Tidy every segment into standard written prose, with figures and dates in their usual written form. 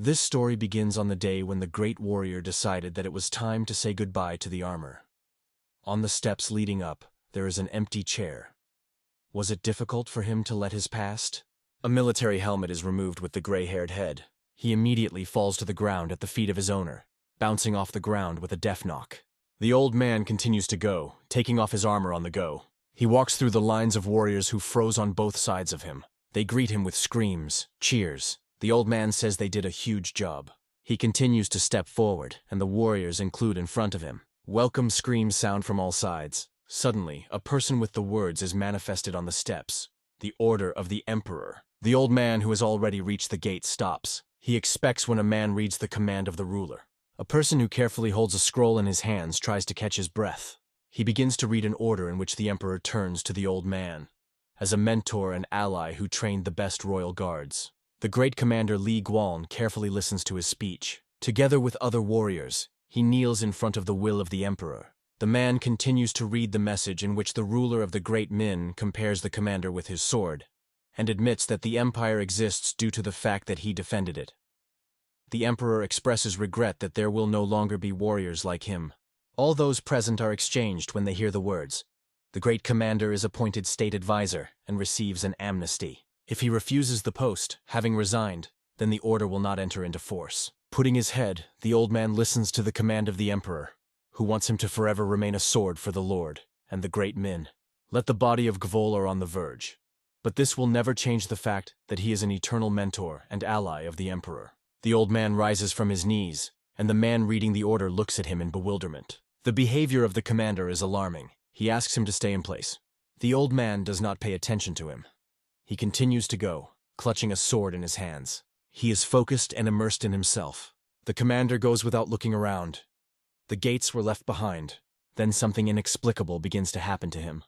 This story begins on the day when the great warrior decided that it was time to say goodbye to the armor. On the steps leading up, there is an empty chair. Was it difficult for him to let his past? A military helmet is removed with the gray-haired head. He immediately falls to the ground at the feet of his owner, bouncing off the ground with a death knock. The old man continues to go, taking off his armor on the go. He walks through the lines of warriors who froze on both sides of him. They greet him with screams, cheers. The old man says they did a huge job. He continues to step forward, and the warriors include in front of him. Welcome screams sound from all sides. Suddenly, a person with the words is manifested on the steps. The order of the Emperor. The old man who has already reached the gate stops. He expects when a man reads the command of the ruler. A person who carefully holds a scroll in his hands tries to catch his breath. He begins to read an order in which the Emperor turns to the old man, as a mentor and ally who trained the best royal guards. The great commander Li Guan carefully listens to his speech. Together with other warriors, he kneels in front of the will of the Emperor. The man continues to read the message in which the ruler of the great Min compares the commander with his sword, and admits that the empire exists due to the fact that he defended it. The Emperor expresses regret that there will no longer be warriors like him. All those present are exchanged when they hear the words. The great commander is appointed state advisor and receives an amnesty. If he refuses the post, having resigned, then the order will not enter into force. Putting his head, the old man listens to the command of the Emperor, who wants him to forever remain a sword for the Lord and the great Min. Let the body of Gvolor on the verge. But this will never change the fact that he is an eternal mentor and ally of the Emperor. The old man rises from his knees, and the man reading the order looks at him in bewilderment. The behavior of the commander is alarming. He asks him to stay in place. The old man does not pay attention to him. He continues to go, clutching a sword in his hands. He is focused and immersed in himself. The commander goes without looking around. The gates were left behind. Then something inexplicable begins to happen to him.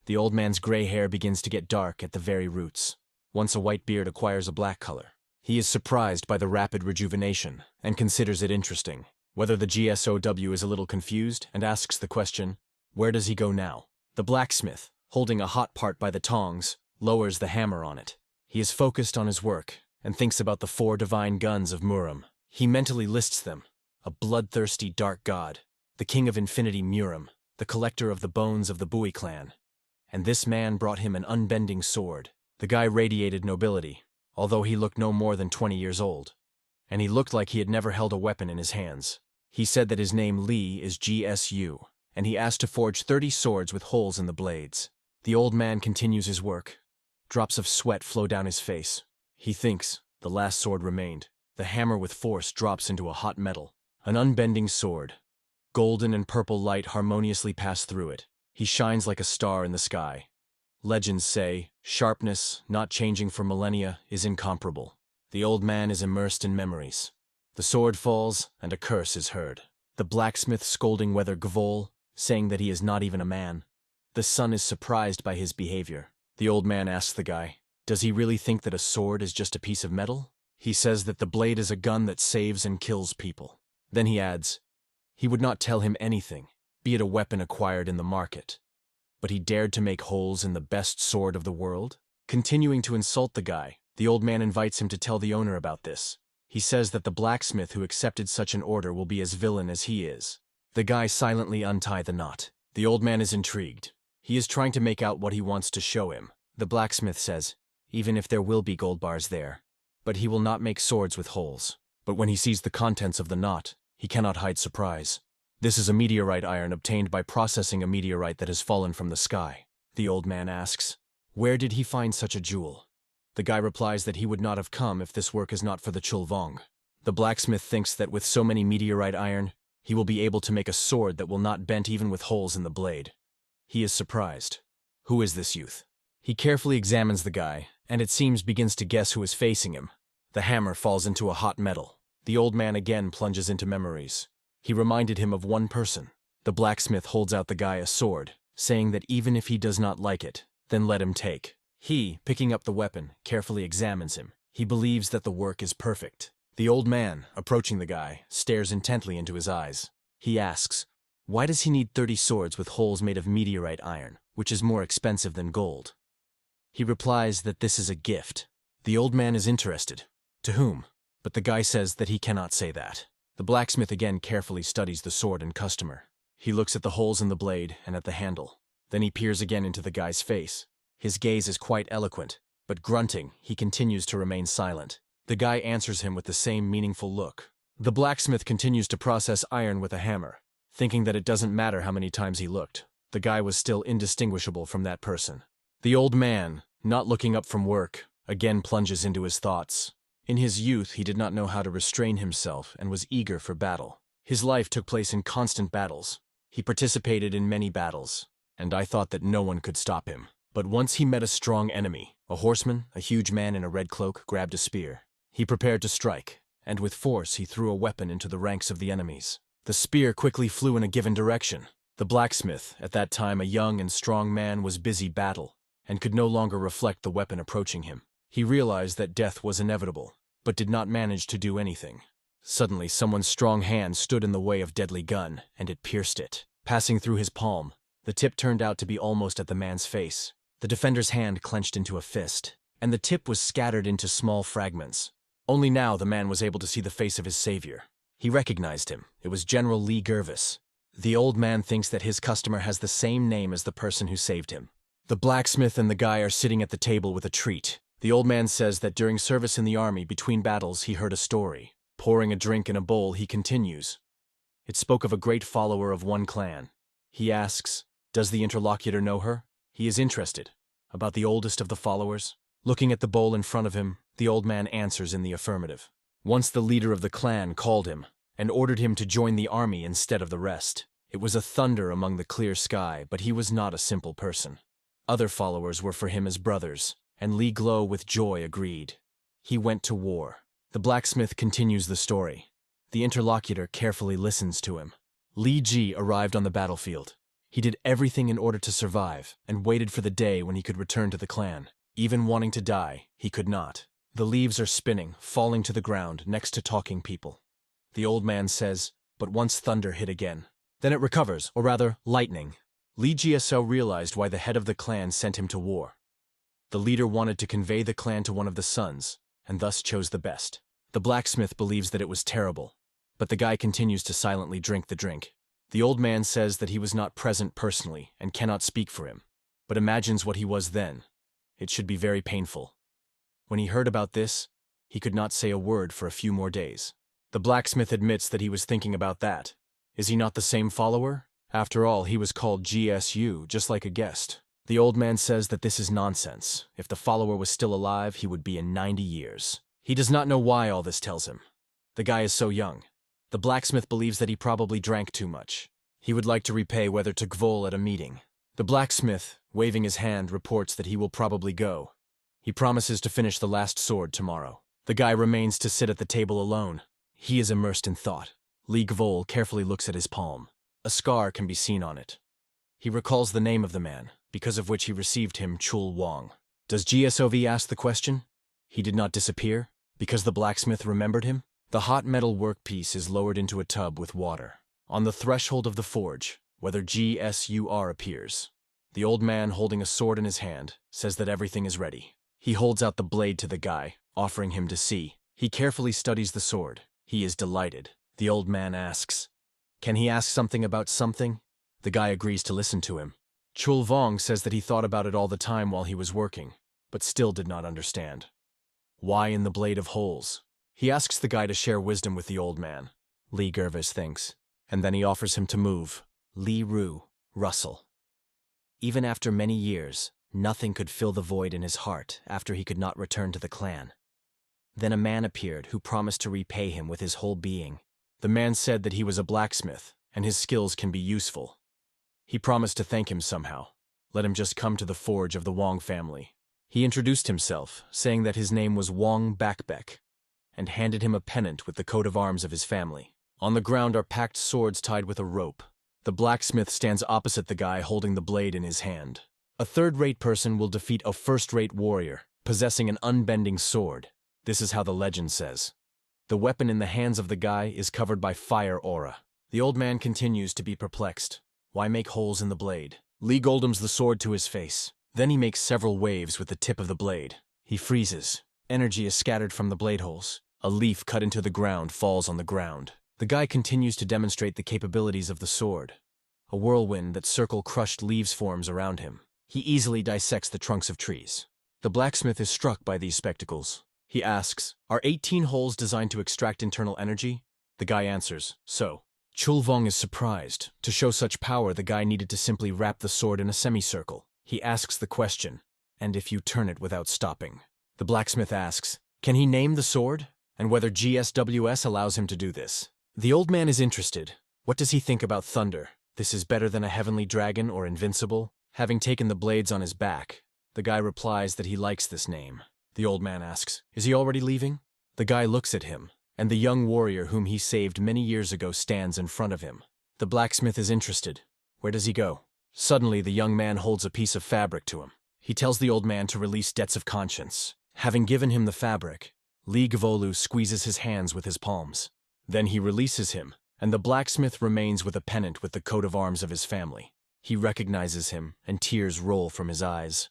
The old man's gray hair begins to get dark at the very roots. Once a white beard acquires a black color. He is surprised by the rapid rejuvenation and considers it interesting. Whether the GSOW is a little confused and asks the question, where does he go now? The blacksmith, holding a hot part by the tongs, lowers the hammer on it. He is focused on his work and thinks about the 4 divine guns of Muram. He mentally lists them. A bloodthirsty dark god, the king of infinity Muram, the collector of the bones of the Bui clan. And this man brought him an unbending sword. The guy radiated nobility, although he looked no more than 20 years old. And he looked like he had never held a weapon in his hands. He said that his name Li is GSU, and he asked to forge 30 swords with holes in the blades. The old man continues his work. Drops of sweat flow down his face. He thinks the last sword remained. The hammer with force drops into a hot metal. An unbending sword. Golden and purple light harmoniously pass through it. He shines like a star in the sky. Legends say, sharpness, not changing for millennia, is incomparable. The old man is immersed in memories. The sword falls, and a curse is heard. The blacksmith scolding whether Gvol, saying that he is not even a man. The son is surprised by his behavior. The old man asks the guy, does he really think that a sword is just a piece of metal? He says that the blade is a gun that saves and kills people. Then he adds, he would not tell him anything, be it a weapon acquired in the market. But he dared to make holes in the best sword of the world? Continuing to insult the guy, the old man invites him to tell the owner about this. He says that the blacksmith who accepted such an order will be as villain as he is. The guy silently unties the knot. The old man is intrigued. He is trying to make out what he wants to show him. The blacksmith says, even if there will be gold bars there, but he will not make swords with holes. But when he sees the contents of the knot, he cannot hide surprise. This is a meteorite iron obtained by processing a meteorite that has fallen from the sky. The old man asks, where did he find such a jewel? The guy replies that he would not have come if this work is not for the Chulvong. The blacksmith thinks that with so many meteorite iron, he will be able to make a sword that will not bend even with holes in the blade. He is surprised. Who is this youth? He carefully examines the guy, and it seems begins to guess who is facing him. The hammer falls into a hot metal. The old man again plunges into memories. He reminded him of one person. The blacksmith holds out the guy a sword, saying that even if he does not like it, then let him take. He, picking up the weapon, carefully examines him. He believes that the work is perfect. The old man, approaching the guy, stares intently into his eyes. He asks, why does he need 30 swords with holes made of meteorite iron, which is more expensive than gold? He replies that this is a gift. The old man is interested. To whom? But the guy says that he cannot say that. The blacksmith again carefully studies the sword and customer. He looks at the holes in the blade and at the handle. Then he peers again into the guy's face. His gaze is quite eloquent, but grunting, he continues to remain silent. The guy answers him with the same meaningful look. The blacksmith continues to process iron with a hammer, thinking that it doesn't matter how many times he looked. The guy was still indistinguishable from that person. The old man, not looking up from work, again plunges into his thoughts. In his youth, he did not know how to restrain himself and was eager for battle. His life took place in constant battles. He participated in many battles, and I thought that no one could stop him. But once he met a strong enemy. A horseman, a huge man in a red cloak, grabbed a spear. He prepared to strike, and with force he threw a weapon into the ranks of the enemies. The spear quickly flew in a given direction. The blacksmith, at that time a young and strong man, was busy battle, and could no longer reflect the weapon approaching him. He realized that death was inevitable, but did not manage to do anything. Suddenly, someone's strong hand stood in the way of deadly gun, and it pierced it. Passing through his palm, the tip turned out to be almost at the man's face. The defender's hand clenched into a fist, and the tip was scattered into small fragments. Only now the man was able to see the face of his savior. He recognized him. It was General Lee Gervis. The old man thinks that his customer has the same name as the person who saved him. The blacksmith and the guy are sitting at the table with a treat. The old man says that during service in the army, between battles, he heard a story. Pouring a drink in a bowl, he continues. It spoke of a great follower of one clan. He asks, does the interlocutor know her? He is interested. About the oldest of the followers? Looking at the bowl in front of him, the old man answers in the affirmative. Once the leader of the clan called him and ordered him to join the army instead of the rest. It was a thunder among the clear sky, but he was not a simple person. Other followers were for him as brothers, and Lee Glow with joy agreed. He went to war. The blacksmith continues the story. The interlocutor carefully listens to him. Lee Ji arrived on the battlefield. He did everything in order to survive, and waited for the day when he could return to the clan. Even wanting to die, he could not. The leaves are spinning, falling to the ground next to talking people. The old man says, but once thunder hit again. Then it recovers, or rather, lightning. Lee GSO realized why the head of the clan sent him to war. The leader wanted to convey the clan to one of the sons, and thus chose the best. The blacksmith believes that it was terrible, but the guy continues to silently drink the drink. The old man says that he was not present personally and cannot speak for him, but imagines what he was then. It should be very painful. When he heard about this, he could not say a word for a few more days. The blacksmith admits that he was thinking about that. Is he not the same follower? After all, he was called GSU, just like a guest. The old man says that this is nonsense. If the follower was still alive, he would be in 90 years. He does not know why all this tells him. The guy is so young. The blacksmith believes that he probably drank too much. He would like to repay whether to Gvol at a meeting. The blacksmith, waving his hand, reports that he will probably go. He promises to finish the last sword tomorrow. The guy remains to sit at the table alone. He is immersed in thought. Lee Gvol carefully looks at his palm. A scar can be seen on it. He recalls the name of the man, because of which he received him Chul Wong. Does GSOV ask the question? He did not disappear, because the blacksmith remembered him? The hot metal workpiece is lowered into a tub with water. On the threshold of the forge, whether GSUR appears. The old man, holding a sword in his hand, says that everything is ready. He holds out the blade to the guy, offering him to see. He carefully studies the sword. He is delighted. The old man asks, can he ask something about something? The guy agrees to listen to him. Chul Vong says that he thought about it all the time while he was working, but still did not understand. Why in the blade of holes? He asks the guy to share wisdom with the old man. Lee Gervis thinks, and then he offers him to move. Lee Ru, Russell. Even after many years, nothing could fill the void in his heart after he could not return to the clan. Then a man appeared who promised to repay him with his whole being. The man said that he was a blacksmith, and his skills can be useful. He promised to thank him somehow. Let him just come to the forge of the Wong family. He introduced himself, saying that his name was Wong Bakbek, and handed him a pennant with the coat of arms of his family. On the ground are packed swords tied with a rope. The blacksmith stands opposite the guy holding the blade in his hand. A third-rate person will defeat a first-rate warrior, possessing an unbending sword. This is how the legend says. The weapon in the hands of the guy is covered by fire aura. The old man continues to be perplexed. Why make holes in the blade? Lee Goldham's the sword to his face. Then he makes several waves with the tip of the blade. He freezes. Energy is scattered from the blade holes. A leaf cut into the ground falls on the ground. The guy continues to demonstrate the capabilities of the sword. A whirlwind that circle crushed leaves forms around him. He easily dissects the trunks of trees. The blacksmith is struck by these spectacles. He asks, "Are 18 holes designed to extract internal energy?" The guy answers, "So." Chulvong is surprised. To show such power, the guy needed to simply wrap the sword in a semicircle. He asks the question, "And if you turn it without stopping?" The blacksmith asks, can he name the sword? And whether GSWS allows him to do this. The old man is interested. What does he think about thunder? This is better than a heavenly dragon or invincible? Having taken the blades on his back, the guy replies that he likes this name. The old man asks, is he already leaving? The guy looks at him, and the young warrior whom he saved many years ago stands in front of him. The blacksmith is interested. Where does he go? Suddenly, the young man holds a piece of fabric to him. He tells the old man to release debts of conscience. Having given him the fabric, Li Gvolu squeezes his hands with his palms. Then he releases him, and the blacksmith remains with a pennant with the coat of arms of his family. He recognizes him, and tears roll from his eyes.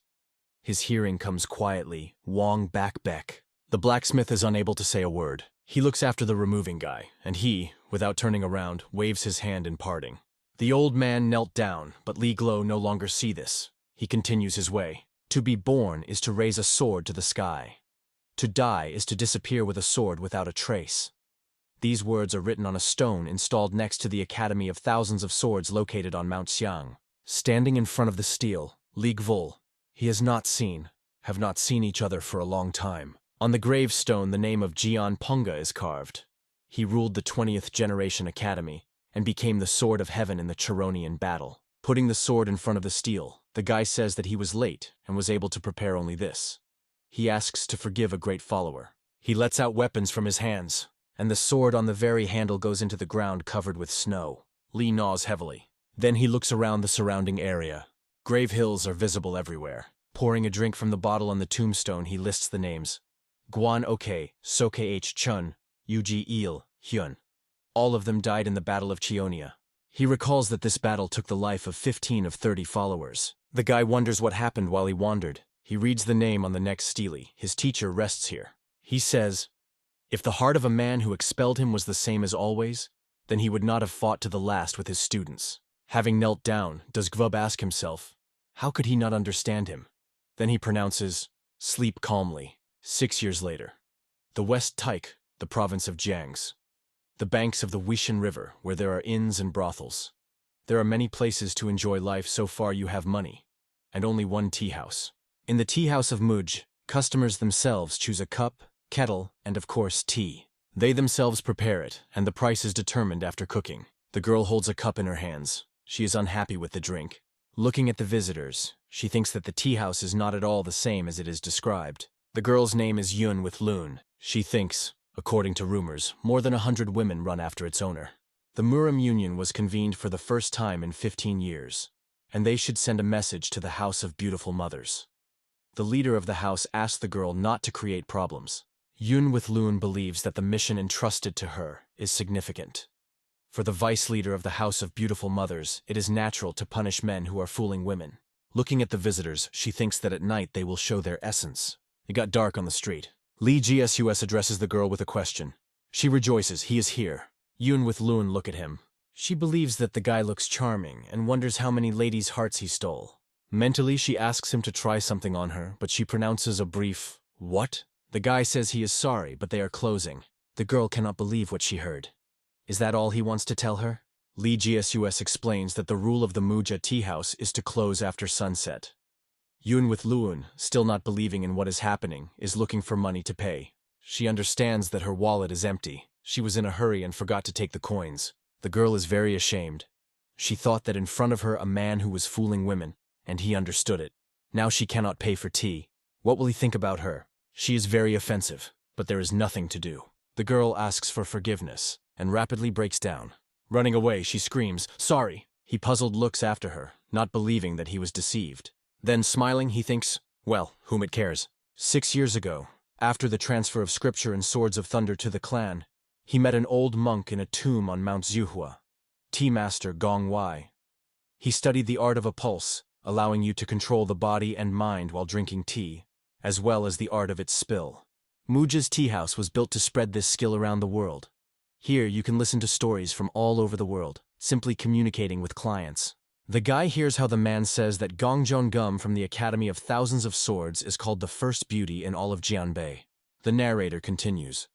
His hearing comes quietly, Wong Bak Bek. The blacksmith is unable to say a word. He looks after the removing guy, and he, without turning around, waves his hand in parting. The old man knelt down, but Li Glo no longer see this. He continues his way. To be born is to raise a sword to the sky. To die is to disappear with a sword without a trace. These words are written on a stone installed next to the Academy of Thousands of Swords located on Mount Xiang. Standing in front of the stele, Li Gvol. He have not seen each other for a long time. On the gravestone, the name of Jian Punga is carved. He ruled the 20th Generation Academy and became the Sword of Heaven in the Charonian battle. Putting the sword in front of the stele, the guy says that he was late and was able to prepare only this. He asks to forgive a great follower. He lets out weapons from his hands, and the sword on the very handle goes into the ground covered with snow. Li gnaws heavily. Then he looks around the surrounding area. Grave hills are visible everywhere. Pouring a drink from the bottle on the tombstone, he lists the names. Guan Oke, Soke H. Chun, Uji Il, Hyun. All of them died in the Battle of Cheonia. He recalls that this battle took the life of 15 of 30 followers. The guy wonders what happened while he wandered. He reads the name on the next stele. His teacher rests here. He says, if the heart of a man who expelled him was the same as always, then he would not have fought to the last with his students. Having knelt down, does Gvub ask himself, how could he not understand him? Then he pronounces, sleep calmly. 6 years later. The West Taik, the province of Jiangsu. The banks of the Wishan River, where there are inns and brothels. There are many places to enjoy life so far you have money, and only one tea house. In the tea house of Muj, customers themselves choose a cup, kettle, and of course tea. They themselves prepare it, and the price is determined after cooking. The girl holds a cup in her hands. She is unhappy with the drink. Looking at the visitors, she thinks that the tea house is not at all the same as it is described. The girl's name is Yun with Loon. She thinks, according to rumors, more than 100 women run after its owner. The Murim Union was convened for the first time in 15 years, and they should send a message to the House of Beautiful Mothers. The leader of the house asked the girl not to create problems. Yun with Loon believes that the mission entrusted to her is significant. For the vice leader of the House of Beautiful Mothers, it is natural to punish men who are fooling women. Looking at the visitors, she thinks that at night they will show their essence. It got dark on the street. Li GSUS addresses the girl with a question. She rejoices, he is here. Yun with Loon look at him. She believes that the guy looks charming and wonders how many ladies' hearts he stole. Mentally, she asks him to try something on her, but she pronounces a brief, what? The guy says he is sorry, but they are closing. The girl cannot believe what she heard. Is that all he wants to tell her? Li GSUS explains that the rule of the Muja tea house is to close after sunset. Yun with Loon, still not believing in what is happening, is looking for money to pay. She understands that her wallet is empty. She was in a hurry and forgot to take the coins. The girl is very ashamed. She thought that in front of her a man who was fooling women, and he understood it. Now she cannot pay for tea. What will he think about her? She is very offensive, but there is nothing to do. The girl asks for forgiveness, and rapidly breaks down. Running away, she screams, sorry. He puzzled looks after her, not believing that he was deceived. Then, smiling, he thinks, well, whom it cares. 6 years ago, after the transfer of scripture and swords of thunder to the clan, he met an old monk in a tomb on Mount Zuhua, Tea Master Gong Wai. He studied the art of a pulse, allowing you to control the body and mind while drinking tea, as well as the art of its spill. Muja's tea house was built to spread this skill around the world. Here you can listen to stories from all over the world, simply communicating with clients. The guy hears how the man says that Gongjon Gum from the Academy of Thousands of Swords is called the first beauty in all of Jianbei. The narrator continues.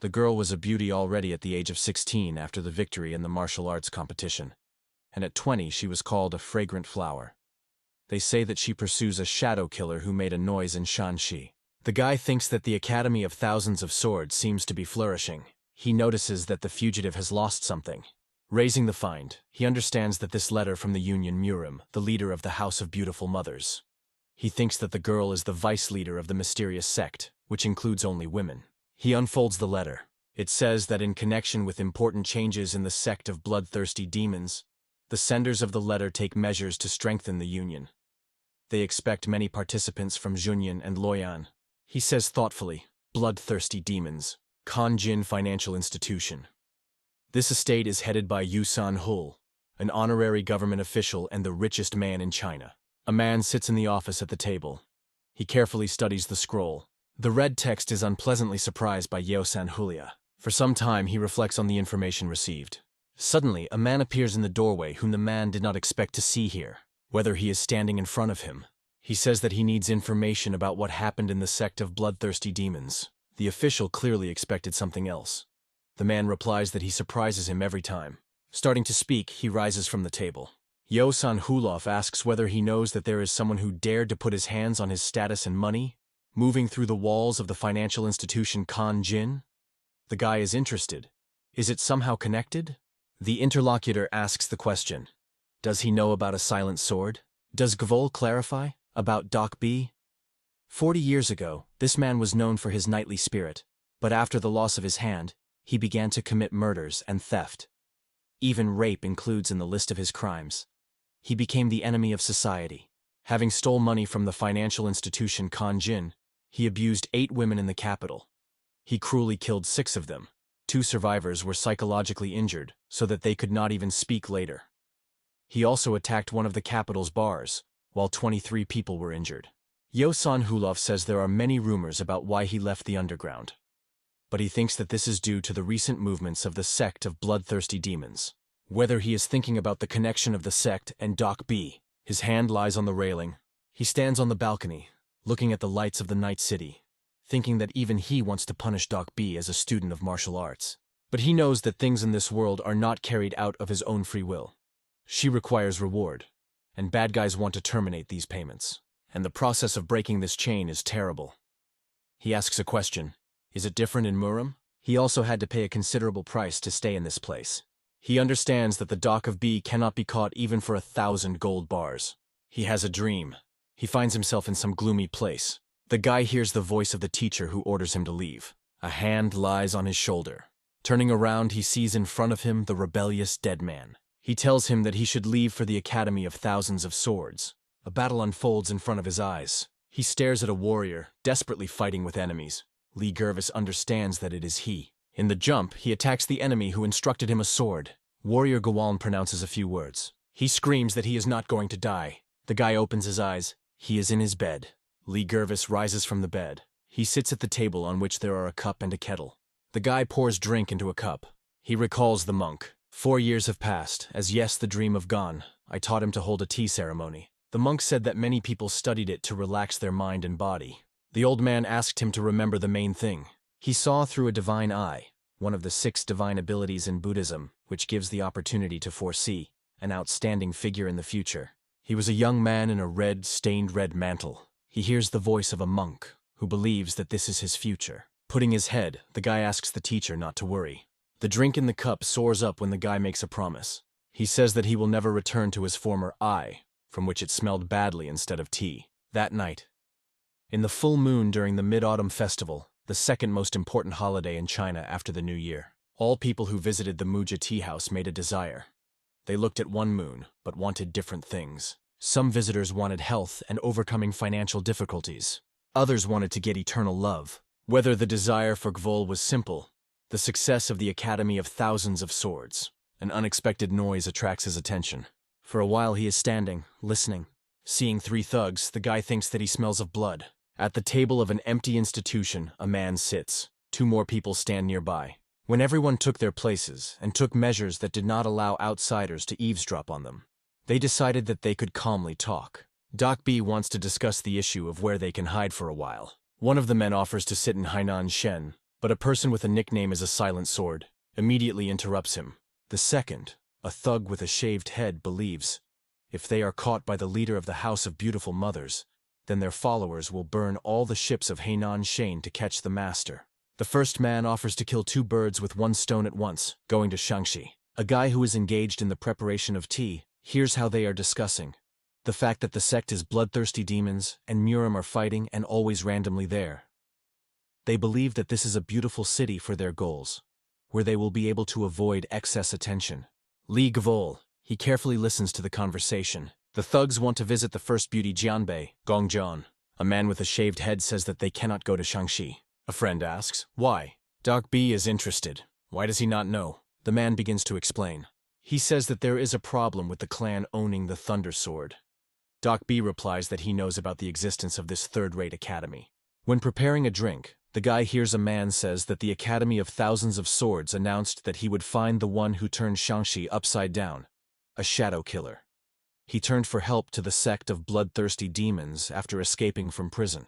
The girl was a beauty already at the age of 16 after the victory in the martial arts competition. And at 20 she was called a fragrant flower. They say that she pursues a shadow killer who made a noise in Shanxi. The guy thinks that the Academy of Thousands of Swords seems to be flourishing. He notices that the fugitive has lost something. Raising the find, he understands that this letter from the Union Murim, the leader of the House of Beautiful Mothers. He thinks that the girl is the vice leader of the mysterious sect, which includes only women. He unfolds the letter. It says that in connection with important changes in the sect of bloodthirsty demons, the senders of the letter take measures to strengthen the union. They expect many participants from Junyan and Loyan. He says thoughtfully, bloodthirsty demons, Kanjin Financial Institution. This estate is headed by Yusan Hul, an honorary government official and the richest man in China. A man sits in the office at the table. He carefully studies the scroll. The red text is unpleasantly surprised by Yusan Hulia. For some time he reflects on the information received. Suddenly, a man appears in the doorway whom the man did not expect to see here, whether he is standing in front of him. He says that he needs information about what happened in the sect of bloodthirsty demons. The official clearly expected something else. The man replies that he surprises him every time. Starting to speak, he rises from the table. Yosan Hulof asks whether he knows that there is someone who dared to put his hands on his status and money, moving through the walls of the financial institution Kanjin. The guy is interested. Is it somehow connected? The interlocutor asks the question. Does he know about a silent sword? Does Gvol clarify? About Doc B? 40 years ago, this man was known for his knightly spirit, but after the loss of his hand, he began to commit murders and theft. Even rape includes in the list of his crimes. He became the enemy of society. Having stole money from the financial institution Kanjin, he abused 8 women in the capital. He cruelly killed 6 of them. 2 survivors were psychologically injured, so that they could not even speak later. He also attacked one of the capital's bars, while 23 people were injured. Yosan Hulof says there are many rumors about why he left the underground. But he thinks that this is due to the recent movements of the sect of bloodthirsty demons. Whether he is thinking about the connection of the sect and Doc B, his hand lies on the railing. He stands on the balcony, looking at the lights of the night city, thinking that even he wants to punish Doc B as a student of martial arts. But he knows that things in this world are not carried out of his own free will. She requires reward, and bad guys want to terminate these payments. And the process of breaking this chain is terrible. He asks a question. Is it different in Murim? He also had to pay a considerable price to stay in this place. He understands that the Doc of B cannot be caught even for 1,000 gold bars. He has a dream. He finds himself in some gloomy place. The guy hears the voice of the teacher who orders him to leave. A hand lies on his shoulder. Turning around, he sees in front of him the rebellious dead man. He tells him that he should leave for the Academy of Thousands of Swords. A battle unfolds in front of his eyes. He stares at a warrior, desperately fighting with enemies. Lee Gervis understands that it is he. In the jump, he attacks the enemy who instructed him a sword. Warrior Gawaln pronounces a few words. He screams that he is not going to die. The guy opens his eyes. He is in his bed. Lee Gervis rises from the bed. He sits at the table on which there are a cup and a kettle. The guy pours drink into a cup. He recalls the monk. 4 years have passed. As yes, the dream of gone. I taught him to hold a tea ceremony. The monk said that many people studied it to relax their mind and body. The old man asked him to remember the main thing. He saw through a divine eye, one of the 6 divine abilities in Buddhism, which gives the opportunity to foresee an outstanding figure in the future. He was a young man in a red, stained red mantle. He hears the voice of a monk, who believes that this is his future. Putting his head, the guy asks the teacher not to worry. The drink in the cup soars up when the guy makes a promise. He says that he will never return to his former I, from which it smelled badly instead of tea. That night, in the full moon during the Mid-Autumn Festival, the second most important holiday in China after the New Year, all people who visited the Muja tea house made a desire. They looked at one moon, but wanted different things. Some visitors wanted health and overcoming financial difficulties. Others wanted to get eternal love. Whether the desire for Gvol was simple, the success of the Academy of Thousands of Swords. An unexpected noise attracts his attention. For a while he is standing, listening. Seeing 3 thugs, the guy thinks that he smells of blood. At the table of an empty institution, a man sits. Two more people stand nearby. When everyone took their places and took measures that did not allow outsiders to eavesdrop on them, they decided that they could calmly talk. Doc B wants to discuss the issue of where they can hide for a while. One of the men offers to sit in Hainan Shen, but a person with a nickname as a silent sword immediately interrupts him. The second, a thug with a shaved head, believes if they are caught by the leader of the House of Beautiful Mothers, then their followers will burn all the ships of Hainan Shen to catch the master. The first man offers to kill two birds with one stone at once, going to Shangxi. A guy who is engaged in the preparation of tea hears how they are discussing the fact that the sect is bloodthirsty demons and Murim are fighting and always randomly there. They believe that this is a beautiful city for their goals, where they will be able to avoid excess attention. Li Gavol, he carefully listens to the conversation. The thugs want to visit the first beauty Jianbei, Gongjian. A man with a shaved head says that they cannot go to Shangxi. A friend asks, why? Doc B is interested. Why does he not know? The man begins to explain. He says that there is a problem with the clan owning the Thunder Sword. Doc B replies that he knows about the existence of this third-rate academy. When preparing a drink, the guy hears a man says that the Academy of Thousands of Swords announced that he would find the one who turned Shangxi upside down, a shadow killer. He turned for help to the sect of bloodthirsty demons after escaping from prison.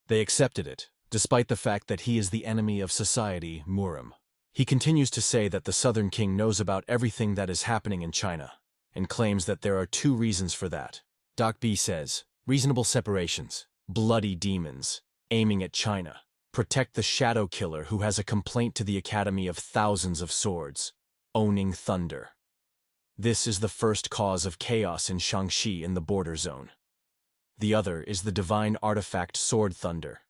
They accepted it, despite the fact that he is the enemy of society, Murim. He continues to say that the Southern King knows about everything that is happening in China, and claims that there are two reasons for that. Doc B says, reasonable separations, bloody demons, aiming at China, protect the shadow killer who has a complaint to the Academy of Thousands of Swords, owning thunder. This is the first cause of chaos in Shangxi in the border zone. The other is the divine artifact Sword Thunder.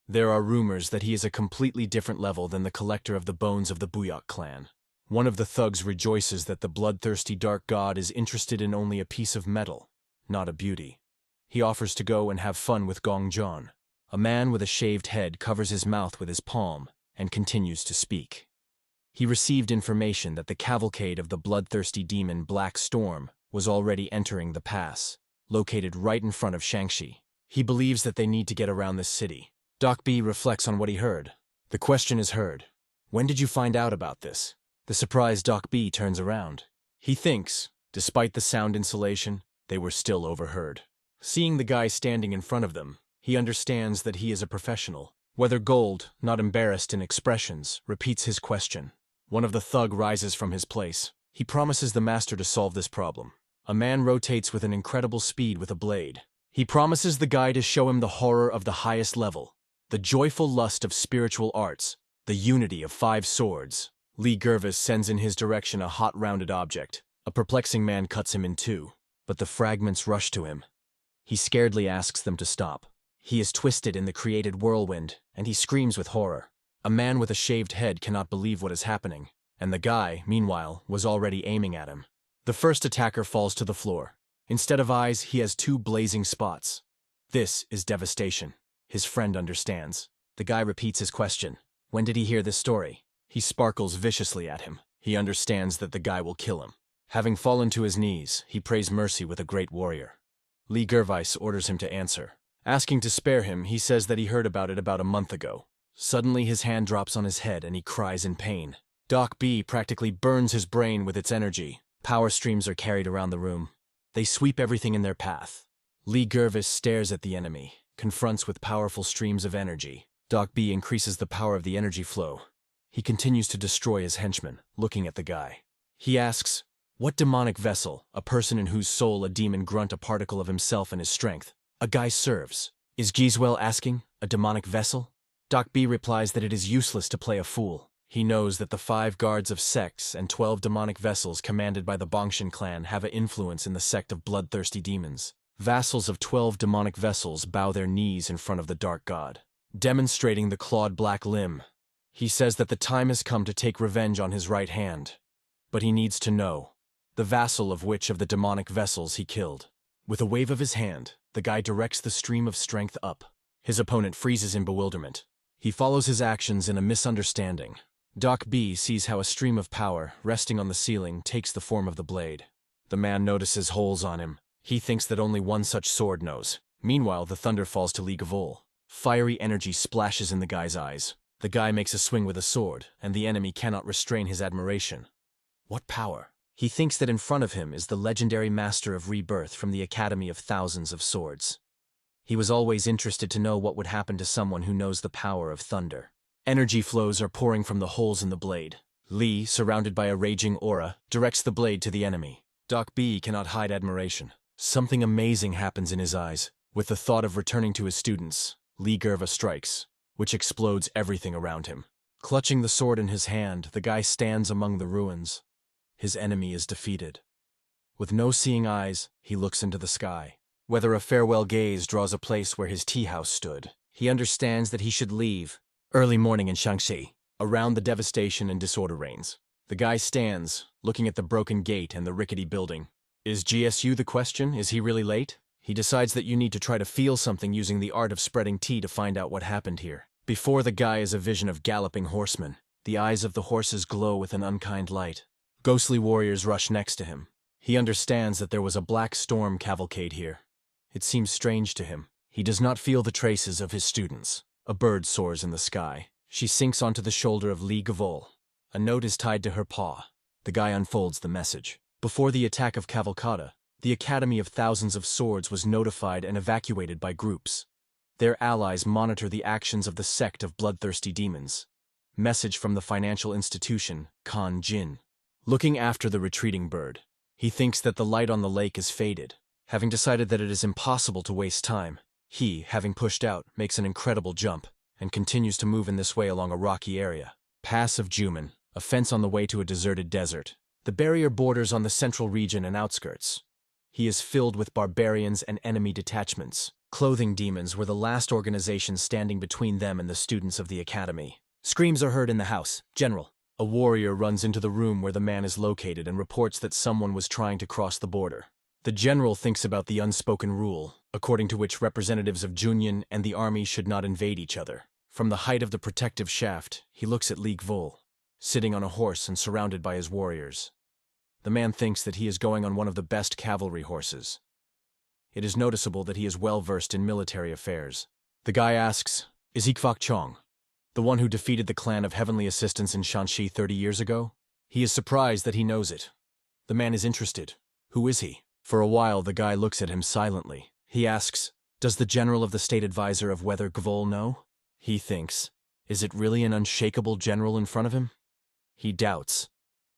There are rumors that he is a completely different level than the collector of the bones of the Buyok clan. One of the thugs rejoices that the bloodthirsty dark god is interested in only a piece of metal, not a beauty. He offers to go and have fun with Gongjian. A man with a shaved head covers his mouth with his palm and continues to speak. He received information that the cavalcade of the bloodthirsty demon Black Storm was already entering the pass, located right in front of Shangxi. He believes that they need to get around this city. Doc B reflects on what he heard. The question is heard. When did you find out about this? The surprised Doc B turns around. He thinks, despite the sound insulation, they were still overheard. Seeing the guy standing in front of them, he understands that he is a professional. Whether Gold, not embarrassed in expressions, repeats his question. One of the thug rises from his place. He promises the master to solve this problem. A man rotates with an incredible speed with a blade. He promises the guy to show him the horror of the highest level, the joyful lust of spiritual arts, the unity of 5 swords. Lee Gervis sends in his direction a hot rounded object. A perplexing man cuts him in two, but the fragments rush to him. He scaredly asks them to stop. He is twisted in the created whirlwind, and he screams with horror. A man with a shaved head cannot believe what is happening, and the guy, meanwhile, was already aiming at him. The first attacker falls to the floor. Instead of eyes, he has 2 blazing spots. This is devastation. His friend understands. The guy repeats his question. When did he hear this story? He sparkles viciously at him. He understands that the guy will kill him. Having fallen to his knees, he prays mercy with a great warrior. Lee Gervais orders him to answer. Asking to spare him, he says that he heard about it about a month ago. Suddenly his hand drops on his head and he cries in pain. Doc B practically burns his brain with its energy. Power streams are carried around the room. They sweep everything in their path. Lee Gervis stares at the enemy, confronts with powerful streams of energy. Doc B increases the power of the energy flow. He continues to destroy his henchmen, looking at the guy. He asks, what demonic vessel, a person in whose soul a demon grunt a particle of himself and his strength, a guy serves? Is Giswell asking, a demonic vessel? Doc B replies that it is useless to play a fool. He knows that the 5 guards of sects and 12 demonic vessels commanded by the Bongshan clan have an influence in the sect of bloodthirsty demons. Vassals of 12 demonic vessels bow their knees in front of the dark god, demonstrating the clawed black limb. He says that the time has come to take revenge on his right hand, but he needs to know the vassal of which of the demonic vessels he killed. With a wave of his hand, the guy directs the stream of strength up. His opponent freezes in bewilderment. He follows his actions in a misunderstanding. Doc B sees how a stream of power, resting on the ceiling, takes the form of the blade. The man notices holes on him. He thinks that only one such sword knows. Meanwhile, the thunder falls to Li Gavol. Fiery energy splashes in the guy's eyes. The guy makes a swing with a sword, and the enemy cannot restrain his admiration. What power! He thinks that in front of him is the legendary master of rebirth from the Academy of Thousands of Swords. He was always interested to know what would happen to someone who knows the power of thunder. Energy flows are pouring from the holes in the blade. Li, surrounded by a raging aura, directs the blade to the enemy. Doc B cannot hide admiration. Something amazing happens in his eyes. With the thought of returning to his students, Li Gerva strikes, which explodes everything around him. Clutching the sword in his hand, the guy stands among the ruins. His enemy is defeated. With no seeing eyes, he looks into the sky. Whether a farewell gaze draws a place where his tea house stood, he understands that he should leave. Early morning in Shaanxi. Around the devastation and disorder reigns. The guy stands, looking at the broken gate and the rickety building. Is GSU the question? Is he really late? He decides that you need to try to feel something using the art of spreading tea to find out what happened here. Before the guy is a vision of galloping horsemen. The eyes of the horses glow with an unkind light. Ghostly warriors rush next to him. He understands that there was a black storm cavalcade here. It seems strange to him. He does not feel the traces of his students. A bird soars in the sky. She sinks onto the shoulder of Li Gavol. A note is tied to her paw. The guy unfolds the message. Before the attack of Cavalcada, the Academy of Thousands of Swords was notified and evacuated by groups. Their allies monitor the actions of the sect of bloodthirsty demons. Message from the financial institution, Khan Jin. Looking after the retreating bird, he thinks that the light on the lake is faded. Having decided that it is impossible to waste time, he, having pushed out, makes an incredible jump, and continues to move in this way along a rocky area. Pass of Juman, a fence on the way to a deserted desert. The barrier borders on the central region and outskirts. He is filled with barbarians and enemy detachments. Clothing demons were the last organization standing between them and the students of the academy. Screams are heard in the house. General. A warrior runs into the room where the man is located and reports that someone was trying to cross the border. The general thinks about the unspoken rule, according to which representatives of Junyan and the army should not invade each other. From the height of the protective shaft, he looks at Li Gavol, sitting on a horse and surrounded by his warriors. The man thinks that he is going on one of the best cavalry horses. It is noticeable that he is well versed in military affairs. The guy asks, "Is he Kwok Chong, the one who defeated the clan of Heavenly Assistants in Shaanxi 30 years ago?" He is surprised that he knows it. The man is interested. Who is he? For a while, the guy looks at him silently. He asks, "Does the general of the state advisor of Weather Gavol know?" He thinks, is it really an unshakable general in front of him? He doubts.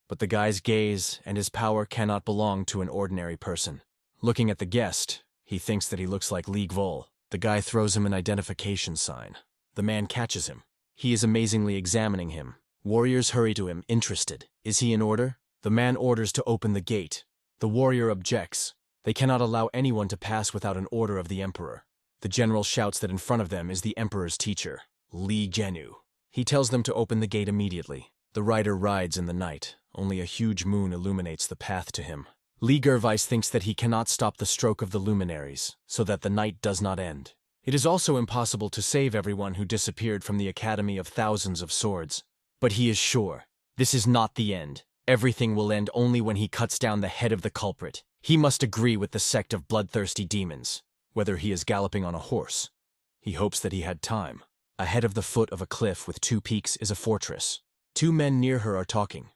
But the guy's gaze and his power cannot belong to an ordinary person. Looking at the guest, he thinks that he looks like Li Gavol. The guy throws him an identification sign. The man catches him. He is amazingly examining him. Warriors hurry to him, interested. Is he in order? The man orders to open the gate. The warrior objects. They cannot allow anyone to pass without an order of the emperor. The general shouts that in front of them is the emperor's teacher, Li Genu. He tells them to open the gate immediately. The rider rides in the night. Only a huge moon illuminates the path to him. Li Gervais thinks that he cannot stop the stroke of the luminaries, so that the night does not end. It is also impossible to save everyone who disappeared from the Academy of Thousands of Swords. But he is sure. This is not the end. Everything will end only when he cuts down the head of the culprit. He must agree with the sect of bloodthirsty demons, whether he is galloping on a horse. He hopes that he had time. Ahead of the foot of a cliff with 2 peaks is a fortress. 2 men near her are talking.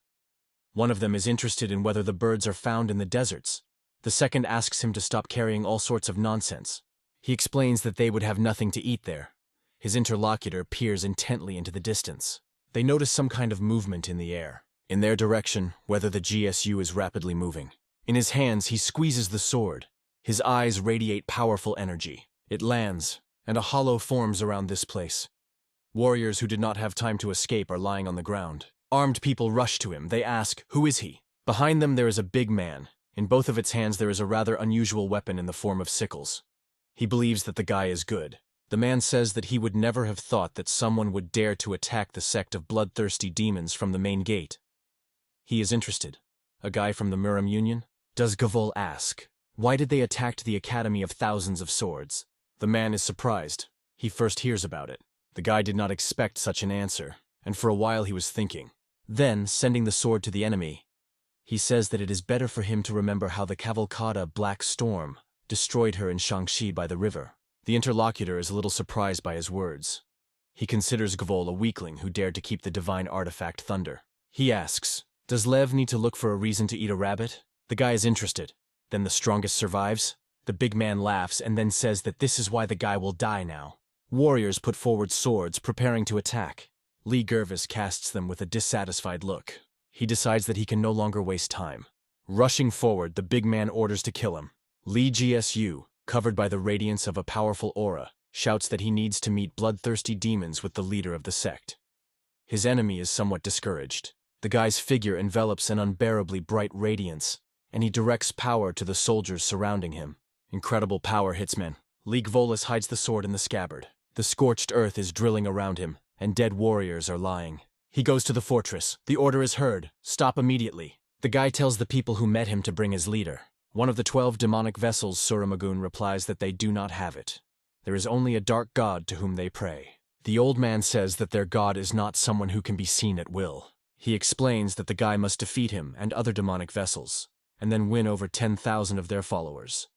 One of them is interested in whether the birds are found in the deserts. The second asks him to stop carrying all sorts of nonsense. He explains that they would have nothing to eat there. His interlocutor peers intently into the distance. They notice some kind of movement in the air. In their direction, whether the GSU is rapidly moving. In his hands, he squeezes the sword. His eyes radiate powerful energy. It lands, and a hollow forms around this place. Warriors who did not have time to escape are lying on the ground. Armed people rush to him. They ask, "Who is he?" Behind them there is a big man. In both of its hands there is a rather unusual weapon in the form of sickles. He believes that the guy is good. The man says that he would never have thought that someone would dare to attack the sect of bloodthirsty demons from the main gate. He is interested. A guy from the Muram Union? Does Gavol ask, why did they attack the Academy of Thousands of Swords? The man is surprised. He first hears about it. The guy did not expect such an answer, and for a while he was thinking. Then, sending the sword to the enemy, he says that it is better for him to remember how the Cavalcada Black Storm destroyed her in Shaanxi by the river. The interlocutor is a little surprised by his words. He considers Gvol a weakling who dared to keep the divine artifact thunder. He asks, "Does Lev need to look for a reason to eat a rabbit?" The guy is interested. Then the strongest survives? The big man laughs and then says that this is why the guy will die now. Warriors put forward swords, preparing to attack. Lee Gervis casts them with a dissatisfied look. He decides that he can no longer waste time. Rushing forward, the big man orders to kill him. Lee GSU, covered by the radiance of a powerful aura, shouts that he needs to meet bloodthirsty demons with the leader of the sect. His enemy is somewhat discouraged. The guy's figure envelops an unbearably bright radiance, and he directs power to the soldiers surrounding him. Incredible power hits men. Lee Gvolis hides the sword in the scabbard. The scorched earth is drilling around him, and dead warriors are lying. He goes to the fortress. The order is heard. Stop immediately. The guy tells the people who met him to bring his leader. One of the 12 demonic vessels, Suramagun, replies that they do not have it. There is only a dark god to whom they pray. The old man says that their god is not someone who can be seen at will. He explains that the guy must defeat him and other demonic vessels, and then win over 10,000 of their followers.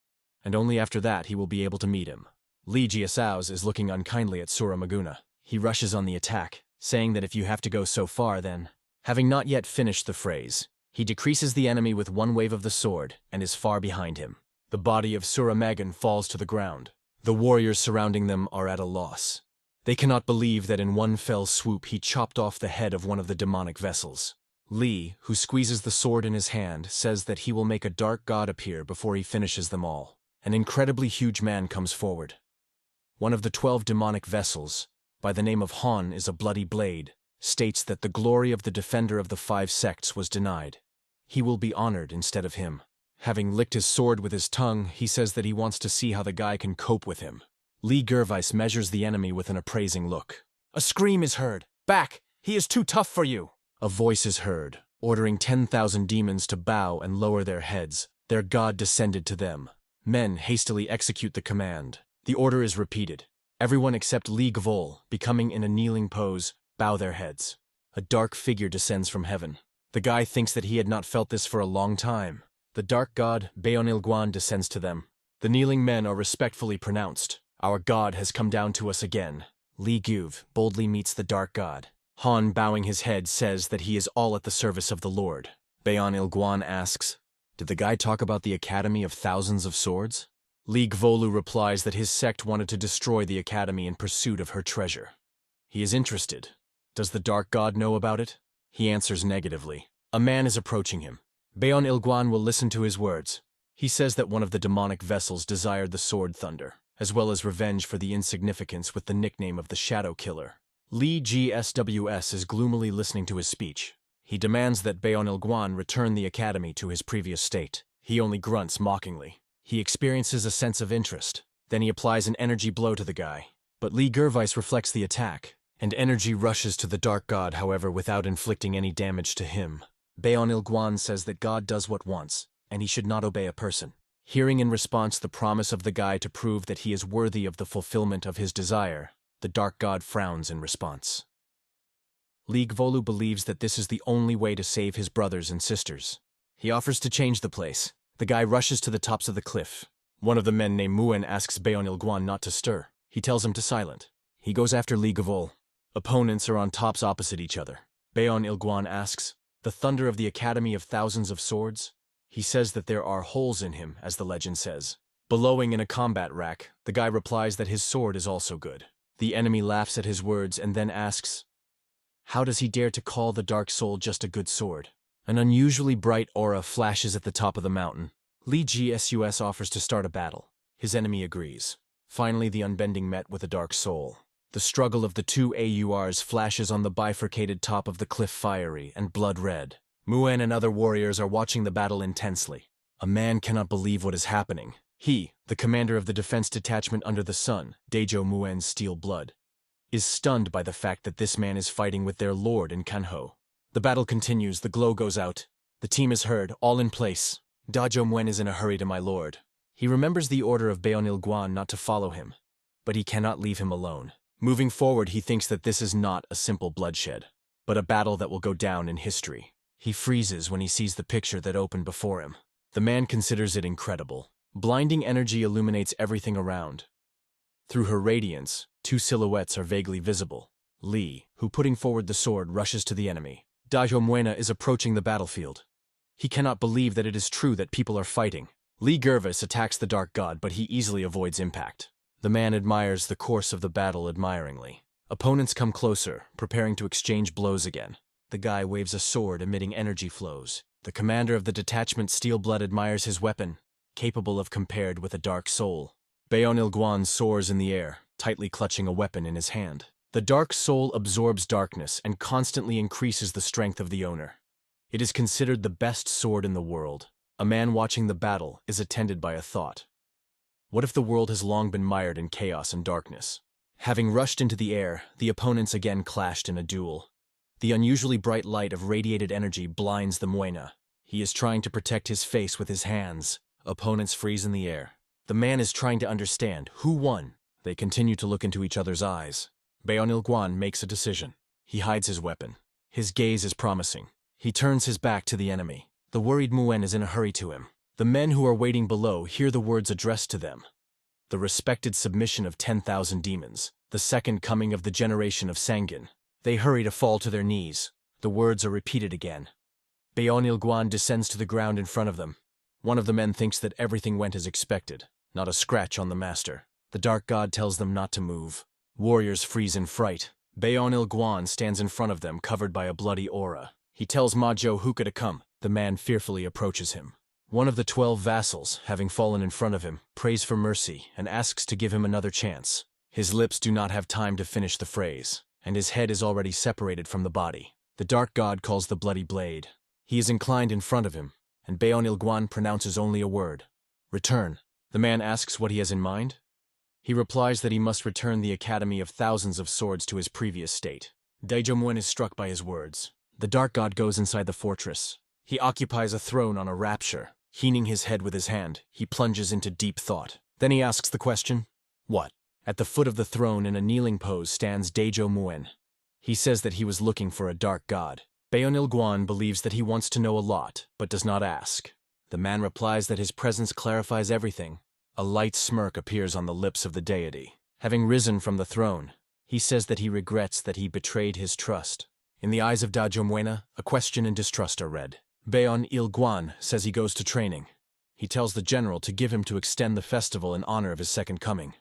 And only after that he will be able to meet him. Lee Jiasao's is looking unkindly at Suramaguna. He rushes on the attack, saying that if you have to go so far, then... Having not yet finished the phrase, he decreases the enemy with one wave of the sword and is far behind him. The body of Suramagan falls to the ground. The warriors surrounding them are at a loss. They cannot believe that in one fell swoop he chopped off the head of one of the demonic vessels. Lee, who squeezes the sword in his hand, says that he will make a dark god appear before he finishes them all. An incredibly huge man comes forward. One of the 12 demonic vessels, by the name of Han is a bloody blade, states that the glory of the defender of the 5 sects was denied. He will be honored instead of him. Having licked his sword with his tongue, he says that he wants to see how the guy can cope with him. Lee Gervais measures the enemy with an appraising look. A scream is heard. "Back! He is too tough for you!" A voice is heard, ordering 10,000 demons to bow and lower their heads. Their god descended to them. Men hastily execute the command. The order is repeated. Everyone except Lee Gvol, becoming in a kneeling pose, bow their heads. A dark figure descends from heaven. The guy thinks that he had not felt this for a long time. The dark god, Beonilguan, descends to them. The kneeling men are respectfully pronounced. Our god has come down to us again. Li Guv boldly meets the dark god. Han, bowing his head, says that he is all at the service of the Lord. Beonilguan asks, "Did the guy talk about the Academy of Thousands of Swords?" Li Gvolu replies that his sect wanted to destroy the Academy in pursuit of her treasure. He is interested. Does the dark god know about it? He answers negatively. A man is approaching him. Beonilguan will listen to his words. He says that one of the demonic vessels desired the sword thunder, as well as revenge for the insignificance with the nickname of the Shadow Killer. Lee GSWS is gloomily listening to his speech. He demands that Beonilguan return the Academy to his previous state. He only grunts mockingly. He experiences a sense of interest. Then he applies an energy blow to the guy. But Lee Gervais reflects the attack, and energy rushes to the dark god, however, without inflicting any damage to him. Beonilguan says that God does what wants, and he should not obey a person. Hearing in response the promise of the guy to prove that he is worthy of the fulfillment of his desire, the dark god frowns in response. Lee Gvolu believes that this is the only way to save his brothers and sisters. He offers to change the place. The guy rushes to the tops of the cliff. One of the men named Muen asks Beonilguan not to stir. He tells him to silent. He goes after Lee Gvol. Opponents are on tops opposite each other. Beonilguan asks, "The thunder of the Academy of Thousands of Swords?" He says that there are holes in him, as the legend says. Bellowing in a combat rack, the guy replies that his sword is also good. The enemy laughs at his words and then asks, how does he dare to call the Dark Soul just a good sword? An unusually bright aura flashes at the top of the mountain. Lee GSUS offers to start a battle. His enemy agrees. Finally, the Unbending met with a Dark Soul. The struggle of the two AURs flashes on the bifurcated top of the cliff fiery and blood red. Muen and other warriors are watching the battle intensely. A man cannot believe what is happening. He, the commander of the defense detachment under the sun, Daejo Muen's Steel Blood, is stunned by the fact that this man is fighting with their lord in Kanho. The battle continues, the glow goes out. The team is heard, all in place. Daejo Muen is in a hurry to my lord. He remembers the order of Beonilguan not to follow him, but he cannot leave him alone. Moving forward, he thinks that this is not a simple bloodshed, but a battle that will go down in history. He freezes when he sees the picture that opened before him. The man considers it incredible. Blinding energy illuminates everything around. Through her radiance, two silhouettes are vaguely visible. Lee, who putting forward the sword, rushes to the enemy. Dajomwena is approaching the battlefield. He cannot believe that it is true that people are fighting. Lee Gervis attacks the dark god, but he easily avoids impact. The man admires the course of the battle admiringly. Opponents come closer, preparing to exchange blows again. The guy waves a sword emitting energy flows. The commander of the detachment Steelblood admires his weapon, capable of compared with a dark soul. Bayon Ilguan soars in the air, tightly clutching a weapon in his hand. The dark soul absorbs darkness and constantly increases the strength of the owner. It is considered the best sword in the world. A man watching the battle is attended by a thought. What if the world has long been mired in chaos and darkness? Having rushed into the air, the opponents again clashed in a duel. The unusually bright light of radiated energy blinds the Muena. He is trying to protect his face with his hands. Opponents freeze in the air. The man is trying to understand who won. They continue to look into each other's eyes. Bayon Ilguan makes a decision. He hides his weapon. His gaze is promising. He turns his back to the enemy. The worried Muen is in a hurry to him. The men who are waiting below hear the words addressed to them. The respected submission of 10,000 demons, the second coming of the generation of Sangin. They hurry to fall to their knees. The words are repeated again. Bayon Ilguan descends to the ground in front of them. One of the men thinks that everything went as expected, not a scratch on the master. The dark god tells them not to move. Warriors freeze in fright. Bayon Ilguan stands in front of them, covered by a bloody aura. He tells Majo Huka to come. The man fearfully approaches him. One of the 12 vassals, having fallen in front of him, prays for mercy and asks to give him another chance. His lips do not have time to finish the phrase, and his head is already separated from the body. The dark god calls the bloody blade. He is inclined in front of him, and Bayon Ilguan pronounces only a word. Return. The man asks what he has in mind. He replies that he must return the Academy of Thousands of Swords to his previous state. Daijomuen is struck by his words. The dark god goes inside the fortress. He occupies a throne on a rapture. Heening his head with his hand, he plunges into deep thought. Then he asks the question, what? At the foot of the throne in a kneeling pose stands Daijomuen. He says that he was looking for a dark god. Bayon Ilguan believes that he wants to know a lot, but does not ask. The man replies that his presence clarifies everything. A light smirk appears on the lips of the deity. Having risen from the throne, he says that he regrets that he betrayed his trust. In the eyes of Dajomwena, a question and distrust are read. Bayon Ilguan says he goes to training. He tells the general to give him to extend the festival in honor of his second coming.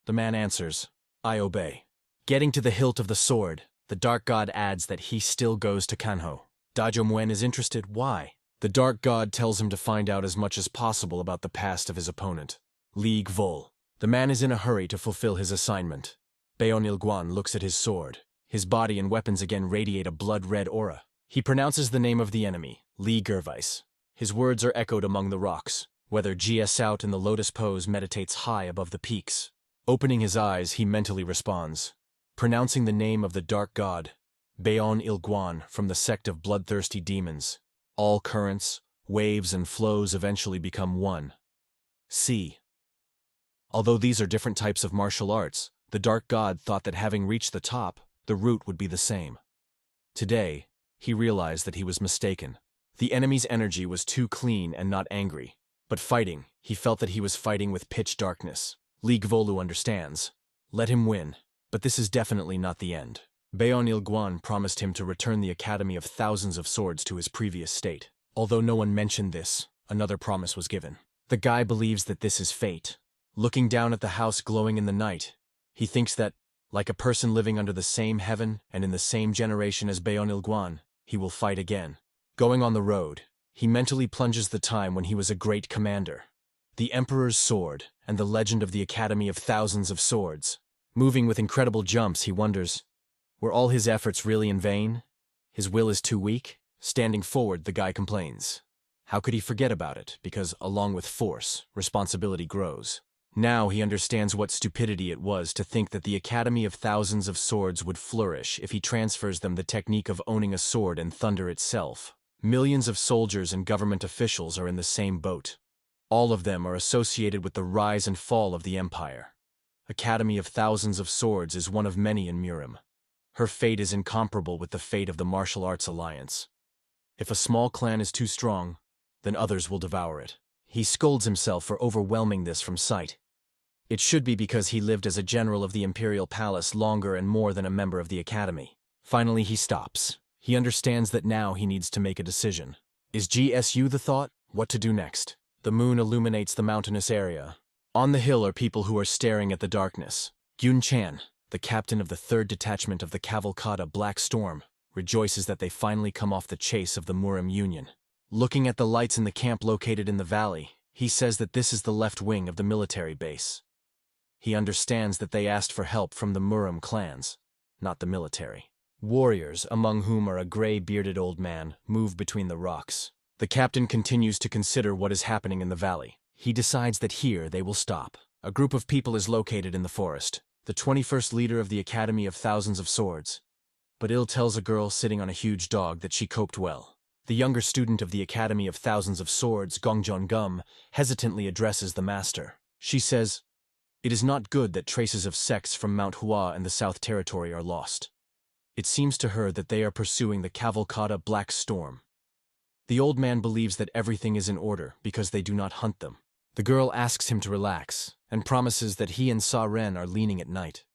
The man answers, I obey. Getting to the hilt of the sword, the dark god adds that he still goes to Kanho. Dajomwen is interested. Why? The dark god tells him to find out as much as possible about the past of his opponent. League Vol. The man is in a hurry to fulfill his assignment. Bayon Ilguan looks at his sword. His body and weapons again radiate a blood-red aura. He pronounces the name of the enemy, Lee Gervais. His words are echoed among the rocks, whether G.S. out in the lotus pose meditates high above the peaks. Opening his eyes, he mentally responds, pronouncing the name of the dark god, Bayon Ilguan, from the sect of bloodthirsty demons. All currents, waves, and flows eventually become one. C. Although these are different types of martial arts, the dark god thought that having reached the top, the route would be the same. Today, he realized that he was mistaken. The enemy's energy was too clean and not angry. But fighting, he felt that he was fighting with pitch darkness. League Volu understands. Let him win. But this is definitely not the end. Bayon Ilguan promised him to return the Academy of Thousands of Swords to his previous state. Although no one mentioned this, another promise was given. The guy believes that this is fate. Looking down at the house glowing in the night, he thinks that, like a person living under the same heaven and in the same generation as Bayon Ilguan, he will fight again. Going on the road, he mentally plunges the time when he was a great commander. The Emperor's sword and the legend of the Academy of Thousands of Swords. Moving with incredible jumps, he wonders, were all his efforts really in vain? His will is too weak? Standing forward, the guy complains. How could he forget about it? Because, along with force, responsibility grows. Now he understands what stupidity it was to think that the Academy of Thousands of Swords would flourish if he transfers them the technique of owning a sword and thunder itself. Millions of soldiers and government officials are in the same boat. All of them are associated with the rise and fall of the Empire. Academy of Thousands of Swords is one of many in Murim. Her fate is incomparable with the fate of the Martial Arts Alliance. If a small clan is too strong, then others will devour it. He scolds himself for overwhelming this from sight. It should be because he lived as a general of the Imperial Palace longer and more than a member of the Academy. Finally, he stops. He understands that now he needs to make a decision. Is GSU the thought? What to do next? The moon illuminates the mountainous area. On the hill are people who are staring at the darkness. Gyun Chan, the captain of the 3rd Detachment of the Cavalcada Black Storm, rejoices that they finally come off the chase of the Murim Union. Looking at the lights in the camp located in the valley, he says that this is the left wing of the military base. He understands that they asked for help from the Murim clans, not the military. Warriors, among whom are a gray-bearded old man, move between the rocks. The captain continues to consider what is happening in the valley. He decides that here they will stop. A group of people is located in the forest. The 21st leader of the Academy of Thousands of Swords. But Il tells a girl sitting on a huge dog that she coped well. The younger student of the Academy of Thousands of Swords, Gongjon Gum, hesitantly addresses the master. She says, "It is not good that traces of sects from MANHUA and the South Territory are lost." It seems to her that they are pursuing the Cavalcada Black Storm. The old man believes that everything is in order because they do not hunt them. The girl asks him to relax and promises that he and Sa Ren are leaning at night.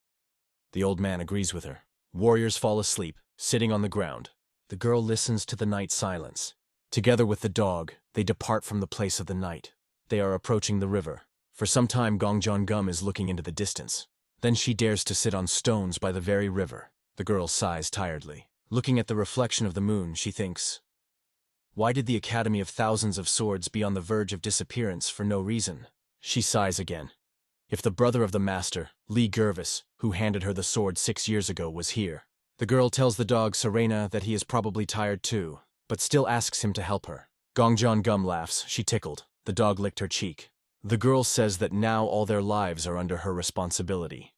The old man agrees with her. Warriors fall asleep, sitting on the ground. The girl listens to the night silence. Together with the dog, they depart from the place of the night. They are approaching the river. For some time, Gongjon Gum is looking into the distance. Then she dares to sit on stones by the very river. The girl sighs tiredly. Looking at the reflection of the moon, she thinks, why did the Academy of Thousands of Swords be on the verge of disappearance for no reason? She sighs again. If the brother of the master, Lee Gervis, who handed her the sword 6 years ago, was here. The girl tells the dog Serena that he is probably tired too, but still asks him to help her. Gongjon Gum laughs. She tickled. The dog licked her cheek. The girl says that now all their lives are under her responsibility.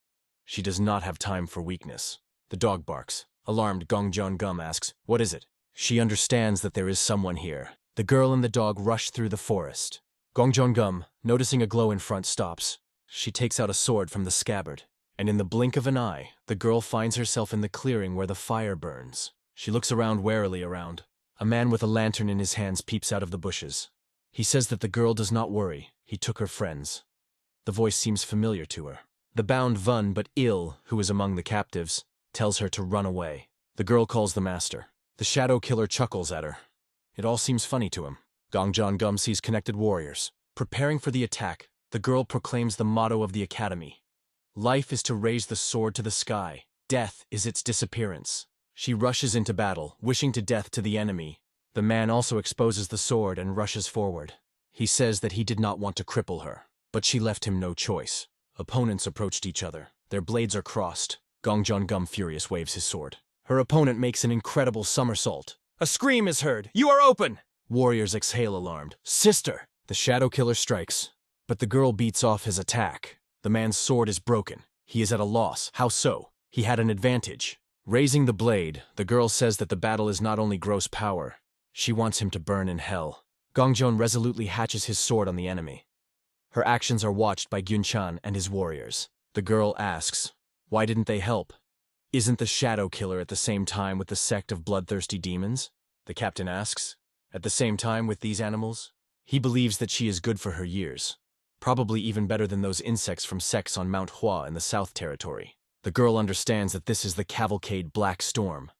She does not have time for weakness. The dog barks. Alarmed, Gongjon Gum asks, "What is it?" She understands that there is someone here. The girl and the dog rush through the forest. Gongjon Gum, noticing a glow in front, stops. She takes out a sword from the scabbard, and in the blink of an eye, the girl finds herself in the clearing where the fire burns. She looks warily around. A man with a lantern in his hands peeps out of the bushes. He says that the girl does not worry. He took her friends. The voice seems familiar to her. The bound Vun, but ill, who is among the captives, tells her to run away. The girl calls the master. The shadow killer chuckles at her. It all seems funny to him. Gongjon Gum sees connected warriors. Preparing for the attack, the girl proclaims the motto of the academy. Life is to raise the sword to the sky. Death is its disappearance. She rushes into battle, wishing to death to the enemy. The man also exposes the sword and rushes forward. He says that he did not want to cripple her, but she left him no choice. Opponents approached each other. Their blades are crossed. Gongjon Gum, furious, waves his sword. Her opponent makes an incredible somersault. A scream is heard. "You are open!" Warriors exhale alarmed. "Sister!" The shadow killer strikes, but the girl beats off his attack. The man's sword is broken. He is at a loss. How so? He had an advantage. Raising the blade, the girl says that the battle is not only gross power. She wants him to burn in hell. Gongjon resolutely hatches his sword on the enemy. Her actions are watched by Gyunchan and his warriors. The girl asks, why didn't they help? Isn't the shadow killer at the same time with the sect of bloodthirsty demons? The captain asks. At the same time with these animals? He believes that she is good for her years. Probably even better than those insects from sects on Mount Hua in the South Territory. The girl understands that this is the Cavalcade Black Storm.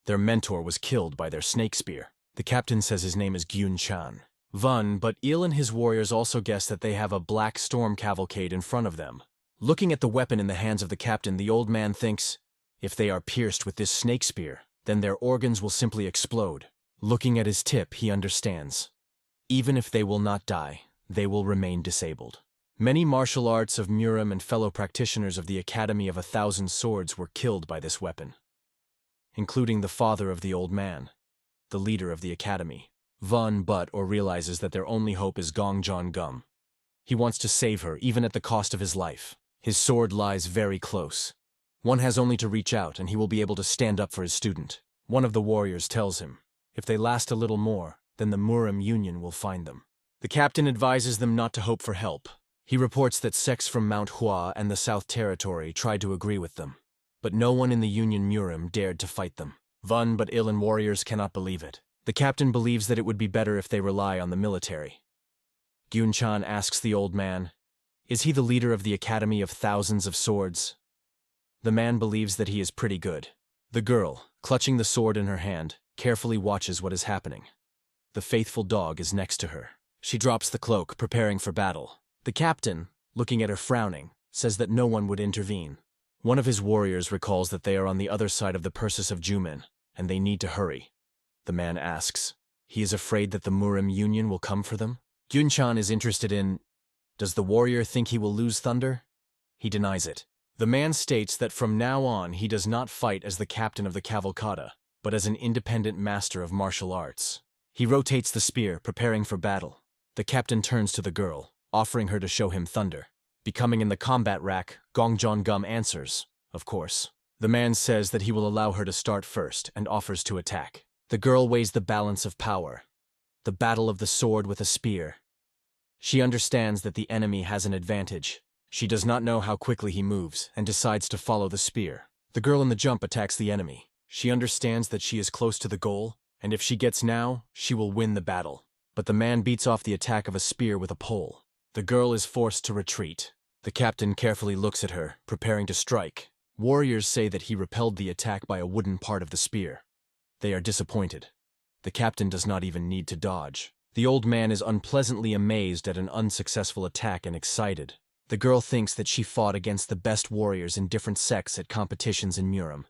Their mentor was killed by their snake spear. The captain says his name is Gyun Chan. Vun, but Il and his warriors also guess that they have a Black Storm cavalcade in front of them. Looking at the weapon in the hands of the captain, the old man thinks, if they are pierced with this snake spear, then their organs will simply explode. Looking at his tip, he understands. Even if they will not die, they will remain disabled. Many martial arts of Murim and fellow practitioners of the Academy of 1,000 Swords were killed by this weapon, including the father of the old man, the leader of the academy. Vun realizes that their only hope is Gongjon Gum. He wants to save her, even at the cost of his life. His sword lies very close. One has only to reach out, and he will be able to stand up for his student. One of the warriors tells him, if they last a little more, then the Murim Union will find them. The captain advises them not to hope for help. He reports that sects from Mount Hua and the South Territory tried to agree with them, but no one in the Union Murim dared to fight them. Vun, but Il and warriors cannot believe it. The captain believes that it would be better if they rely on the military. Gyunchan asks the old man, Is he the leader of the Academy of Thousands of Swords? The man believes that he is pretty good. The girl, clutching the sword in her hand, carefully watches what is happening. The faithful dog is next to her. She drops the cloak, preparing for battle. The captain, looking at her frowning, says that no one would intervene. One of his warriors recalls that they are on the other side of the Persis of Jumin, and they need to hurry. The man asks. He is afraid that the Murim Union will come for them? Gyun-chan is interested in, does the warrior think he will lose thunder? He denies it. The man states that from now on he does not fight as the captain of the cavalcada, but as an independent master of martial arts. He rotates the spear, preparing for battle. The captain turns to the girl, offering her to show him thunder. Becoming in the combat rack, Gong-jon-gum answers, of course. The man says that he will allow her to start first and offers to attack. The girl weighs the balance of power. The battle of the sword with a spear. She understands that the enemy has an advantage. She does not know how quickly he moves and decides to follow the spear. The girl in the jump attacks the enemy. She understands that she is close to the goal, and if she gets now, she will win the battle. But the man beats off the attack of a spear with a pole. The girl is forced to retreat. The captain carefully looks at her, preparing to strike. Warriors say that he repelled the attack by a wooden part of the spear. They are disappointed. The captain does not even need to dodge. The old man is unpleasantly amazed at an unsuccessful attack and excited. The girl thinks that she fought against the best warriors in different sects at competitions in Murim.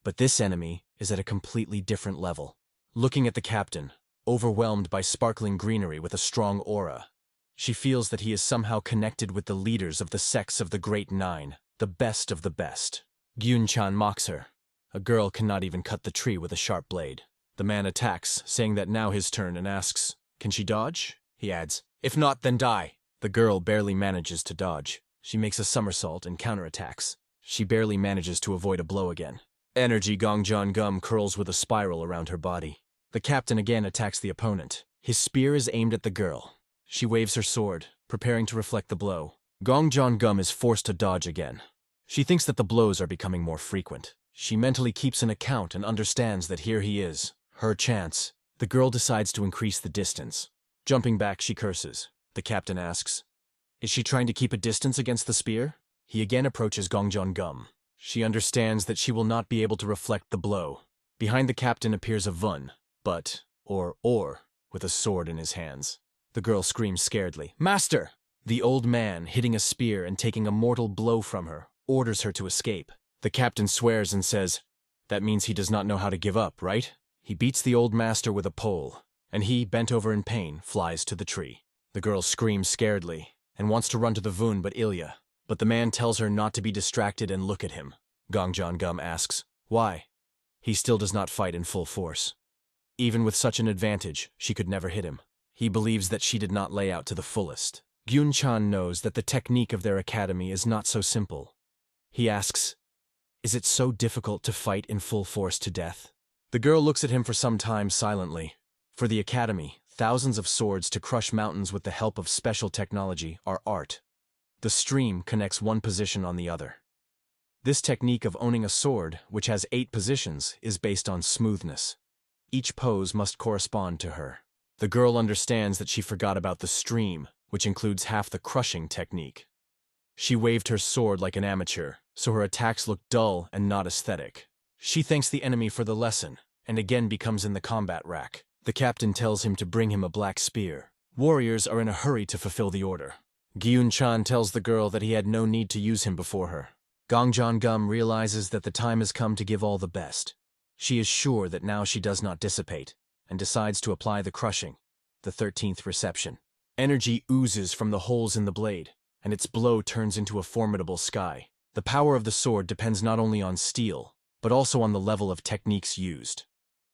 But this enemy is at a completely different level. Looking at the captain, overwhelmed by sparkling greenery with a strong aura, she feels that he is somehow connected with the leaders of the sects of the Great Nine, the best of the best. Gyun-chan mocks her. A girl cannot even cut the tree with a sharp blade. The man attacks, saying that now his turn, and asks, can she dodge? He adds, if not, then die. The girl barely manages to dodge. She makes a somersault and counterattacks. She barely manages to avoid a blow again. Energy Gong-jon-gum curls with a spiral around her body. The captain again attacks the opponent. His spear is aimed at the girl. She waves her sword, preparing to reflect the blow. Gong-jon-gum is forced to dodge again. She thinks that the blows are becoming more frequent. She mentally keeps an account and understands that here he is, her chance. The girl decides to increase the distance. Jumping back, she curses. The captain asks, is she trying to keep a distance against the spear? He again approaches Gong-jon-gum. She understands that she will not be able to reflect the blow. Behind the captain appears a Vun, with a sword in his hands. The girl screams scaredly, Master! The old man, hitting a spear and taking a mortal blow from her, orders her to escape. The captain swears and says, that means he does not know how to give up, right? He beats the old master with a pole, and he, bent over in pain, flies to the tree. The girl screams scaredly and wants to run to the Vun but the man tells her not to be distracted and look at him. Gong-jon-gum asks, why? He still does not fight in full force. Even with such an advantage, she could never hit him. He believes that she did not lay out to the fullest. Gyun-chan knows that the technique of their academy is not so simple. He asks, is it so difficult to fight in full force to death? The girl looks at him for some time silently. For the academy, thousands of swords to crush mountains with the help of special technology are art. The stream connects one position on the other. This technique of owning a sword, which has 8 positions, is based on smoothness. Each pose must correspond to her. The girl understands that she forgot about the stream, which includes half the crushing technique. She waved her sword like an amateur, so her attacks look dull and not aesthetic. She thanks the enemy for the lesson, and again becomes in the combat rack. The captain tells him to bring him a black spear. Warriors are in a hurry to fulfill the order. Gyun-chan tells the girl that he had no need to use him before her. Gong-jon-gum realizes that the time has come to give all the best. She is sure that now she does not dissipate, and decides to apply the crushing, the 13th reception. Energy oozes from the holes in the blade, and its blow turns into a formidable sky. The power of the sword depends not only on steel, but also on the level of techniques used.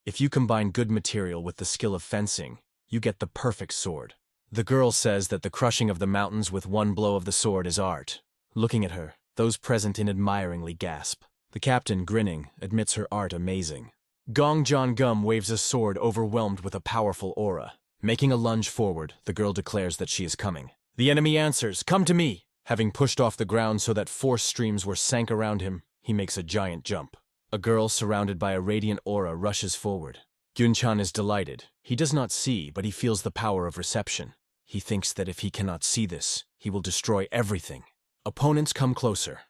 If you combine good material with the skill of fencing, you get the perfect sword. The girl says that the crushing of the mountains with one blow of the sword is art. Looking at her, those present admiringly gasp. The captain, grinning, admits her art amazing. Gong-jon-gum waves a sword overwhelmed with a powerful aura. Making a lunge forward, the girl declares that she is coming. The enemy answers, come to me! Having pushed off the ground so that force streams were sank around him, he makes a giant jump. A girl surrounded by a radiant aura rushes forward. Gyun-chan is delighted. He does not see, but he feels the power of reception. He thinks that if he cannot see this, he will destroy everything. Opponents come closer.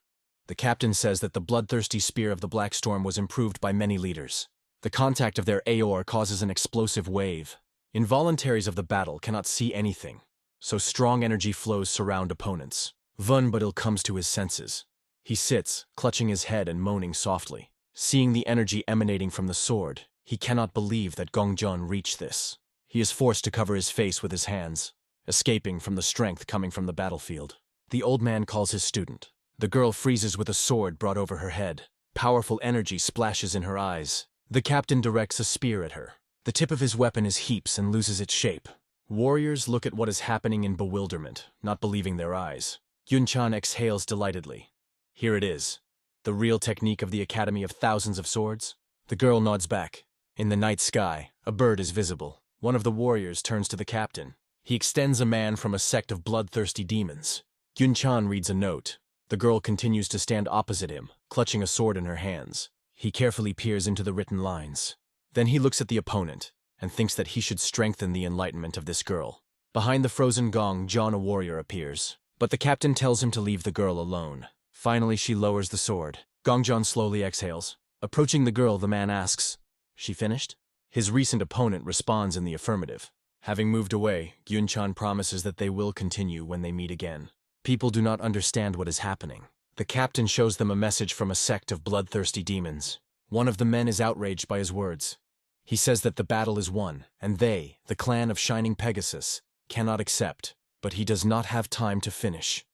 The captain says that the bloodthirsty spear of the Black Storm was improved by many leaders. The contact of their aor causes an explosive wave. Involuntaries of the battle cannot see anything, so strong energy flows surround opponents. But il comes to his senses. He sits, clutching his head and moaning softly. Seeing the energy emanating from the sword, he cannot believe that Gongjon reached this. He is forced to cover his face with his hands, escaping from the strength coming from the battlefield. The old man calls his student. The girl freezes with a sword brought over her head. Powerful energy splashes in her eyes. The captain directs a spear at her. The tip of his weapon is heaps and loses its shape. Warriors look at what is happening in bewilderment, not believing their eyes. Yunchan exhales delightedly. Here it is. The real technique of the Academy of Thousands of Swords? The girl nods back. In the night sky, a bird is visible. One of the warriors turns to the captain. He extends a man from a sect of bloodthirsty demons. Yunchan reads a note. The girl continues to stand opposite him, clutching a sword in her hands. He carefully peers into the written lines. Then he looks at the opponent, and thinks that he should strengthen the enlightenment of this girl. Behind the frozen gong, John, a warrior, appears. But the captain tells him to leave the girl alone. Finally, she lowers the sword. Gongjon slowly exhales. Approaching the girl, the man asks, "She finished?" His recent opponent responds in the affirmative. Having moved away, Yunchan promises that they will continue when they meet again. People do not understand what is happening. The captain shows them a message from a sect of bloodthirsty demons. One of the men is outraged by his words. He says that the battle is won, and they, the clan of Shining Pegasus, cannot accept, but he does not have time to finish.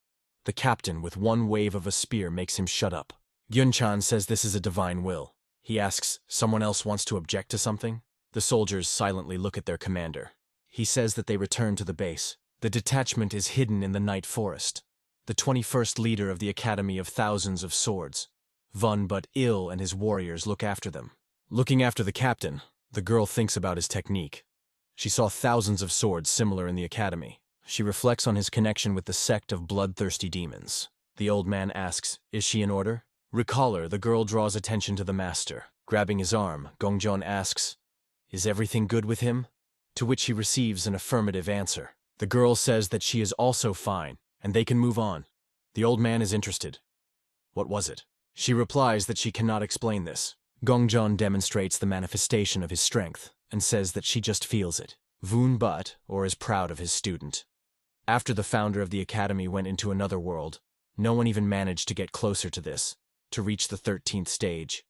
The captain, with one wave of a spear, makes him shut up. Yunchan says this is a divine will. He asks, someone else wants to object to something? The soldiers silently look at their commander. He says that they return to the base. The detachment is hidden in the night forest. The 21st leader of the Academy of Thousands of Swords, but Il and his warriors look after them. Looking after the captain, the girl thinks about his technique. She saw thousands of swords similar in the academy. She reflects on his connection with the sect of bloodthirsty demons. The old man asks, "Is she in order?" Recall her, the girl draws attention to the master. Grabbing his arm, Gongjon asks, "Is everything good with him?" To which he receives an affirmative answer. The girl says that she is also fine, and they can move on. The old man is interested. What was it? She replies that she cannot explain this. Gongjon demonstrates the manifestation of his strength, and says that she just feels it. But, or is proud of his student. After the founder of the academy went into another world, no one even managed to get closer to this, to reach the 13th stage.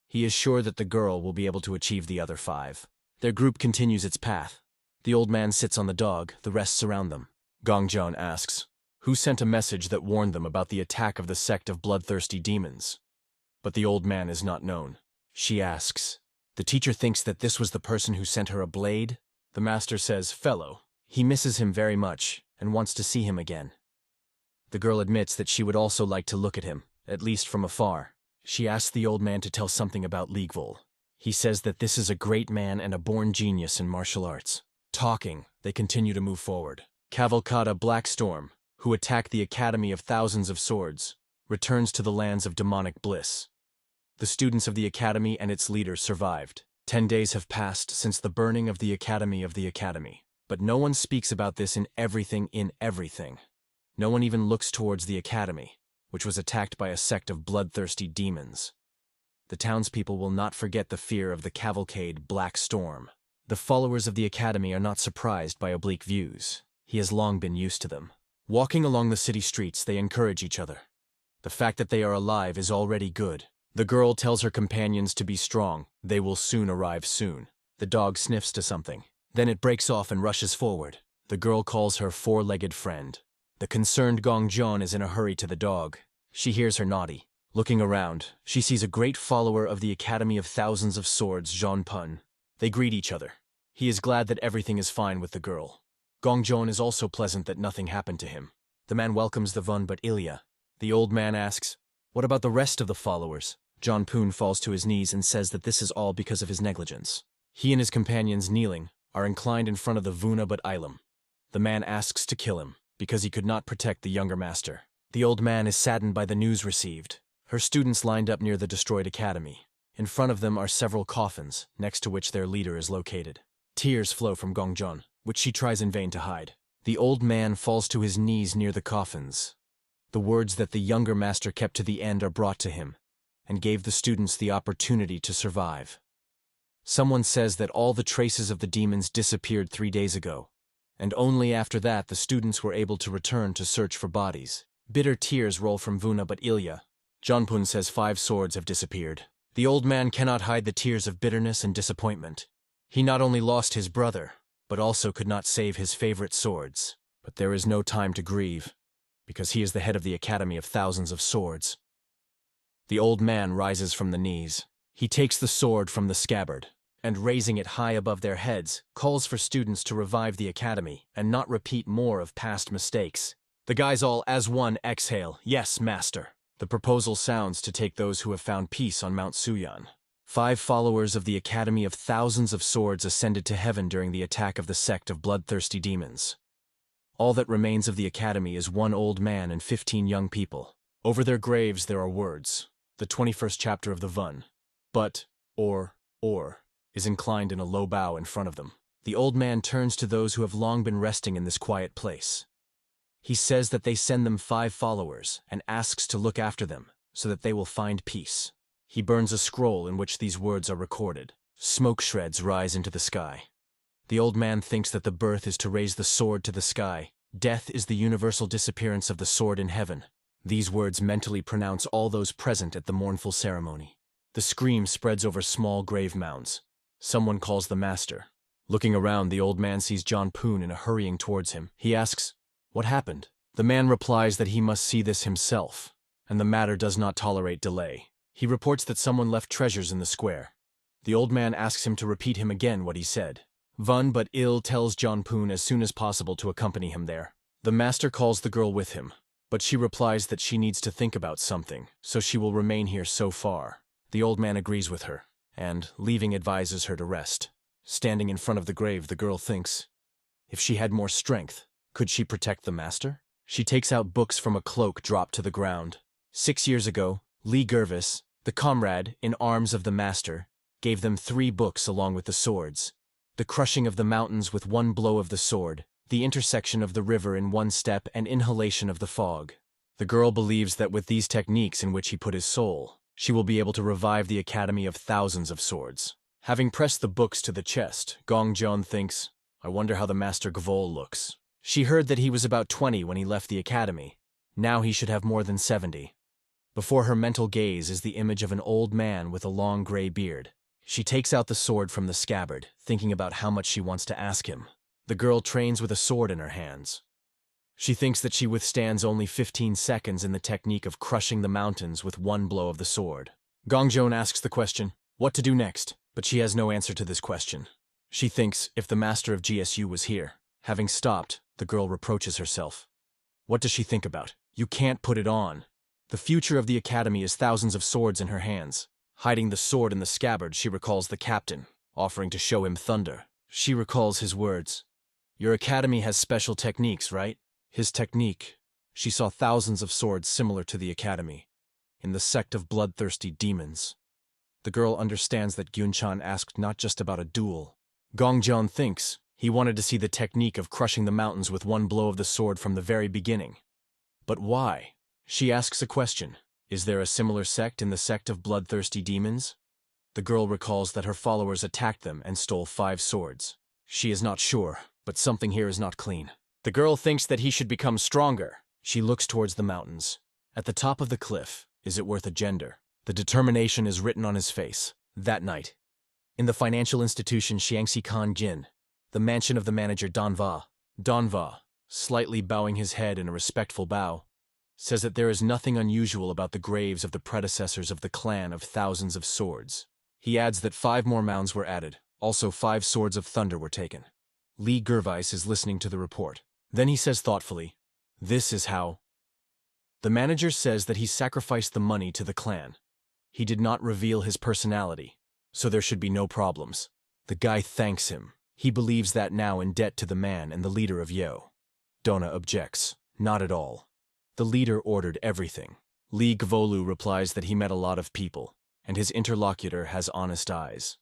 He is sure that the girl will be able to achieve the other 5. Their group continues its path. The old man sits on the dog, the rest surround them. Gongjon asks, who sent a message that warned them about the attack of the sect of bloodthirsty demons? But the old man is not known. She asks, the teacher thinks that this was the person who sent her a blade? The master says, fellow. He misses him very much, and wants to see him again. The girl admits that she would also like to look at him, at least from afar. She asks the old man to tell something about Ligvol. He says that this is a great man and a born genius in martial arts. Talking, they continue to move forward. Cavalcada Black Storm, who attacked the Academy of Thousands of Swords, returns to the lands of demonic bliss. The students of the Academy and its leaders survived. 10 days have passed since the burning of the Academy, but no one speaks about this in everything. No one even looks towards the Academy, which was attacked by a sect of bloodthirsty demons. The townspeople will not forget the fear of the cavalcade Black Storm. The followers of the Academy are not surprised by oblique views. He has long been used to them. Walking along the city streets, they encourage each other. The fact that they are alive is already good. The girl tells her companions to be strong. They will soon arrive soon. The dog sniffs to something. Then it breaks off and rushes forward. The girl calls her four-legged friend. The concerned Gongjon is in a hurry to the dog. She hears her naughty. Looking around, she sees a great follower of the Academy of Thousands of Swords, Jean Pun. They greet each other. He is glad that everything is fine with the girl. Gongjon is also pleasant that nothing happened to him. The man welcomes the but Ilya. The old man asks, what about the rest of the followers? Jean Pun falls to his knees and says that this is all because of his negligence. He and his companions, kneeling, are inclined in front of the but Ilum. The man asks to kill him, because he could not protect the younger master. The old man is saddened by the news received. Her students lined up near the destroyed academy. In front of them are several coffins, next to which their leader is located. Tears flow from Gongjon, which she tries in vain to hide. The old man falls to his knees near the coffins. The words that the younger master kept to the end are brought to him, and gave the students the opportunity to survive. Someone says that all the traces of the demons disappeared 3 days ago, and only after that the students were able to return to search for bodies. Bitter tears roll from Vuna but Ilya. Jonpun says 5 swords have disappeared. The old man cannot hide the tears of bitterness and disappointment. He not only lost his brother, but also could not save his favorite swords. But there is no time to grieve, because he is the head of the Academy of Thousands of Swords. The old man rises from the knees. He takes the sword from the scabbard, and raising it high above their heads, calls for students to revive the academy and not repeat more of past mistakes. The guys all as one exhale, "Yes, master." The proposal sounds to take those who have found peace on Mount Suyan. 5 followers of the Academy of Thousands of Swords ascended to heaven during the attack of the sect of bloodthirsty demons. All that remains of the academy is 1 old man and 15 young people. Over their graves there are words. The 21st chapter of the Vun. But, or, is inclined in a low bow in front of them. The old man turns to those who have long been resting in this quiet place. He says that they send them 5 followers and asks to look after them so that they will find peace. He burns a scroll in which these words are recorded. Smoke shreds rise into the sky. The old man thinks that the birth is to raise the sword to the sky. Death is the universal disappearance of the sword in heaven. These words mentally pronounce all those present at the mournful ceremony. The scream spreads over small grave mounds. Someone calls the master. Looking around, the old man sees Jonpun in a hurrying towards him. He asks, "What happened?" The man replies that he must see this himself, and the matter does not tolerate delay. He reports that someone left treasures in the square. The old man asks him to repeat him again what he said. Vun but Il tells Jonpun as soon as possible to accompany him there. The master calls the girl with him, but she replies that she needs to think about something, so she will remain here so far. The old man agrees with her, and, leaving, advises her to rest. Standing in front of the grave, the girl thinks, if she had more strength, could she protect the master? She takes out books from a cloak dropped to the ground. 6 years ago, Lee Gervis, the comrade in arms of the master, gave them 3 books along with the swords. The crushing of the mountains with 1 blow of the sword, the intersection of the river in 1 step, and inhalation of the fog. The girl believes that with these techniques in which he put his soul, she will be able to revive the Academy of Thousands of Swords. Having pressed the books to the chest, Gongjeon thinks, I wonder how the Master Gvol looks. She heard that he was about 20 when he left the academy. Now he should have more than 70. Before her mental gaze is the image of an old man with a long gray beard. She takes out the sword from the scabbard, thinking about how much she wants to ask him. The girl trains with a sword in her hands. She thinks that she withstands only 15 seconds in the technique of crushing the mountains with 1 blow of the sword. Gongjeon asks the question, what to do next? But she has no answer to this question. She thinks if the master of GSU was here. Having stopped, the girl reproaches herself. What does she think about? You can't put it on. The future of the academy is thousands of swords in her hands. Hiding the sword in the scabbard, she recalls the captain, offering to show him thunder. She recalls his words. Your academy has special techniques, right? His technique. She saw thousands of swords similar to the academy, in the sect of bloodthirsty demons. The girl understands that Gyunchan asked not just about a duel. Gongjeon thinks he wanted to see the technique of crushing the mountains with 1 blow of the sword from the very beginning. But why? She asks a question. Is there a similar sect in the sect of bloodthirsty demons? The girl recalls that her followers attacked them and stole 5 swords. She is not sure, but something here is not clean. The girl thinks that he should become stronger. She looks towards the mountains. At the top of the cliff, is it worth a gender? The determination is written on his face. That night, in the financial institution Xiangxi Khan Jin, the mansion of the manager Donva, slightly bowing his head in a respectful bow, says that there is nothing unusual about the graves of the predecessors of the clan of thousands of swords. He adds that 5 more mounds were added. Also 5 swords of thunder were taken. Lee Gervais is listening to the report. Then he says thoughtfully, this is how. The manager says that he sacrificed the money to the clan. He did not reveal his personality, so there should be no problems. The guy thanks him. He believes that now in debt to the man and the leader of Yo. Dona objects. Not at all. The leader ordered everything. Lee Gvolu replies that he met a lot of people, and his interlocutor has honest eyes.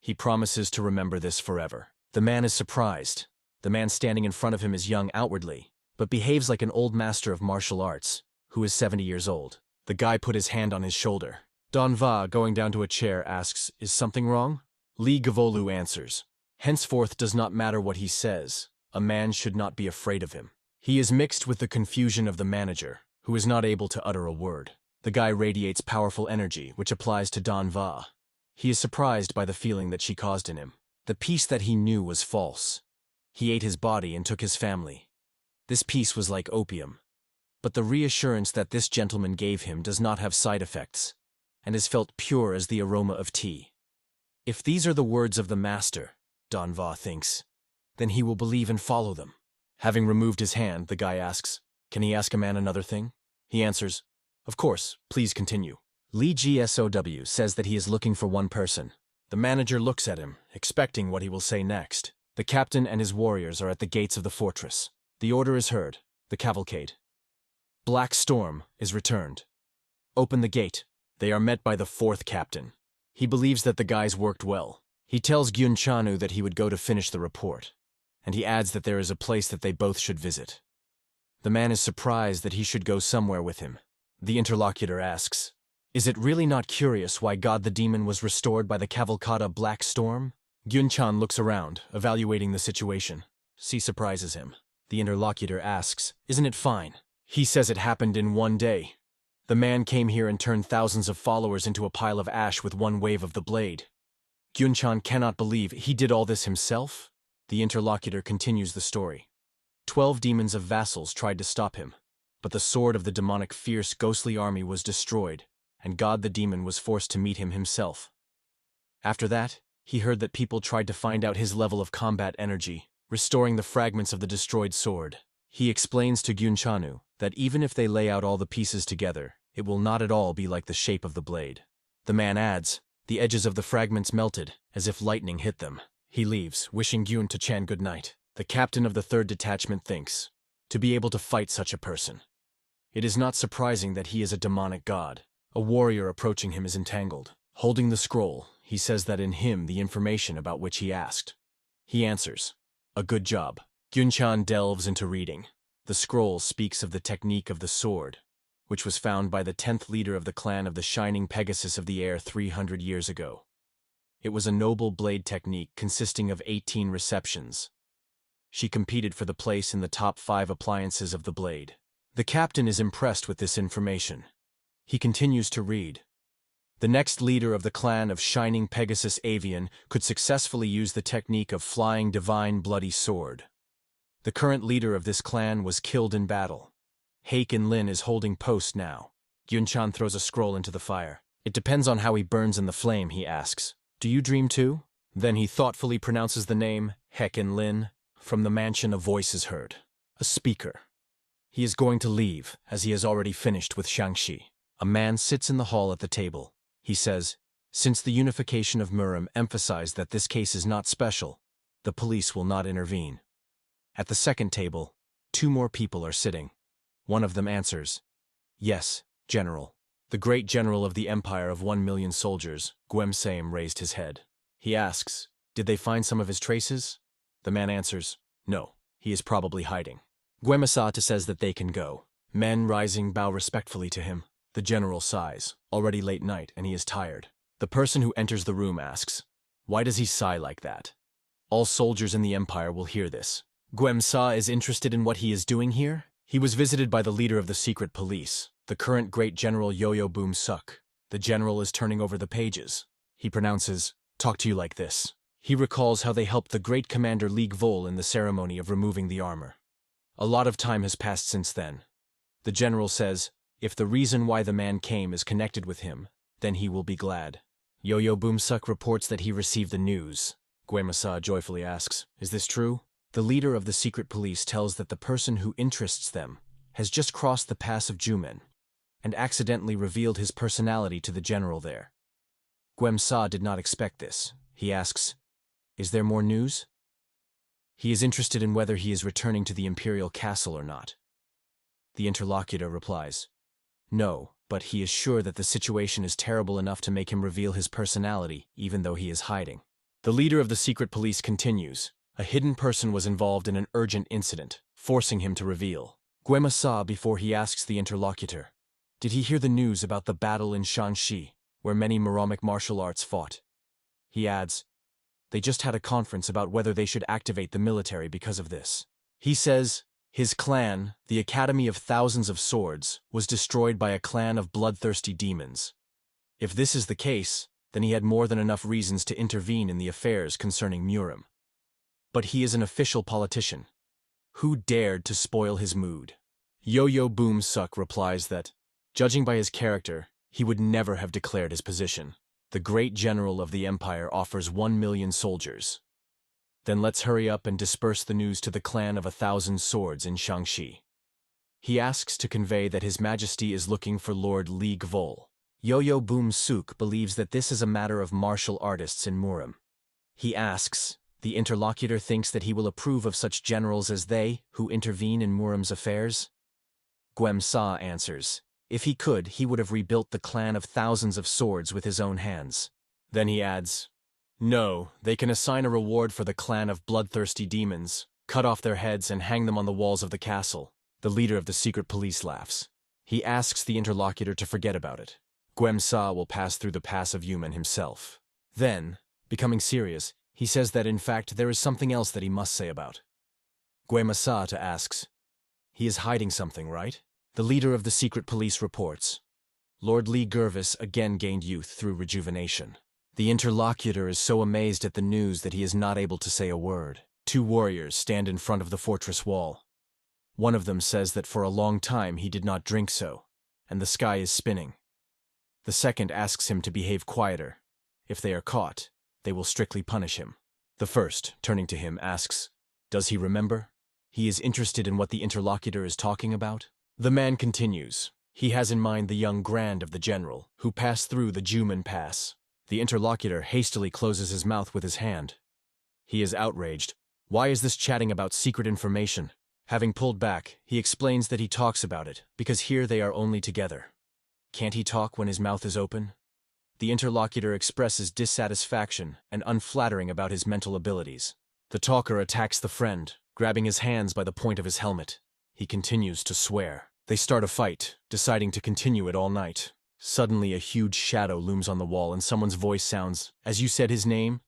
He promises to remember this forever. The man is surprised. The man standing in front of him is young outwardly, but behaves like an old master of martial arts, who is 70 years old. The guy put his hand on his shoulder. Donva, going down to a chair, asks, "Is something wrong?" Lee Gavolu answers, "Henceforth does not matter what he says. A man should not be afraid of him." He is mixed with the confusion of the manager, who is not able to utter a word. The guy radiates powerful energy, which applies to Donva. He is surprised by the feeling that she caused in him. The peace that he knew was false. He ate his body and took his family. This peace was like opium. But the reassurance that this gentleman gave him does not have side effects, and is felt pure as the aroma of tea. If these are the words of the master, Donva thinks, then he will believe and follow them. Having removed his hand, the guy asks, "Can he ask a man another thing?" He answers, "Of course, please continue." Lee GSOW says that he is looking for one person. The manager looks at him, expecting what he will say next. The captain and his warriors are at the gates of the fortress. The order is heard. The cavalcade. Black Storm is returned. Open the gate. They are met by the fourth captain. He believes that the guys worked well. He tells Gyunchanu that he would go to finish the report, and he adds that there is a place that they both should visit. The man is surprised that he should go somewhere with him. The interlocutor asks, "Is it really not curious why God the Demon was restored by the cavalcada Black Storm?" Gyunchan looks around, evaluating the situation. She surprises him. The interlocutor asks, "Isn't it fine?" He says it happened in one day. The man came here and turned thousands of followers into a pile of ash with one wave of the blade. Gyunchan cannot believe he did all this himself. The interlocutor continues the story. 12 demons of vassals tried to stop him, but the sword of the demonic fierce ghostly army was destroyed, and God the Demon was forced to meet him himself. After that, he heard that people tried to find out his level of combat energy, restoring the fragments of the destroyed sword. He explains to Gyunchanu that even if they lay out all the pieces together, it will not at all be like the shape of the blade. The man adds, "The edges of the fragments melted, as if lightning hit them." He leaves, wishing Gyun-chan good night. The captain of the 3rd detachment thinks, to be able to fight such a person. It is not surprising that he is a demonic god. A warrior approaching him is entangled. Holding the scroll, he says that in him the information about which he asked. He answers, "A good job." Gyunchan delves into reading. The scroll speaks of the technique of the sword, which was found by the 10th leader of the clan of the Shining Pegasus of the Air 300 years ago. It was a noble blade technique consisting of 18 receptions. She competed for the place in the top 5 appliances of the blade. The captain is impressed with this information. He continues to read. The next leader of the clan of Shining Pegasus Avian could successfully use the technique of Flying Divine Bloody Sword. The current leader of this clan was killed in battle. Haken Lin is holding post now. Gyunchan throws a scroll into the fire. "It depends on how he burns in the flame," he asks. "Do you dream too?" Then he thoughtfully pronounces the name, Haken Lin. From the mansion a voice is heard. A speaker. He is going to leave, as he has already finished with Shangxi. A man sits in the hall at the table. He says, "Since the unification of Murim emphasized that this case is not special, the police will not intervene." At the second table, 2 more people are sitting. One of them answers, "Yes, General." The great general of the empire of 1 million soldiers, Guemsame, raised his head. He asks, "Did they find some of his traces?" The man answers, "No, he is probably hiding." Guemasata says that they can go. Men rising bow respectfully to him. The general sighs. Already late night, and he is tired. The person who enters the room asks, "Why does he sigh like that?" All soldiers in the empire will hear this. Guemsa is interested in what he is doing here. He was visited by the leader of the secret police, the current great general Yo-Yo Boom Suk. The general is turning over the pages. He pronounces, "Talk to you like this." He recalls how they helped the great commander Li Gvol in the ceremony of removing the armor. A lot of time has passed since then. The general says, if the reason why the man came is connected with him, then he will be glad. Yo-Yo Boomsuk reports that he received the news. Guemasa joyfully asks, "Is this true?" The leader of the secret police tells that the person who interests them has just crossed the pass of Jumen and accidentally revealed his personality to the general there. Guemsa did not expect this. He asks, "Is there more news?" He is interested in whether he is returning to the imperial castle or not. The interlocutor replies, "No, but he is sure that the situation is terrible enough to make him reveal his personality, even though he is hiding." The leader of the secret police continues, A hidden person was involved in an urgent incident, forcing him to reveal. Guema saw before he asks the interlocutor. Did he hear the news about the battle in Shanxi, where many Muramic martial arts fought? He adds, they just had a conference about whether they should activate the military because of this. He says, his clan, the Academy of Thousands of Swords, was destroyed by a clan of bloodthirsty demons. If this is the case, then he had more than enough reasons to intervene in the affairs concerning Murim. But he is an official politician. Who dared to spoil his mood? Yo-Yo Boom Suk replies that, judging by his character, he would never have declared his position. The great general of the empire offers 1 million soldiers. Then let's hurry up and disperse the news to the clan of 1,000 swords in Shanxi. He asks to convey that His Majesty is looking for Lord Li Gvol. Yo-Yo Boom Suk believes that this is a matter of martial artists in Murim. He asks, the interlocutor thinks that he will approve of such generals as they, who intervene in Murim's affairs? Guem Sa answers, if he could, he would have rebuilt the clan of Thousands of Swords with his own hands. Then he adds, no, they can assign a reward for the clan of bloodthirsty demons, cut off their heads and hang them on the walls of the castle. The leader of the secret police laughs. He asks the interlocutor to forget about it. Guem Sa will pass through the Pass of Yumen himself. Then, becoming serious, he says that in fact there is something else that he must say about. Guem Sa asks, he is hiding something, right? The leader of the secret police reports. Lord Li Gervis again gained youth through rejuvenation. The interlocutor is so amazed at the news that he is not able to say a word. 2 warriors stand in front of the fortress wall. One of them says that for a long time he did not drink so, and the sky is spinning. The second asks him to behave quieter. If they are caught, they will strictly punish him. The first, turning to him, asks, does he remember? He is interested in what the interlocutor is talking about. The man continues. He has in mind the young grand of the general, who passed through the Juman Pass. The interlocutor hastily closes his mouth with his hand. He is outraged. Why is this chatting about secret information? Having pulled back, he explains that he talks about it, because here they are only together. Can't he talk when his mouth is open? The interlocutor expresses dissatisfaction and unflattering about his mental abilities. The talker attacks the friend, grabbing his hands by the point of his helmet. He continues to swear. They start a fight, deciding to continue it all night. Suddenly a huge shadow looms on the wall and someone's voice sounds, as you said his name?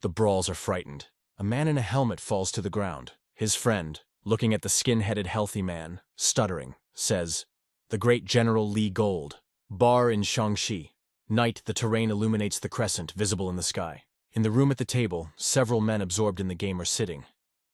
The brawls are frightened. A man in a helmet falls to the ground. His friend, looking at the skin-headed healthy man, stuttering, says, the great General Li Gold. Bar in Shanxi. Night, the terrain illuminates the crescent visible in the sky. In the room at the table, several men absorbed in the game are sitting.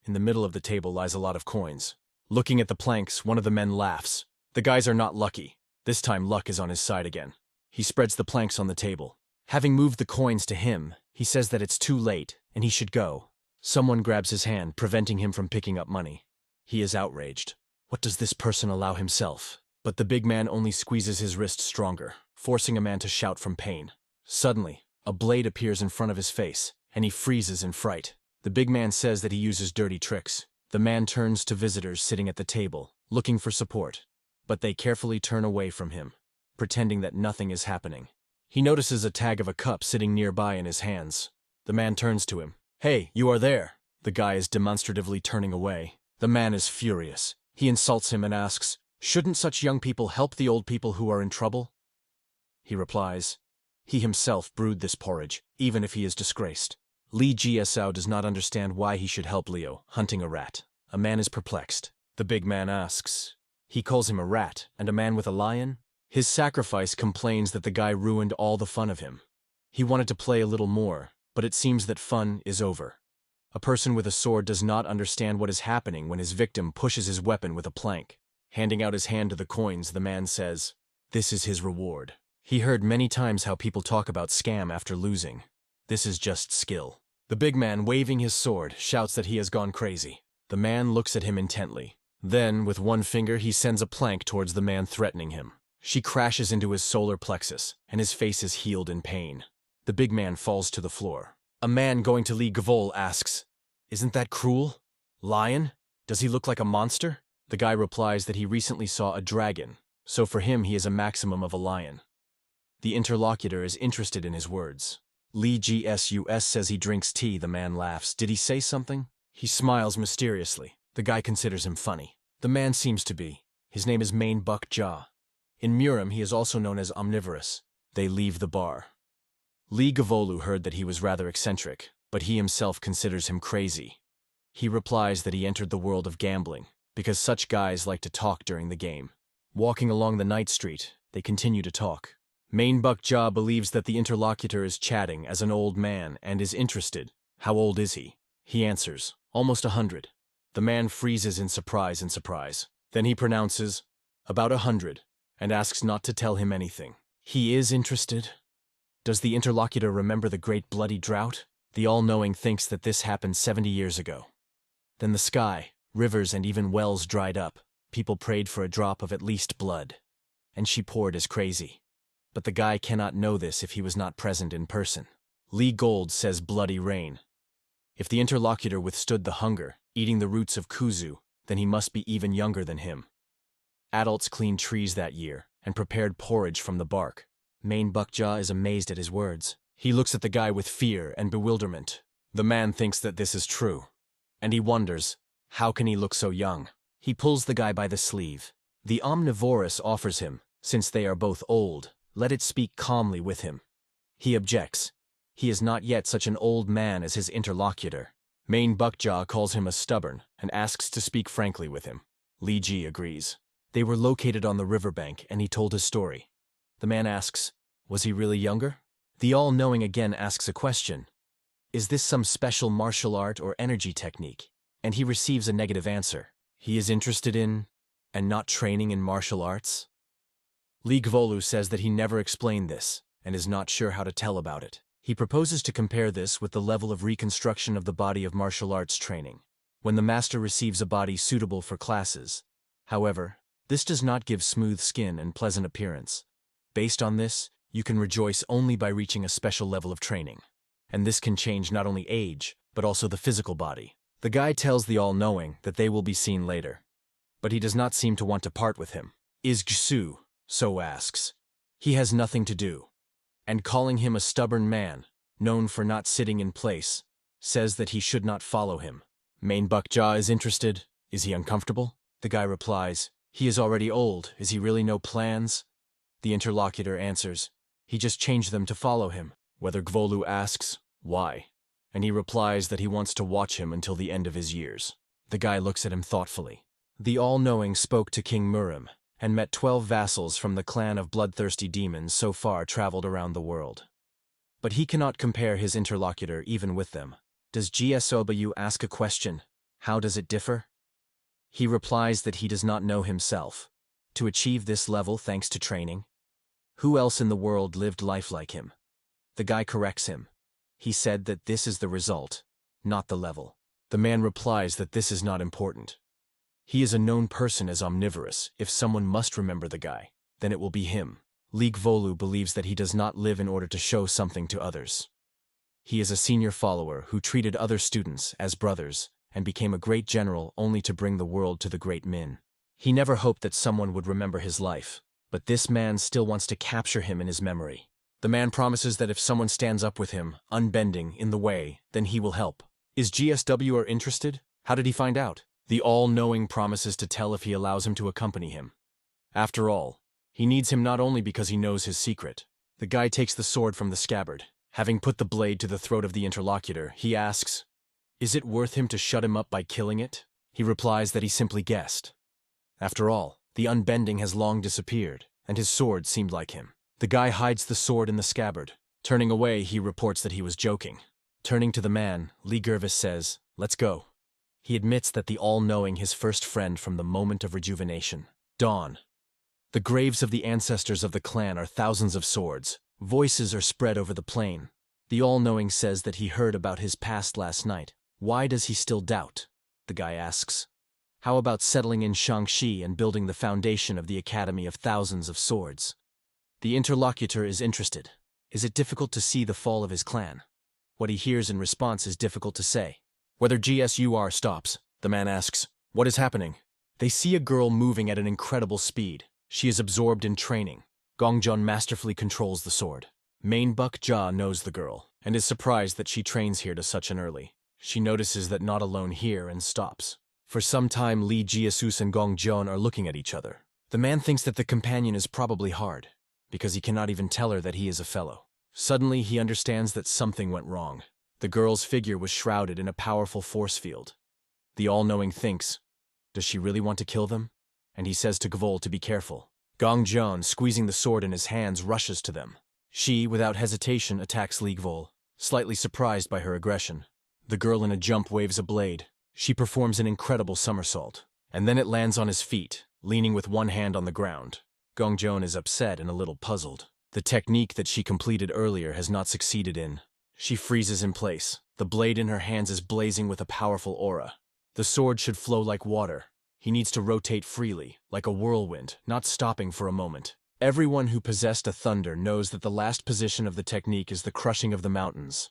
In the middle of the table lies a lot of coins. Looking at the planks, one of the men laughs. The guys are not lucky. This time luck is on his side again. He spreads the planks on the table. Having moved the coins to him, he says that it's too late, and he should go. Someone grabs his hand, preventing him from picking up money. He is outraged. What does this person allow himself? But the big man only squeezes his wrist stronger, forcing a man to shout from pain. Suddenly, a blade appears in front of his face, and he freezes in fright. The big man says that he uses dirty tricks. The man turns to visitors sitting at the table, looking for support. But they carefully turn away from him, pretending that nothing is happening. He notices a tag of a cup sitting nearby in his hands. The man turns to him. Hey, you are there. The guy is demonstratively turning away. The man is furious. He insults him and asks, shouldn't such young people help the old people who are in trouble? He replies, he himself brewed this porridge, even if he is disgraced. Li Jiasao does not understand why he should help Leo, hunting a rat. A man is perplexed. The big man asks. He calls him a rat, and a man with a lion? His sacrifice complains that the guy ruined all the fun of him. He wanted to play a little more, but it seems that fun is over. A person with a sword does not understand what is happening when his victim pushes his weapon with a plank. Handing out his hand to the coins, the man says, this is his reward. He heard many times how people talk about scam after losing. This is just skill. The big man, waving his sword, shouts that he has gone crazy. The man looks at him intently. Then, with one finger, he sends a plank towards the man threatening him. She crashes into his solar plexus, and his face is healed in pain. The big man falls to the floor. A man going to Li Gvol asks, isn't that cruel? Lion? Does he look like a monster? The guy replies that he recently saw a dragon, so for him he is a maximum of a lion. The interlocutor is interested in his words. Lee GSUS says he drinks tea. The man laughs. Did he say something? He smiles mysteriously. The guy considers him funny. The man seems to be. His name is ManhwaCapped. In Murim, he is also known as Omnivorous. They leave the bar. Lee Gavolu heard that he was rather eccentric, but he himself considers him crazy. He replies that he entered the world of gambling, because such guys like to talk during the game. Walking along the night street, they continue to talk. ManhwaCapped believes that the interlocutor is chatting as an old man and is interested. How old is he? He answers, almost 100. The man freezes in surprise. Then he pronounces, about 100, and asks not to tell him anything. He is interested. Does the interlocutor remember the Great Bloody Drought? The all-knowing thinks that this happened 70 years ago. Then the sky, rivers and even wells dried up. People prayed for a drop of at least blood. And she poured as crazy. But the guy cannot know this if he was not present in person. Lee Gold says bloody rain. If the interlocutor withstood the hunger, eating the roots of kuzu, then he must be even younger than him. Adults cleaned trees that year and prepared porridge from the bark. ManhwaCapped is amazed at his words. He looks at the guy with fear and bewilderment. The man thinks that this is true. And he wonders, how can he look so young? He pulls the guy by the sleeve. The omnivorous offers him, since they are both old, let it speak calmly with him. He objects. He is not yet such an old man as his interlocutor. ManhwaCapped calls him a stubborn and asks to speak frankly with him. Lee G agrees. They were located on the riverbank and he told his story. The man asks, was he really younger? The all-knowing again asks a question. Is this some special martial art or energy technique? And he receives a negative answer. He is interested in, and not training in martial arts? Lee Gvolu says that he never explained this, and is not sure how to tell about it. He proposes to compare this with the level of reconstruction of the body of martial arts training, when the master receives a body suitable for classes. However, this does not give smooth skin and pleasant appearance. Based on this, you can rejoice only by reaching a special level of training. And this can change not only age, but also the physical body. The guy tells the all-knowing that they will be seen later. But he does not seem to want to part with him. Is Gsu? So asks. He has nothing to do. And calling him a stubborn man, known for not sitting in place, says that he should not follow him. ManhwaCapped is interested. Is he uncomfortable? The guy replies, he is already old. Is he really no plans? The interlocutor answers, he just changed them to follow him. Whether Gvolu asks, why? And he replies that he wants to watch him until the end of his years. The guy looks at him thoughtfully. The all-knowing spoke to King Murim, and met 12 vassals from the clan of bloodthirsty demons so far traveled around the world. But he cannot compare his interlocutor even with them. Does GSOBU ask a question? How does it differ? He replies that he does not know himself. To achieve this level thanks to training? Who else in the world lived life like him? The guy corrects him. He said that this is the result, not the level. The man replies that this is not important. He is a known person as omnivorous. If someone must remember the guy, then it will be him. Lee Gvolu believes that he does not live in order to show something to others. He is a senior follower who treated other students as brothers and became a great general only to bring the world to the great Min. He never hoped that someone would remember his life, but this man still wants to capture him in his memory. The man promises that if someone stands up with him, unbending, in the way, then he will help. Is GSWR interested? How did he find out? The all-knowing promises to tell if he allows him to accompany him. After all, he needs him not only because he knows his secret. The guy takes the sword from the scabbard. Having put the blade to the throat of the interlocutor, he asks, is it worth him to shut him up by killing it? He replies that he simply guessed. After all, the unbending has long disappeared, and his sword seemed like him. The guy hides the sword in the scabbard. Turning away, he reports that he was joking. Turning to the man, Lee Gervis says, let's go. He admits that the all-knowing his first friend from the moment of rejuvenation. Dawn. The graves of the ancestors of the clan are thousands of swords. Voices are spread over the plain. The all-knowing says that he heard about his past last night. Why does he still doubt? The guy asks. How about settling in Shangxi and building the foundation of the Academy of Thousands of Swords? The interlocutor is interested. Is it difficult to see the fall of his clan? What he hears in response is difficult to say. Whether GSUR stops, the man asks, what is happening? They see a girl moving at an incredible speed. She is absorbed in training. Gongjun masterfully controls the sword. ManhwaCapped knows the girl. and is surprised that she trains here to such an early. She notices that not alone here and stops. For some time, Lee Jiesus and Gong Jeon are looking at each other. The man thinks that the companion is probably hard, because he cannot even tell her that he is a fellow. Suddenly, he understands that something went wrong. The girl's figure was shrouded in a powerful force field. The all-knowing thinks, does she really want to kill them? And he says to Gvol to be careful. Gong Jeon, squeezing the sword in his hands, rushes to them. She, without hesitation, attacks Lee Gvol, slightly surprised by her aggression. The girl in a jump waves a blade. She performs an incredible somersault, and then it lands on his feet, leaning with one hand on the ground. Gong Jeon is upset and a little puzzled. The technique that she completed earlier has not succeeded in. She freezes in place. The blade in her hands is blazing with a powerful aura. The sword should flow like water. He needs to rotate freely, like a whirlwind, not stopping for a moment. Everyone who possessed a thunder knows that the last position of the technique is the crushing of the mountains.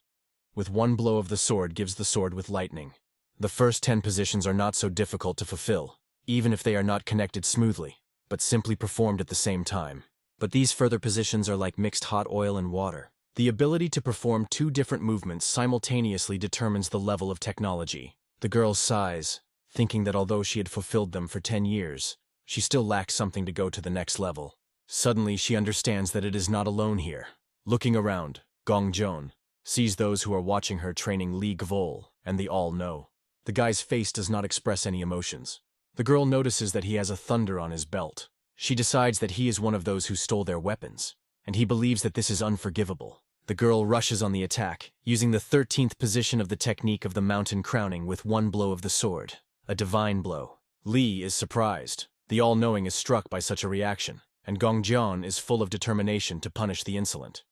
With one blow of the sword gives the sword with lightning. The first 10 positions are not so difficult to fulfill, even if they are not connected smoothly, but simply performed at the same time. But these further positions are like mixed hot oil and water. The ability to perform 2 different movements simultaneously determines the level of technology. The girl sighs, thinking that although she had fulfilled them for 10 years, she still lacks something to go to the next level. Suddenly, she understands that it is not alone here. Looking around, Gong Jeon sees those who are watching her training Lee Gvol, and they all know. The guy's face does not express any emotions. The girl notices that he has a thunder on his belt. She decides that he is one of those who stole their weapons, and he believes that this is unforgivable. The girl rushes on the attack, using the 13th position of the technique of the mountain crowning with one blow of the sword. A divine blow. Lee is surprised. The all-knowing is struck by such a reaction, and Gong Jeon is full of determination to punish the insolent.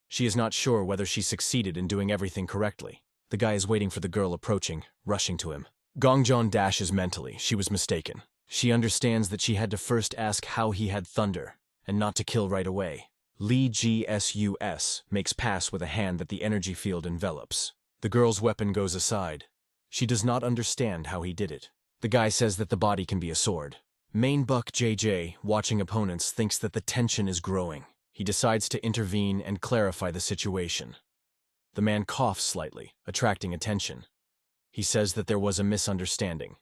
She is not sure whether she succeeded in doing everything correctly. The guy is waiting for the girl approaching, rushing to him. Gong Jeon dashes mentally. She was mistaken. She understands that she had to first ask how he had thunder, and not to kill right away. Lee Jsus makes pass with a hand that the energy field envelops. The girl's weapon goes aside. She does not understand how he did it. The guy says that the body can be a sword. Main Buck JJ, watching opponents, thinks that the tension is growing. He decides to intervene and clarify the situation. The man coughs slightly, attracting attention. He says that there was a misunderstanding.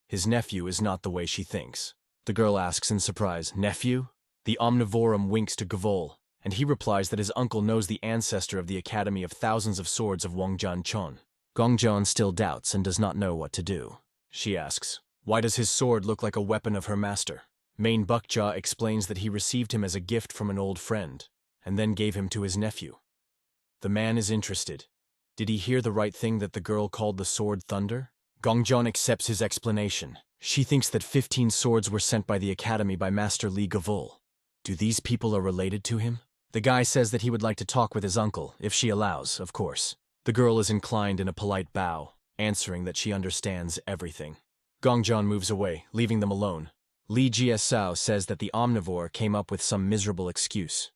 His nephew is not the way she thinks. The girl asks in surprise, "Nephew?" The omnivorum winks to Gvol, and he replies that his uncle knows the ancestor of the Academy of Thousands of Swords of Wangjan Chon. Gong Jeon still doubts and does not know what to do. She asks, why does his sword look like a weapon of her master? Main Bukja explains that he received him as a gift from an old friend, and then gave him to his nephew. The man is interested. Did he hear the right thing that the girl called the sword thunder? Gong Jeon accepts his explanation. She thinks that 15 swords were sent by the Academy by Master Lee Gvol. Do these people are related to him? The guy says that he would like to talk with his uncle, if she allows, of course. The girl is inclined in a polite bow, answering that she understands everything. Gong Jeon moves away, leaving them alone. Lee Jiesao says that the omnivore came up with some miserable excuse.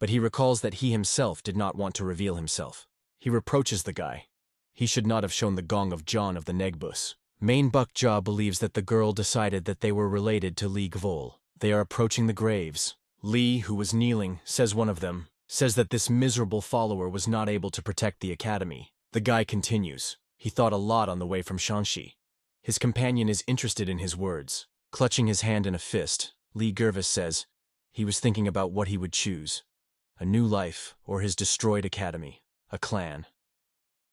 But he recalls that he himself did not want to reveal himself. He reproaches the guy. He should not have shown the Gong of John of the Negbus. Main Bukja believes that the girl decided that they were related to Lee Gvol. They are approaching the graves. Lee, who was kneeling, says one of them, says that this miserable follower was not able to protect the academy. The guy continues. He thought a lot on the way from Shanxi. His companion is interested in his words. Clutching his hand in a fist, Lee Gervis says he was thinking about what he would choose. A new life, or his destroyed academy, a clan.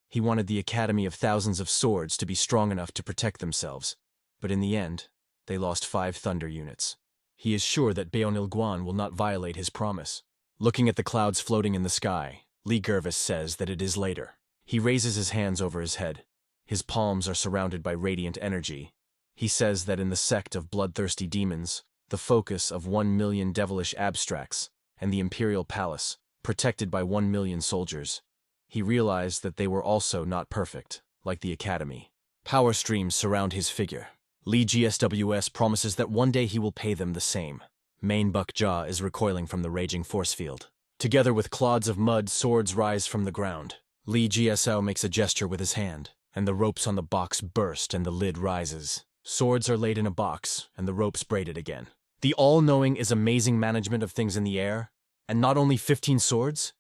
He wanted the Academy of Thousands of Swords to be strong enough to protect themselves, but in the end, they lost 5 thunder units. He is sure that Beonil Guan will not violate his promise. Looking at the clouds floating in the sky, Lee Gervis says that it is later. He raises his hands over his head. His palms are surrounded by radiant energy. He says that in the sect of bloodthirsty demons, the focus of 1 million devilish abstracts, and the imperial palace, protected by 1 million soldiers, he realized that they were also not perfect, like the academy. Power streams surround his figure. Lee GSWS promises that one day he will pay them the same. Main Bukja is recoiling from the raging force field. Together with clods of mud, swords rise from the ground. Lee GSO makes a gesture with his hand, and the ropes on the box burst and the lid rises. Swords are laid in a box, and the ropes braided again. The all-knowing is amazing management of things in the air, and not only 15 swords,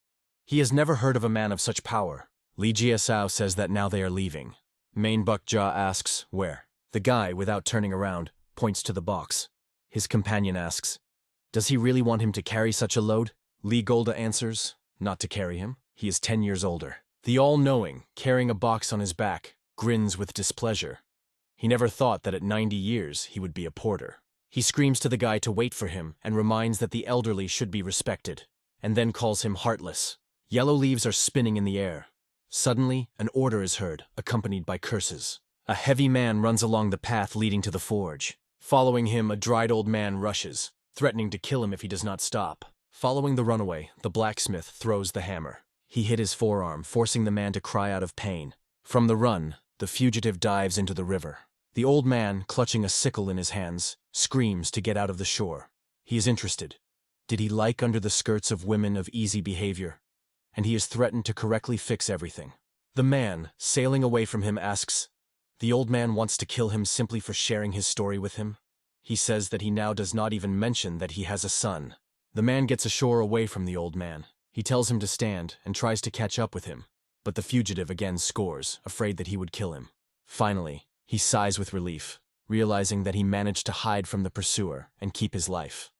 He has never heard of a man of such power. Li Jiasao says that now they are leaving. Main Buk Jia asks, where? The guy, without turning around, points to the box. His companion asks, does he really want him to carry such a load? Li Golda answers, not to carry him. He is 10 years older. The all-knowing, carrying a box on his back, grins with displeasure. He never thought that at 90 years he would be a porter. He screams to the guy to wait for him and reminds that the elderly should be respected, and then calls him heartless. Yellow leaves are spinning in the air. Suddenly, an order is heard, accompanied by curses. A heavy man runs along the path leading to the forge. Following him, a dried old man rushes, threatening to kill him if he does not stop. Following the runaway, the blacksmith throws the hammer. He hit his forearm, forcing the man to cry out of pain. From the run, the fugitive dives into the river. The old man, clutching a sickle in his hands, screams to get out of the shore. He is interested. Did he like under the skirts of women of easy behavior? And he is threatened to correctly fix everything. The man, sailing away from him, asks, the old man wants to kill him simply for sharing his story with him? He says that he now does not even mention that he has a son. The man gets ashore away from the old man. He tells him to stand and tries to catch up with him, but the fugitive again scores, afraid that he would kill him. Finally, he sighs with relief, realizing that he managed to hide from the pursuer and keep his life.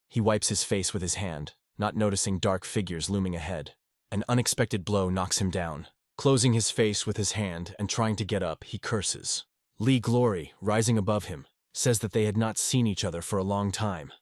He wipes his face with his hand, not noticing dark figures looming ahead. An unexpected blow knocks him down. Closing his face with his hand and trying to get up, he curses. Li Glory, rising above him, says that they had not seen each other for a long time.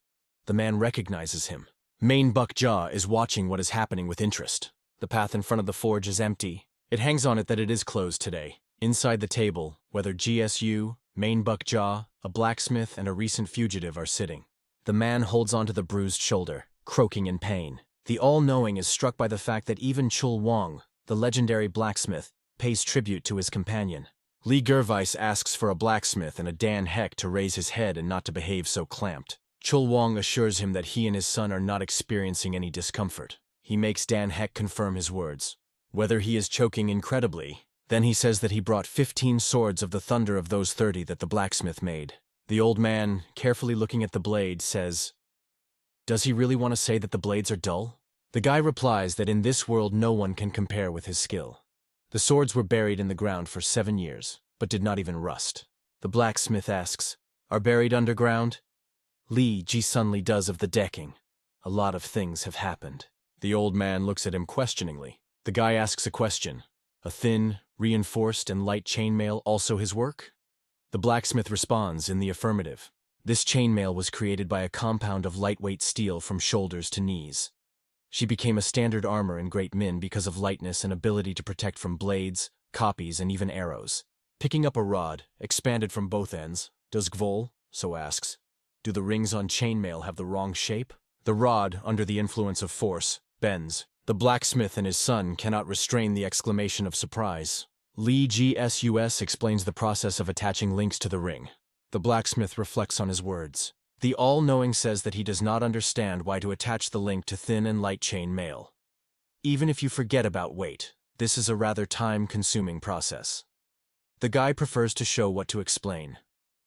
The man recognizes him. Main Buk Jia is watching what is happening with interest. The path in front of the forge is empty. It hangs on it that it is closed today. Inside the table, whether GSU, Main Buk Jia, a blacksmith, and a recent fugitive are sitting. The man holds onto the bruised shoulder, croaking in pain. The all-knowing is struck by the fact that even Chul Wang, the legendary blacksmith, pays tribute to his companion. Li Gervais asks for a blacksmith and a Dan Heck to raise his head and not to behave so clamped. Chul Wang assures him that he and his son are not experiencing any discomfort. He makes Dan Heck confirm his words. Whether he is choking incredibly, then he says that he brought 15 swords of the thunder of those 30 that the blacksmith made. The old man, carefully looking at the blade, says, does he really want to say that the blades are dull? The guy replies that in this world no one can compare with his skill. The swords were buried in the ground for 7 years, but did not even rust. The blacksmith asks, are buried underground? Li Ji suddenly does of the decking. A lot of things have happened. The old man looks at him questioningly. The guy asks a question. A thin, reinforced, and light chainmail also his work? The blacksmith responds in the affirmative. This chainmail was created by a compound of lightweight steel from shoulders to knees. She became a standard armor in Great Min because of lightness and ability to protect from blades, copies, and even arrows. Picking up a rod, expanded from both ends, does Gvol, so asks, do the rings on chainmail have the wrong shape? The rod, under the influence of force, bends. The blacksmith and his son cannot restrain the exclamation of surprise. Li Gsus explains the process of attaching links to the ring. The blacksmith reflects on his words. The all-knowing says that he does not understand why to attach the link to thin and light chain mail. Even if you forget about weight, this is a rather time-consuming process. The guy prefers to show what to explain.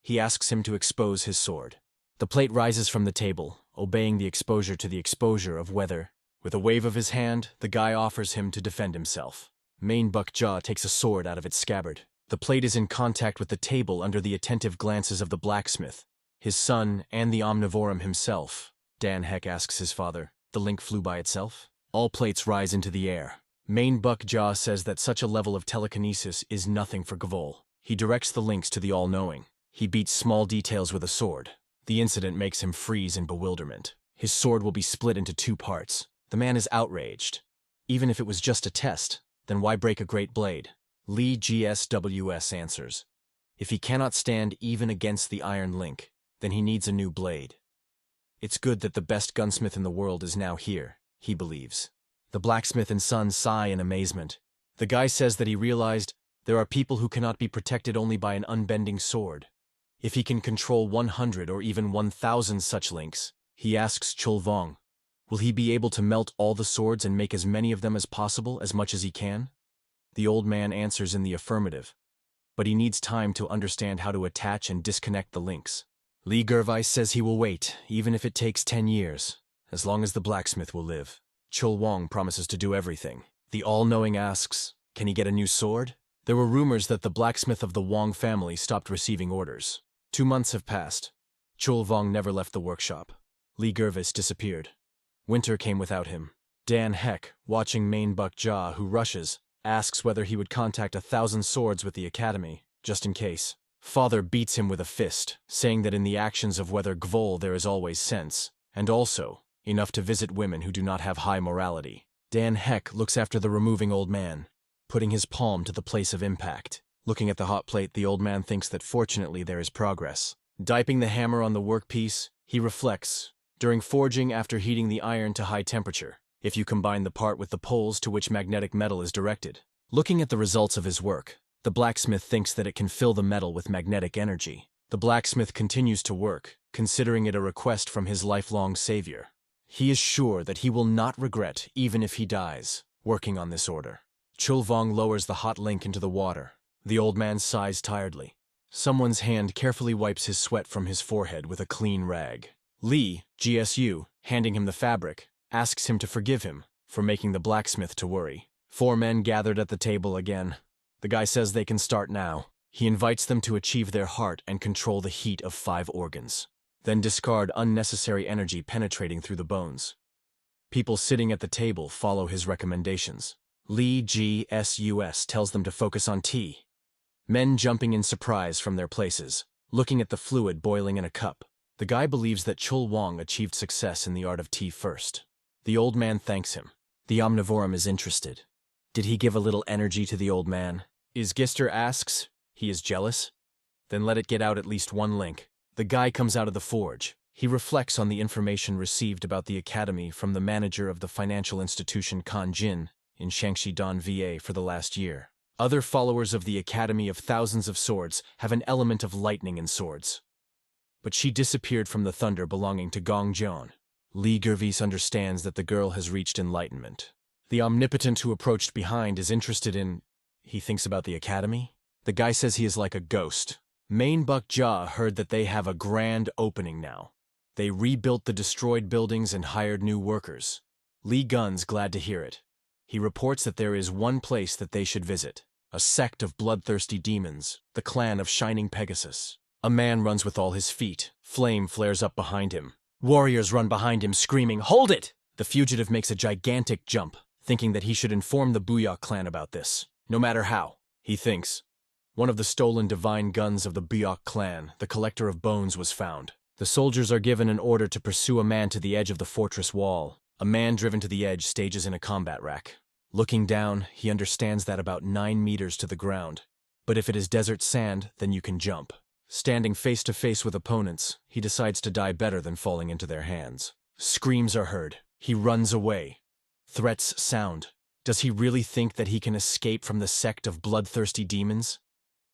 He asks him to expose his sword. The plate rises from the table, obeying the exposure to the exposure of weather. With a wave of his hand, the guy offers him to defend himself. Main Buk Jia takes a sword out of its scabbard. The plate is in contact with the table under the attentive glances of the blacksmith, his son, and the omnivorum himself. Dan Heck asks his father, the link flew by itself? All plates rise into the air. Main Buk Jia says that such a level of telekinesis is nothing for Gvol. He directs the links to the all-knowing. He beats small details with a sword. The incident makes him freeze in bewilderment. His sword will be split into 2 parts. The man is outraged. Even if it was just a test, then why break a great blade? Li GSWS answers. If he cannot stand even against the iron link, then he needs a new blade. It's good that the best gunsmith in the world is now here, he believes. The blacksmith and son sigh in amazement. The guy says that he realized there are people who cannot be protected only by an unbending sword. If he can control 100 or even 1,000 such links, he asks Chul Wang, will he be able to melt all the swords and make as many of them as possible, as much as he can? The old man answers in the affirmative, but he needs time to understand how to attach and disconnect the links. Li Gervais says he will wait, even if it takes 10 years, as long as the blacksmith will live. Chul Wong promises to do everything. The all-knowing asks, can he get a new sword? There were rumors that the blacksmith of the Wong family stopped receiving orders. 2 months have passed. Chul Wong never left the workshop. Lee Gervis disappeared. Winter came without him. Dan Heck, watching Main Buck Jia, who rushes, asks whether he would contact 1,000 swords with the academy, just in case. Father beats him with a fist, saying that in the actions of whether Gvol there is always sense, and also enough to visit women who do not have high morality. Dan Heck looks after the removing old man, putting his palm to the place of impact. Looking at the hot plate, the old man thinks that fortunately there is progress. Dipping the hammer on the workpiece, he reflects. During forging, after heating the iron to high temperature, if you combine the part with the poles to which magnetic metal is directed. Looking at the results of his work, the blacksmith thinks that it can fill the metal with magnetic energy. The blacksmith continues to work, considering it a request from his lifelong savior. He is sure that he will not regret, even if he dies, working on this order. Chul Wong lowers the hot link into the water. The old man sighs tiredly. Someone's hand carefully wipes his sweat from his forehead with a clean rag. Lee, GSU, handing him the fabric, asks him to forgive him for making the blacksmith to worry. 4 men gathered at the table again. The guy says they can start now. He invites them to achieve their heart and control the heat of 5 organs. Then discard unnecessary energy penetrating through the bones. People sitting at the table follow his recommendations. Lee GSUS tells them to focus on tea. Men jumping in surprise from their places, looking at the fluid boiling in a cup. The guy believes that Chul Wong achieved success in the art of tea first. The old man thanks him. The omnivorum is interested. Did he give a little energy to the old man? Gister asks. He is jealous? Then let it get out at least one link. The guy comes out of the forge. He reflects on the information received about the academy from the manager of the financial institution Kan Jin in Shangxi-Dan VA for the last year. Other followers of the Academy of Thousands of Swords have an element of lightning in swords. But she disappeared from the thunder belonging to Gong Jian. Lee Gervis understands that the girl has reached enlightenment. The omnipotent who approached behind is interested in... He thinks about the academy? The guy says he is like a ghost. Main Buck Jia heard that they have a grand opening now. They rebuilt the destroyed buildings and hired new workers. Lee Gun's glad to hear it. He reports that there is one place that they should visit. A sect of bloodthirsty demons, the clan of Shining Pegasus. A man runs with all his feet. Flame flares up behind him. Warriors run behind him screaming, "Hold it!" The fugitive makes a gigantic jump, thinking that he should inform the Buyok clan about this. No matter how, he thinks. One of the stolen divine guns of the Buyok clan, the Collector of Bones, was found. The soldiers are given an order to pursue a man to the edge of the fortress wall. A man driven to the edge stages in a combat rack. Looking down, he understands that about 9 meters to the ground. But if it is desert sand, then you can jump. Standing face to face with opponents, he decides to die better than falling into their hands. Screams are heard. He runs away. Threats sound. Does he really think that he can escape from the sect of bloodthirsty demons?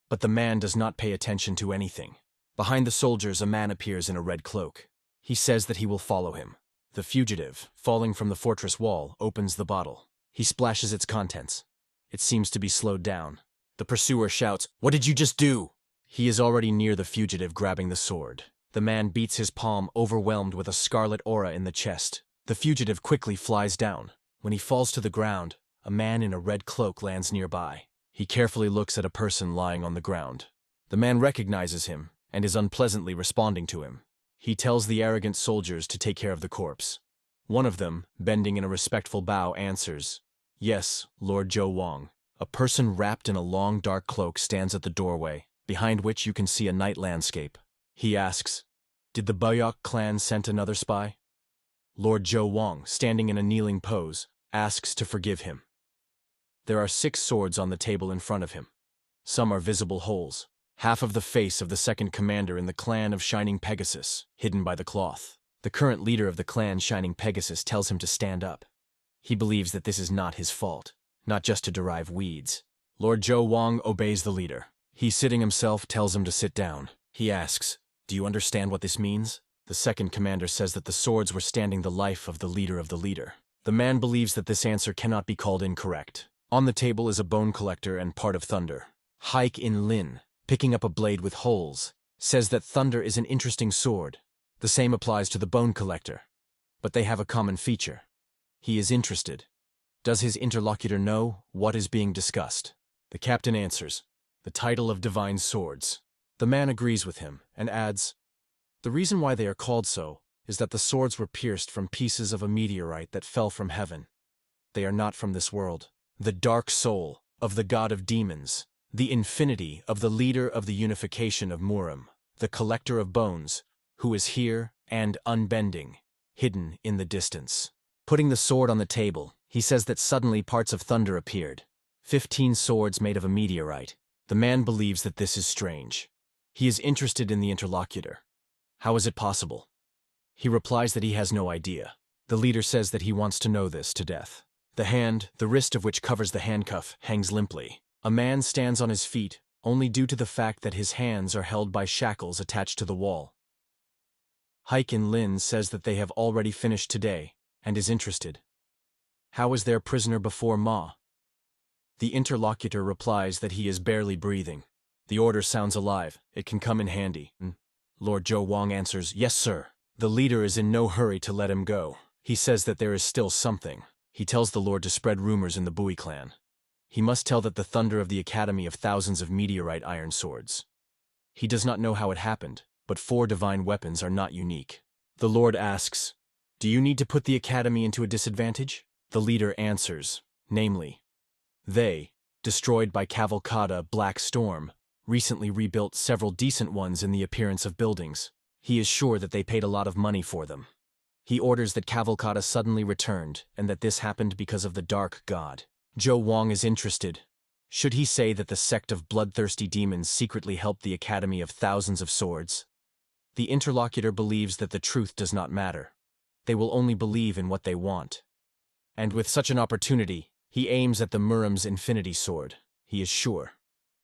But the man does not pay attention to anything. Behind the soldiers, a man appears in a red cloak. He says that he will follow him. The fugitive, falling from the fortress wall, opens the bottle. He splashes its contents. It seems to be slowed down. The pursuer shouts, "What did you just do?" He is already near the fugitive, grabbing the sword. The man beats his palm, overwhelmed with a scarlet aura in the chest. The fugitive quickly flies down. When he falls to the ground, a man in a red cloak lands nearby. He carefully looks at a person lying on the ground. The man recognizes him and is unpleasantly responding to him. He tells the arrogant soldiers to take care of the corpse. One of them, bending in a respectful bow, answers, "Yes, Lord Zhou Wang." A person wrapped in a long dark cloak stands at the doorway, behind which you can see a night landscape. He asks, "Did the Buyok clan send another spy?" Lord Zhou Wang, standing in a kneeling pose, asks to forgive him. There are 6 swords on the table in front of him. Some are visible holes. Half of the face of the second commander in the clan of Shining Pegasus, hidden by the cloth. The current leader of the clan Shining Pegasus tells him to stand up. He believes that this is not his fault, not just to derive weeds. Lord Zhou Wang obeys the leader. He, sitting himself, tells him to sit down. He asks, "Do you understand what this means?" The second commander says that the swords were standing the life of the leader of the leader. The man believes that this answer cannot be called incorrect. On the table is a bone collector and part of Thunder. Haik In Lin, picking up a blade with holes, says that Thunder is an interesting sword. The same applies to the bone collector. But they have a common feature. He is interested. Does his interlocutor know what is being discussed? The captain answers, the title of divine swords. The man agrees with him and adds, the reason why they are called so is that the swords were pierced from pieces of a meteorite that fell from heaven. They are not from this world. The dark soul of the god of demons, the infinity of the leader of the unification of Murim, the collector of bones, who is here and unbending, hidden in the distance. Putting the sword on the table, he says that suddenly parts of thunder appeared. 15 swords made of a meteorite. The man believes that this is strange. He is interested in the interlocutor. How is it possible? He replies that he has no idea. The leader says that he wants to know this to death. The hand, the wrist of which covers the handcuff, hangs limply. A man stands on his feet, only due to the fact that his hands are held by shackles attached to the wall. Hyken Lin says that they have already finished today, and is interested. How is their prisoner before Ma? The interlocutor replies that he is barely breathing. The order sounds alive. It can come in handy. Lord Zhou Wang answers, yes, sir. The leader is in no hurry to let him go. He says that there is still something. He tells the Lord to spread rumors in the Bui clan. He must tell that the thunder of the Academy of thousands of meteorite iron swords. He does not know how it happened, but 4 divine weapons are not unique. The Lord asks, do you need to put the Academy into a disadvantage? The leader answers, namely, they, destroyed by Cavalcada Black Storm, recently rebuilt several decent ones in the appearance of buildings. He is sure that they paid a lot of money for them. He orders that Cavalcada suddenly returned and that this happened because of the dark god. Zhou Wang is interested. Should he say that the sect of bloodthirsty demons secretly helped the Academy of thousands of swords? The interlocutor believes that the truth does not matter. They will only believe in what they want. And with such an opportunity, he aims at the Murim's infinity sword. He is sure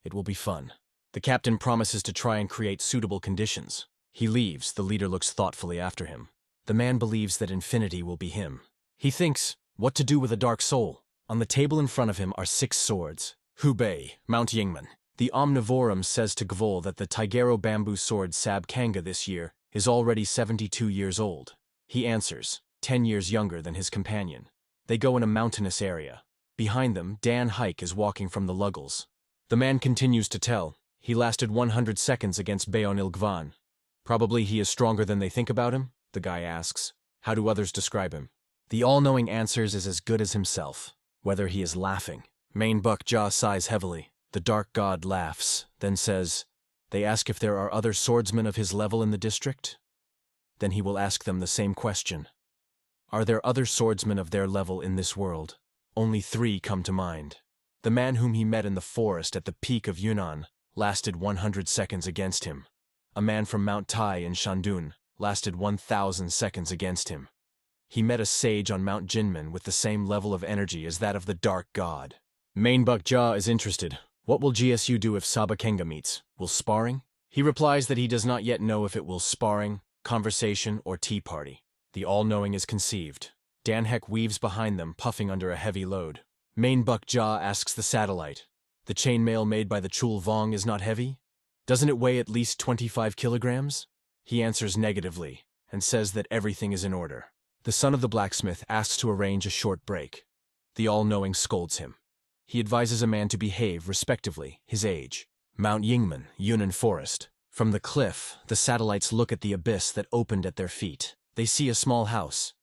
it will be fun. The captain promises to try and create suitable conditions. He leaves. The leader looks thoughtfully after him. The man believes that infinity will be him. He thinks, what to do with a dark soul? On the table in front of him are 6 swords. Hubei, Mount Yingmen. The Omnivorum says to Gvol that the Taigero bamboo sword Sab Kanga this year is already 72 years old. He answers, 10 years younger than his companion. They go in a mountainous area. Behind them, Dan Hike is walking from the Luggles. The man continues to tell, he lasted 100 seconds against Bayon Ilgvan. Probably he is stronger than they think about him? The guy asks. How do others describe him? The all-knowing answers is as good as himself, whether he is laughing. Manhwa Jaw sighs heavily. The dark god laughs, then says, they ask if there are other swordsmen of his level in the district? Then he will ask them the same question. Are there other swordsmen of their level in this world? Only 3 come to mind. The man whom he met in the forest at the peak of Yunnan lasted 100 seconds against him. A man from Mount Tai in Shandun lasted 1,000 seconds against him. He met a sage on Mount Jinmen with the same level of energy as that of the dark god. Manhwa Jaw is interested. What will GSU do if Sabakenga meets? Will sparring? He replies that he does not yet know if it will sparring, conversation, or tea party. The all-knowing is conceived. Dan Heck weaves behind them, puffing under a heavy load. Manhwa Jaw asks the satellite, the chainmail made by the Chul Vong is not heavy? Doesn't it weigh at least 25 kilograms? He answers negatively, and says that everything is in order. The son of the blacksmith asks to arrange a short break. The all-knowing scolds him. He advises a man to behave respectively, his age. Mount Yingmen, Yunnan Forest. From the cliff, the satellites look at the abyss that opened at their feet. They see a small house.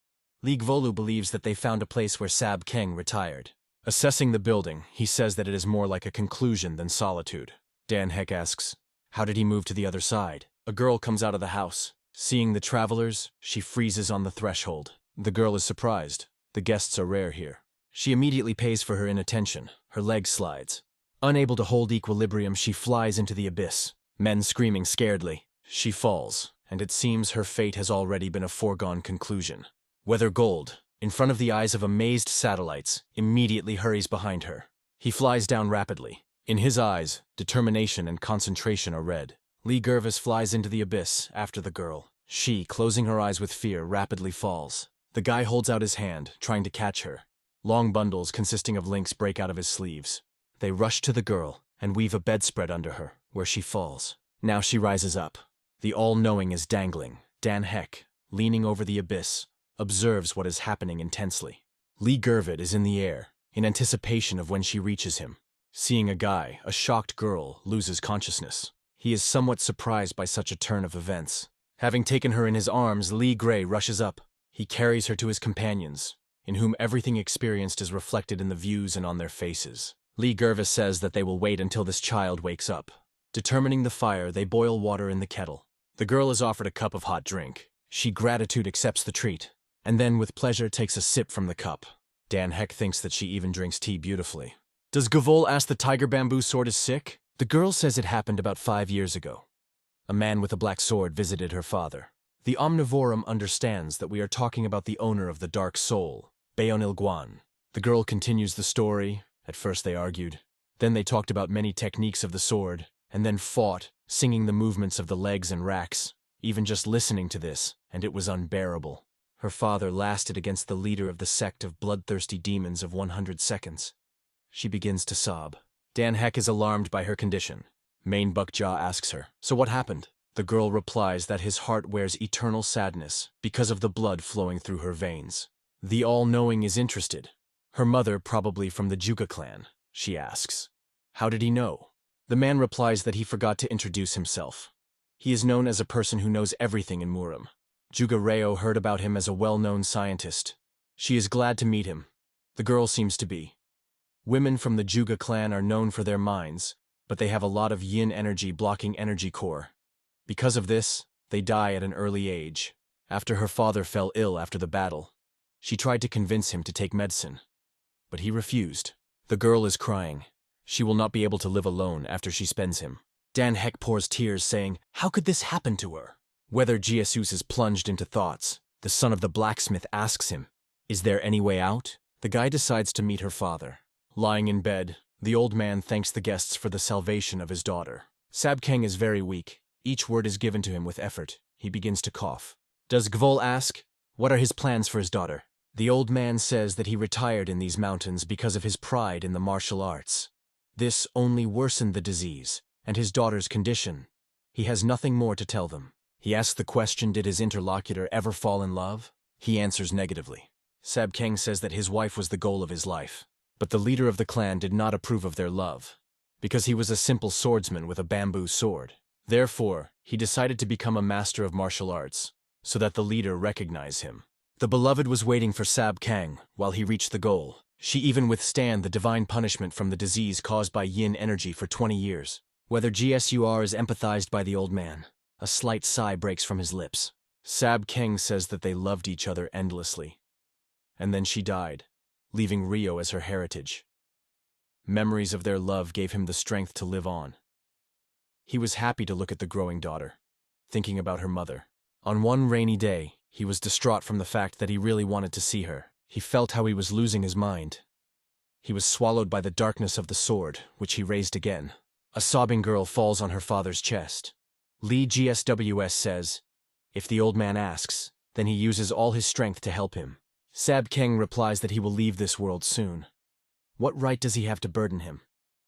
Li Gvolu believes that they found a place where Sab Keng retired. Assessing the building, he says that it is more like a conclusion than solitude. Dan Heck asks, how did he move to the other side? A girl comes out of the house. Seeing the travelers, she freezes on the threshold. The girl is surprised. The guests are rare here. She immediately pays for her inattention. Her leg slides. Unable to hold equilibrium, she flies into the abyss. Men screaming scaredly. She falls, and it seems her fate has already been a foregone conclusion. Weather Gold, in front of the eyes of amazed satellites, immediately hurries behind her. He flies down rapidly. In his eyes, determination and concentration are red. Lee Gervis flies into the abyss after the girl. She, closing her eyes with fear, rapidly falls. The guy holds out his hand, trying to catch her. Long bundles consisting of links break out of his sleeves. They rush to the girl and weave a bedspread under her, where she falls. Now she rises up. The all-knowing is dangling. Dan Heck, leaning over the abyss, observes what is happening intensely. Lee Gervit is in the air, in anticipation of when she reaches him. Seeing a guy, a shocked girl, loses consciousness. He is somewhat surprised by such a turn of events. Having taken her in his arms, Lee Gray rushes up. He carries her to his companions, in whom everything experienced is reflected in the views and on their faces. Lee Gervit says that they will wait until this child wakes up. Determining the fire, they boil water in the kettle. The girl is offered a cup of hot drink. She gratitude accepts the treat, and then with pleasure takes a sip from the cup. Dan Heck thinks that she even drinks tea beautifully. Does Gavol ask the tiger bamboo sword is sick? The girl says it happened about 5 years ago. A man with a black sword visited her father. The Omnivorum understands that we are talking about the owner of the dark soul, Baonil Guan. The girl continues the story. At first they argued. Then they talked about many techniques of the sword, and then fought, singing the movements of the legs and racks. Even just listening to this, and it was unbearable. Her father lasted against the leader of the sect of bloodthirsty demons of 100 seconds. She begins to sob. Dan Heck is alarmed by her condition. Main Buckjaw asks her, "So what happened?" The girl replies that his heart wears eternal sadness because of the blood flowing through her veins. The all-knowing is interested. Her mother, probably from the Juga clan, she asks. How did he know? The man replies that he forgot to introduce himself. He is known as a person who knows everything in Murim. Juga Reo heard about him as a well-known scientist. She is glad to meet him. The girl seems to be. Women from the Juga clan are known for their minds, but they have a lot of yin energy blocking energy core. Because of this, they die at an early age. After her father fell ill after the battle, she tried to convince him to take medicine, but he refused. The girl is crying. She will not be able to live alone after she spends him. Dan Heck pours tears, saying, "How could this happen to her?" Whether Jesus is plunged into thoughts. The son of the blacksmith asks him, "Is there any way out?" The guy decides to meet her father. Lying in bed, the old man thanks the guests for the salvation of his daughter. Sabkeng is very weak. Each word is given to him with effort. He begins to cough. Does Gvol ask, what are his plans for his daughter? The old man says that he retired in these mountains because of his pride in the martial arts. This only worsened the disease, and his daughter's condition. He has nothing more to tell them. He asks the question, did his interlocutor ever fall in love? He answers negatively. Sabkeng says that his wife was the goal of his life, but the leader of the clan did not approve of their love, because he was a simple swordsman with a bamboo sword. Therefore, he decided to become a master of martial arts, so that the leader recognize him. The beloved was waiting for Sabkeng while he reached the goal. She even withstand the divine punishment from the disease caused by yin energy for 20 years. Whether GSUR is empathized by the old man. A slight sigh breaks from his lips. Sabkeng says that they loved each other endlessly. And then she died, leaving Rio as her heritage. Memories of their love gave him the strength to live on. He was happy to look at the growing daughter, thinking about her mother. On one rainy day, he was distraught from the fact that he really wanted to see her. He felt how he was losing his mind. He was swallowed by the darkness of the sword, which he raised again. A sobbing girl falls on her father's chest. Lee GSWS says, if the old man asks, then he uses all his strength to help him. Sabkeng replies that he will leave this world soon. What right does he have to burden him?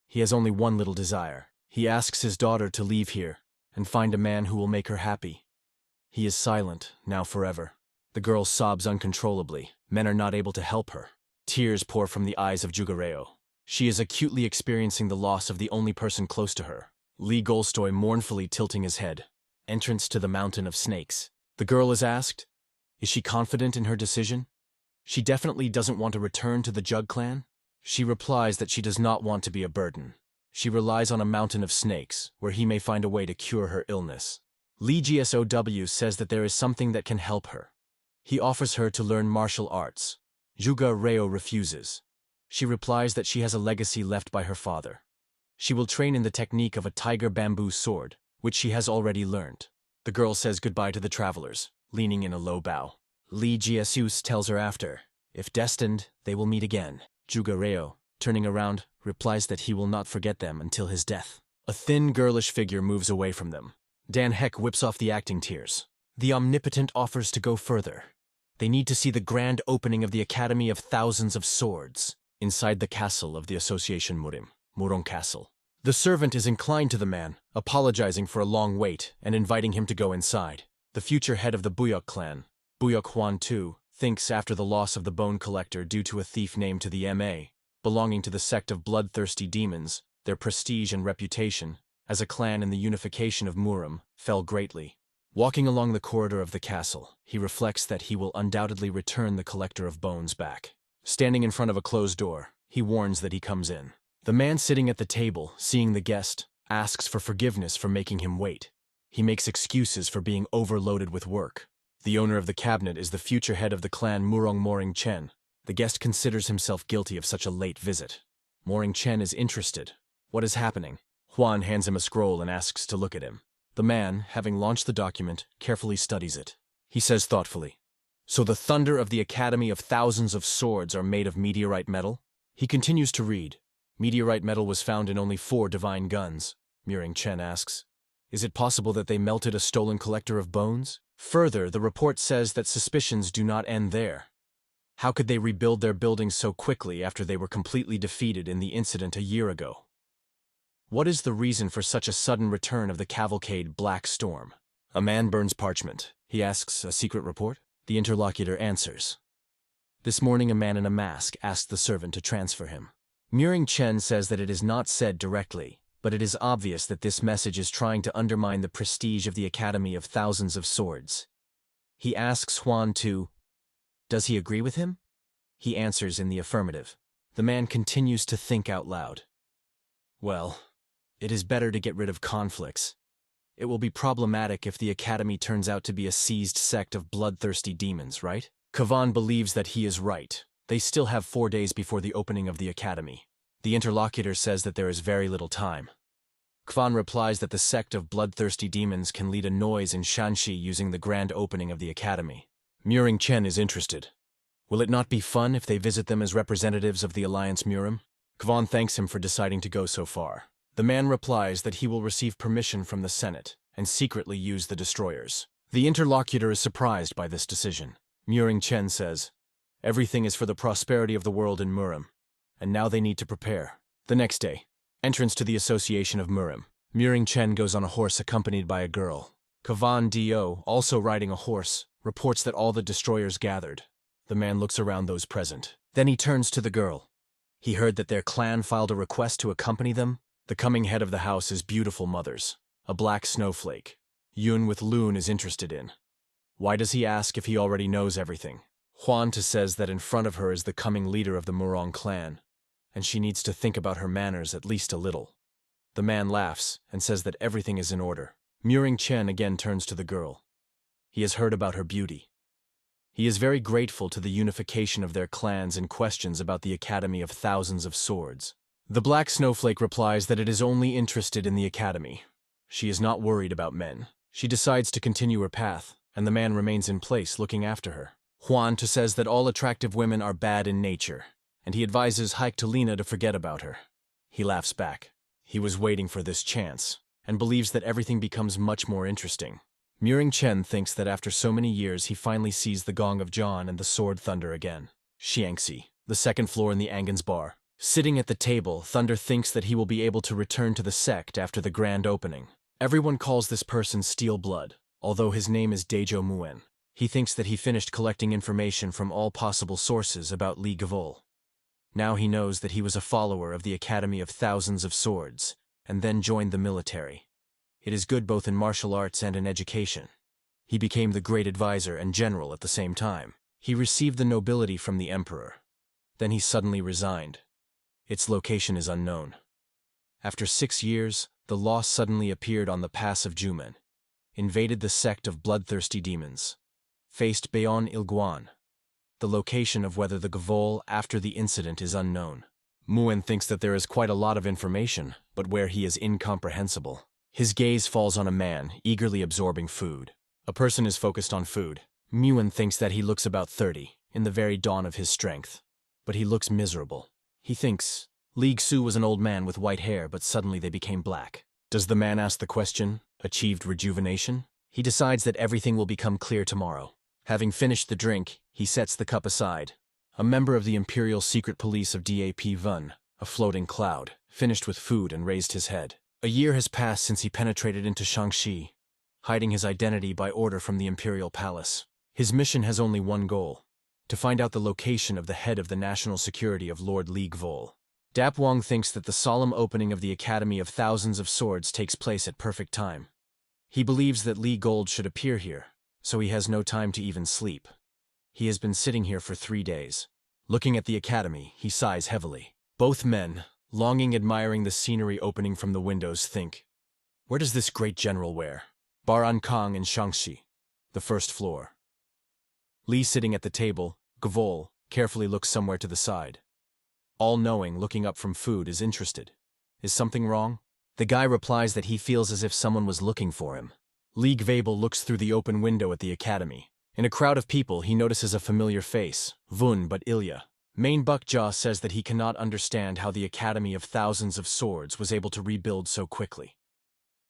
He has only one little desire. He asks his daughter to leave here and find a man who will make her happy. He is silent, now forever. The girl sobs uncontrollably. Men are not able to help her. Tears pour from the eyes of Jugareo. She is acutely experiencing the loss of the only person close to her. Lee Golstoy mournfully tilting his head. Entrance to the Mountain of Snakes. The girl is asked, is she confident in her decision? She definitely doesn't want to return to the Jug clan. She replies that she does not want to be a burden. She relies on a mountain of snakes, where he may find a way to cure her illness. Lee GSOW says that there is something that can help her. He offers her to learn martial arts. Juga Reo refuses. She replies that she has a legacy left by her father. She will train in the technique of a tiger bamboo sword, which she has already learned. The girl says goodbye to the travelers, leaning in a low bow. Lee GSUS tells her after, if destined, they will meet again. Juga Reo, turning around, replies that he will not forget them until his death. A thin, girlish figure moves away from them. Dan Heck whips off the acting tears. The Omnipotent offers to go further. They need to see the grand opening of the Academy of Thousands of Swords, inside the castle of the Association Murong Castle. The servant is inclined to the man, apologizing for a long wait and inviting him to go inside. The future head of the Buyok clan, Buyok Huan II, thinks after the loss of the bone collector due to a thief named to the M.A., belonging to the sect of bloodthirsty demons, their prestige and reputation, as a clan in the unification of Muram, fell greatly. Walking along the corridor of the castle, he reflects that he will undoubtedly return the collector of bones back. Standing in front of a closed door, he warns that he comes in. The man sitting at the table, seeing the guest, asks for forgiveness for making him wait. He makes excuses for being overloaded with work. The owner of the cabinet is the future head of the clan Murong Moring Chen. The guest considers himself guilty of such a late visit. Moring Chen is interested. What is happening? Huan hands him a scroll and asks to look at him. The man, having launched the document, carefully studies it. He says thoughtfully, "So the thunder of the Academy of Thousands of Swords are made of meteorite metal?" He continues to read. Meteorite metal was found in only 4 divine guns. Moring Chen asks, "Is it possible that they melted a stolen collector of bones?" Further, the report says that suspicions do not end there. How could they rebuild their buildings so quickly after they were completely defeated in the incident a year ago? What is the reason for such a sudden return of the cavalcade Black Storm? A man burns parchment. He asks, "A secret report?" The interlocutor answers. This morning a man in a mask asked the servant to transfer him. Moring Chen says that it is not said directly, but it is obvious that this message is trying to undermine the prestige of the Academy of Thousands of Swords. He asks Huan does he agree with him? He answers in the affirmative. The man continues to think out loud. Well, it is better to get rid of conflicts. It will be problematic if the Academy turns out to be a seized sect of bloodthirsty demons, right? Kavan believes that he is right. They still have 4 days before the opening of the Academy. The interlocutor says that there is very little time. Kvan replies that the sect of bloodthirsty demons can lead a noise in Shanxi using the grand opening of the Academy. Moring Chen is interested. Will it not be fun if they visit them as representatives of the Alliance Muram? Kvan thanks him for deciding to go so far. The man replies that he will receive permission from the Senate and secretly use the destroyers. The interlocutor is surprised by this decision. Moring Chen says, "Everything is for the prosperity of the world in Muram, and now they need to prepare." The next day, entrance to the Association of Muram. Moring Chen goes on a horse accompanied by a girl. Kavan Do, also riding a horse, reports that all the destroyers gathered. The man looks around those present. Then he turns to the girl. He heard that their clan filed a request to accompany them. The coming head of the house is beautiful mothers, a black snowflake. Yun with Loon is interested in. Why does he ask if he already knows everything? Huan says that in front of her is the coming leader of the Murong clan, and she needs to think about her manners at least a little. The man laughs and says that everything is in order. Moring Chen again turns to the girl. He has heard about her beauty. He is very grateful to the unification of their clans and questions about the Academy of Thousands of Swords. The black snowflake replies that it is only interested in the Academy. She is not worried about men. She decides to continue her path, and the man remains in place looking after her. Huan says that all attractive women are bad in nature, and he advises Haiktalina to forget about her. He laughs back. He was waiting for this chance, and believes that everything becomes much more interesting. Moring Chen thinks that after so many years he finally sees the Gong of John and the Sword Thunder again. Xiangxi, the second floor in the Angan's bar. Sitting at the table, Thunder thinks that he will be able to return to the sect after the grand opening. Everyone calls this person Steel Blood, although his name is Dejo Muen. He thinks that he finished collecting information from all possible sources about Li Gavol. Now he knows that he was a follower of the Academy of Thousands of Swords, and then joined the military. It is good both in martial arts and in education. He became the great advisor and general at the same time. He received the nobility from the emperor. Then he suddenly resigned. Its location is unknown. After 6 years, the law suddenly appeared on the pass of Jumen, invaded the sect of bloodthirsty demons, faced Bayon Ilguan. The location of whether the Gavol after the incident is unknown. Muen thinks that there is quite a lot of information, but where he is incomprehensible. His gaze falls on a man, eagerly absorbing food. A person is focused on food. Muen thinks that he looks about 30, in the very dawn of his strength. But he looks miserable. He thinks, Li Xu was an old man with white hair, but suddenly they became black. Does the man ask the question, achieved rejuvenation? He decides that everything will become clear tomorrow. Having finished the drink, he sets the cup aside. A member of the Imperial Secret Police of DAP Vun, a floating cloud, finished with food and raised his head. A year has passed since he penetrated into Shangxi, hiding his identity by order from the Imperial Palace. His mission has only one goal, to find out the location of the head of the national security of Lord Li Gvol. Dap Wong thinks that the solemn opening of the Academy of Thousands of Swords takes place at perfect time. He believes that Li Gold should appear here, so he has no time to even sleep. He has been sitting here for 3 days. Looking at the academy, he sighs heavily. Both men, longing admiring the scenery opening from the windows, think, where does this great general wear? Baran Kong and Shangxi, the first floor. Li sitting at the table, Gvol, carefully looks somewhere to the side. All-knowing, looking up from food, is interested. Is something wrong? The guy replies that he feels as if someone was looking for him. Li Gvabel looks through the open window at the academy. In a crowd of people, he notices a familiar face, Vun but Ilya. Main Buckjaw says that he cannot understand how the Academy of Thousands of Swords was able to rebuild so quickly.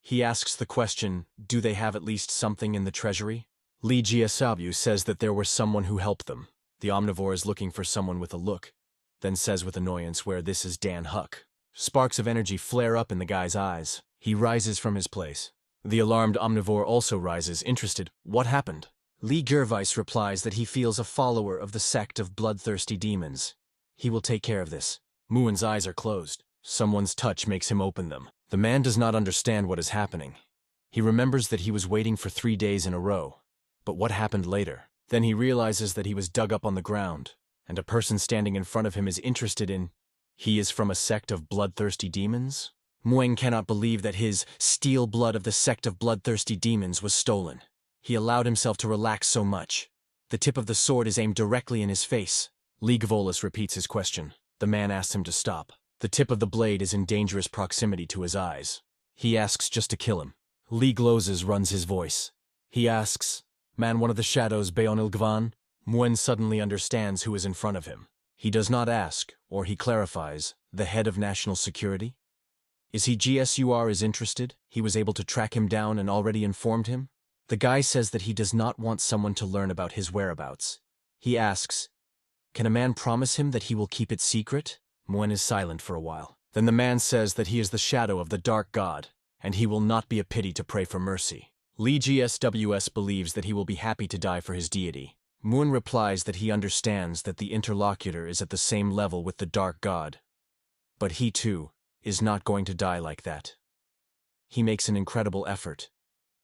He asks the question, do they have at least something in the treasury? Li Jiasabu says that there was someone who helped them. The omnivore is looking for someone with a look, then says with annoyance where this is Dan Huck. Sparks of energy flare up in the guy's eyes. He rises from his place. The alarmed omnivore also rises, interested. What happened? Li Gervais replies that he feels a follower of the sect of bloodthirsty demons. He will take care of this. Muin's eyes are closed. Someone's touch makes him open them. The man does not understand what is happening. He remembers that he was waiting for 3 days in a row. But what happened later? Then he realizes that he was dug up on the ground, and a person standing in front of him is interested in... He is from a sect of bloodthirsty demons? Muing cannot believe that his steel blood of the sect of bloodthirsty demons was stolen. He allowed himself to relax so much. The tip of the sword is aimed directly in his face. Li Gvolus repeats his question. The man asks him to stop. The tip of the blade is in dangerous proximity to his eyes. He asks just to kill him. Li Glozes runs his voice. He asks, "Man, one of the shadows, Beonil Gvan?" Muen suddenly understands who is in front of him. He does not ask, or he clarifies, the head of national security? Is he GSUR is interested? He was able to track him down and already informed him? The guy says that he does not want someone to learn about his whereabouts. He asks, can a man promise him that he will keep it secret? Muen is silent for a while. Then the man says that he is the shadow of the dark god, and he will not be a pity to pray for mercy. Li GSWS believes that he will be happy to die for his deity. Muen replies that he understands that the interlocutor is at the same level with the dark god. But he, too, is not going to die like that. He makes an incredible effort,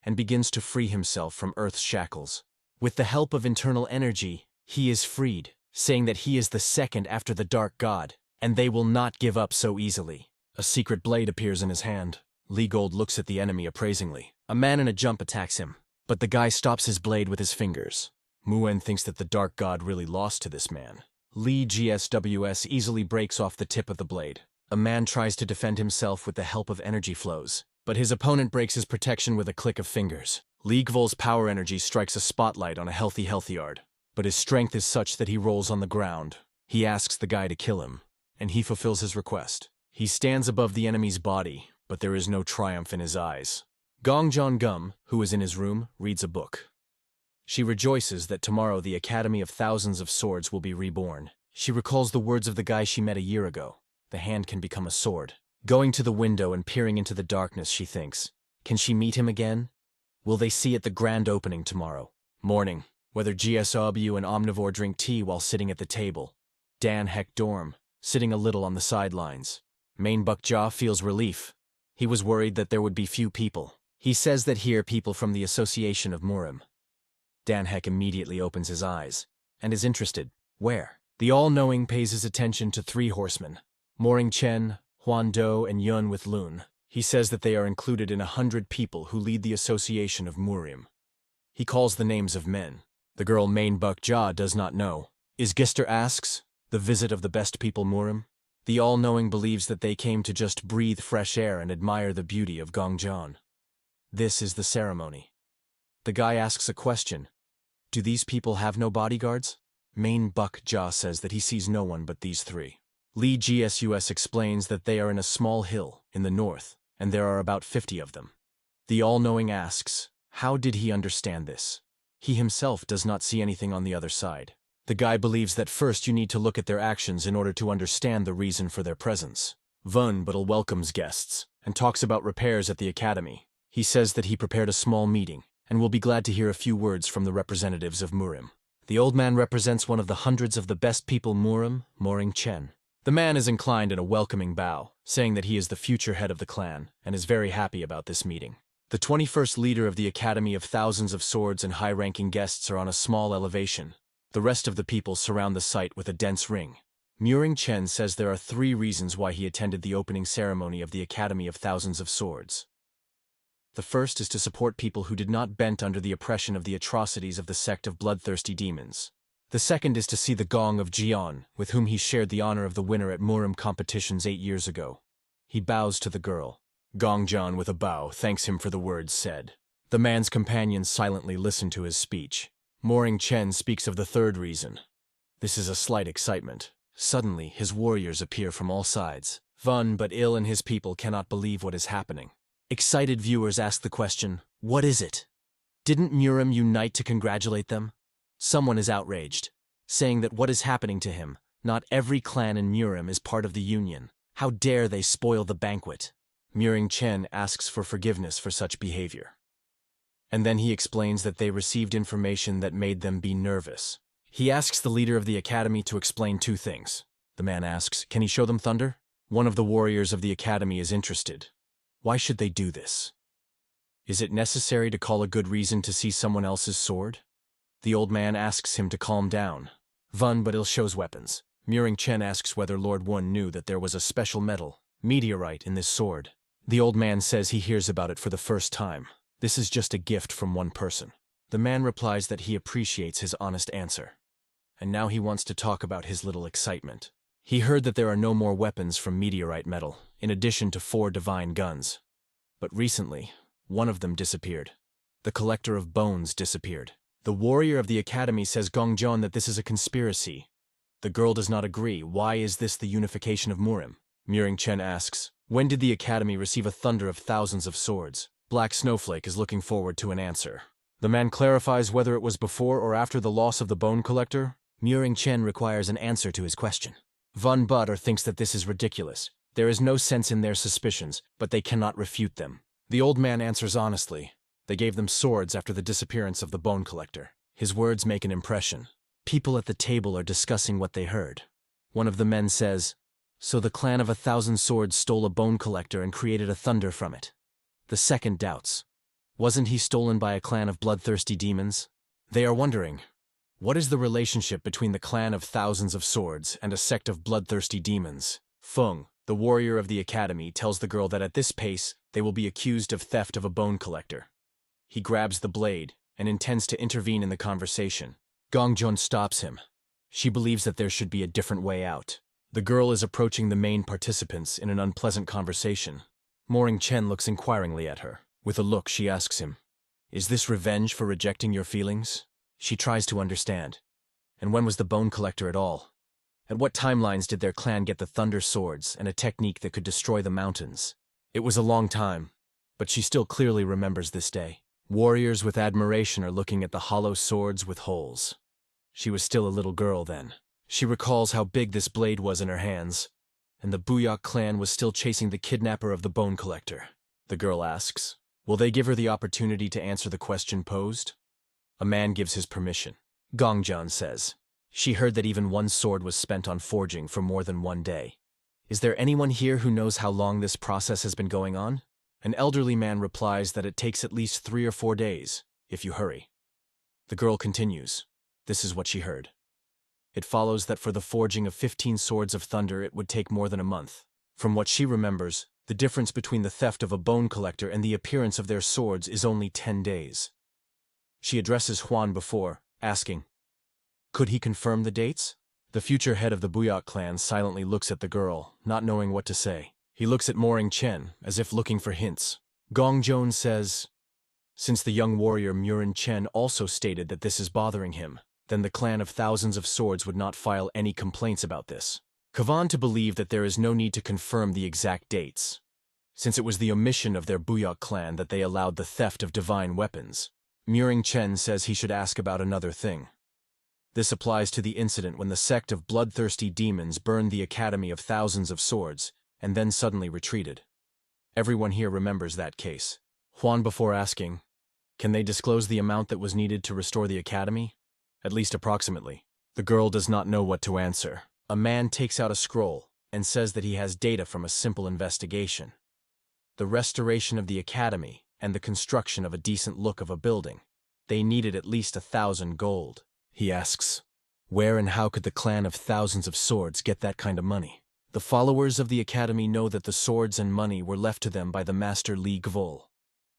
and begins to free himself from Earth's shackles. With the help of internal energy, he is freed, saying that he is the second after the dark god, and they will not give up so easily. A secret blade appears in his hand. Li Gold looks at the enemy appraisingly. A man in a jump attacks him, but the guy stops his blade with his fingers. Muen thinks that the dark god really lost to this man. Li GSWS easily breaks off the tip of the blade. A man tries to defend himself with the help of energy flows, but his opponent breaks his protection with a click of fingers. Li Gvol's power energy strikes a spotlight on a healthy yard, but his strength is such that he rolls on the ground. He asks the guy to kill him, and he fulfills his request. He stands above the enemy's body, but there is no triumph in his eyes. Gong John Gum, who is in his room, reads a book. She rejoices that tomorrow the Academy of Thousands of Swords will be reborn. She recalls the words of the guy she met a year ago. The hand can become a sword. Going to the window and peering into the darkness, she thinks, can she meet him again? Will they see at the grand opening tomorrow? Morning. Whether GSW and Omnivore drink tea while sitting at the table. Dan Heck Dorm, sitting a little on the sidelines. Main Buckjaw feels relief. He was worried that there would be few people. He says that here people from the Association of Murim. Dan Heck immediately opens his eyes, and is interested. Where? The all-knowing pays his attention to 3 horsemen. Moring Chen, Huan Do, and Yun with Lun. He says that they are included in 100 people who lead the Association of Murim. He calls the names of men. The girl Main Buckjaw does not know. Is Gister asks, the visit of the best people Murim? The all-knowing believes that they came to just breathe fresh air and admire the beauty of Gongjon. This is the ceremony. The guy asks a question. Do these people have no bodyguards? Main Buckjaw says that he sees no one but these 3. Li GSUS explains that they are in a small hill in the north, and there are about 50 of them. The all-knowing asks, how did he understand this? He himself does not see anything on the other side. The guy believes that first you need to look at their actions in order to understand the reason for their presence. Vun Buttle welcomes guests, and talks about repairs at the academy. He says that he prepared a small meeting, and will be glad to hear a few words from the representatives of Murim. The old man represents one of the hundreds of the best people Moring Chen. The man is inclined in a welcoming bow, saying that he is the future head of the clan, and is very happy about this meeting. The 21st leader of the Academy of Thousands of Swords and high-ranking guests are on a small elevation. The rest of the people surround the site with a dense ring. Moring Chen says there are 3 reasons why he attended the opening ceremony of the Academy of Thousands of Swords. The first is to support people who did not bend under the oppression of the atrocities of the sect of bloodthirsty demons. The second is to see the Gong of Jian, with whom he shared the honor of the winner at Murim competitions 8 years ago. He bows to the girl. Gong Jian, with a bow, thanks him for the words said. The man's companions silently listen to his speech. Moring Chen speaks of the third reason. This is a slight excitement. Suddenly, his warriors appear from all sides. Vun but Il and his people cannot believe what is happening. Excited viewers ask the question, what is it? Didn't Murim unite to congratulate them? Someone is outraged, saying that what is happening to him, not every clan in Murim is part of the union. How dare they spoil the banquet? Moring Chen asks for forgiveness for such behavior. And then he explains that they received information that made them be nervous. He asks the leader of the academy to explain 2 things. The man asks, can he show them thunder? One of the warriors of the academy is interested. Why should they do this? Is it necessary to call a good reason to see someone else's sword? The old man asks him to calm down. Vun but Il shows weapons. Moring Chen asks whether Lord Wun knew that there was a special metal, meteorite, in this sword. The old man says he hears about it for the first time. This is just a gift from one person. The man replies that he appreciates his honest answer. And now he wants to talk about his little excitement. He heard that there are no more weapons from meteorite metal, in addition to 4 divine guns. But recently, one of them disappeared. The collector of bones disappeared. The warrior of the academy says Gongjon that this is a conspiracy. The girl does not agree. Why is this the unification of Murim? Moring Chen asks, when did the academy receive a thunder of thousands of swords? Black Snowflake is looking forward to an answer. The man clarifies whether it was before or after the loss of the bone collector. Moring Chen requires an answer to his question. Vun Butter thinks that this is ridiculous. There is no sense in their suspicions, but they cannot refute them. The old man answers honestly. They gave them swords after the disappearance of the bone collector. His words make an impression. People at the table are discussing what they heard. One of the men says, so the clan of 1,000 swords stole a bone collector and created a thunder from it. The second doubts. Wasn't he stolen by a clan of bloodthirsty demons? They are wondering, what is the relationship between the clan of thousands of swords and a sect of bloodthirsty demons? Feng, the warrior of the academy, tells the girl that at this pace, they will be accused of theft of a bone collector. He grabs the blade and intends to intervene in the conversation. Gongjun stops him. She believes that there should be a different way out. The girl is approaching the main participants in an unpleasant conversation. Moring Chen looks inquiringly at her. With a look, she asks him, is this revenge for rejecting your feelings? She tries to understand. And when was the bone collector at all? At what timelines did their clan get the thunder swords and a technique that could destroy the mountains? It was a long time, but she still clearly remembers this day. Warriors with admiration are looking at the hollow swords with holes. She was still a little girl then. She recalls how big this blade was in her hands, and the Buyok clan was still chasing the kidnapper of the bone collector. The girl asks, will they give her the opportunity to answer the question posed? A man gives his permission. Gongjan says, she heard that even one sword was spent on forging for more than 1 day. Is there anyone here who knows how long this process has been going on? An elderly man replies that it takes at least 3 or 4 days, if you hurry. The girl continues. This is what she heard. It follows that for the forging of 15 swords of thunder it would take more than a month. From what she remembers, the difference between the theft of a bone collector and the appearance of their swords is only 10 days. She addresses Huan before, asking, could he confirm the dates? The future head of the Buyok clan silently looks at the girl, not knowing what to say. He looks at Moring Chen, as if looking for hints. Gongjon says, since the young warrior Murin Chen also stated that this is bothering him, then the clan of thousands of swords would not file any complaints about this. Kavan to believe that there is no need to confirm the exact dates, since it was the omission of their Buyok clan that they allowed the theft of divine weapons. Muring Chen says he should ask about another thing. This applies to the incident when the sect of bloodthirsty demons burned the Academy of Thousands of Swords, and then suddenly retreated. Everyone here remembers that case. Huan before asking, can they disclose the amount that was needed to restore the Academy? At least approximately. The girl does not know what to answer. A man takes out a scroll and says that he has data from a simple investigation. The restoration of the academy and the construction of a decent look of a building. They needed at least 1,000 gold. He asks, where and how could the clan of thousands of swords get that kind of money? The followers of the academy know that the swords and money were left to them by the master Li Gvul,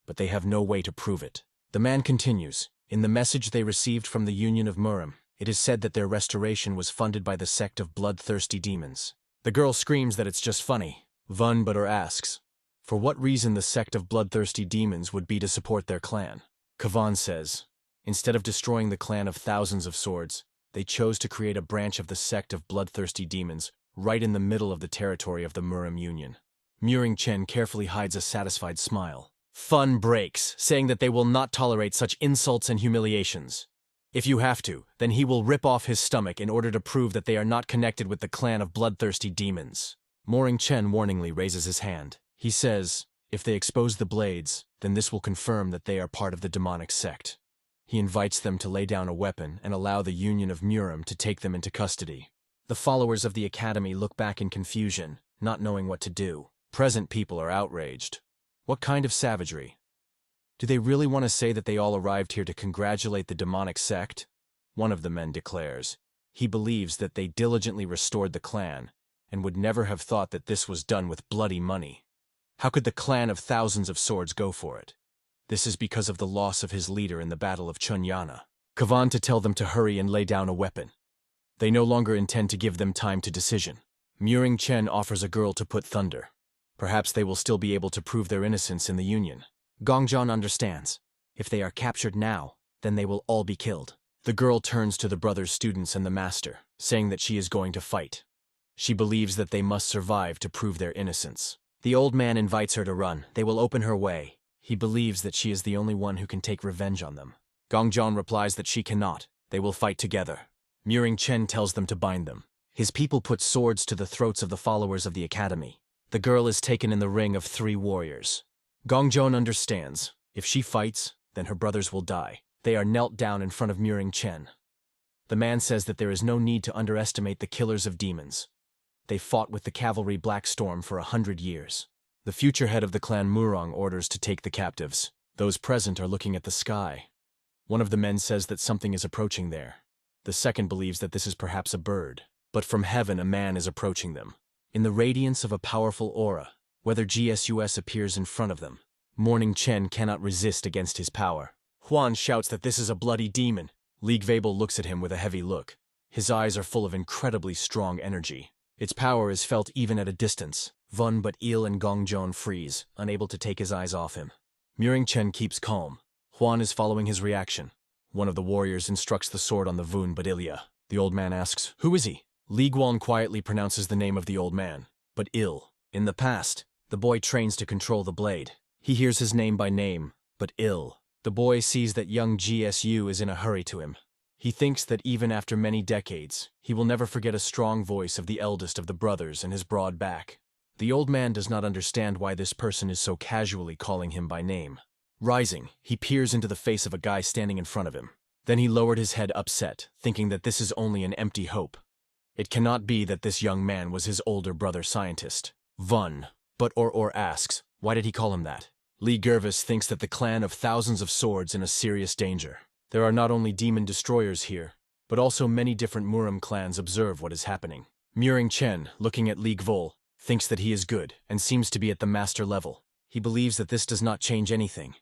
but they have no way to prove it. The man continues, in the message they received from the Union of Murim, it is said that their restoration was funded by the sect of bloodthirsty demons. The girl screams that it's just funny. Vun Butter asks, for what reason the sect of bloodthirsty demons would be to support their clan? Kavan says, instead of destroying the clan of thousands of swords, they chose to create a branch of the sect of bloodthirsty demons right in the middle of the territory of the Murim Union. Muring Chen carefully hides a satisfied smile. Fun breaks, saying that they will not tolerate such insults and humiliations. If you have to, then he will rip off his stomach in order to prove that they are not connected with the clan of bloodthirsty demons. Muring Chen warningly raises his hand. He says, if they expose the blades, then this will confirm that they are part of the demonic sect. He invites them to lay down a weapon and allow the Union of Murim to take them into custody. The followers of the academy look back in confusion, not knowing what to do. Present people are outraged. What kind of savagery? Do they really want to say that they all arrived here to congratulate the demonic sect? One of the men declares. He believes that they diligently restored the clan, and would never have thought that this was done with bloody money. How could the clan of thousands of swords go for it? This is because of the loss of his leader in the Battle of Chunyana. Kavan to tell them to hurry and lay down a weapon. They no longer intend to give them time to decision. Muring Chen offers a girl to put thunder. Perhaps they will still be able to prove their innocence in the Union. Gongjian understands. If they are captured now, then they will all be killed. The girl turns to the brother's students and the master, saying that she is going to fight. She believes that they must survive to prove their innocence. The old man invites her to run. They will open her way. He believes that she is the only one who can take revenge on them. Gongjian replies that she cannot. They will fight together. Muring Chen tells them to bind them. His people put swords to the throats of the followers of the academy. The girl is taken in the ring of 3 warriors. Gongjian understands. If she fights, then her brothers will die. They are knelt down in front of Muring Chen. The man says that there is no need to underestimate the killers of demons. They fought with the cavalry Black Storm for 100 years. The future head of the clan Murong orders to take the captives. Those present are looking at the sky. One of the men says that something is approaching there. The second believes that this is perhaps a bird. But from heaven a man is approaching them. In the radiance of a powerful aura, whether GSUS appears in front of them. Morning Chen cannot resist against his power. Huan shouts that this is a bloody demon. Li Gvabel looks at him with a heavy look. His eyes are full of incredibly strong energy. Its power is felt even at a distance. Vun but Il and Gongjian freeze, unable to take his eyes off him. Muring Chen keeps calm. Huan is following his reaction. One of the warriors instructs the sword on the Vun but Ilya. The old man asks, who is he? Li Guan quietly pronounces the name of the old man, but Il. In the past, the boy trains to control the blade. He hears his name by name, but Il. The boy sees that young GSU is in a hurry to him. He thinks that even after many decades, he will never forget a strong voice of the eldest of the brothers and his broad back. The old man does not understand why this person is so casually calling him by name. Rising, he peers into the face of a guy standing in front of him. Then he lowered his head upset, thinking that this is only an empty hope. It cannot be that this young man was his older brother scientist. Vun. But Or asks, why did he call him that? Li Gervis thinks that the clan of thousands of swords in a serious danger. There are not only demon destroyers here, but also many different Murim clans observe what is happening. Muring Chen, looking at Li Gvul, thinks that he is good and seems to be at the master level. He believes that this does not change anything.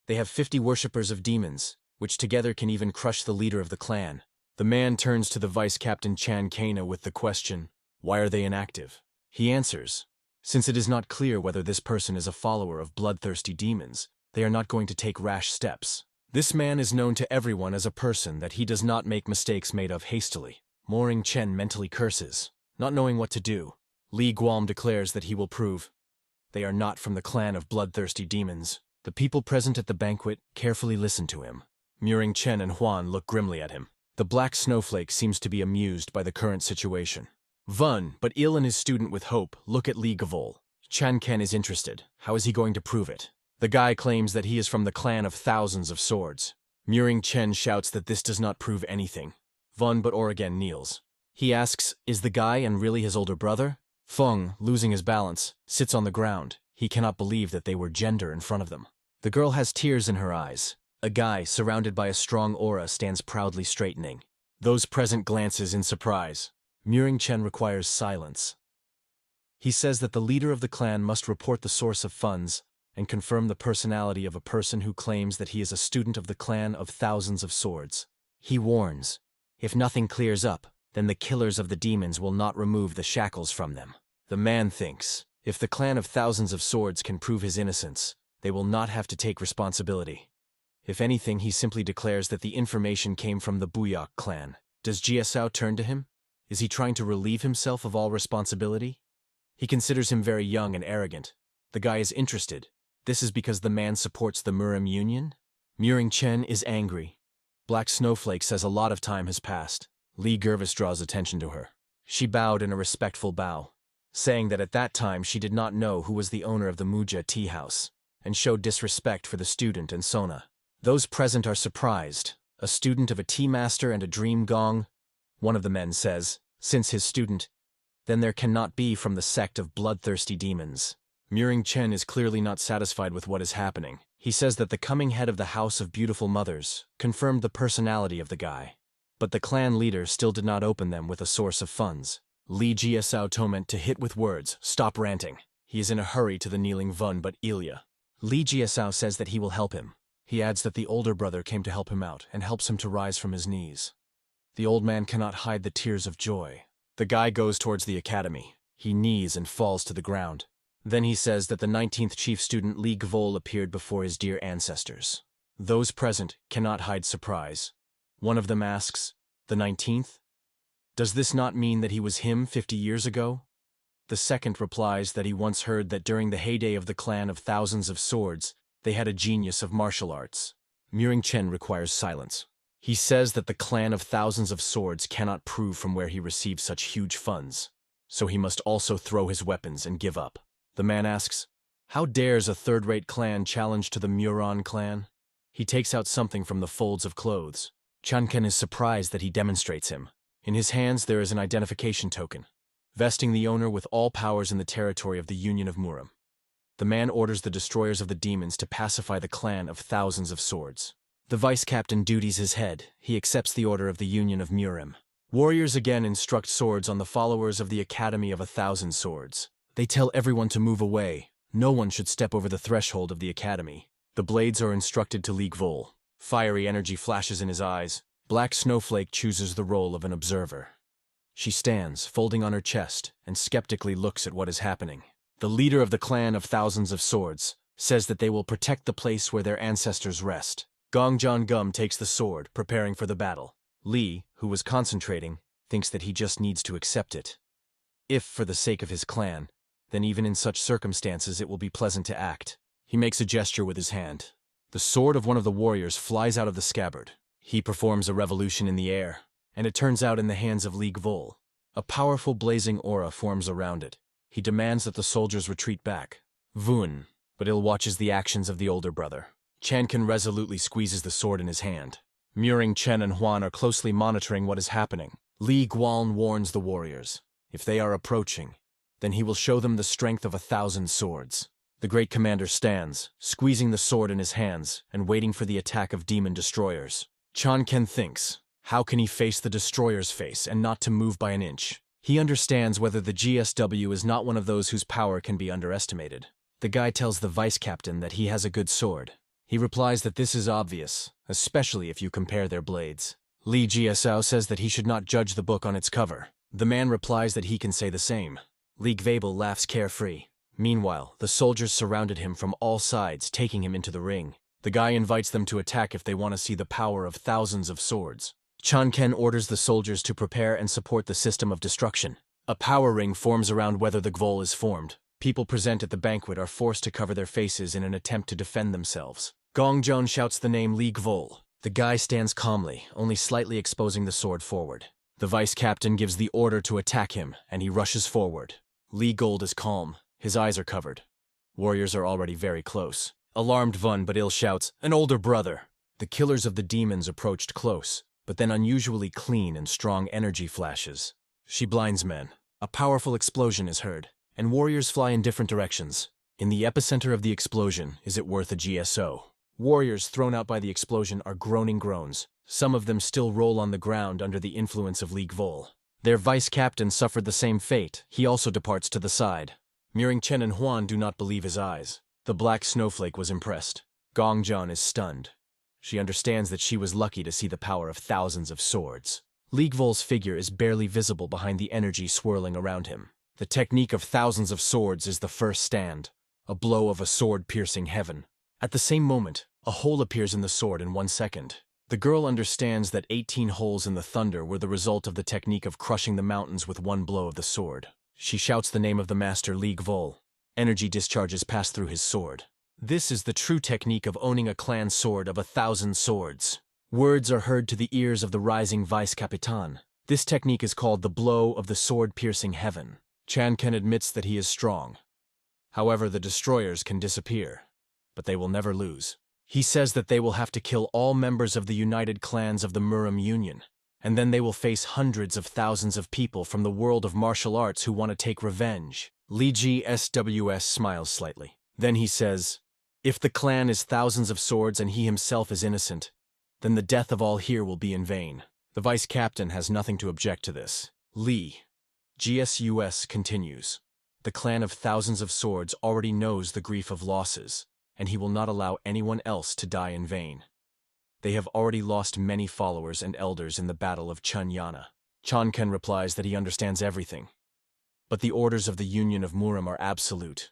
They have 50 worshippers of demons, which together can even crush the leader of the clan. The man turns to the Vice Captain Chan Kana with the question, why are they inactive? He answers, since it is not clear whether this person is a follower of bloodthirsty demons, they are not going to take rash steps. This man is known to everyone as a person that he does not make mistakes made of hastily. Muring Chen mentally curses, not knowing what to do. Li Guam declares that he will prove they are not from the clan of bloodthirsty demons. The people present at the banquet carefully listen to him. Muring Chen and Huan look grimly at him. The black snowflake seems to be amused by the current situation. Vun, but Il and his student with hope, look at Li Gvul. Chan Ken is interested. How is he going to prove it? The guy claims that he is from the clan of thousands of swords. Muring Chen shouts that this does not prove anything. Vun but Or again kneels. He asks, is the guy and really his older brother? Feng, losing his balance, sits on the ground. He cannot believe that they were gender in front of them. The girl has tears in her eyes. A guy, surrounded by a strong aura, stands proudly straightening. Those present glances in surprise. Muring Chen requires silence. He says that the leader of the clan must report the source of funds and confirm the personality of a person who claims that he is a student of the clan of thousands of swords. He warns, if nothing clears up, then the killers of the demons will not remove the shackles from them. The man thinks, if the clan of thousands of swords can prove his innocence, they will not have to take responsibility. If anything, he simply declares that the information came from the Buyok clan. Does Jiasao turn to him? Is he trying to relieve himself of all responsibility? He considers him very young and arrogant. The guy is interested. This is because the man supports the Murim Union? Muring Chen is angry. Black Snowflake says a lot of time has passed. Li Gervis draws attention to her. She bowed in a respectful bow, saying that at that time she did not know who was the owner of the Muja tea house, and showed disrespect for the student and Sona. Those present are surprised. A student of a tea master and a dream gong? One of the men says, since his student, then there cannot be from the sect of bloodthirsty demons. Muring Chen is clearly not satisfied with what is happening. He says that the coming head of the House of Beautiful Mothers confirmed the personality of the guy. But the clan leader still did not open them with a source of funds. Li Jiasao told to hit with words, stop ranting. He is in a hurry to the kneeling Vun but Ilya. Li Jiasao says that he will help him. He adds that the older brother came to help him out and helps him to rise from his knees. The old man cannot hide the tears of joy. The guy goes towards the academy. He knees and falls to the ground. Then he says that the 19th chief student Li Gvol appeared before his dear ancestors. Those present cannot hide surprise. One of them asks, the 19th? Does this not mean that he was him 50 years ago? The second replies that he once heard that during the heyday of the clan of thousands of swords, they had a genius of martial arts. Muring Chen requires silence. He says that the clan of thousands of swords cannot prove from where he received such huge funds, so he must also throw his weapons and give up. The man asks, how dares a third-rate clan challenge to the Muron clan? He takes out something from the folds of clothes. Chanken is surprised that he demonstrates him. In his hands there is an identification token, vesting the owner with all powers in the territory of the Union of Murim. The man orders the destroyers of the demons to pacify the clan of thousands of swords. The vice-captain duties his head. He accepts the order of the Union of Murim. Warriors again instruct swords on the followers of the Academy of 1,000 Swords. They tell everyone to move away. No one should step over the threshold of the academy. The blades are instructed to Li Gvol. Fiery energy flashes in his eyes. Black Snowflake chooses the role of an observer. She stands, folding on her chest, and skeptically looks at what is happening. The leader of the clan of thousands of swords says that they will protect the place where their ancestors rest. Gong John Gum takes the sword, preparing for the battle. Li, who was concentrating, thinks that he just needs to accept it. If, for the sake of his clan, then even in such circumstances it will be pleasant to act. He makes a gesture with his hand. The sword of one of the warriors flies out of the scabbard. He performs a revolution in the air, and it turns out in the hands of Li Gvol. A powerful blazing aura forms around it. He demands that the soldiers retreat back. Vun, but ill watches the actions of the older brother. Chanken resolutely squeezes the sword in his hand. Muring Chen and Huan are closely monitoring what is happening. Li Guan warns the warriors. If they are approaching, then he will show them the strength of 1,000 swords. The great commander stands, squeezing the sword in his hands and waiting for the attack of demon destroyers. Chanken thinks, how can he face the destroyer's face and not to move by an inch? He understands whether the GSW is not one of those whose power can be underestimated. The guy tells the vice-captain that he has a good sword. He replies that this is obvious, especially if you compare their blades. Li Jiasao says that he should not judge the book on its cover. The man replies that he can say the same. Li Gvabel laughs carefree. Meanwhile, the soldiers surrounded him from all sides, taking him into the ring. The guy invites them to attack if they want to see the power of thousands of swords. Chanken orders the soldiers to prepare and support the system of destruction. A power ring forms around whether the Gvol is formed. People present at the banquet are forced to cover their faces in an attempt to defend themselves. Gongjon shouts the name Li Gvol. The guy stands calmly, only slightly exposing the sword forward. The vice-captain gives the order to attack him, and he rushes forward. Li Gold is calm. His eyes are covered. Warriors are already very close. Alarmed Vun but ill shouts, an older brother. The killers of the demons approached close, but then unusually clean and strong energy flashes. She blinds men. A powerful explosion is heard, and warriors fly in different directions. In the epicenter of the explosion, is it worth a GSO? Warriors thrown out by the explosion are groaning groans. Some of them still roll on the ground under the influence of League Vol. Their vice-captain suffered the same fate. He also departs to the side. Muring Chen and Huan do not believe his eyes. The black snowflake was impressed. Gongjian is stunned. She understands that she was lucky to see the power of thousands of swords. League Vol's figure is barely visible behind the energy swirling around him. The technique of thousands of swords is the first stand, a blow of a sword piercing heaven. At the same moment, a hole appears in the sword in 1 second. The girl understands that 18 holes in the thunder were the result of the technique of crushing the mountains with one blow of the sword. She shouts the name of the master League Vol. Energy discharges pass through his sword. This is the true technique of owning a clan sword of 1,000 swords. Words are heard to the ears of the rising vice-capitan. This technique is called the blow of the sword-piercing heaven. Chan Ken admits that he is strong. However, the destroyers can disappear, but they will never lose. He says that they will have to kill all members of the united clans of the Muram Union, and then they will face hundreds of thousands of people from the world of martial arts who want to take revenge. Li GSWS smiles slightly. Then he says, if the clan is thousands of swords and he himself is innocent, then the death of all here will be in vain. The vice-captain has nothing to object to this. Li GSUS continues. The clan of thousands of swords already knows the grief of losses, and he will not allow anyone else to die in vain. They have already lost many followers and elders in the Battle of Chunyana. Chanken replies that he understands everything. But the orders of the Union of Muram are absolute,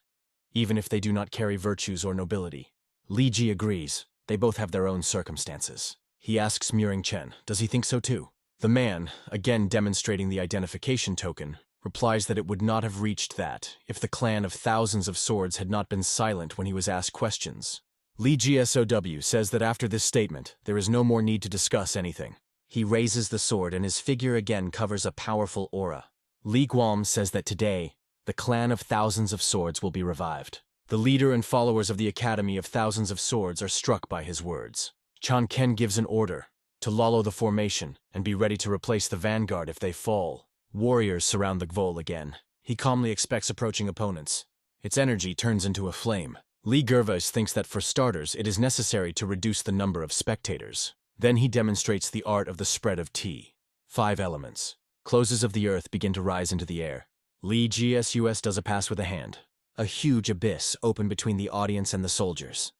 even if they do not carry virtues or nobility. Li Ji agrees. They both have their own circumstances. He asks Muring Chen, does he think so too? The man, again demonstrating the identification token, replies that it would not have reached that if the clan of thousands of swords had not been silent when he was asked questions. Li GSOW says that after this statement, there is no more need to discuss anything. He raises the sword and his figure again covers a powerful aura. Li Guam says that today, the clan of thousands of swords will be revived. The leader and followers of the Academy of Thousands of Swords are struck by his words. Chan Ken gives an order to lollo the formation and be ready to replace the vanguard if they fall. Warriors surround the Gvol again. He calmly expects approaching opponents. Its energy turns into a flame. Li Gervais thinks that for starters it is necessary to reduce the number of spectators. Then he demonstrates the art of the spread of tea. 5 elements. Closes of the earth begin to rise into the air. Li GSUS does a pass with a hand. A huge abyss open between the audience and the soldiers.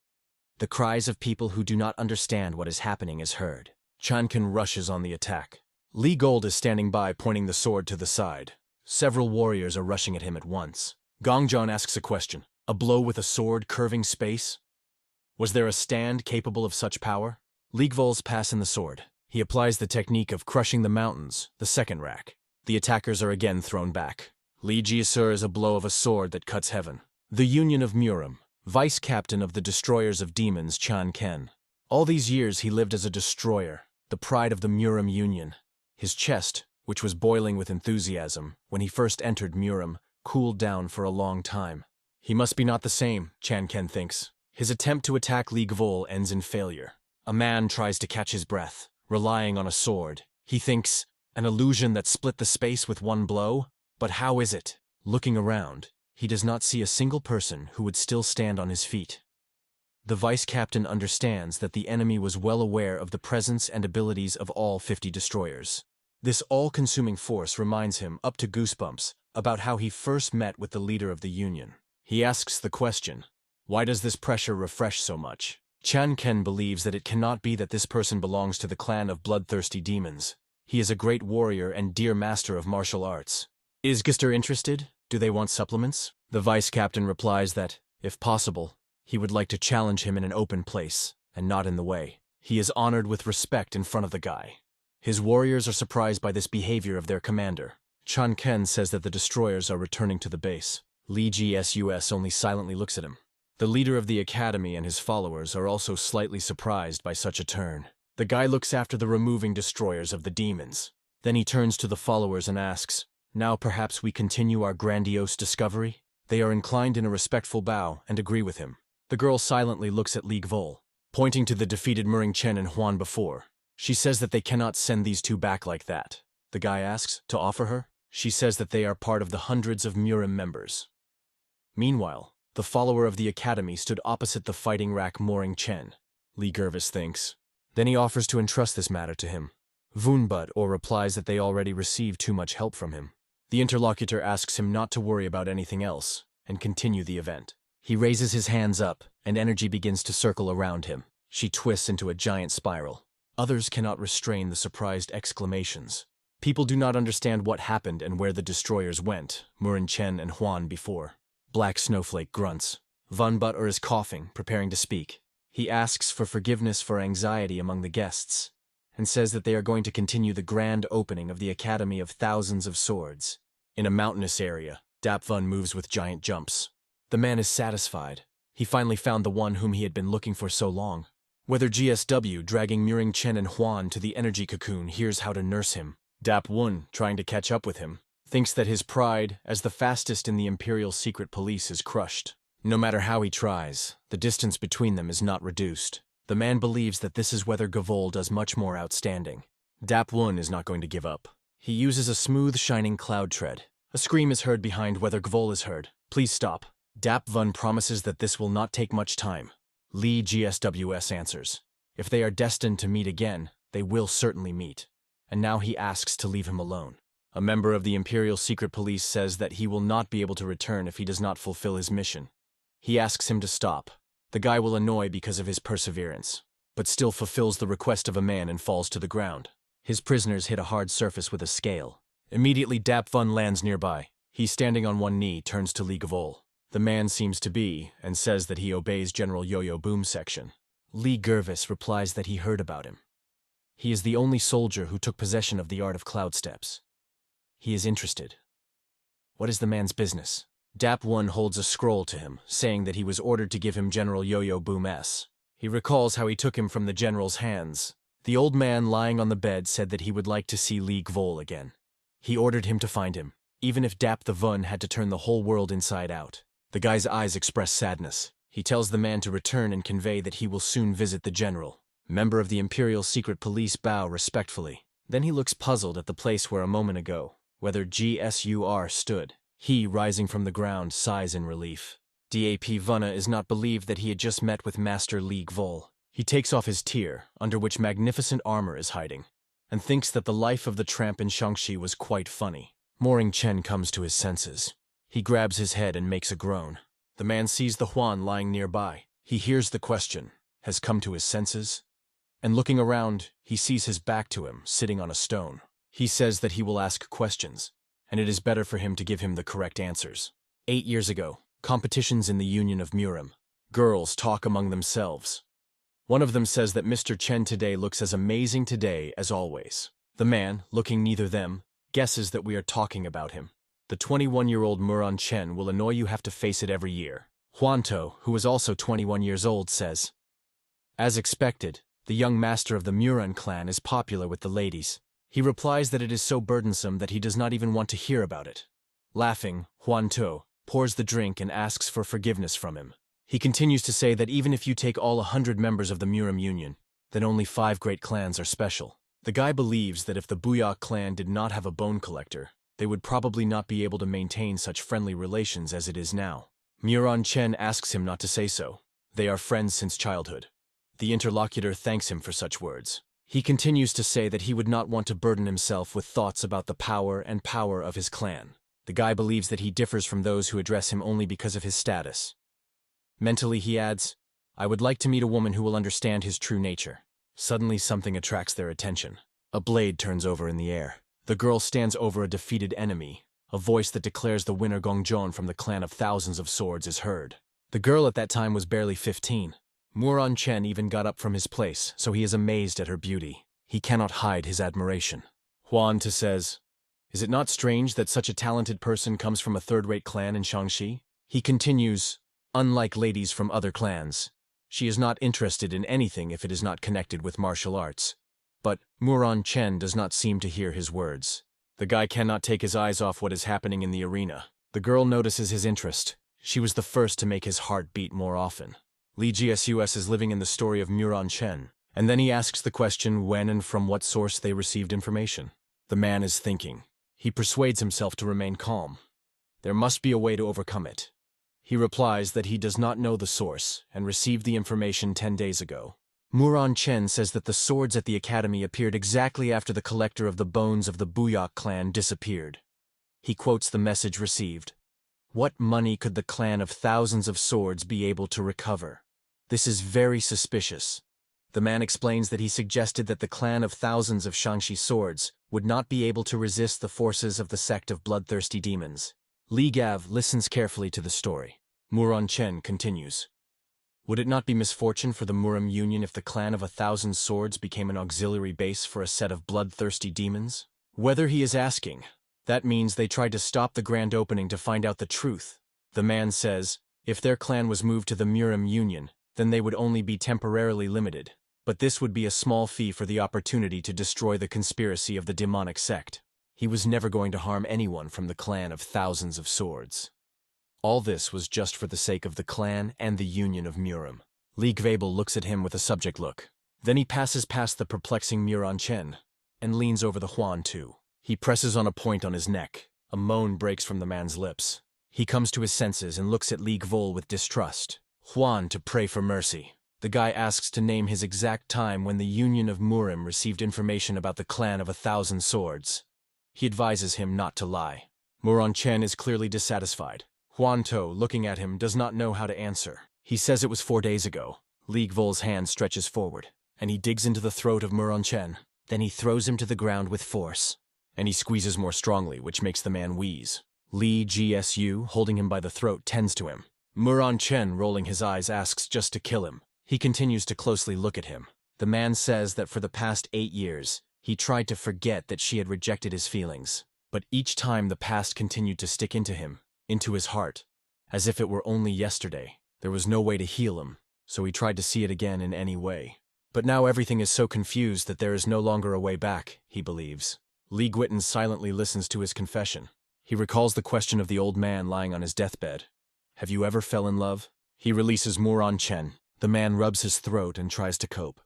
The cries of people who do not understand what is happening is heard. Chanken rushes on the attack. Li Gold is standing by pointing the sword to the side. Several warriors are rushing at him at once. Gongjian asks a question. A blow with a sword curving space? Was there a stand capable of such power? Li Gvol's pass in the sword. He applies the technique of crushing the mountains, the second rack. The attackers are again thrown back. Li Jisur is a blow of a sword that cuts heaven. The Union of Muram, vice-captain of the Destroyers of Demons Chan Ken. All these years he lived as a destroyer, the pride of the Muram Union. His chest, which was boiling with enthusiasm when he first entered Muram, cooled down for a long time. He must be not the same, Chan Ken thinks. His attempt to attack Li Gvol ends in failure. A man tries to catch his breath, relying on a sword. He thinks, an illusion that split the space with one blow? But how is it? Looking around, he does not see a single person who would still stand on his feet. The vice-captain understands that the enemy was well aware of the presence and abilities of all 50 destroyers. This all-consuming force reminds him, up to goosebumps, about how he first met with the leader of the Union. He asks the question, why does this pressure refresh so much? Chan Ken believes that it cannot be that this person belongs to the clan of bloodthirsty demons. He is a great warrior and dear master of martial arts. Is Gister interested? Do they want supplements? The vice-captain replies that, if possible, he would like to challenge him in an open place, and not in the way. He is honored with respect in front of the guy. His warriors are surprised by this behavior of their commander. Chan Ken says that the destroyers are returning to the base. Li GSUS only silently looks at him. The leader of the academy and his followers are also slightly surprised by such a turn. The guy looks after the removing destroyers of the demons. Then he turns to the followers and asks, now perhaps we continue our grandiose discovery? They are inclined in a respectful bow and agree with him. The girl silently looks at Li Gvol. pointing to the defeated Murring Chen and Huan before. She says that they cannot send these two back like that. The guy asks, to offer her? She says that they are part of the hundreds of Murim members. Meanwhile, the follower of the academy stood opposite the fighting rack Murring Chen. Lee Gervis thinks. Then he offers to entrust this matter to him. Vunbut or replies that they already received too much help from him. The interlocutor asks him not to worry about anything else, and continue the event. He raises his hands up, and energy begins to circle around him. She twists into a giant spiral. Others cannot restrain the surprised exclamations. People do not understand what happened and where the destroyers went, Murring Chen and Huan before. Black Snowflake grunts. Vunbut is coughing, preparing to speak. He asks for forgiveness for anxiety among the guests, and says that they are going to continue the grand opening of the Academy of Thousands of Swords. In a mountainous area, Dapvun moves with giant jumps. The man is satisfied. He finally found the one whom he had been looking for so long. Whether GSW, dragging Murring Chen and Huan to the energy cocoon, hears how to nurse him. Dapwun, trying to catch up with him, thinks that his pride, as the fastest in the Imperial Secret Police, is crushed. No matter how he tries, the distance between them is not reduced. The man believes that this is whether Gavol does much more outstanding. Dapwun is not going to give up. He uses a smooth, shining cloud tread. A scream is heard behind whether Gavol is heard. Please stop. Dapvun promises that this will not take much time. Lee GSWS answers. If they are destined to meet again, they will certainly meet. And now he asks to leave him alone. A member of the Imperial Secret Police says that he will not be able to return if he does not fulfill his mission. He asks him to stop. The guy will annoy because of his perseverance, but still fulfills the request of a man and falls to the ground. His prisoners hit a hard surface with a scale. Immediately Dapvun lands nearby. He, standing on one knee, turns to Lee Gavol. The man seems to be, and says that he obeys General Yo-Yo Boom Section. Lee Gervis replies that he heard about him. He is the only soldier who took possession of the art of cloud steps. He is interested. What is the man's business? Dapwun holds a scroll to him, saying that he was ordered to give him General Yo-Yo Boom S. He recalls how he took him from the general's hands. The old man lying on the bed said that he would like to see Lee Gavol again. He ordered him to find him, even if Dap the Vun had to turn the whole world inside out. The guy's eyes express sadness. He tells the man to return and convey that he will soon visit the general. Member of the Imperial Secret Police bow respectfully. Then he looks puzzled at the place where a moment ago, whether GSUR stood. He, rising from the ground, sighs in relief. DAP Vunna is not believed that he had just met with Master Lee Gavol. He takes off his tier, under which magnificent armor is hiding, and thinks that the life of the tramp in Shangxi was quite funny. Murring Chen comes to his senses. He grabs his head and makes a groan. The man sees the Huan lying nearby. He hears the question, has come to his senses? And looking around, he sees his back to him, sitting on a stone. He says that he will ask questions, and it is better for him to give him the correct answers. 8 years ago, competitions in the Union of Murim. Girls talk among themselves. One of them says that Mr. Chen today looks as amazing today as always. The man, looking neither them, guesses that we are talking about him. The 21-year-old Murong Chen will annoy you, have to face it every year. Huanto, who is also 21 years old, says. As expected, the young master of the Murong clan is popular with the ladies. He replies that it is so burdensome that he does not even want to hear about it. Laughing, Huanto pours the drink and asks for forgiveness from him. He continues to say that even if you take all 100 members of the Murim Union, then only 5 great clans are special. The guy believes that if the Buyak clan did not have a bone collector, they would probably not be able to maintain such friendly relations as it is now. Murong Chen asks him not to say so. They are friends since childhood. The interlocutor thanks him for such words. He continues to say that he would not want to burden himself with thoughts about the power of his clan. The guy believes that he differs from those who address him only because of his status. Mentally, he adds, I would like to meet a woman who will understand his true nature. Suddenly, something attracts their attention. A blade turns over in the air. The girl stands over a defeated enemy. A voice that declares the winner Gongjon from the clan of Thousands of Swords is heard. The girl at that time was barely 15. Murong Chen even got up from his place, so he is amazed at her beauty. He cannot hide his admiration. Huanta says, Is it not strange that such a talented person comes from a third-rate clan in Shangxi? He continues, Unlike ladies from other clans, she is not interested in anything if it is not connected with martial arts. But Murong Chen does not seem to hear his words. The guy cannot take his eyes off what is happening in the arena. The girl notices his interest. She was the first to make his heart beat more often. Li Gsus is living in the story of Muran Chen, and then he asks the question when and from what source they received information. The man is thinking. He persuades himself to remain calm. There must be a way to overcome it. He replies that he does not know the source and received the information 10 days ago. Muran Chen says that the swords at the academy appeared exactly after the collector of the bones of the Buyak clan disappeared. He quotes the message received. What money could the clan of thousands of swords be able to recover? This is very suspicious. The man explains that he suggested that the clan of thousands of Shangxi swords would not be able to resist the forces of the sect of bloodthirsty demons. Li Gav listens carefully to the story. Muran Chen continues. Would it not be misfortune for the Muram Union if the clan of 1,000 swords became an auxiliary base for a set of bloodthirsty demons? Whether he is asking, that means they tried to stop the grand opening to find out the truth. The man says, if their clan was moved to the Muram Union, then they would only be temporarily limited. But this would be a small fee for the opportunity to destroy the conspiracy of the demonic sect. He was never going to harm anyone from the clan of thousands of swords. All this was just for the sake of the clan and the union of Muram. Li Gvabel looks at him with a subject look. Then he passes past the perplexing Muran Chen and leans over the Huan too. He presses on a point on his neck. A moan breaks from the man's lips. He comes to his senses and looks at Li Gvol with distrust. Huan to pray for mercy. The guy asks to name his exact time when the Union of Muram received information about the clan of 1,000 swords. He advises him not to lie. Muran Chen is clearly dissatisfied. Huan To, looking at him, does not know how to answer. He says it was 4 days ago. Li Gvol's hand stretches forward, and he digs into the throat of Muran Chen. Then he throws him to the ground with force, and he squeezes more strongly, which makes the man wheeze. Li Gsu, holding him by the throat, tends to him. Muran Chen, rolling his eyes, asks just to kill him. He continues to closely look at him. The man says that for the past 8 years, he tried to forget that she had rejected his feelings. But each time the past continued to stick into him, into his heart, as if it were only yesterday. There was no way to heal him, so he tried to see it again in any way. But now everything is so confused that there is no longer a way back, he believes. Li Guiton silently listens to his confession. He recalls the question of the old man lying on his deathbed. Have you ever fell in love? He releases Muran Chen. The man rubs his throat and tries to cope.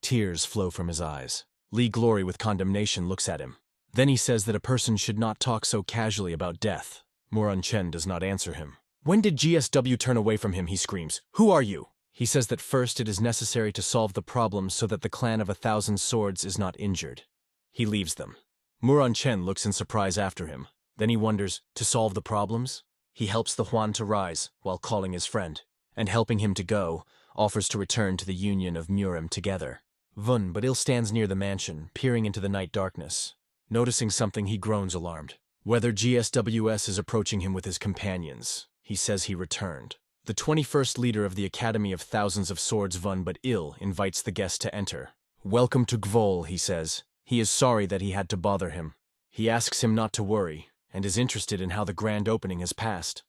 Tears flow from his eyes. Li Glory with condemnation looks at him. Then he says that a person should not talk so casually about death. Muran Chen does not answer him. When did GSW turn away from him, he screams. Who are you? He says that first it is necessary to solve the problem so that the clan of 1,000 swords is not injured. He leaves them. Muran Chen looks in surprise after him. Then he wonders, to solve the problems? He helps the Huan to rise while calling his friend, and helping him to go, offers to return to the union of Muram together. Vun Badil stands near the mansion, peering into the night darkness. Noticing something, he groans alarmed. Whether GSWS is approaching him with his companions, he says he returned. The 21st leader of the Academy of Thousands of Swords, Vun Badil, invites the guest to enter. Welcome to Gvol, he says. He is sorry that he had to bother him. He asks him not to worry, and is interested in how the grand opening has passed.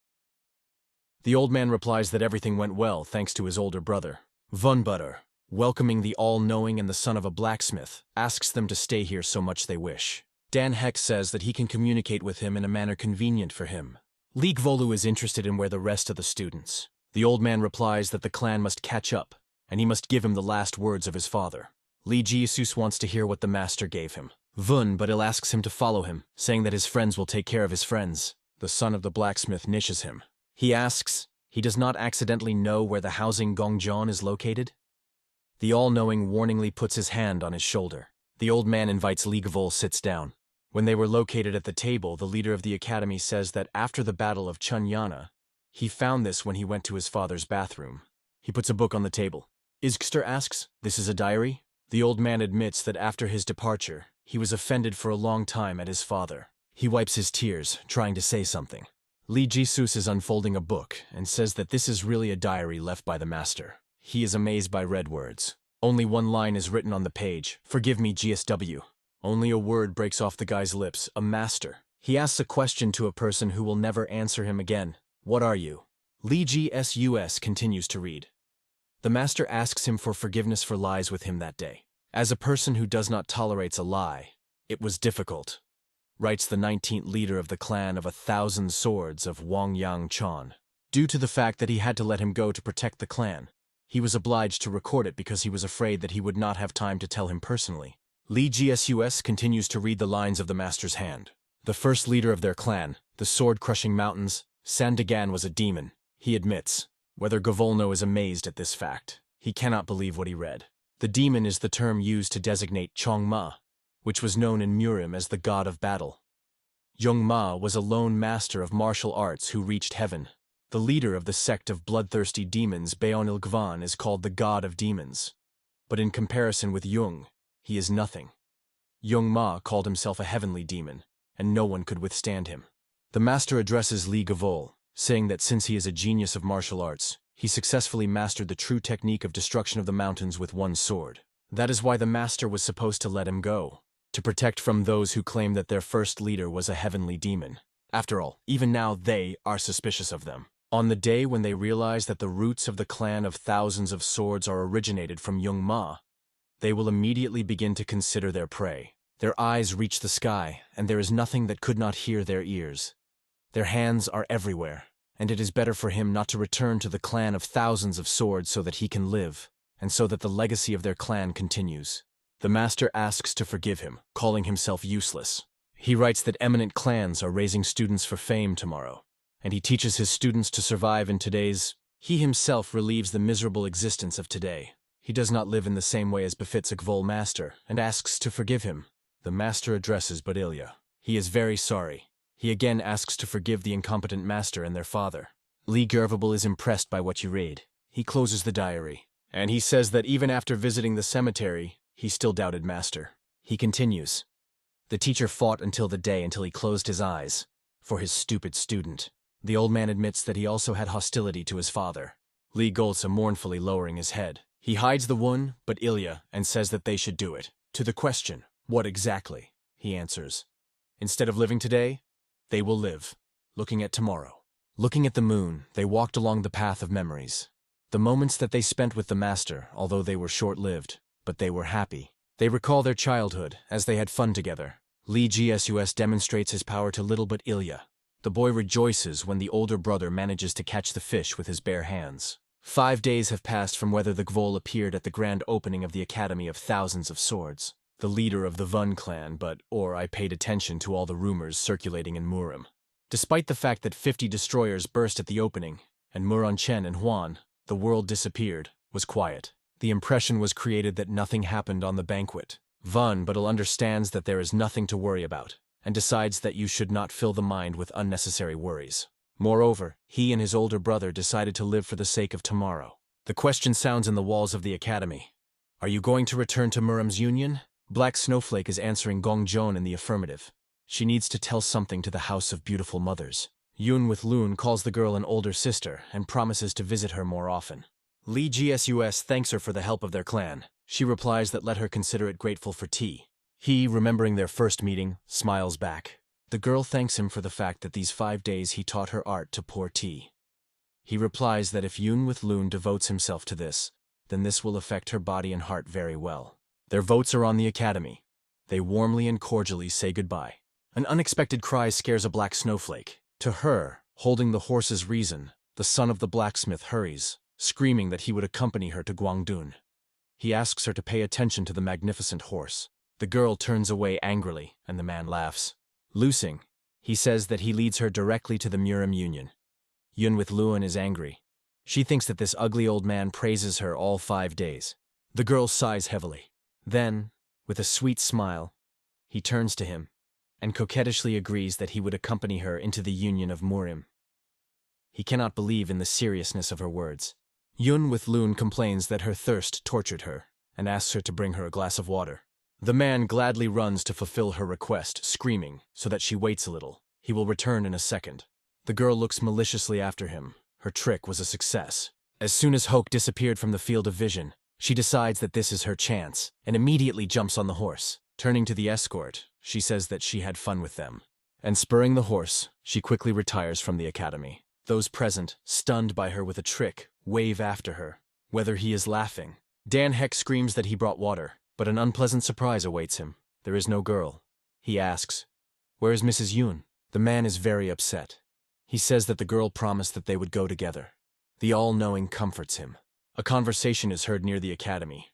The old man replies that everything went well thanks to his older brother. Vun Butter, welcoming the all-knowing and the son of a blacksmith, asks them to stay here so much they wish. Dan Hex says that he can communicate with him in a manner convenient for him. Li Gvolu is interested in where the rest of the students. The old man replies that the clan must catch up, and he must give him the last words of his father. Li Jesus wants to hear what the master gave him. Vun Badil asks him to follow him, saying that his friends will take care of his friends. The son of the blacksmith nishes him. He asks, he does not accidentally know where the housing Gongjon is located? The all-knowing warningly puts his hand on his shoulder. The old man invites Li Gvol sits down. When they were located at the table, the leader of the academy says that after the battle of Chunyana, he found this when he went to his father's bathroom. He puts a book on the table. Izgster asks, this is a diary? The old man admits that after his departure, he was offended for a long time at his father. He wipes his tears, trying to say something. Li Jesus is unfolding a book and says that this is really a diary left by the master. He is amazed by read words. Only one line is written on the page. Forgive me, GSW. Only a word breaks off the guy's lips. A master. He asks a question to a person who will never answer him again. What are you? Li GSUS continues to read. The master asks him for forgiveness for lies with him that day. As a person who does not tolerate a lie, it was difficult, writes the 19th leader of the clan of 1,000 swords of Wangyang Chan. Due to the fact that he had to let him go to protect the clan, He was obliged to record it because he was afraid that he would not have time to tell him personally. Lee Gsus continues to read the lines of the master's hand. The first leader of their clan, the sword-crushing mountains, Sandagan, was a demon, he admits. Whether Gavolno is amazed at this fact, he cannot believe what he read. The demon is the term used to designate Chongma, which was known in Murim as the god of battle. Yongma was a lone master of martial arts who reached heaven. The leader of the sect of bloodthirsty demons, Baonilgvan, is called the god of demons. But in comparison with Jung, he is nothing. Yongma called himself a heavenly demon, and no one could withstand him. The master addresses Li Gavol, saying that since he is a genius of martial arts, he successfully mastered the true technique of destruction of the mountains with one sword. That is why the master was supposed to let him go, to protect from those who claim that their first leader was a heavenly demon. After all, even now they are suspicious of them. On the day when they realize that the roots of the clan of thousands of swords are originated from Yongma, they will immediately begin to consider their prey. Their eyes reach the sky, and there is nothing that could not hear their ears. Their hands are everywhere, and it is better for him not to return to the clan of thousands of swords so that he can live, and so that the legacy of their clan continues. The master asks to forgive him, calling himself useless. He writes that eminent clans are raising students for fame tomorrow, and he teaches his students to survive in today's. He himself relieves the miserable existence of today. He does not live in the same way as befits a Gvol master, and asks to forgive him. The master addresses Badilya. He is very sorry. He again asks to forgive the incompetent master and their father. Lee Gervable is impressed by what you read. He closes the diary, and he says that even after visiting the cemetery, he still doubted master. He continues. The teacher fought until he closed his eyes, for his stupid student. The old man admits that he also had hostility to his father. Lee Golsa mournfully lowering his head. He hides the wound, but Ilya, and says that they should do it. To the question, what exactly? He answers. Instead of living today, they will live, looking at tomorrow. Looking at the moon, they walked along the path of memories. The moments that they spent with the master, although they were short-lived, but they were happy. They recall their childhood, as they had fun together. Lee Gsus demonstrates his power to little but Ilya. The boy rejoices when the older brother manages to catch the fish with his bare hands. 5 days have passed from whether the Gvol appeared at the grand opening of the Academy of Thousands of Swords. The leader of the Vun clan, I paid attention to all the rumors circulating in Murim. Despite the fact that 50 destroyers burst at the opening, and Muron Chen and Huan, the world disappeared, was quiet. The impression was created that nothing happened on the banquet. Vun understands that there is nothing to worry about, and decides that you should not fill the mind with unnecessary worries. Moreover, he and his older brother decided to live for the sake of tomorrow. The question sounds in the walls of the academy. Are you going to return to Murim's union? Black Snowflake is answering Gong Joan in the affirmative. She needs to tell something to the House of Beautiful Mothers. Yun with Loon calls the girl an older sister and promises to visit her more often. Lee Gsus thanks her for the help of their clan. She replies that let her consider it grateful for tea. He, remembering their first meeting, smiles back. The girl thanks him for the fact that these 5 days he taught her art to pour tea. He replies that if Yun with Loon devotes himself to this, then this will affect her body and heart very well. Their votes are on the academy. They warmly and cordially say goodbye. An unexpected cry scares a black snowflake. To her, holding the horse's reason, the son of the blacksmith hurries, screaming that he would accompany her to Guangdun. He asks her to pay attention to the magnificent horse. The girl turns away angrily, and the man laughs. Loosing, he says that he leads her directly to the Murim Union. Yun with Luan is angry. She thinks that this ugly old man praises her all 5 days. The girl sighs heavily. Then, with a sweet smile, he turns to him and coquettishly agrees that he would accompany her into the union of Murim. He cannot believe in the seriousness of her words. Yun with Loon complains that her thirst tortured her and asks her to bring her a glass of water. The man gladly runs to fulfill her request, screaming, so that she waits a little. He will return in a second. The girl looks maliciously after him. Her trick was a success. As soon as Hoke disappeared from the field of vision, she decides that this is her chance, and immediately jumps on the horse. Turning to the escort, she says that she had fun with them. And spurring the horse, she quickly retires from the academy. Those present, stunned by her with a trick, wave after her, whether he is laughing. Dan Heck screams that he brought water, but an unpleasant surprise awaits him. There is no girl. He asks, "Where is Mrs. Yun?" The man is very upset. He says that the girl promised that they would go together. The all-knowing comforts him. A conversation is heard near the academy.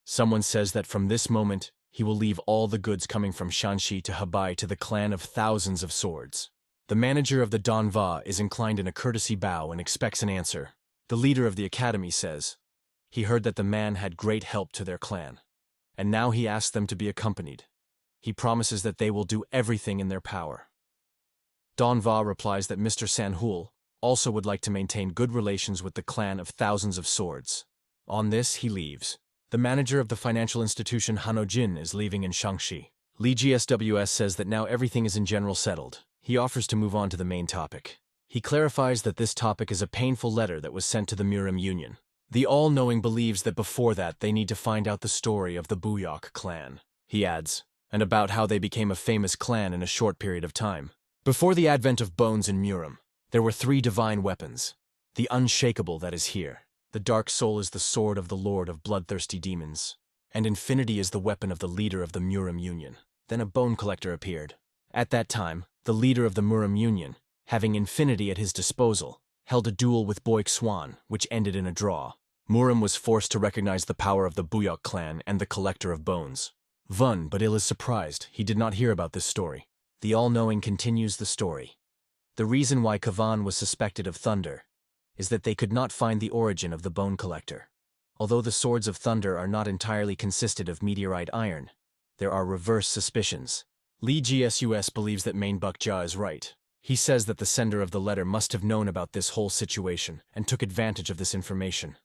Someone says that from this moment, he will leave all the goods coming from Shanxi to Hebei to the clan of thousands of swords. The manager of the Donva is inclined in a courtesy bow and expects an answer. The leader of the academy says he heard that the man had great help to their clan, and now he asks them to be accompanied. He promises that they will do everything in their power. Donva replies that Mr. Sanhul also would like to maintain good relations with the clan of thousands of swords. On this, he leaves. The manager of the financial institution Hanojin is leaving in Shanxi. Li GSWS says that now everything is in general settled. He offers to move on to the main topic. He clarifies that this topic is a painful letter that was sent to the Murim Union. The all-knowing believes that before that they need to find out the story of the Buyok clan. He adds, and about how they became a famous clan in a short period of time. Before the advent of bones in Murim, there were 3 divine weapons. The unshakable that is here. The dark soul is the sword of the lord of bloodthirsty demons. And infinity is the weapon of the leader of the Murim Union. Then a bone collector appeared. At that time, the leader of the Murim Union, having infinity at his disposal, held a duel with Boik Swan, which ended in a draw. Murim was forced to recognize the power of the Buyok clan and the collector of bones. Vun, but ill is surprised, he did not hear about this story. The all-knowing continues the story. The reason why Kavan was suspected of thunder is that they could not find the origin of the bone collector. Although the swords of thunder are not entirely consisted of meteorite iron, there are reverse suspicions. Li GSUS believes that Mainbukja is right. He says that the sender of the letter must have known about this whole situation and took advantage of this information.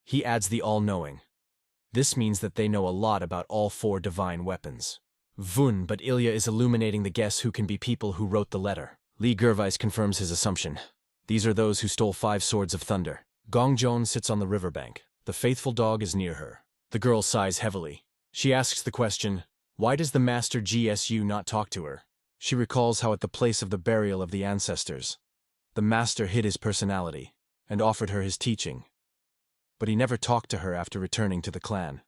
He adds the all-knowing. This means that they know a lot about all 4 divine weapons. Vun, but Ilya is illuminating the guess who can be people who wrote the letter. Li Gervais confirms his assumption. These are those who stole 5 swords of thunder. Gongjon sits on the riverbank. The faithful dog is near her. The girl sighs heavily. She asks the question, why does the master GSU not talk to her? She recalls how at the place of the burial of the ancestors, the master hid his personality and offered her his teaching. But he never talked to her after returning to the clan.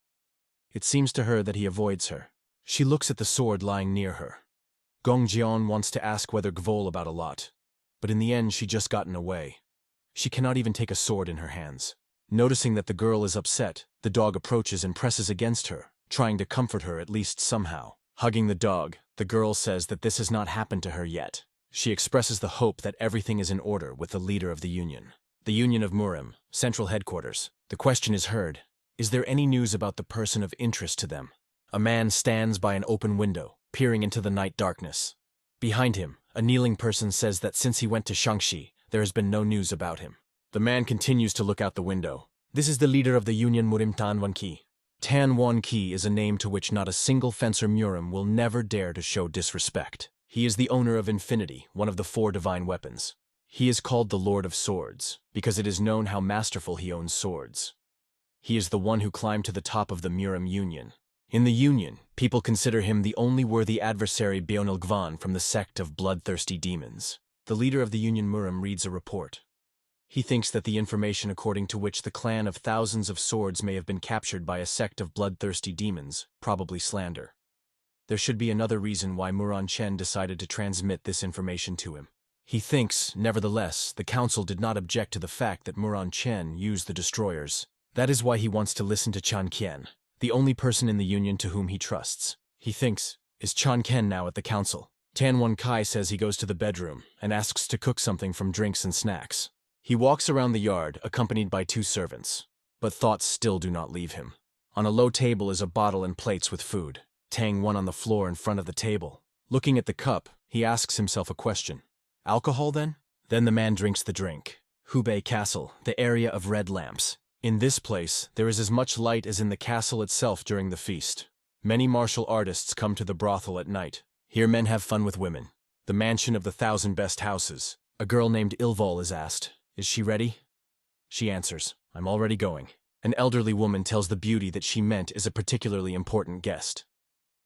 It seems to her that he avoids her. She looks at the sword lying near her. Gongjian wants to ask whether Gvol about a lot, but in the end she just gotten away. She cannot even take a sword in her hands. Noticing that the girl is upset, the dog approaches and presses against her, trying to comfort her at least somehow. Hugging the dog, the girl says that this has not happened to her yet. She expresses the hope that everything is in order with the leader of the union. The Union of Murim, central headquarters. The question is heard, is there any news about the person of interest to them? A man stands by an open window, peering into the night darkness. Behind him, a kneeling person says that since he went to Shanxi, there has been no news about him. The man continues to look out the window. This is the leader of the Union Murim Tanwanki. Tanwanki is a name to which not a single fencer Murim will never dare to show disrespect. He is the owner of Infinity, one of the 4 divine weapons. He is called the Lord of Swords, because it is known how masterful he owns swords. He is the one who climbed to the top of the Murim Union. In the Union, people consider him the only worthy adversary Bionilgvan from the sect of bloodthirsty demons. The leader of the Union Murim reads a report. He thinks that the information according to which the clan of thousands of swords may have been captured by a sect of bloodthirsty demons, probably slander. There should be another reason why Muran Chen decided to transmit this information to him. He thinks, nevertheless, the council did not object to the fact that Muran Chen used the destroyers. That is why he wants to listen to Chan Qian, the only person in the union to whom he trusts. He thinks, is Chan Qian now at the council? Tanwan Kai says he goes to the bedroom and asks to cook something from drinks and snacks. He walks around the yard, accompanied by 2 servants. But thoughts still do not leave him. On a low table is a bottle and plates with food. Tang one on the floor in front of the table. Looking at the cup, he asks himself a question. Alcohol, then? Then the man drinks the drink. Hubei Castle, the area of red lamps. In this place, there is as much light as in the castle itself during the feast. Many martial artists come to the brothel at night. Here men have fun with women. The mansion of the 1,000 best houses. A girl named Ilvol is asked, is she ready? She answers, I'm already going. An elderly woman tells the beauty that she meant is a particularly important guest.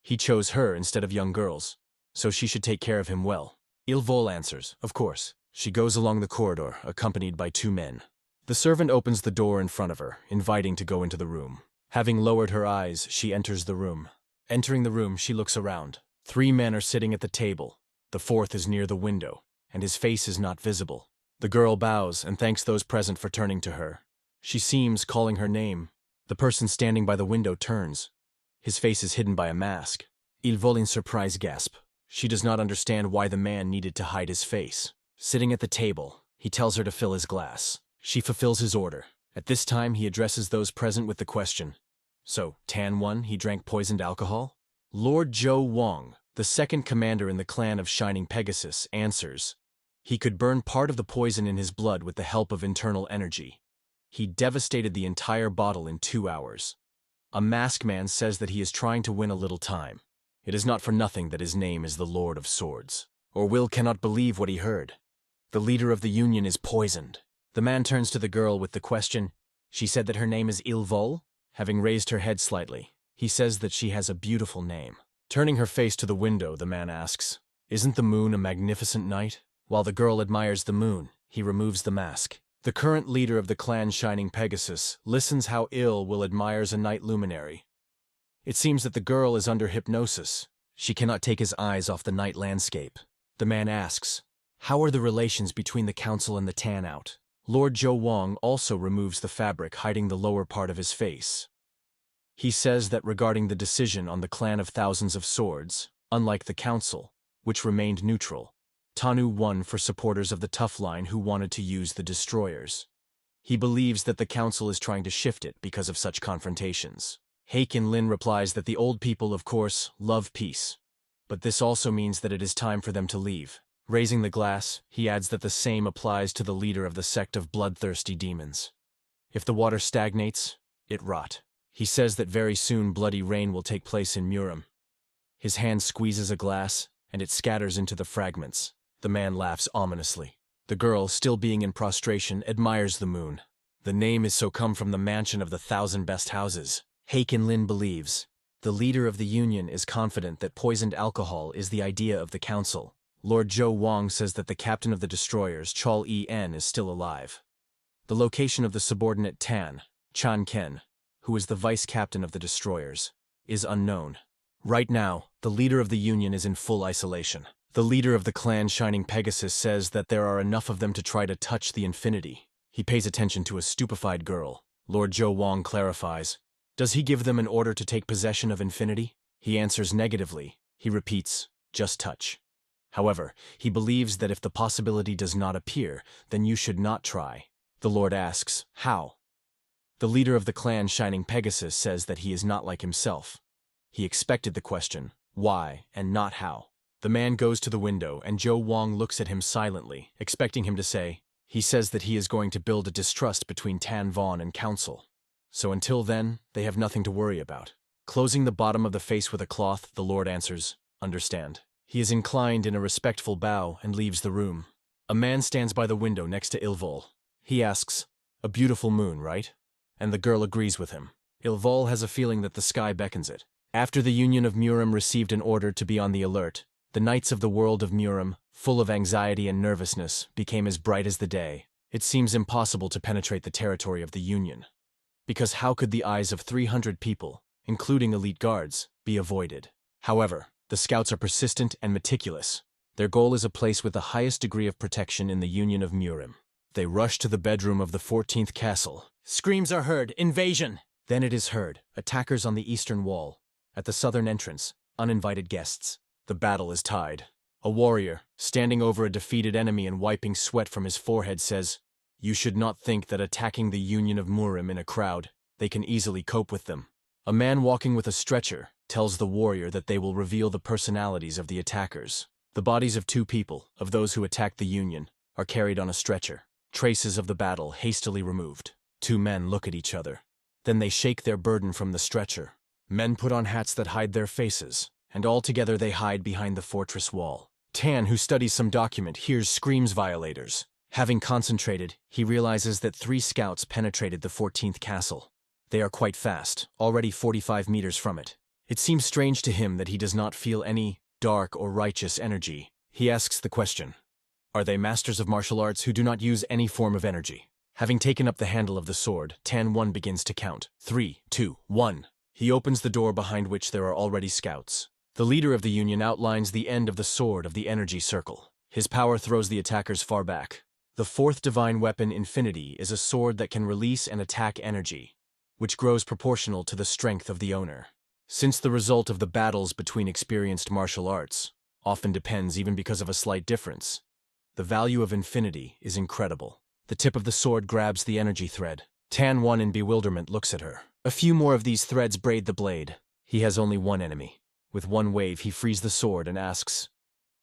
He chose her instead of young girls, so she should take care of him well. Ilvol answers, of course. She goes along the corridor, accompanied by 2 men. The servant opens the door in front of her, inviting to go into the room. Having lowered her eyes, she enters the room. Entering the room, she looks around. 3 men are sitting at the table. The 4th is near the window, and his face is not visible. The girl bows and thanks those present for turning to her. She seems calling her name. The person standing by the window turns. His face is hidden by a mask. Il vole in surprise gasp. She does not understand why the man needed to hide his face. Sitting at the table, he tells her to fill his glass. She fulfills his order. At this time, he addresses those present with the question, "So, Tan 1, he drank poisoned alcohol?" Lord Zhou Wang, the second commander in the clan of Shining Pegasus, answers, "He could burn part of the poison in his blood with the help of internal energy. He devastated the entire bottle in 2 hours." A masked man says that he is trying to win a little time. It is not for nothing that his name is the Lord of Swords. Or Will cannot believe what he heard. The leader of the Union is poisoned. The man turns to the girl with the question, "She said that her name is Il Vol?" Having raised her head slightly, he says that she has a beautiful name. Turning her face to the window, the man asks, "Isn't the moon a magnificent night?" While the girl admires the moon, he removes the mask. The current leader of the clan Shining Pegasus listens how Il Will admires a night luminary. It seems that the girl is under hypnosis. She cannot take his eyes off the night landscape. The man asks, "How are the relations between the council and the Tan out?" Lord Zhou Wang also removes the fabric hiding the lower part of his face. He says that regarding the decision on the clan of thousands of swords, unlike the council, which remained neutral, Tanu won for supporters of the tough line who wanted to use the destroyers. He believes that the council is trying to shift it because of such confrontations. Haken Lin replies that the old people, of course, love peace. But this also means that it is time for them to leave. Raising the glass, he adds that the same applies to the leader of the sect of bloodthirsty demons. If the water stagnates, it rot. He says that very soon bloody rain will take place in Murim. His hand squeezes a glass, and it scatters into the fragments. The man laughs ominously. The girl, still being in prostration, admires the moon. The name is so come from the mansion of the 1,000 best houses. Haken Lin believes. The leader of the Union is confident that poisoned alcohol is the idea of the council. Lord Zhou Wang says that the captain of the destroyers, Chol En, is still alive. The location of the subordinate Tan, Chan Ken, who is the vice-captain of the destroyers, is unknown. Right now, the leader of the Union is in full isolation. The leader of the clan Shining Pegasus says that there are enough of them to try to touch the infinity. He pays attention to a stupefied girl. Lord Zhou Wang clarifies, "Does he give them an order to take possession of infinity?" He answers negatively. He repeats, "Just touch." However, he believes that if the possibility does not appear, then you should not try. The Lord asks, "How?" The leader of the clan Shining Pegasus says that he is not like himself. He expected the question, why, and not how. The man goes to the window, and Zhou Wang looks at him silently, expecting him to say, he says that he is going to build a distrust between Tan Vaughn and Council. So until then, they have nothing to worry about. Closing the bottom of the face with a cloth, the Lord answers, "Understand." He is inclined in a respectful bow and leaves the room. A man stands by the window next to Ilvol. He asks, "A beautiful moon, right?" And the girl agrees with him. Ilvol has a feeling that the sky beckons it. After the Union of Murim received an order to be on the alert, the nights of the world of Murim, full of anxiety and nervousness, became as bright as the day. It seems impossible to penetrate the territory of the Union. Because how could the eyes of 300 people, including elite guards, be avoided? However, the scouts are persistent and meticulous. Their goal is a place with the highest degree of protection in the Union of Murim. They rush to the bedroom of the 14th castle. Screams are heard, "Invasion!" Then it is heard, attackers on the eastern wall. At the southern entrance, uninvited guests. The battle is tied. A warrior, standing over a defeated enemy and wiping sweat from his forehead, says, "You should not think that attacking the Union of Murim in a crowd, they can easily cope with them." A man walking with a stretcher tells the warrior that they will reveal the personalities of the attackers. The bodies of 2 people, of those who attacked the Union, are carried on a stretcher. Traces of the battle hastily removed. 2 men look at each other. Then they shake their burden from the stretcher. Men put on hats that hide their faces, and all together they hide behind the fortress wall. Tan, who studies some document, hears screams violators. Having concentrated, he realizes that 3 scouts penetrated the 14th castle. They are quite fast, already 45 meters from it. It seems strange to him that he does not feel any dark or righteous energy. He asks the question, are they masters of martial arts who do not use any form of energy? Having taken up the handle of the sword, Tan 1 begins to count. 3, 2, 1. He opens the door behind which there are already scouts. The leader of the Union outlines the end of the sword of the energy circle. His power throws the attackers far back. The fourth divine weapon, Infinity, is a sword that can release and attack energy, which grows proportional to the strength of the owner. Since the result of the battles between experienced martial arts often depends even because of a slight difference, the value of Infinity is incredible. The tip of the sword grabs the energy thread. Tan-One in bewilderment looks at her. A few more of these threads braid the blade. He has only one enemy. With one wave, he frees the sword and asks,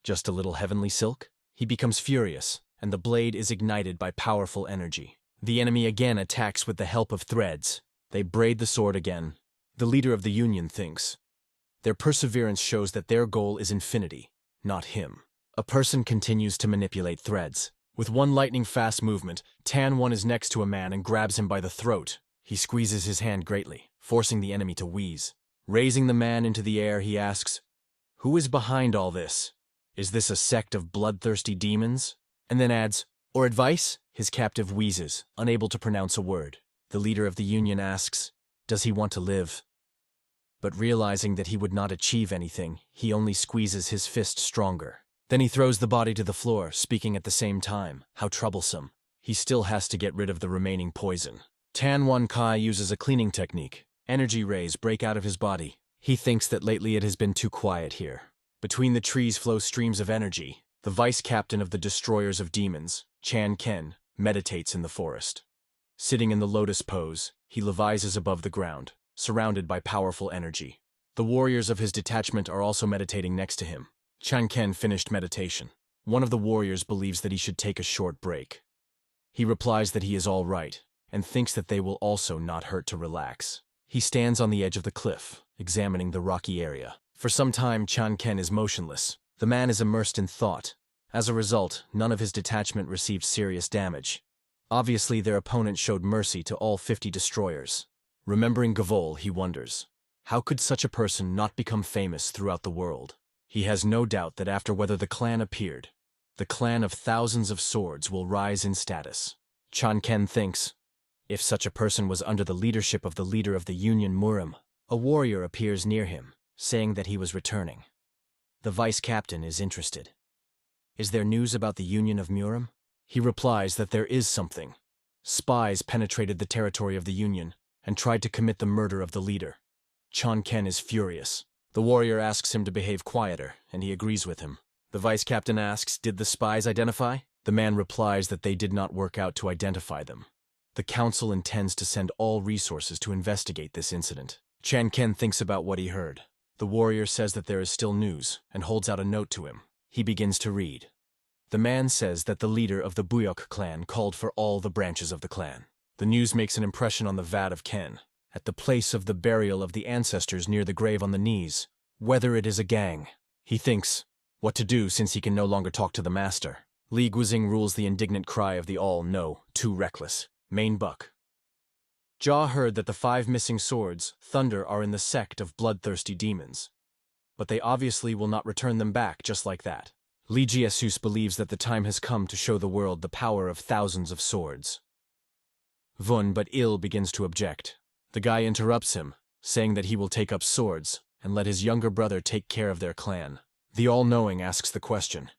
"Just a little heavenly silk?" He becomes furious, and the blade is ignited by powerful energy. The enemy again attacks with the help of threads. They braid the sword again. The leader of the Union thinks. Their perseverance shows that their goal is Infinity, not him. A person continues to manipulate threads. With one lightning-fast movement, Tan-One is next to a man and grabs him by the throat. He squeezes his hand greatly, forcing the enemy to wheeze. Raising the man into the air, he asks, "Who is behind all this? Is this a sect of bloodthirsty demons?" And then adds, "Or advice?" His captive wheezes, unable to pronounce a word. The leader of the Union asks, "Does he want to live?" But realizing that he would not achieve anything, he only squeezes his fist stronger. Then he throws the body to the floor, speaking at the same time. How troublesome. He still has to get rid of the remaining poison. Tan-One Kai uses a cleaning technique. Energy rays break out of his body. He thinks that lately it has been too quiet here. Between the trees flow streams of energy. The vice-captain of the Destroyers of Demons, Chan Ken, meditates in the forest. Sitting in the lotus pose, he levises above the ground, surrounded by powerful energy. The warriors of his detachment are also meditating next to him. Chan Ken finished meditation. One of the warriors believes that he should take a short break. He replies that he is all right, and thinks that they will also not hurt to relax. He stands on the edge of the cliff, examining the rocky area. For some time, Chan Ken is motionless. The man is immersed in thought. As a result, none of his detachment received serious damage. Obviously, their opponent showed mercy to all 50 destroyers. Remembering Gavol, he wonders, how could such a person not become famous throughout the world? He has no doubt that after whether the clan appeared, the clan of thousands of swords will rise in status. Chan Ken thinks, if such a person was under the leadership of the leader of the Union Murim, a warrior appears near him, saying that he was returning. The vice-captain is interested. Is there news about the Union of Murim? He replies that there is something. Spies penetrated the territory of the Union and tried to commit the murder of the leader. Chan Ken is furious. The warrior asks him to behave quieter, and he agrees with him. The vice-captain asks, did the spies identify? The man replies that they did not work out to identify them. The council intends to send all resources to investigate this incident. Chan Ken thinks about what he heard. The warrior says that there is still news, and holds out a note to him. He begins to read. The man says that the leader of the Buyok clan called for all the branches of the clan. The news makes an impression on the Vat of Ken. At the place of the burial of the ancestors near the grave on the knees, whether it is a gang. He thinks what to do since he can no longer talk to the master. Li Guizing rules the indignant cry of the all no, too reckless. Main Buck. Jia heard that the 5 missing swords, Thunder, are in the sect of bloodthirsty demons. But they obviously will not return them back just like that. Li Jesus believes that the time has come to show the world the power of thousands of swords. Vun but Il begins to object. The guy interrupts him, saying that he will take up swords and let his younger brother take care of their clan. The all-knowing asks the question.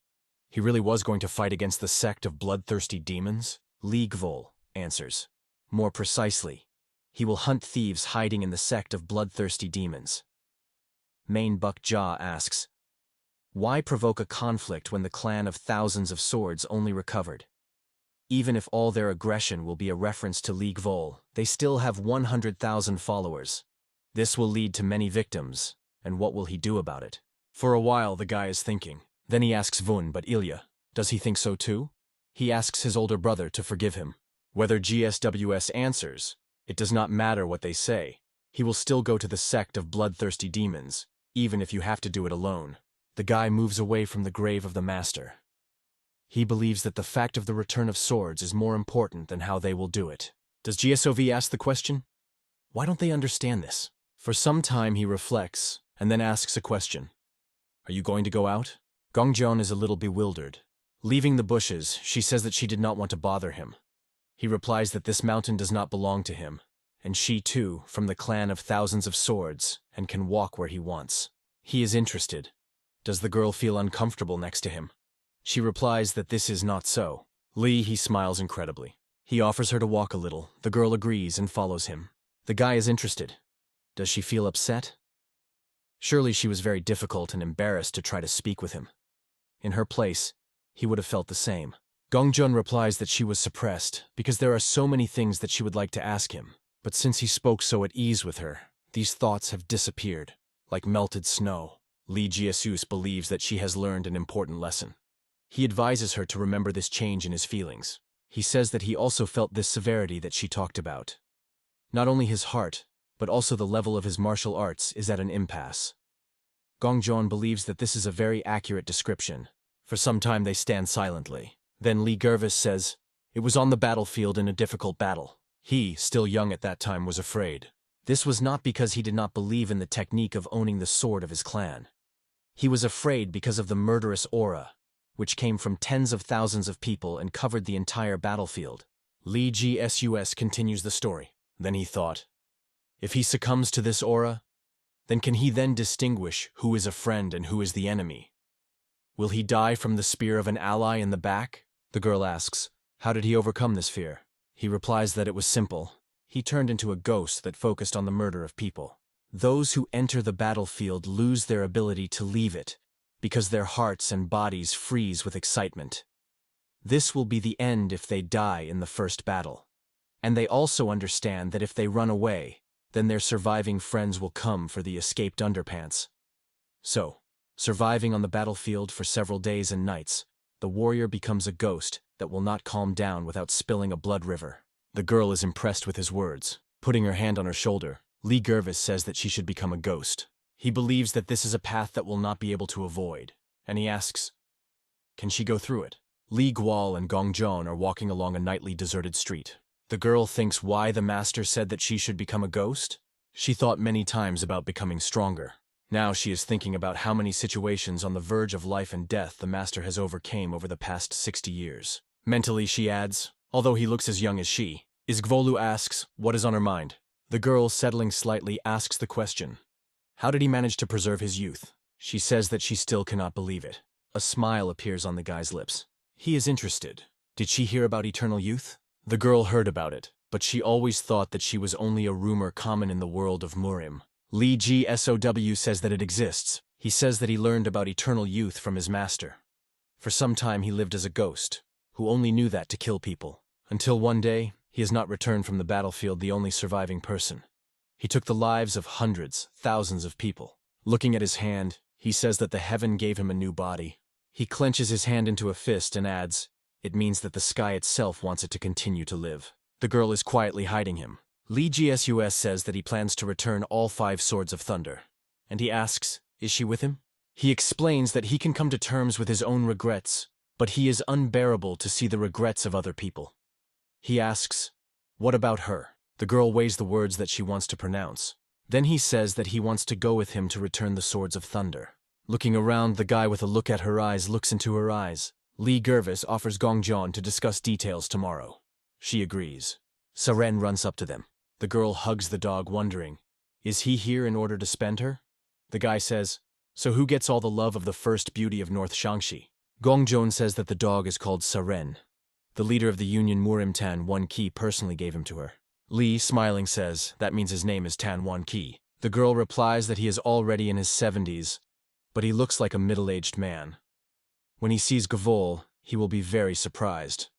He really was going to fight against the sect of bloodthirsty demons? Li Gvol answers. More precisely, he will hunt thieves hiding in the sect of bloodthirsty demons. Main Buck Jia asks, why provoke a conflict when the clan of thousands of swords only recovered? Even if all their aggression will be a reference to Li Gvol, they still have 100,000 followers. This will lead to many victims, and what will he do about it? For a while the guy is thinking. Then he asks Vun but Ilya, does he think so too? He asks his older brother to forgive him. Whether GSWS answers, it does not matter what they say. He will still go to the sect of bloodthirsty demons, even if you have to do it alone. The guy moves away from the grave of the master. He believes that the fact of the return of swords is more important than how they will do it. Does GSOV ask the question? Why don't they understand this? For some time he reflects, and then asks a question. Are you going to go out? Gongjian is a little bewildered. Leaving the bushes, she says that she did not want to bother him. He replies that this mountain does not belong to him, and she too, from the clan of thousands of swords, and can walk where he wants. He is interested. Does the girl feel uncomfortable next to him? She replies that this is not so. Lee, he smiles incredibly. He offers her to walk a little. The girl agrees and follows him. The guy is interested. Does she feel upset? Surely she was very difficult and embarrassed to try to speak with him. In her place, he would have felt the same. Gongjun replies that she was suppressed because there are so many things that she would like to ask him. But since he spoke so at ease with her, these thoughts have disappeared, like melted snow. Lee Jiesus believes that she has learned an important lesson. He advises her to remember this change in his feelings. He says that he also felt this severity that she talked about. Not only his heart, but also the level of his martial arts is at an impasse. Gongjun believes that this is a very accurate description. For some time they stand silently. Then Lee Gervis says, "It was on the battlefield in a difficult battle. He, still young at that time, was afraid. This was not because he did not believe in the technique of owning the sword of his clan. He was afraid because of the murderous aura, which came from tens of thousands of people and covered the entire battlefield." Lee Gsus continues the story. Then he thought, if he succumbs to this aura, then can he then distinguish who is a friend and who is the enemy? Will he die from the spear of an ally in the back? The girl asks, how did he overcome this fear? He replies that it was simple. He turned into a ghost that focused on the murder of people. Those who enter the battlefield lose their ability to leave it, because their hearts and bodies freeze with excitement. This will be the end if they die in the first battle. And they also understand that if they run away, then their surviving friends will come for the escaped underpants. So, surviving on the battlefield for several days and nights, the warrior becomes a ghost that will not calm down without spilling a blood river. The girl is impressed with his words. Putting her hand on her shoulder, Lee Gervis says that she should become a ghost. He believes that this is a path that will not be able to avoid, and he asks, can she go through it? Li Gual and Gongjun are walking along a nightly deserted street. The girl thinks why the master said that she should become a ghost. She thought many times about becoming stronger. Now she is thinking about how many situations on the verge of life and death the master has overcame over the past 60 years. Mentally she adds, although he looks as young as she. Isgvolu asks, what is on her mind? The girl, settling slightly, asks the question, how did he manage to preserve his youth? She says that she still cannot believe it. A smile appears on the guy's lips. He is interested. Did she hear about eternal youth? The girl heard about it, but she always thought that she was only a rumor common in the world of Murim. Lee Gsow says that it exists. He says that he learned about eternal youth from his master. For some time he lived as a ghost, who only knew that to kill people. Until one day, he has not returned from the battlefield the only surviving person. He took the lives of hundreds, thousands of people. Looking at his hand, he says that the heaven gave him a new body. He clenches his hand into a fist and adds, it means that the sky itself wants it to continue to live. The girl is quietly hiding him. Lee Gsus says that he plans to return all 5 swords of thunder. And he asks, is she with him? He explains that he can come to terms with his own regrets, but he is unbearable to see the regrets of other people. He asks, what about her? The girl weighs the words that she wants to pronounce. Then he says that he wants to go with him to return the swords of thunder. Looking around, the guy with a look at her eyes looks into her eyes. Lee Gervis offers Gongjun to discuss details tomorrow. She agrees. Saren runs up to them. The girl hugs the dog, wondering, is he here in order to spend her? The guy says, so who gets all the love of the first beauty of North Shangxi? Gongjun says that the dog is called Saren. The leader of the Union Murim Tan One Ki personally gave him to her. Lee, smiling, says that means his name is Tan One Ki. The girl replies that he is already in his 70s, but he looks like a middle-aged man. When he sees Gavol, he will be very surprised.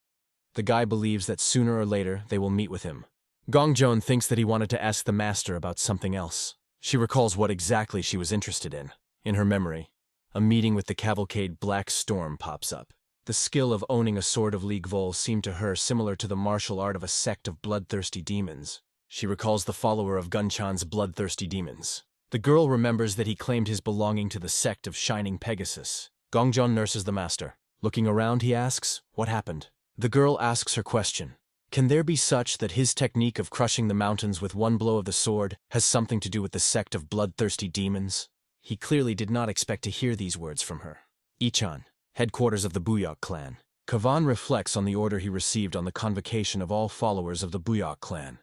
The guy believes that sooner or later they will meet with him. Gongjun thinks that he wanted to ask the master about something else. She recalls what exactly she was interested in. In her memory, a meeting with the cavalcade Black Storm pops up. The skill of owning a sword of Li Gvol seemed to her similar to the martial art of a sect of bloodthirsty demons. She recalls the follower of Gunchan's bloodthirsty demons. The girl remembers that he claimed his belonging to the sect of Shining Pegasus. Gongjun nurses the master. Looking around, he asks, what happened? The girl asks her question. Can there be such that his technique of crushing the mountains with one blow of the sword has something to do with the sect of bloodthirsty demons? He clearly did not expect to hear these words from her. Ichan, headquarters of the Buyok clan. Kavan reflects on the order he received on the convocation of all followers of the Buyok clan.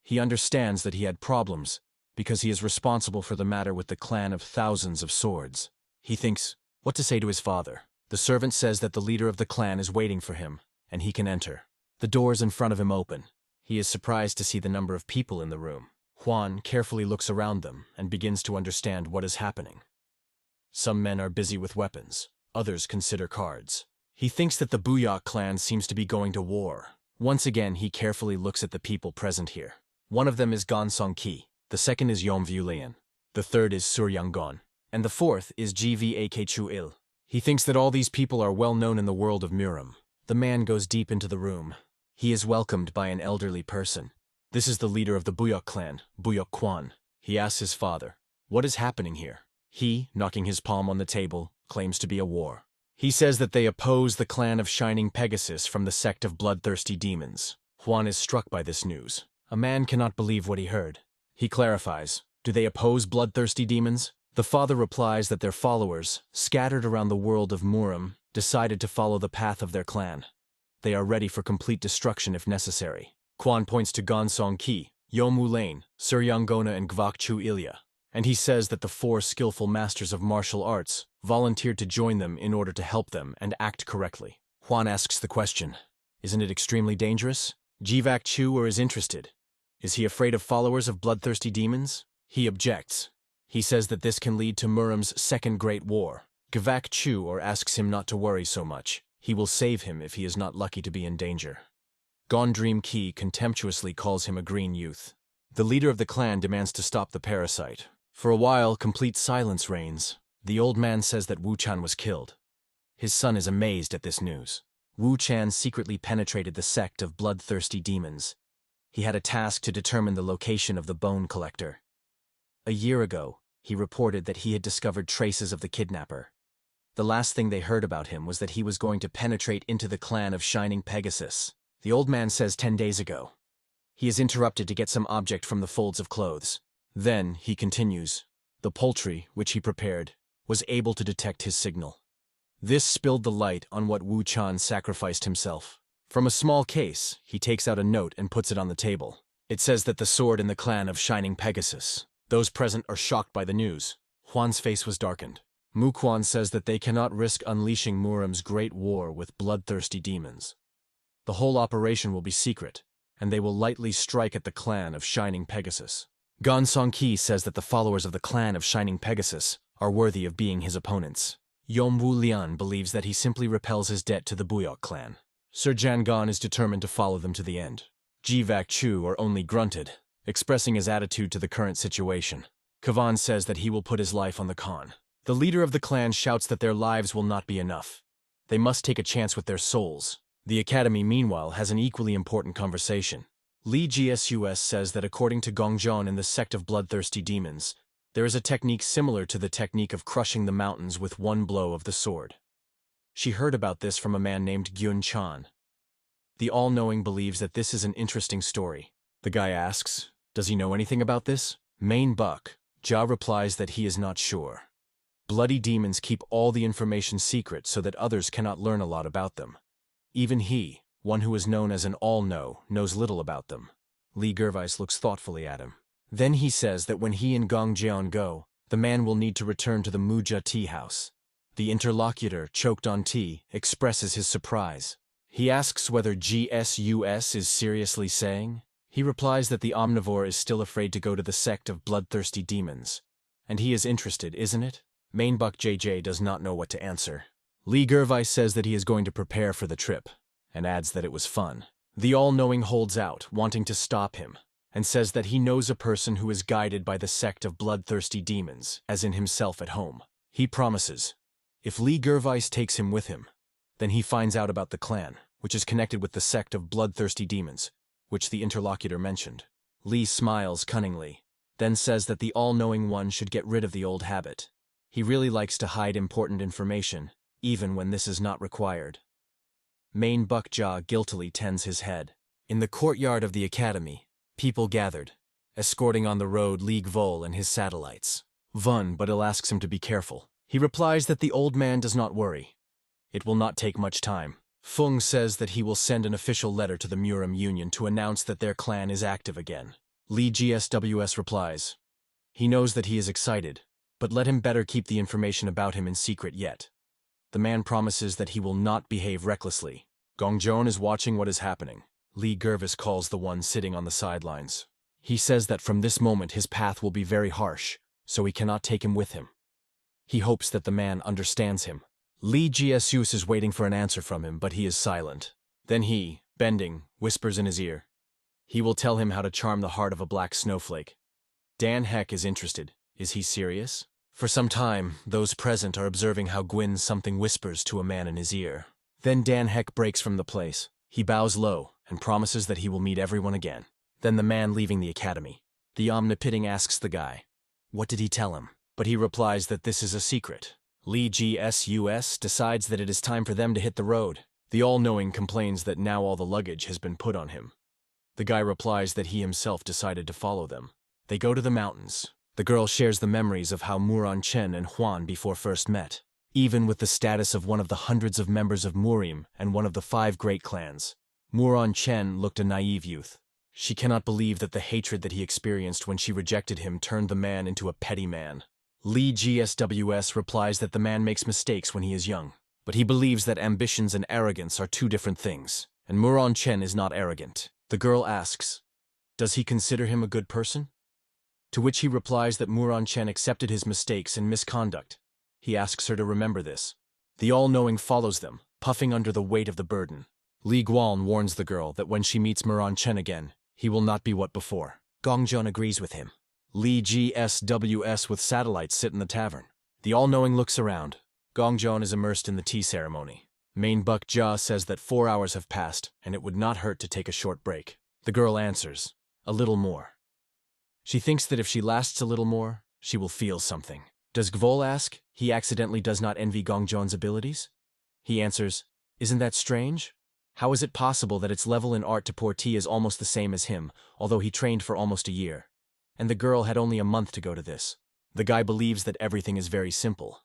He understands that he had problems because he is responsible for the matter with the clan of thousands of swords. He thinks, what to say to his father? The servant says that the leader of the clan is waiting for him. and he can enter. The doors in front of him open. He is surprised to see the number of people in the room. Juan carefully looks around them and begins to understand what is happening. Some men are busy with weapons. Others consider cards. He thinks that the Buyok clan seems to be going to war. Once again, he carefully looks at the people present here. One of them is Gonsong-ki, the second is Yomvulian, the third is Suryangon, and the fourth is Gvakchu-il. He thinks that all these people are well known in the world of Muram. The man goes deep into the room. He is welcomed by an elderly person. This is the leader of the Buyok clan, Buyok Kwan. He asks his father, "What is happening here?" He, knocking his palm on the table, claims to be a war. He says that they oppose the clan of Shining Pegasus from the sect of bloodthirsty demons. Juan is struck by this news. A man cannot believe what he heard. He clarifies, "Do they oppose bloodthirsty demons?" The father replies that their followers, scattered around the world of Muram, decided to follow the path of their clan. They are ready for complete destruction if necessary. Kwan points to Gonsong-ki, Yomu Lane, Suryangona, and Gvakchu Ilya, and he says that the 4 skillful masters of martial arts volunteered to join them in order to help them and act correctly. Juan asks the question, "Isn't it extremely dangerous? Gvakchu is interested. Is he afraid of followers of bloodthirsty demons?" He objects. He says that this can lead to Muram's second great war. Gvakchu asks him not to worry so much. He will save him if he is not lucky to be in danger. Gondream Ki contemptuously calls him a green youth. The leader of the clan demands to stop the parasite. For a while, complete silence reigns. The old man says that Wu Chan was killed. His son is amazed at this news. Wu Chan secretly penetrated the sect of bloodthirsty demons. He had a task to determine the location of the bone collector. A year ago, he reported that he had discovered traces of the kidnapper. The last thing they heard about him was that he was going to penetrate into the clan of Shining Pegasus. The old man says 10 days ago. He is interrupted to get some object from the folds of clothes. Then, he continues, the poultry, which he prepared, was able to detect his signal. This spilled the light on what Wu Chan sacrificed himself. From a small case, he takes out a note and puts it on the table. It says that the sword in the clan of Shining Pegasus. Those present are shocked by the news. Juan's face was darkened. Mu Quan says that they cannot risk unleashing Muram's great war with bloodthirsty demons. The whole operation will be secret, and they will lightly strike at the clan of Shining Pegasus. Gonsong-ki says that the followers of the clan of Shining Pegasus are worthy of being his opponents. Yomwu Lian believes that he simply repels his debt to the Buyok clan. Sir Jangon is determined to follow them to the end. Gvakchu only grunted, expressing his attitude to the current situation. Kavan says that he will put his life on the con. The leader of the clan shouts that their lives will not be enough. They must take a chance with their souls. The academy, meanwhile, has an equally important conversation. Li Gsus says that according to Gongzhon in the sect of bloodthirsty demons, there is a technique similar to the technique of crushing the mountains with one blow of the sword. She heard about this from a man named Gyun Chan. The all-knowing believes that this is an interesting story. The guy asks, "Does he know anything about this?" Main Buck, Ja replies that he is not sure. Bloody demons keep all the information secret so that others cannot learn a lot about them. Even he, one who is known as an all-know, knows little about them. Li Gervais looks thoughtfully at him. Then he says that when he and Gong Jeon go, the man will need to return to the Muja tea house. The interlocutor, choked on tea, expresses his surprise. He asks whether GSUS is seriously saying. He replies that the omnivore is still afraid to go to the sect of bloodthirsty demons. And he is interested, isn't it? Mainbuck JJ does not know what to answer. Li Gervais says that he is going to prepare for the trip, and adds that it was fun. The all-knowing holds out, wanting to stop him, and says that he knows a person who is guided by the sect of bloodthirsty demons, as in himself at home. He promises, if Li Gervais takes him with him, then he finds out about the clan, which is connected with the sect of bloodthirsty demons, which the interlocutor mentioned. Li smiles cunningly, then says that the all-knowing one should get rid of the old habit. He really likes to hide important information, even when this is not required. Main Buckjaw guiltily tends his head. In the courtyard of the academy, people gathered, escorting on the road Li Gvol and his satellites. Vun Budil asks him to be careful. He replies that the old man does not worry. It will not take much time. Fung says that he will send an official letter to the Muram Union to announce that their clan is active again. Li GSWS replies, he knows that he is excited, but let him better keep the information about him in secret yet. The man promises that he will not behave recklessly. Gongjon is watching what is happening. Lee Gervis calls the one sitting on the sidelines. He says that from this moment his path will be very harsh, so he cannot take him with him. He hopes that the man understands him. Lee Gsus is waiting for an answer from him, but he is silent. Then he, bending, whispers in his ear. He will tell him how to charm the heart of a black snowflake. Dan Heck is interested. Is he serious? For some time, those present are observing how Gwyn something whispers to a man in his ear. Then Dan Heck breaks from the place. He bows low and promises that he will meet everyone again. Then the man leaving the academy. The omnipiting asks the guy, what did he tell him? But he replies that this is a secret. Lee Gsus decides that it is time for them to hit the road. The all-knowing complains that now all the luggage has been put on him. The guy replies that he himself decided to follow them. They go to the mountains. The girl shares the memories of how Muron Chen and Huan before first met. Even with the status of one of the hundreds of members of Murim and one of the 5 great clans, Muron Chen looked a naive youth. She cannot believe that the hatred that he experienced when she rejected him turned the man into a petty man. Lee Gsws replies that the man makes mistakes when he is young, but he believes that ambitions and arrogance are 2 different things, and Muron Chen is not arrogant. The girl asks, does he consider him a good person? To which he replies that Muron Chen accepted his mistakes and misconduct. He asks her to remember this. The all-knowing follows them, puffing under the weight of the burden. Li Guan warns the girl that when she meets Muron Chen again, he will not be what before. Gongjon agrees with him. Lee Gsws with satellites sit in the tavern. The all-knowing looks around. Gongjon is immersed in the tea ceremony. ManhwaCapped says that 4 hours have passed, and it would not hurt to take a short break. The girl answers, a little more. She thinks that if she lasts a little more, she will feel something. Does Gvol ask? He accidentally does not envy Gongjon's abilities? He answers, isn't that strange? How is it possible that its level in art to pour tea is almost the same as him, although he trained for almost a year? And the girl had only a month to go to this. The guy believes that everything is very simple.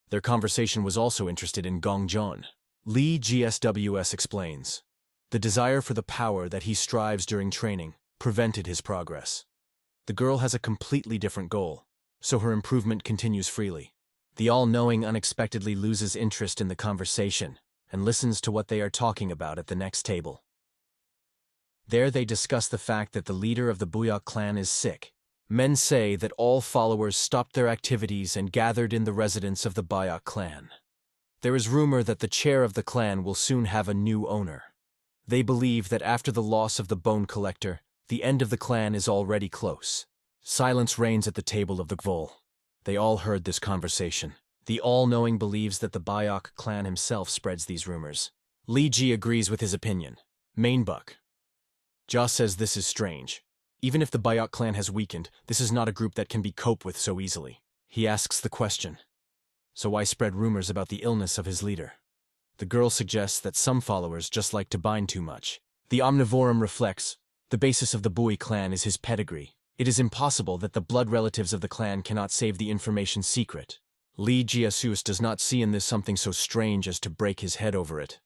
Their conversation was also interested in Gongjon. Lee Gsws explains, the desire for the power that he strives during training prevented his progress. The girl has a completely different goal, so her improvement continues freely. The all-knowing unexpectedly loses interest in the conversation and listens to what they are talking about at the next table. There they discuss the fact that the leader of the Buyok clan is sick. Men say that all followers stopped their activities and gathered in the residence of the Buyok clan. There is rumor that the chair of the clan will soon have a new owner. They believe that after the loss of the Bone Collector, the end of the clan is already close. Silence reigns at the table of the Gvol. They all heard this conversation. The all-knowing believes that the Buyok clan himself spreads these rumors. Li Ji agrees with his opinion. Manhwa Capped says this is strange. Even if the Buyok clan has weakened, this is not a group that can be coped with so easily. He asks the question, so why spread rumors about the illness of his leader? The girl suggests that some followers just like to bind too much. The Omnivorum reflects, the basis of the Bui clan is his pedigree. It is impossible that the blood relatives of the clan cannot save the information secret. Lee Jiasus does not see in this something so strange as to break his head over it.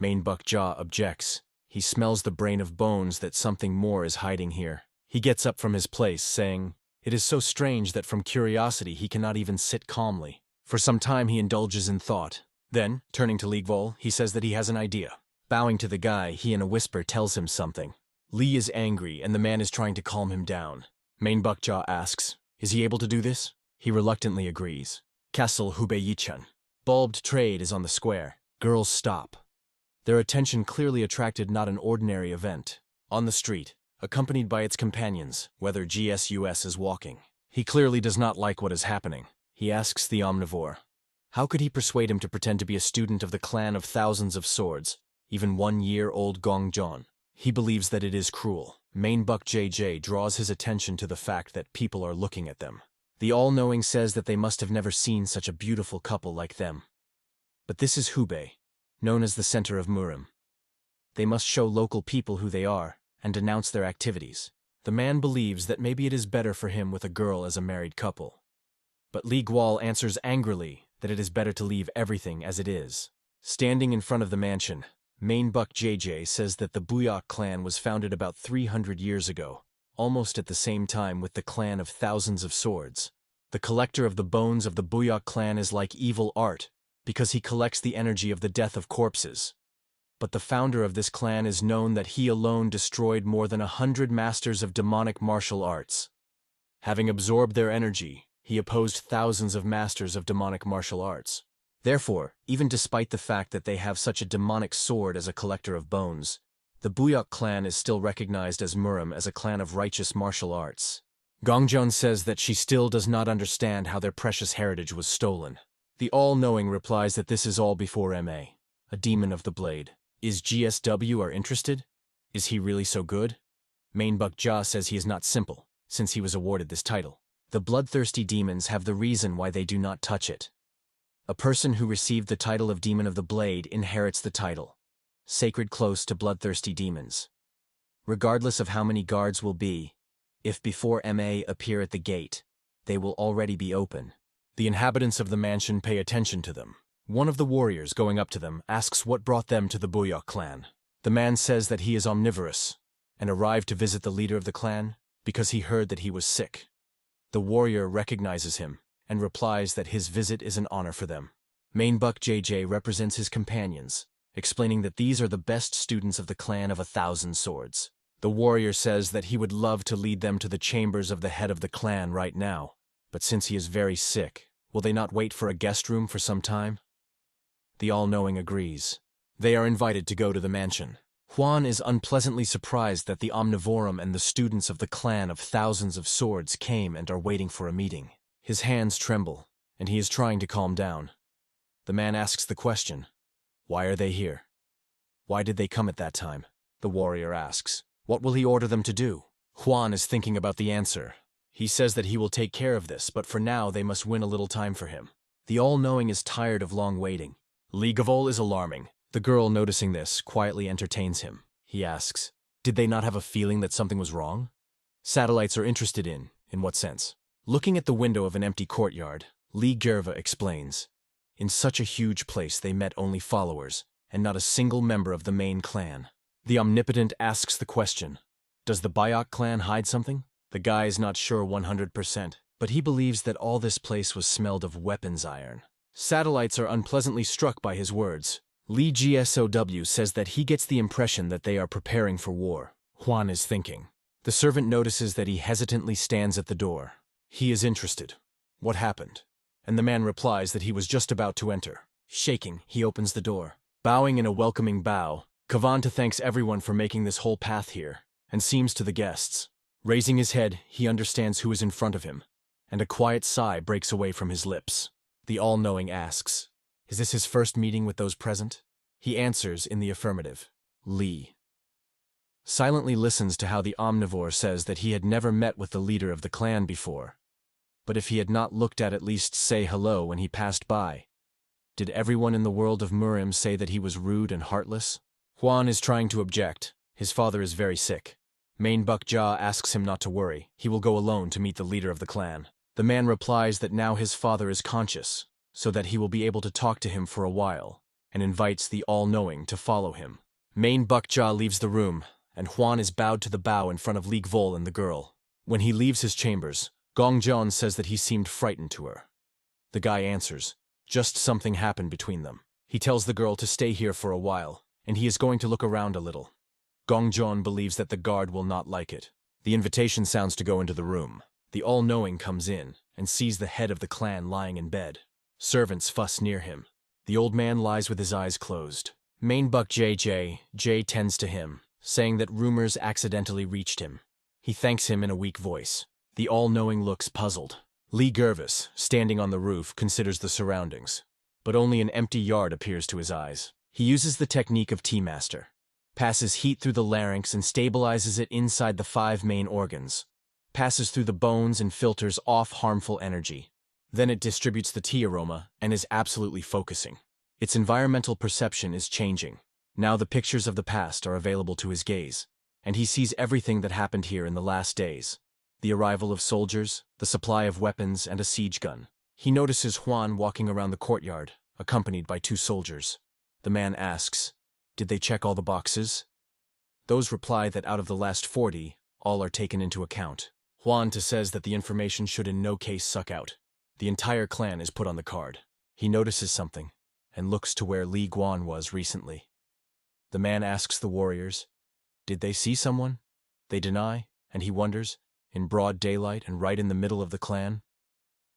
Manhwa objects. He smells the brain of bones that something more is hiding here. He gets up from his place, saying, it is so strange that from curiosity he cannot even sit calmly. For some time he indulges in thought. Then, turning to Li Gvol, he says that he has an idea. Bowing to the guy, he in a whisper tells him something. Li is angry and the man is trying to calm him down. Manhwa asks, is he able to do this? He reluctantly agrees. Castle Hubei-Yichan. Bulbed trade is on the square. Girls stop. Their attention clearly attracted not an ordinary event. On the street, accompanied by its companions, whether GSUS is walking. He clearly does not like what is happening. He asks the omnivore. How could he persuade him to pretend to be a student of the clan of thousands of swords, even 1-year-old Gongjon? He believes that it is cruel. Manhwa draws his attention to the fact that people are looking at them. The all-knowing says that they must have never seen such a beautiful couple like them. But this is Hubei, known as the center of Murim. They must show local people who they are and denounce their activities. The man believes that maybe it is better for him with a girl as a married couple. But Li Gual answers angrily that it is better to leave everything as it is. Standing in front of the mansion, Manhwa says that the Buyok clan was founded about 300 years ago, almost at the same time with the clan of thousands of swords. The collector of the bones of the Buyok clan is like evil art, because he collects the energy of the death of corpses. but the founder of this clan is known that he alone destroyed more than 100 masters of demonic martial arts. Having absorbed their energy, he opposed thousands of masters of demonic martial arts. Therefore, even despite the fact that they have such a demonic sword as a collector of bones, the Buyok clan is still recognized as Murim as a clan of righteous martial arts. Gongjeon says that she still does not understand how their precious heritage was stolen. The all-knowing replies that this is all before M.A., a demon of the blade. Is GSW are interested? Is he really so good? Manhwa says he is not simple, since he was awarded this title. The bloodthirsty demons have the reason why they do not touch it. A person who received the title of Demon of the Blade inherits the title, sacred close to bloodthirsty demons. Regardless of how many guards will be, if before M.A. appear at the gate, they will already be open. The inhabitants of the mansion pay attention to them. One of the warriors going up to them asks what brought them to the Buyok clan. The man says that he is omnivorous, and arrived to visit the leader of the clan because he heard that he was sick. The warrior recognizes him, and replies that his visit is an honor for them. Mainbuck JJ represents his companions, explaining that these are the best students of the clan of 1,000 swords. The warrior says that he would love to lead them to the chambers of the head of the clan right now, but since he is very sick, will they not wait for a guest room for some time? The all-knowing agrees. They are invited to go to the mansion. Juan is unpleasantly surprised that the Omnivorum and the students of the clan of thousands of swords came and are waiting for a meeting. His hands tremble, and he is trying to calm down. The man asks the question, "Why are they here? Why did they come at that time?" The warrior asks, "What will he order them to do?" Juan is thinking about the answer. He says that he will take care of this, but for now they must win a little time for him. The all-knowing is tired of long waiting. League of All is alarming. The girl, noticing this, quietly entertains him. He asks, "Did they not have a feeling that something was wrong?" Satellites are interested in what sense? Looking at the window of an empty courtyard, Lee Gerva explains, "In such a huge place they met only followers, and not a single member of the main clan." The Omnipotent asks the question, "Does the Buyok clan hide something?" The guy is not sure 100%, but he believes that all this place was smelled of weapons iron. Satellites are unpleasantly struck by his words. Lee GSOW says that he gets the impression that they are preparing for war. Juan is thinking. The servant notices that he hesitantly stands at the door. He is interested. What happened? And the man replies that he was just about to enter. Shaking, he opens the door. Bowing in a welcoming bow, Kavanta thanks everyone for making this whole path here, and seems to the guests. Raising his head, he understands who is in front of him, and a quiet sigh breaks away from his lips. The all-knowing asks, "Is this his first meeting with those present?" He answers in the affirmative. Lee silently listens to how the omnivore says that he had never met with the leader of the clan before. But if he had not looked at least say hello when he passed by, did everyone in the world of Murim say that he was rude and heartless? Juan is trying to object. His father is very sick. Mainbuck asks him not to worry. He will go alone to meet the leader of the clan. The man replies that now his father is conscious, so that he will be able to talk to him for a while, and invites the all-knowing to follow him. Mainbuck leaves the room, and Juan is bowed to the bow in front of League Vol and the girl. When he leaves his chambers, Gongjeon says that he seemed frightened to her. The guy answers, just something happened between them. He tells the girl to stay here for a while, and he is going to look around a little. Gongjeon believes that the guard will not like it. The invitation sounds to go into the room. The all-knowing comes in and sees the head of the clan lying in bed. Servants fuss near him. The old man lies with his eyes closed. Mainbuck J tends to him, saying that rumors accidentally reached him. He thanks him in a weak voice. The all-knowing looks puzzled. Lee Gervis, standing on the roof, considers the surroundings, but only an empty yard appears to his eyes. He uses the technique of T-Master, passes heat through the larynx and stabilizes it inside the 5 main organs, passes through the bones and filters off harmful energy. Then it distributes the tea aroma and is absolutely focusing. Its environmental perception is changing. Now the pictures of the past are available to his gaze, and he sees everything that happened here in the last days. The arrival of soldiers, the supply of weapons, and a siege gun. He notices Juan walking around the courtyard, accompanied by 2 soldiers. The man asks, "Did they check all the boxes?" Those reply that out of the last 40, all are taken into account. Juan says that the information should in no case suck out. The entire clan is put on the card. He notices something, and looks to where Li Guan was recently. The man asks the warriors, did they see someone? They deny, and he wonders, in broad daylight and right in the middle of the clan?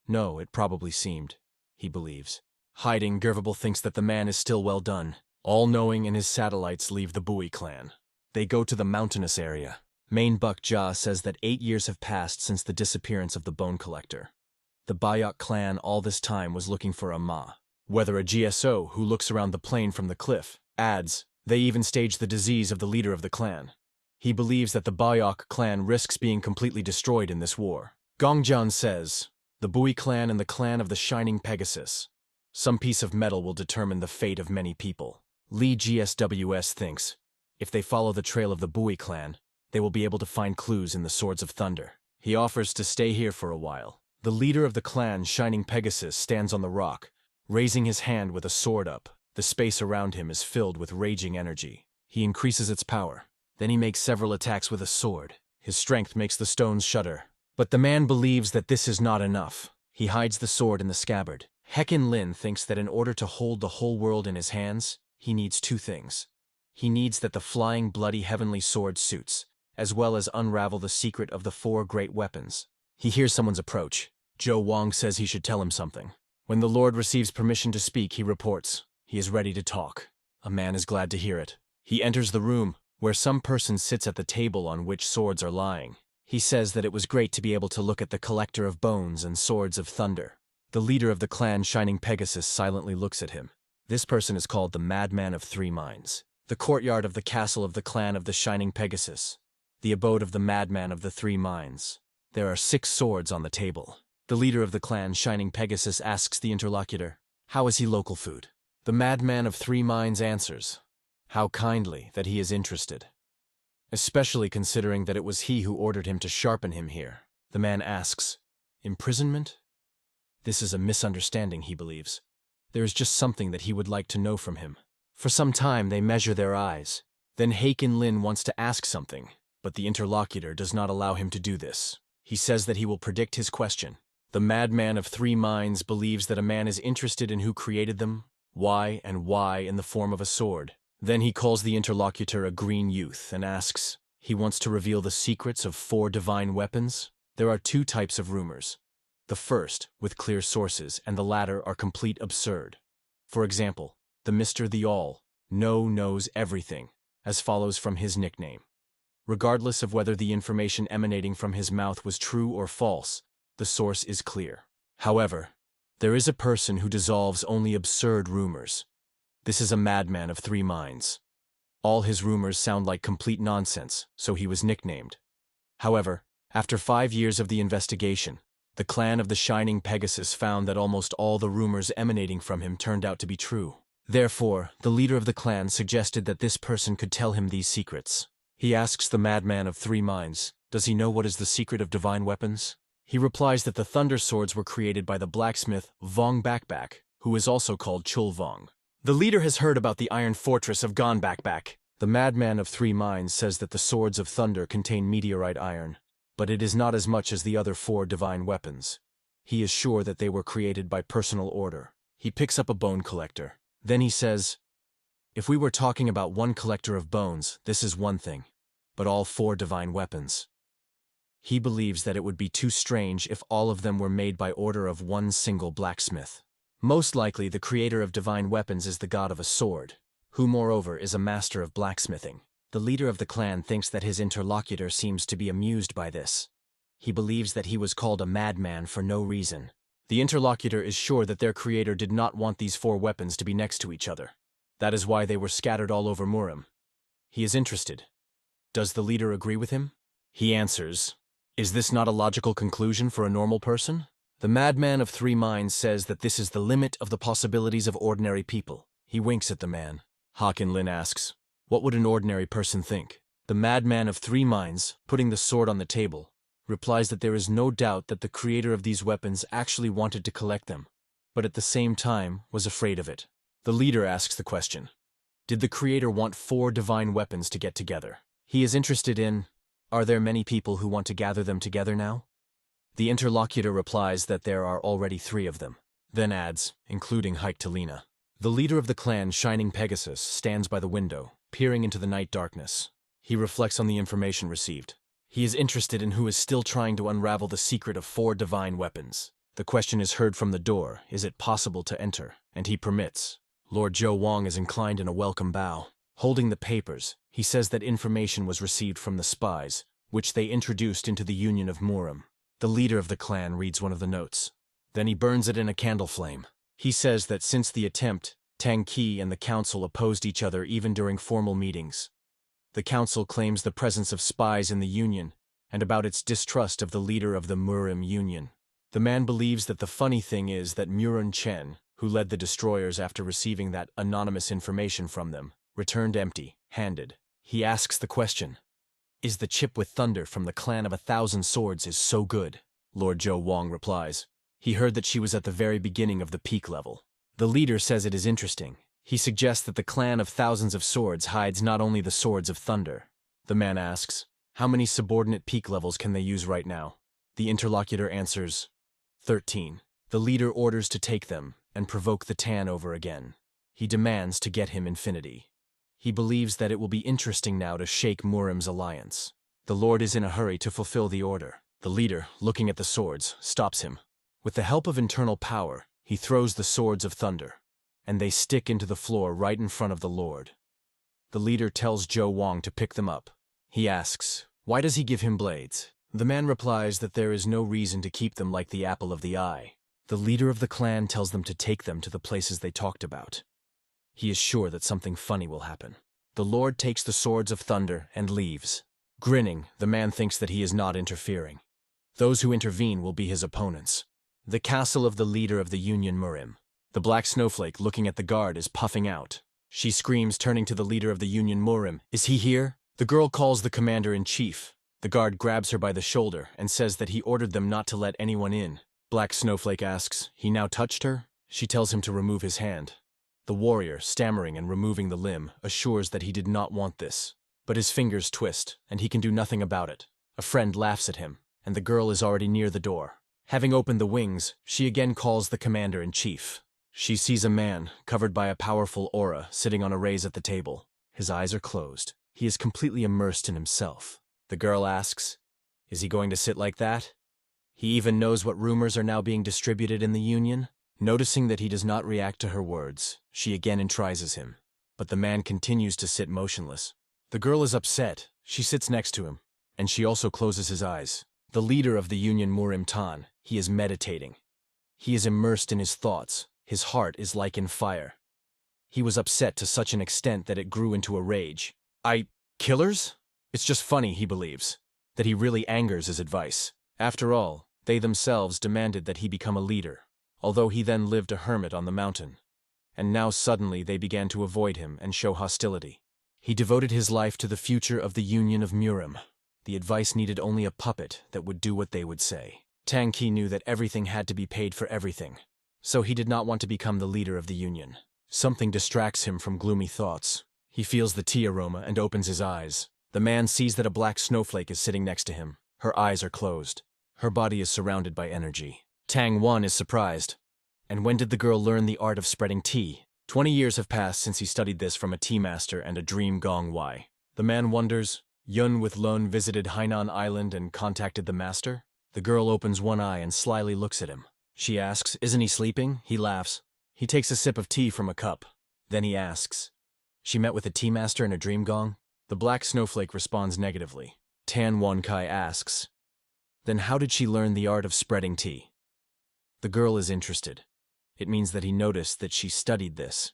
No, it probably seemed, he believes. Hiding, Gervable thinks that the man is still well done. All-knowing and his satellites leave the Bui clan. They go to the mountainous area. Main Buck Ja says that 8 years have passed since the disappearance of the Bone Collector. The Bayok clan all this time was looking for a Ma. Whether a GSO who looks around the plain from the cliff, adds, they even staged the disease of the leader of the clan. He believes that the Bayok clan risks being completely destroyed in this war. Gongjian says, the Bui clan and the clan of the Shining Pegasus. Some piece of metal will determine the fate of many people. Lee GSWS thinks, if they follow the trail of the Bui clan, they will be able to find clues in the Swords of Thunder. He offers to stay here for a while. The leader of the clan, Shining Pegasus, stands on the rock, raising his hand with a sword up. The space around him is filled with raging energy. He increases its power. Then he makes several attacks with a sword. His strength makes the stones shudder. But the man believes that this is not enough. He hides the sword in the scabbard. Hekin Lin thinks that in order to hold the whole world in his hands, he needs 2 things. He needs that the flying bloody heavenly sword suits, as well as unravel the secret of the 4 great weapons. He hears someone's approach. Zhou Wang says he should tell him something. When the Lord receives permission to speak, he reports. He is ready to talk. A man is glad to hear it. He enters the room, where some person sits at the table on which swords are lying. He says that it was great to be able to look at the collector of bones and swords of thunder. The leader of the clan, Shining Pegasus, silently looks at him. This person is called the Madman of 3 Minds. The courtyard of the castle of the clan of the Shining Pegasus. The abode of the Madman of the 3 Minds. There are 6 swords on the table. The leader of the clan, Shining Pegasus, asks the interlocutor, how is he local food? The Madman of 3 Minds answers, how kindly that he is interested. Especially considering that it was he who ordered him to sharpen him here. The man asks, imprisonment? This is a misunderstanding, he believes. There is just something that he would like to know from him. For some time they measure their eyes. Then Hekin Lin wants to ask something, but the interlocutor does not allow him to do this. He says that he will predict his question. The Madman of 3 Minds believes that a man is interested in who created them, why in the form of a sword. Then he calls the interlocutor a green youth and asks, he wants to reveal the secrets of 4 divine weapons? There are 2 types of rumors. The first, with clear sources, and the latter are complete absurd. For example, the Mr. The All, knows everything, as follows from his nickname. Regardless of whether the information emanating from his mouth was true or false, the source is clear. However, there is a person who dissolves only absurd rumors. This is a madman of 3 minds. All his rumors sound like complete nonsense, so he was nicknamed. However, after 5 years of the investigation, the clan of the Shining Pegasus found that almost all the rumors emanating from him turned out to be true. Therefore, the leader of the clan suggested that this person could tell him these secrets. He asks the Madman of 3 Minds, does he know what is the secret of divine weapons? He replies that the thunder swords were created by the blacksmith Vong Bakbak, who is also called Chul Vong. The leader has heard about the iron fortress of Gon Bakbak. The Madman of 3 Minds says that the swords of thunder contain meteorite iron, but it is not as much as the other 4 divine weapons. He is sure that they were created by personal order. He picks up a bone collector. Then he says, if we were talking about one collector of bones, this is one thing, but all 4 divine weapons. He believes that it would be too strange if all of them were made by order of one single blacksmith. Most likely the creator of divine weapons is the god of a sword, who moreover is a master of blacksmithing. The leader of the clan thinks that his interlocutor seems to be amused by this. He believes that he was called a madman for no reason. The interlocutor is sure that their creator did not want these 4 weapons to be next to each other. That is why they were scattered all over Murim. He is interested. Does the leader agree with him? He answers, is this not a logical conclusion for a normal person? The Madman of 3 Minds says that this is the limit of the possibilities of ordinary people. He winks at the man. Hakin Lin asks, what would an ordinary person think? The Madman of 3 Minds, putting the sword on the table, replies that there is no doubt that the creator of these weapons actually wanted to collect them, but at the same time was afraid of it. The leader asks the question, did the creator want 4 divine weapons to get together? He is interested in, are there many people who want to gather them together now? The interlocutor replies that there are already 3 of them, then adds, including Haiktalina. The leader of the clan, Shining Pegasus, stands by the window. peering into the night darkness. He reflects on the information received. He is interested in who is still trying to unravel the secret of 4 divine weapons. The question is heard from the door, is it possible to enter? And he permits. Lord Zhou Wang is inclined in a welcome bow. Holding the papers, he says that information was received from the spies, which they introduced into the Union of Murim. The leader of the clan reads one of the notes. Then he burns it in a candle flame. He says that since the attempt, Tang Qi and the council opposed each other even during formal meetings. The council claims the presence of spies in the Union, and about its distrust of the leader of the Murim Union. The man believes that the funny thing is that Murun Chen, who led the destroyers after receiving that anonymous information from them, returned empty-handed. He asks the question, is the chip with thunder from the clan of 1,000 swords is so good? Lord Zhou Wang replies. He heard that she was at the very beginning of the peak level. The leader says it is interesting. He suggests that the clan of thousands of swords hides not only the swords of thunder. The man asks, how many subordinate peak levels can they use right now? The interlocutor answers, 13. The leader orders to take them and provoke the Tan over again. He demands to get him infinity. He believes that it will be interesting now to shake Murim's alliance. The Lord is in a hurry to fulfill the order. The leader, looking at the swords, stops him. With the help of internal power, he throws the swords of thunder, and they stick into the floor right in front of the Lord. The leader tells Zhou Wang to pick them up. He asks, why does he give him blades? The man replies that there is no reason to keep them like the apple of the eye. The leader of the clan tells them to take them to the places they talked about. He is sure that something funny will happen. The Lord takes the swords of thunder and leaves. Grinning, the man thinks that he is not interfering. Those who intervene will be his opponents. The castle of the leader of the Union Murim. The black snowflake looking at the guard is puffing out. She screams, turning to the leader of the Union Murim, is he here? The girl calls the commander-in-chief. The guard grabs her by the shoulder and says that he ordered them not to let anyone in. Black Snowflake asks, he now touched her? She tells him to remove his hand. The warrior, stammering and removing the limb, assures that he did not want this. But his fingers twist, and he can do nothing about it. A friend laughs at him, and the girl is already near the door. Having opened the wings, she again calls the commander-in-chief. She sees a man, covered by a powerful aura, sitting on a raise at the table. His eyes are closed. He is completely immersed in himself. The girl asks, is he going to sit like that? He even knows what rumors are now being distributed in the Union. Noticing that he does not react to her words, she again entrises him. But the man continues to sit motionless. The girl is upset. She sits next to him, and she also closes his eyes. The leader of the Union Murim Tan, he is meditating. He is immersed in his thoughts. His heart is like in fire. He was upset to such an extent that it grew into a rage. Killers? It's just funny, he believes, that he really angers his advice. After all, they themselves demanded that he become a leader, although he then lived a hermit on the mountain. And now suddenly they began to avoid him and show hostility. He devoted his life to the future of the Union of Murim. The advice needed only a puppet that would do what they would say. Tang Qi knew that everything had to be paid for everything, so he did not want to become the leader of the Union. Something distracts him from gloomy thoughts. He feels the tea aroma and opens his eyes. The man sees that a black snowflake is sitting next to him. Her eyes are closed. Her body is surrounded by energy. Tang Wan is surprised. And when did the girl learn the art of spreading tea? 20 years have passed since he studied this from a tea master and a dream gong wai. The man wonders, Yun with Lun visited Hainan Island and contacted the master? The girl opens one eye and slyly looks at him. She asks, isn't he sleeping? He laughs. He takes a sip of tea from a cup. Then he asks, she met with a tea master and a dream gong? The black snowflake responds negatively. Tan Wan Kai asks, then how did she learn the art of spreading tea? The girl is interested. It means that he noticed that she studied this.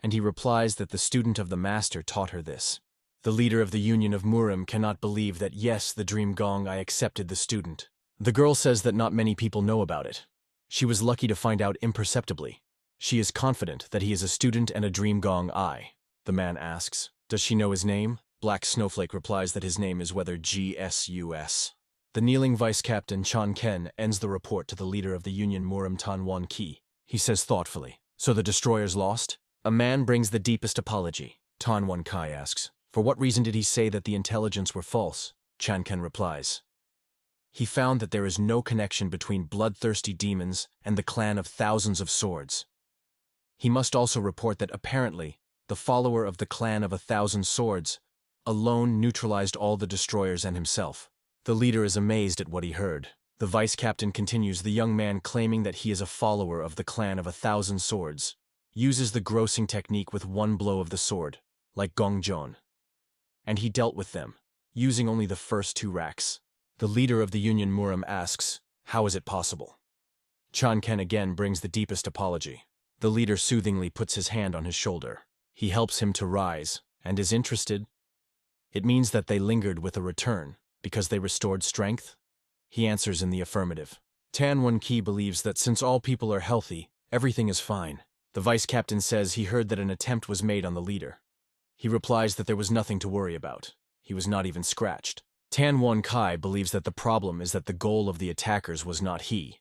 And he replies that the student of the master taught her this. The leader of the Union of Murim cannot believe that yes, the dream gong I accepted the student. The girl says that not many people know about it. She was lucky to find out imperceptibly. She is confident that he is a student and a dream gong I. The man asks, does she know his name? Black Snowflake replies that his name is whether GSUS. The kneeling vice-captain Chan Ken ends the report to the leader of the Union Murim Tan Wan Ki. He says thoughtfully, so the destroyers lost? A man brings the deepest apology. Tan Wan Kai asks, for what reason did he say that the intelligence were false? Chan Ken replies, he found that there is no connection between bloodthirsty demons and the clan of thousands of swords. He must also report that apparently, the follower of the clan of 1,000 swords, alone neutralized all the destroyers and himself. The leader is amazed at what he heard. The vice-captain continues, the young man claiming that he is a follower of the clan of 1,000 swords, uses the grossing technique with one blow of the sword, like Gongjon. And he dealt with them, using only the first 2 racks. The leader of the Union Muram asks, how is it possible? Chan-ken again brings the deepest apology. The leader soothingly puts his hand on his shoulder. He helps him to rise, and is interested. It means that they lingered with a return, because they restored strength? He answers in the affirmative. Tan Won-ki believes that since all people are healthy, everything is fine. The vice-captain says he heard that an attempt was made on the leader. He replies that there was nothing to worry about. He was not even scratched. Tan Won-kai believes that the problem is that the goal of the attackers was not he,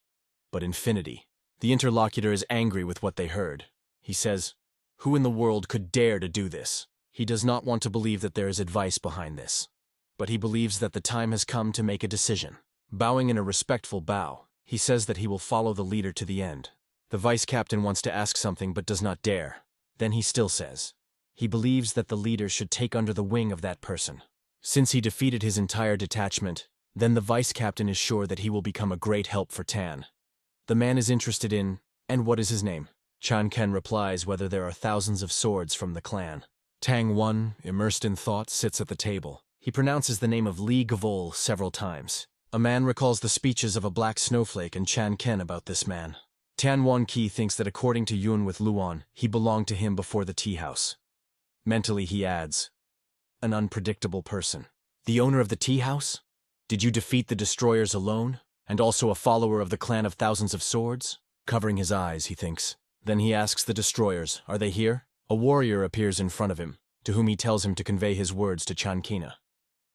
but infinity. The interlocutor is angry with what they heard. He says, who in the world could dare to do this? He does not want to believe that there is advice behind this, but he believes that the time has come to make a decision. Bowing in a respectful bow, he says that he will follow the leader to the end. The vice-captain wants to ask something but does not dare. Then he still says, he believes that the leader should take under the wing of that person. Since he defeated his entire detachment, then the vice-captain is sure that he will become a great help for Tan. The man is interested in, and what is his name? Chan-ken replies whether there are thousands of swords from the clan. Tang Won, immersed in thought, sits at the table. He pronounces the name of Li Gavol several times. A man recalls the speeches of a black snowflake and Chan-ken about this man. Tan Won-ki thinks that according to Yun with Luan, he belonged to him before the tea house. Mentally he adds, an unpredictable person. The owner of the tea house? Did you defeat the destroyers alone? And also a follower of the clan of thousands of swords? Covering his eyes, he thinks. Then he asks the destroyers, are they here? A warrior appears in front of him, to whom he tells him to convey his words to Chankina.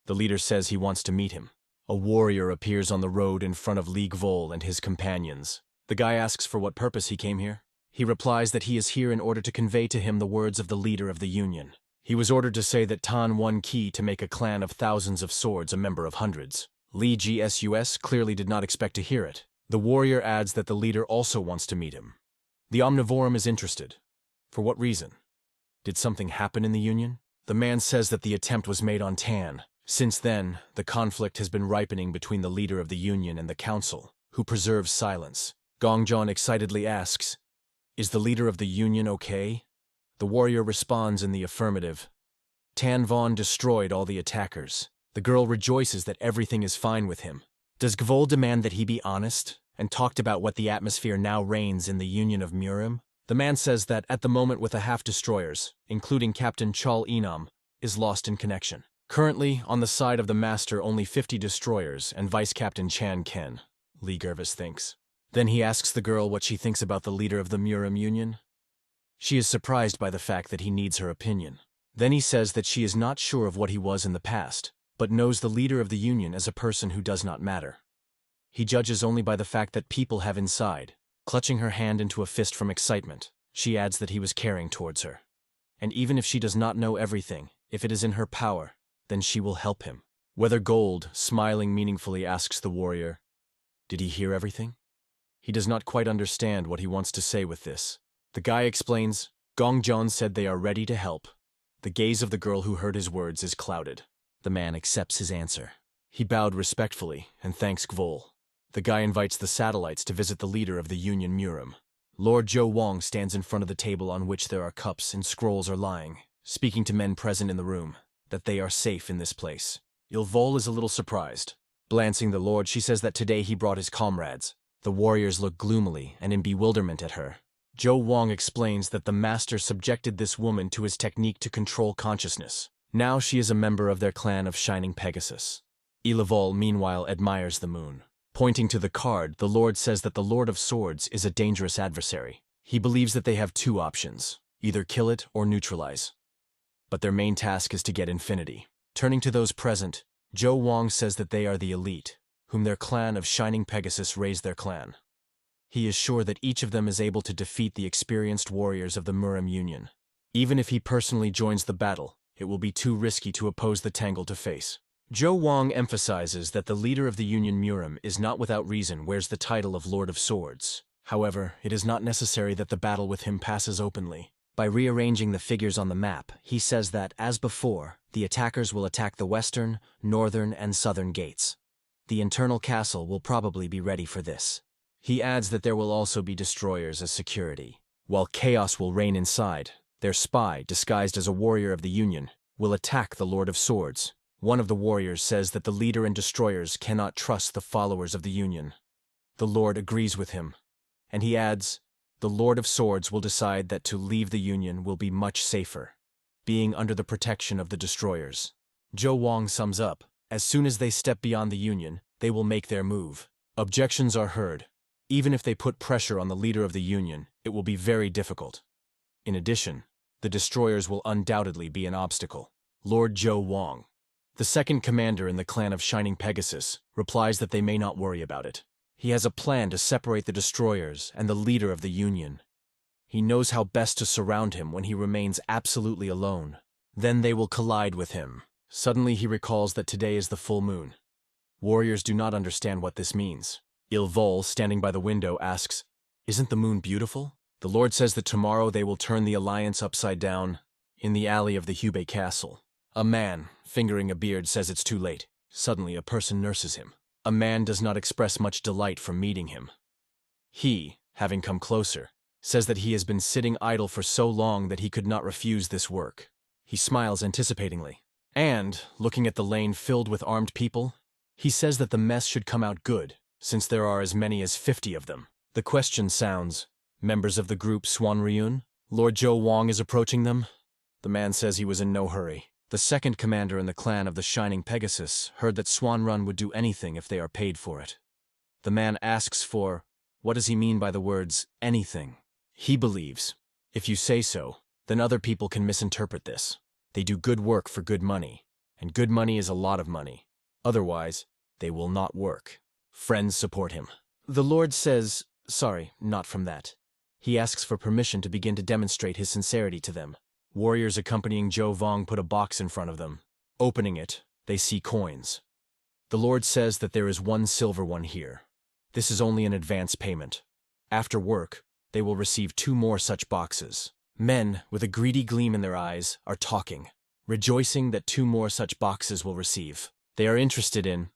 The leader says he wants to meet him. A warrior appears on the road in front of Li Gvol and his companions. The guy asks for what purpose he came here. He replies that he is here in order to convey to him the words of the leader of the Union. He was ordered to say that Tan Won-ki to make a clan of thousands of swords a member of hundreds. Li Gsus clearly did not expect to hear it. The warrior adds that the leader also wants to meet him. The omnivorum is interested. For what reason? Did something happen in the Union? The man says that the attempt was made on Tan. Since then, the conflict has been ripening between the leader of the Union and the Council, who preserves silence. Gongjon excitedly asks, is the leader of the Union okay? The warrior responds in the affirmative. Tan Vaughn destroyed all the attackers. The girl rejoices that everything is fine with him. Does Gvol demand that he be honest, and talked about what the atmosphere now reigns in the Union of Murim? The man says that at the moment with the half-destroyers, including Captain Chal Enam, is lost in connection. Currently, on the side of the master only 50 destroyers and Vice-Captain Chan Ken, Lee Gervis thinks. Then he asks the girl what she thinks about the leader of the Murim Union. She is surprised by the fact that he needs her opinion. Then he says that she is not sure of what he was in the past, but knows the leader of the Union as a person who does not matter. He judges only by the fact that people have inside. Clutching her hand into a fist from excitement, she adds that he was caring towards her. And even if she does not know everything, if it is in her power, then she will help him. Whether Gold, smiling meaningfully, asks the warrior, did he hear everything? He does not quite understand what he wants to say with this. The guy explains, Gongjon said they are ready to help. The gaze of the girl who heard his words is clouded. The man accepts his answer. He bowed respectfully and thanks Gvol. The guy invites the satellites to visit the leader of the Union Murim. Lord Zhou Wang stands in front of the table on which there are cups and scrolls are lying, speaking to men present in the room, that they are safe in this place. Ilvol is a little surprised. Glancing the Lord, she says that today he brought his comrades. The warriors look gloomily and in bewilderment at her. Zhou Wang explains that the master subjected this woman to his technique to control consciousness. Now she is a member of their clan of Shining Pegasus. Ilvol, meanwhile, admires the moon. Pointing to the card, the Lord says that the Lord of Swords is a dangerous adversary. He believes that they have two options, either kill it or neutralize. But their main task is to get infinity. Turning to those present, Zhou Wang says that they are the elite, whom their clan of Shining Pegasus raised their clan. He is sure that each of them is able to defeat the experienced warriors of the Murim Union. Even if he personally joins the battle, it will be too risky to oppose the Tangle to face. Zhou Wang emphasizes that the leader of the Union Murim is not without reason wears the title of Lord of Swords. However, it is not necessary that the battle with him passes openly. By rearranging the figures on the map, he says that, as before, the attackers will attack the western, northern, and southern gates. The internal castle will probably be ready for this. He adds that there will also be destroyers as security. While chaos will reign inside, their spy, disguised as a warrior of the Union, will attack the Lord of Swords. One of the warriors says that the leader and destroyers cannot trust the followers of the Union. The Lord agrees with him, and he adds, the Lord of Swords will decide that to leave the Union will be much safer, being under the protection of the destroyers. Zhou Wang sums up, as soon as they step beyond the Union, they will make their move. Objections are heard. Even if they put pressure on the leader of the Union, it will be very difficult. In addition, the destroyers will undoubtedly be an obstacle. Lord Zhou Wang, the second commander in the clan of Shining Pegasus, replies that they may not worry about it. He has a plan to separate the destroyers and the leader of the Union. He knows how best to surround him when he remains absolutely alone. Then they will collide with him. Suddenly he recalls that today is the full moon. Warriors do not understand what this means. Il Vol, standing by the window, asks, "Isn't the moon beautiful?" The Lord says that tomorrow they will turn the alliance upside down in the alley of the Hubei Castle. A man, fingering a beard, says it's too late. Suddenly a person nurses him. A man does not express much delight from meeting him. He, having come closer, says that he has been sitting idle for so long that he could not refuse this work. He smiles anticipatingly. And, looking at the lane filled with armed people, he says that the mess should come out good, since there are as many as 50 of them. The question sounds, members of the group Swan Ryun? Lord Zhou Wang is approaching them? The man says he was in no hurry. The second commander in the clan of the Shining Pegasus heard that Swan Run would do anything if they are paid for it. The man asks for, what does he mean by the words, anything? He believes, if you say so, then other people can misinterpret this. They do good work for good money, and good money is a lot of money. Otherwise, they will not work. Friends support him. The Lord says, sorry, not from that. He asks for permission to begin to demonstrate his sincerity to them. Warriors accompanying Zhou Wang put a box in front of them. Opening it, they see coins. The Lord says that there is one silver one here. This is only an advance payment. After work, they will receive 2 more such boxes. Men, with a greedy gleam in their eyes, are talking, rejoicing that 2 more such boxes will receive. They are interested in,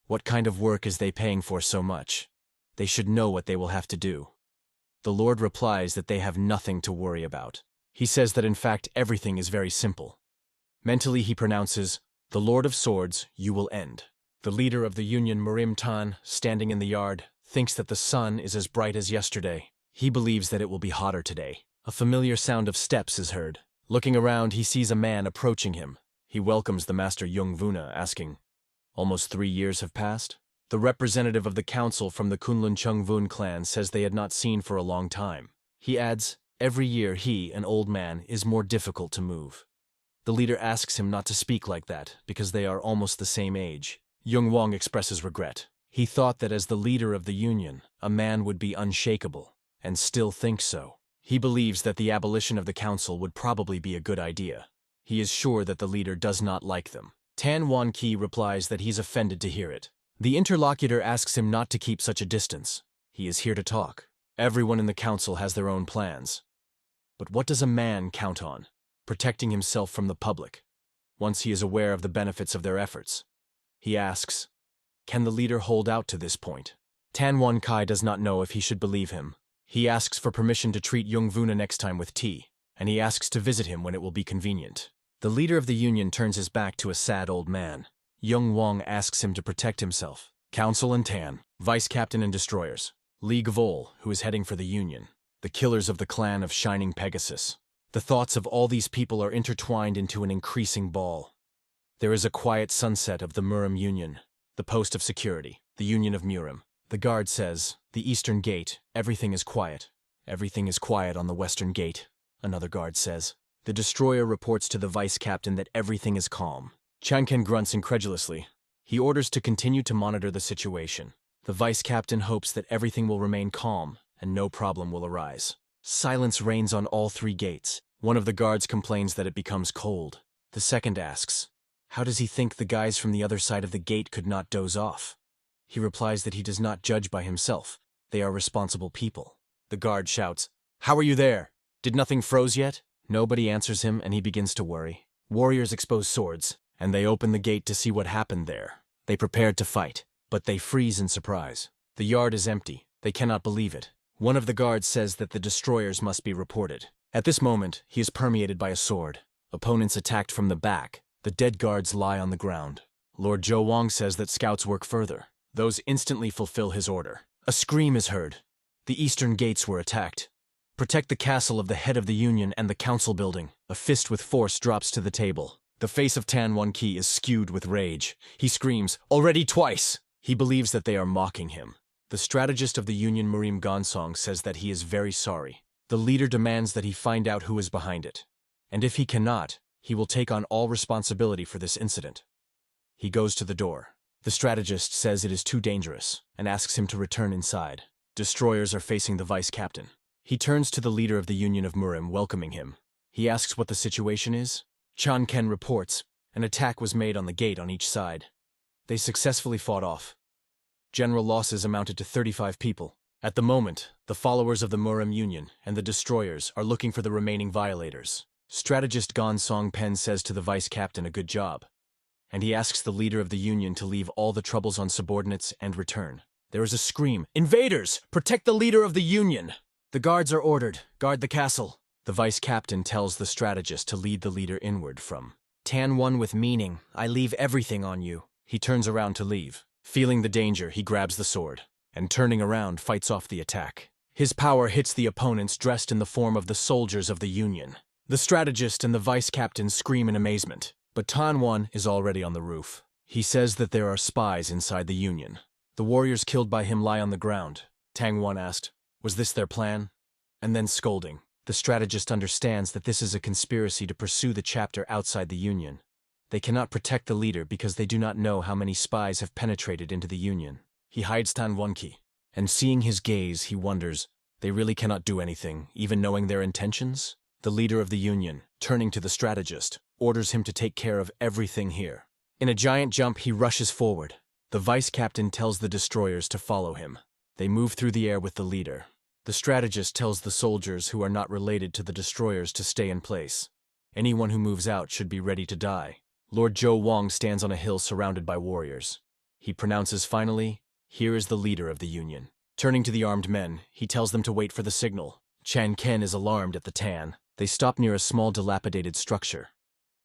what kind of work is they paying for so much? They should know what they will have to do. The Lord replies that they have nothing to worry about. He says that in fact everything is very simple. Mentally he pronounces, the Lord of Swords, you will end. The leader of the Union, Murim Tan, standing in the yard, thinks that the sun is as bright as yesterday. He believes that it will be hotter today. A familiar sound of steps is heard. Looking around, he sees a man approaching him. He welcomes the master Yongvuna, asking, almost 3 years have passed? The representative of the council from the Kunlun Chungvun clan says they had not seen for a long time. He adds, every year he, an old man, is more difficult to move. The leader asks him not to speak like that, because they are almost the same age. Yung Wang expresses regret. He thought that as the leader of the Union, a man would be unshakable, and still thinks so. He believes that the abolition of the council would probably be a good idea. He is sure that the leader does not like them. Tan Wan Qi replies that he's offended to hear it. The interlocutor asks him not to keep such a distance. He is here to talk. Everyone in the council has their own plans. But what does a man count on? Protecting himself from the public, once he is aware of the benefits of their efforts. He asks, can the leader hold out to this point? Tan Wan Kai does not know if he should believe him. He asks for permission to treat Yongvuna next time with tea, and he asks to visit him when it will be convenient. The leader of the Union turns his back to a sad old man. Yung Wang asks him to protect himself. Council and Tan, Vice Captain and Destroyers. Li Gvol, who is heading for the Union. The killers of the clan of Shining Pegasus. The thoughts of all these people are intertwined into an increasing ball. There is a quiet sunset of the Murim Union, the post of security, the Union of Murim. The guard says, the eastern gate, everything is quiet. Everything is quiet on the western gate, another guard says. The destroyer reports to the vice captain that everything is calm. Chanken grunts incredulously. He orders to continue to monitor the situation. The vice captain hopes that everything will remain calm and no problem will arise. Silence reigns on all 3 gates. One of the guards complains that it becomes cold. The second asks, how does he think the guys from the other side of the gate could not doze off? He replies that he does not judge by himself. They are responsible people. The guard shouts, how are you there? Did nothing froze yet? Nobody answers him and he begins to worry. Warriors expose swords, and they open the gate to see what happened there. They prepared to fight, but they freeze in surprise. The yard is empty. They cannot believe it. One of the guards says that the destroyers must be reported. At this moment, he is permeated by a sword. Opponents attacked from the back. The dead guards lie on the ground. Lord Zhou Wang says that scouts work further. Those instantly fulfill his order. A scream is heard. The eastern gates were attacked. Protect the castle of the head of the Union and the council building. A fist with force drops to the table. The face of Tan Wan-Ki is skewed with rage. He screams, "Already twice!" He believes that they are mocking him. The strategist of the Union, Murim Gonsong, says that he is very sorry. The leader demands that he find out who is behind it. And if he cannot, he will take on all responsibility for this incident. He goes to the door. The strategist says it is too dangerous and asks him to return inside. Destroyers are facing the vice captain. He turns to the leader of the Union of Murim, welcoming him. He asks what the situation is. Chan Ken reports an attack was made on the gate on each side. They successfully fought off. General losses amounted to 35 people. At the moment, the followers of the Murim Union and the destroyers are looking for the remaining violators. Strategist Gon Song Pen says to the vice captain a good job, and he asks the leader of the Union to leave all the troubles on subordinates and return. There is a scream. "Invaders! Protect the leader of the Union!" The guards are ordered. Guard the castle. The vice captain tells the strategist to lead the leader inward from Tan One with meaning. "I leave everything on you." He turns around to leave. Feeling the danger, he grabs the sword, and turning around, fights off the attack. His power hits the opponents dressed in the form of the soldiers of the Union. The strategist and the vice captain scream in amazement, but Tan One is already on the roof. He says that there are spies inside the Union. The warriors killed by him lie on the ground. Tang One asked, "Was this their plan?" And then scolding. The strategist understands that this is a conspiracy to pursue the chapter outside the Union. They cannot protect the leader because they do not know how many spies have penetrated into the Union. He hides Tan Wan-Ki, and seeing his gaze, he wonders, they really cannot do anything, even knowing their intentions? The leader of the Union, turning to the strategist, orders him to take care of everything here. In a giant jump, he rushes forward. The vice captain tells the destroyers to follow him. They move through the air with the leader. The strategist tells the soldiers who are not related to the destroyers to stay in place. Anyone who moves out should be ready to die. Lord Zhou Wang stands on a hill surrounded by warriors. He pronounces finally, "Here is the leader of the Union." Turning to the armed men, he tells them to wait for the signal. Chan Ken is alarmed at the Tan. They stop near a small dilapidated structure.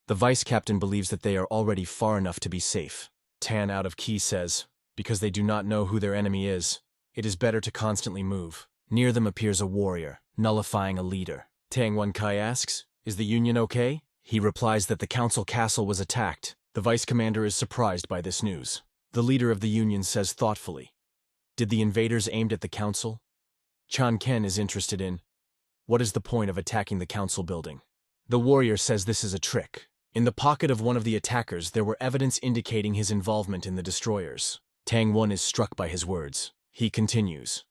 The vice captain believes that they are already far enough to be safe. Tan out of key says, because they do not know who their enemy is, it is better to constantly move. Near them appears a warrior, nullifying a leader. Tang Wan-Kai asks, "Is the Union okay?" He replies that the council castle was attacked. The vice commander is surprised by this news. The leader of the Union says thoughtfully, "Did the invaders aimed at the council?" Chan Ken is interested in, what is the point of attacking the council building? The warrior says this is a trick. In the pocket of one of the attackers, there were evidence indicating his involvement in the destroyers. Tang One is struck by his words. He continues,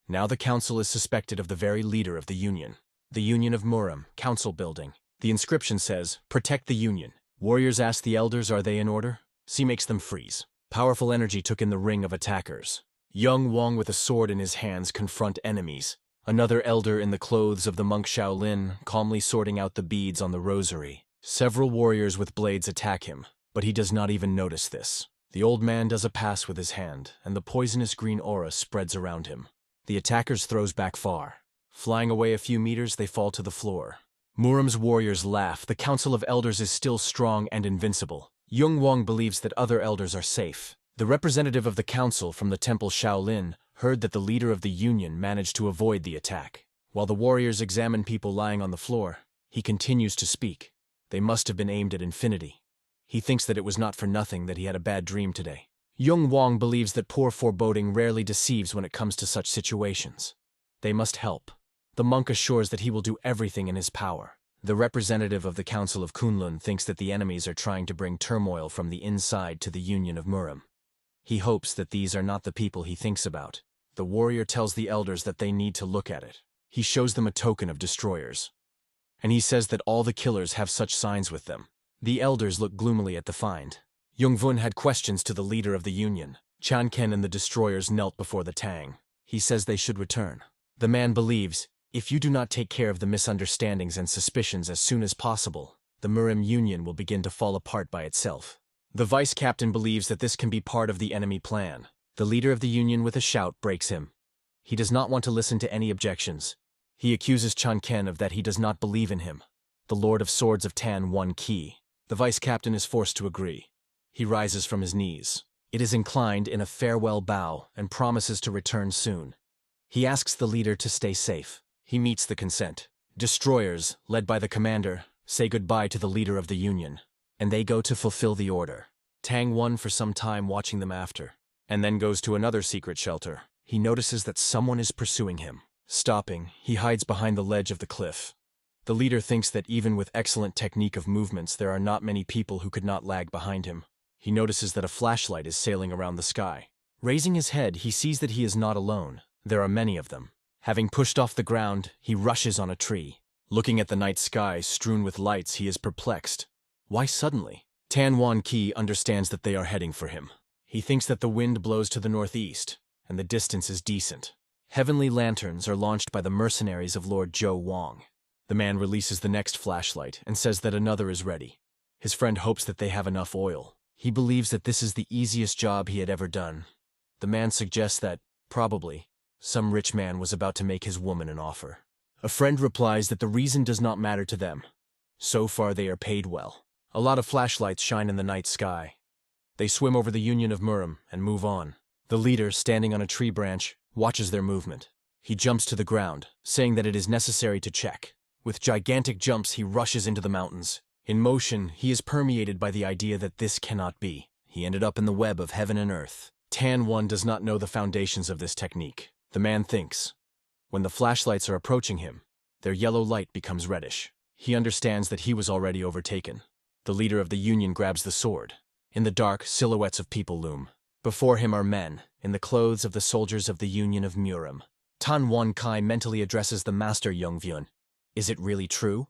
"Now the council is suspected of the very leader of the Union. The Union of Murim, council building. The inscription says, 'Protect the Union.' Warriors ask the elders, are they in order? She makes them freeze. Powerful energy took in the ring of attackers. Young Wang with a sword in his hands confront enemies. Another elder in the clothes of the monk Shaolin, calmly sorting out the beads on the rosary. Several warriors with blades attack him, but he does not even notice this. The old man does a pass with his hand, and the poisonous green aura spreads around him. The attackers throws back far. Flying away a few meters, they fall to the floor. Murim's warriors laugh. The Council of Elders is still strong and invincible. Yung Wang believes that other elders are safe. The representative of the council from the temple Shaolin heard that the leader of the Union managed to avoid the attack. While the warriors examine people lying on the floor, he continues to speak. They must have been aimed at infinity. He thinks that it was not for nothing that he had a bad dream today. Yung Wang believes that poor foreboding rarely deceives when it comes to such situations. They must help. The monk assures that he will do everything in his power. The representative of the Council of Kunlun thinks that the enemies are trying to bring turmoil from the inside to the Union of Murim. He hopes that these are not the people he thinks about. The warrior tells the elders that they need to look at it. He shows them a token of destroyers. And he says that all the killers have such signs with them. The elders look gloomily at the find. Yongvun had questions to the leader of the Union. Chan Ken and the destroyers knelt before the Tang. He says they should return. The man believes, If you do not take care of the misunderstandings and suspicions as soon as possible, the Murim Union will begin to fall apart by itself. The vice captain believes that this can be part of the enemy plan. The leader of the Union with a shout breaks him. He does not want to listen to any objections. He accuses Chunken of that he does not believe in him. The Lord of Swords of Tan One Key. The vice captain is forced to agree. He rises from his knees. It is inclined in a farewell bow and promises to return soon. He asks the leader to stay safe. He meets the consent. Destroyers, led by the commander, say goodbye to the leader of the Union, and they go to fulfill the order. Tang won for some time watching them after, and then goes to another secret shelter. He notices that someone is pursuing him. Stopping, he hides behind the ledge of the cliff. The leader thinks that even with excellent technique of movements, there are not many people who could not lag behind him. He notices that a flashlight is sailing around the sky. Raising his head, he sees that he is not alone. There are many of them. Having pushed off the ground, he rushes on a tree. Looking at the night sky strewn with lights, he is perplexed. Why suddenly? Tan Wan Ki understands that they are heading for him. He thinks that the wind blows to the northeast, and the distance is decent. Heavenly lanterns are launched by the mercenaries of Lord Zhou Wang. The man releases the next flashlight and says that another is ready. His friend hopes that they have enough oil. He believes that this is the easiest job he had ever done. The man suggests that, probably, some rich man was about to make his woman an offer. A friend replies that the reason does not matter to them. So far they are paid well. A lot of flashlights shine in the night sky. They swim over the Union of Murim and move on. The leader, standing on a tree branch, watches their movement. He jumps to the ground, saying that it is necessary to check. With gigantic jumps, he rushes into the mountains. In motion, he is permeated by the idea that this cannot be. He ended up in the web of heaven and earth. Tan One does not know the foundations of this technique. The man thinks. When the flashlights are approaching him, their yellow light becomes reddish. He understands that he was already overtaken. The leader of the Union grabs the sword. In the dark, silhouettes of people loom. Before him are men, in the clothes of the soldiers of the Union of Murim. Tan Wan Kai mentally addresses the master Yongvyun. Is it really true?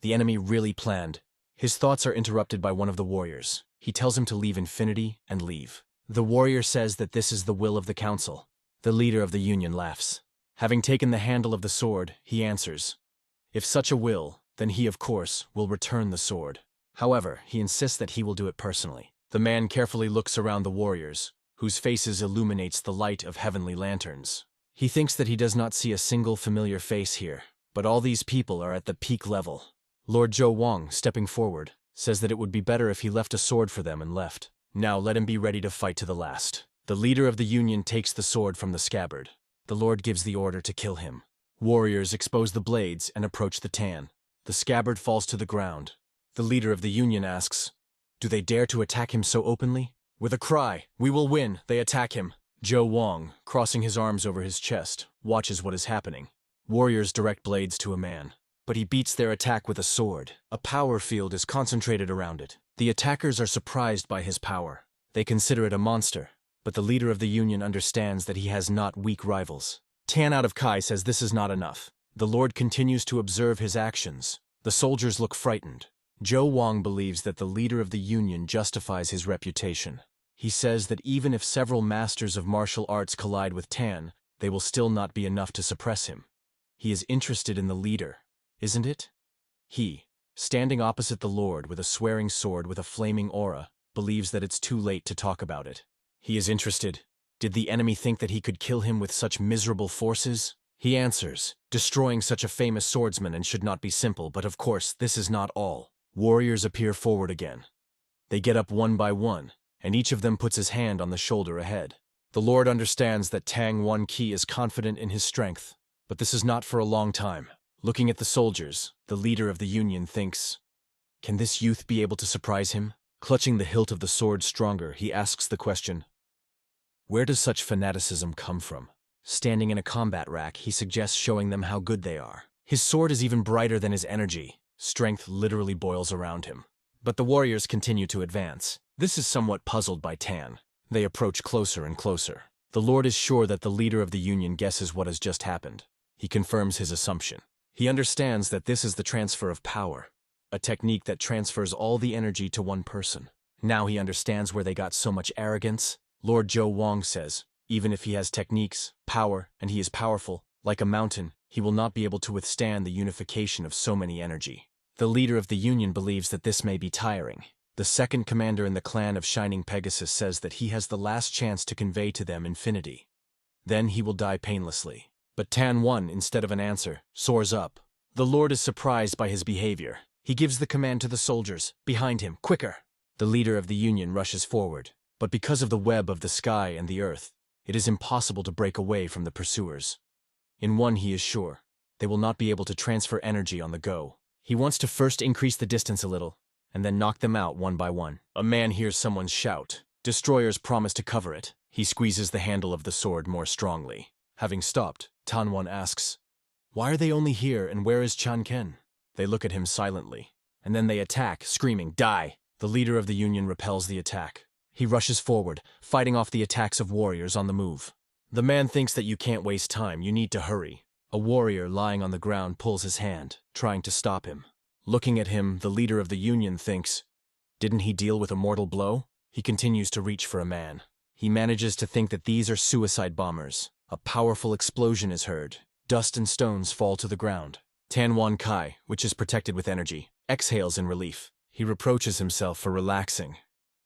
The enemy really planned. His thoughts are interrupted by one of the warriors. He tells him to leave Infinity and leave. The warrior says that this is the will of the council. The leader of the Union laughs. Having taken the handle of the sword, he answers. If such a will, then he, of course, will return the sword. However, he insists that he will do it personally. The man carefully looks around the warriors, whose faces illuminates the light of heavenly lanterns. He thinks that he does not see a single familiar face here, but all these people are at the peak level. Lord Zhou Wang, stepping forward, says that it would be better if he left a sword for them and left. Now let him be ready to fight to the last. The leader of the Union takes the sword from the scabbard. The Lord gives the order to kill him. Warriors expose the blades and approach the Tan. The scabbard falls to the ground. The leader of the Union asks, do they dare to attack him so openly? With a cry, we will win, they attack him. Zhou Wang, crossing his arms over his chest, watches what is happening. Warriors direct blades to a man, but he beats their attack with a sword. A power field is concentrated around it. The attackers are surprised by his power. They consider it a monster, but the leader of the Union understands that he has not weak rivals. Tan out of Kai says this is not enough. The Lord continues to observe his actions. The soldiers look frightened. Zhou Wang believes that the leader of the Union justifies his reputation. He says that even if several masters of martial arts collide with Tan, they will still not be enough to suppress him. He is interested in the leader, isn't it? He, standing opposite the Lord with a swearing sword with a flaming aura, believes that it's too late to talk about it. He is interested. Did the enemy think that he could kill him with such miserable forces? He answers, destroying such a famous swordsman and should not be simple, but of course, this is not all. Warriors appear forward again. They get up one by one, and each of them puts his hand on the shoulder ahead. The Lord understands that Tang Wan Ki is confident in his strength, but this is not for a long time. Looking at the soldiers, the leader of the Union thinks, can this youth be able to surprise him? Clutching the hilt of the sword stronger, he asks the question, where does such fanaticism come from? Standing in a combat rack, he suggests showing them how good they are. His sword is even brighter than his energy. Strength literally boils around him. But the warriors continue to advance. This is somewhat puzzled by Tan. They approach closer and closer. The Lord is sure that the leader of the Union guesses what has just happened. He confirms his assumption. He understands that this is the transfer of power, a technique that transfers all the energy to one person. Now he understands where they got so much arrogance. Lord Zhou Wang says, even if he has techniques, power, and he is powerful, like a mountain, He will not be able to withstand the unification of so many energy. The leader of the Union believes that this may be tiring. The second commander in the clan of Shining Pegasus says that he has the last chance to convey to them infinity. Then he will die painlessly. But Tan 1, instead of an answer, soars up. The Lord is surprised by his behavior. He gives the command to the soldiers, behind him, quicker! The leader of the Union rushes forward, but because of the web of the sky and the earth, it is impossible to break away from the pursuers. In one he is sure, they will not be able to transfer energy on the go. He wants to first increase the distance a little, and then knock them out one by one. A man hears someone shout. Destroyers promise to cover it. He squeezes the handle of the sword more strongly. Having stopped, Tan 1 asks, "Why are they only here and where is Chan Ken?" They look at him silently, and then they attack, screaming, "Die!" The leader of the Union repels the attack. He rushes forward, fighting off the attacks of warriors on the move. The man thinks that you can't waste time, you need to hurry. A warrior lying on the ground pulls his hand, trying to stop him. Looking at him, the leader of the Union thinks, didn't he deal with a mortal blow? He continues to reach for a man. He manages to think that these are suicide bombers. A powerful explosion is heard. Dust and stones fall to the ground. Tan 1 Kai, which is protected with energy, exhales in relief. He reproaches himself for relaxing.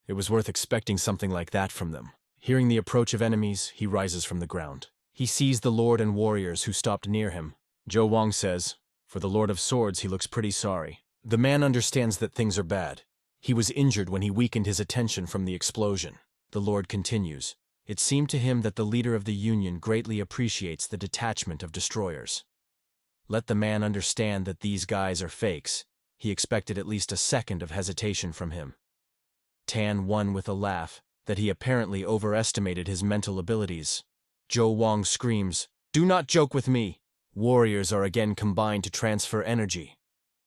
It was worth expecting something like that from them. Hearing the approach of enemies, he rises from the ground. He sees the Lord and warriors who stopped near him. Zhou Wang says, "For the Lord of Swords, he looks pretty sorry." The man understands that things are bad. He was injured when he weakened his attention from the explosion. The Lord continues. It seemed to him that the leader of the Union greatly appreciates the detachment of destroyers. Let the man understand that these guys are fakes. He expected at least a second of hesitation from him. Tan 1 with a laugh, that he apparently overestimated his mental abilities. Zhou Wang screams, "Do not joke with me!" Warriors are again combined to transfer energy.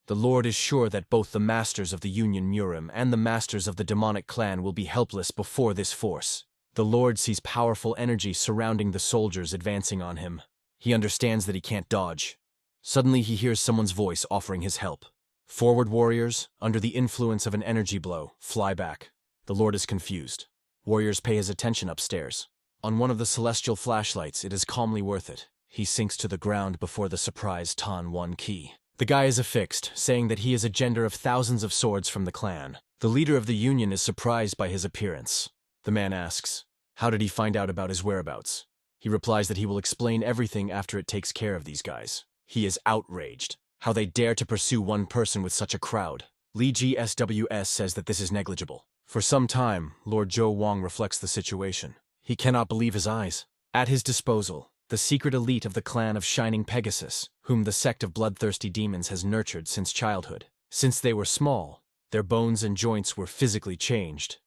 The Lord is sure that both the masters of the Union Murim and the masters of the demonic clan will be helpless before this force. The Lord sees powerful energy surrounding the soldiers advancing on him. He understands that he can't dodge. Suddenly he hears someone's voice offering his help. Forward warriors, under the influence of an energy blow, fly back. The Lord is confused. Warriors pay his attention upstairs. On one of the celestial flashlights, it is calmly worth it. He sinks to the ground before the surprised Tan 1 Ki. The guy is affixed, saying that he is a gender of thousands of swords from the clan. The leader of the Union is surprised by his appearance. The man asks, how did he find out about his whereabouts? He replies that he will explain everything after it takes care of these guys. He is outraged. How they dare to pursue one person with such a crowd. Li GSWS says that this is negligible. For some time, Lord Zhou Wang reflects the situation. He cannot believe his eyes. At his disposal, the secret elite of the clan of Shining Pegasus, whom the sect of bloodthirsty demons has nurtured since childhood. Since they were small, their bones and joints were physically changed.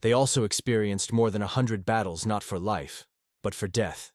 They also experienced more than 100 battles not for life, but for death,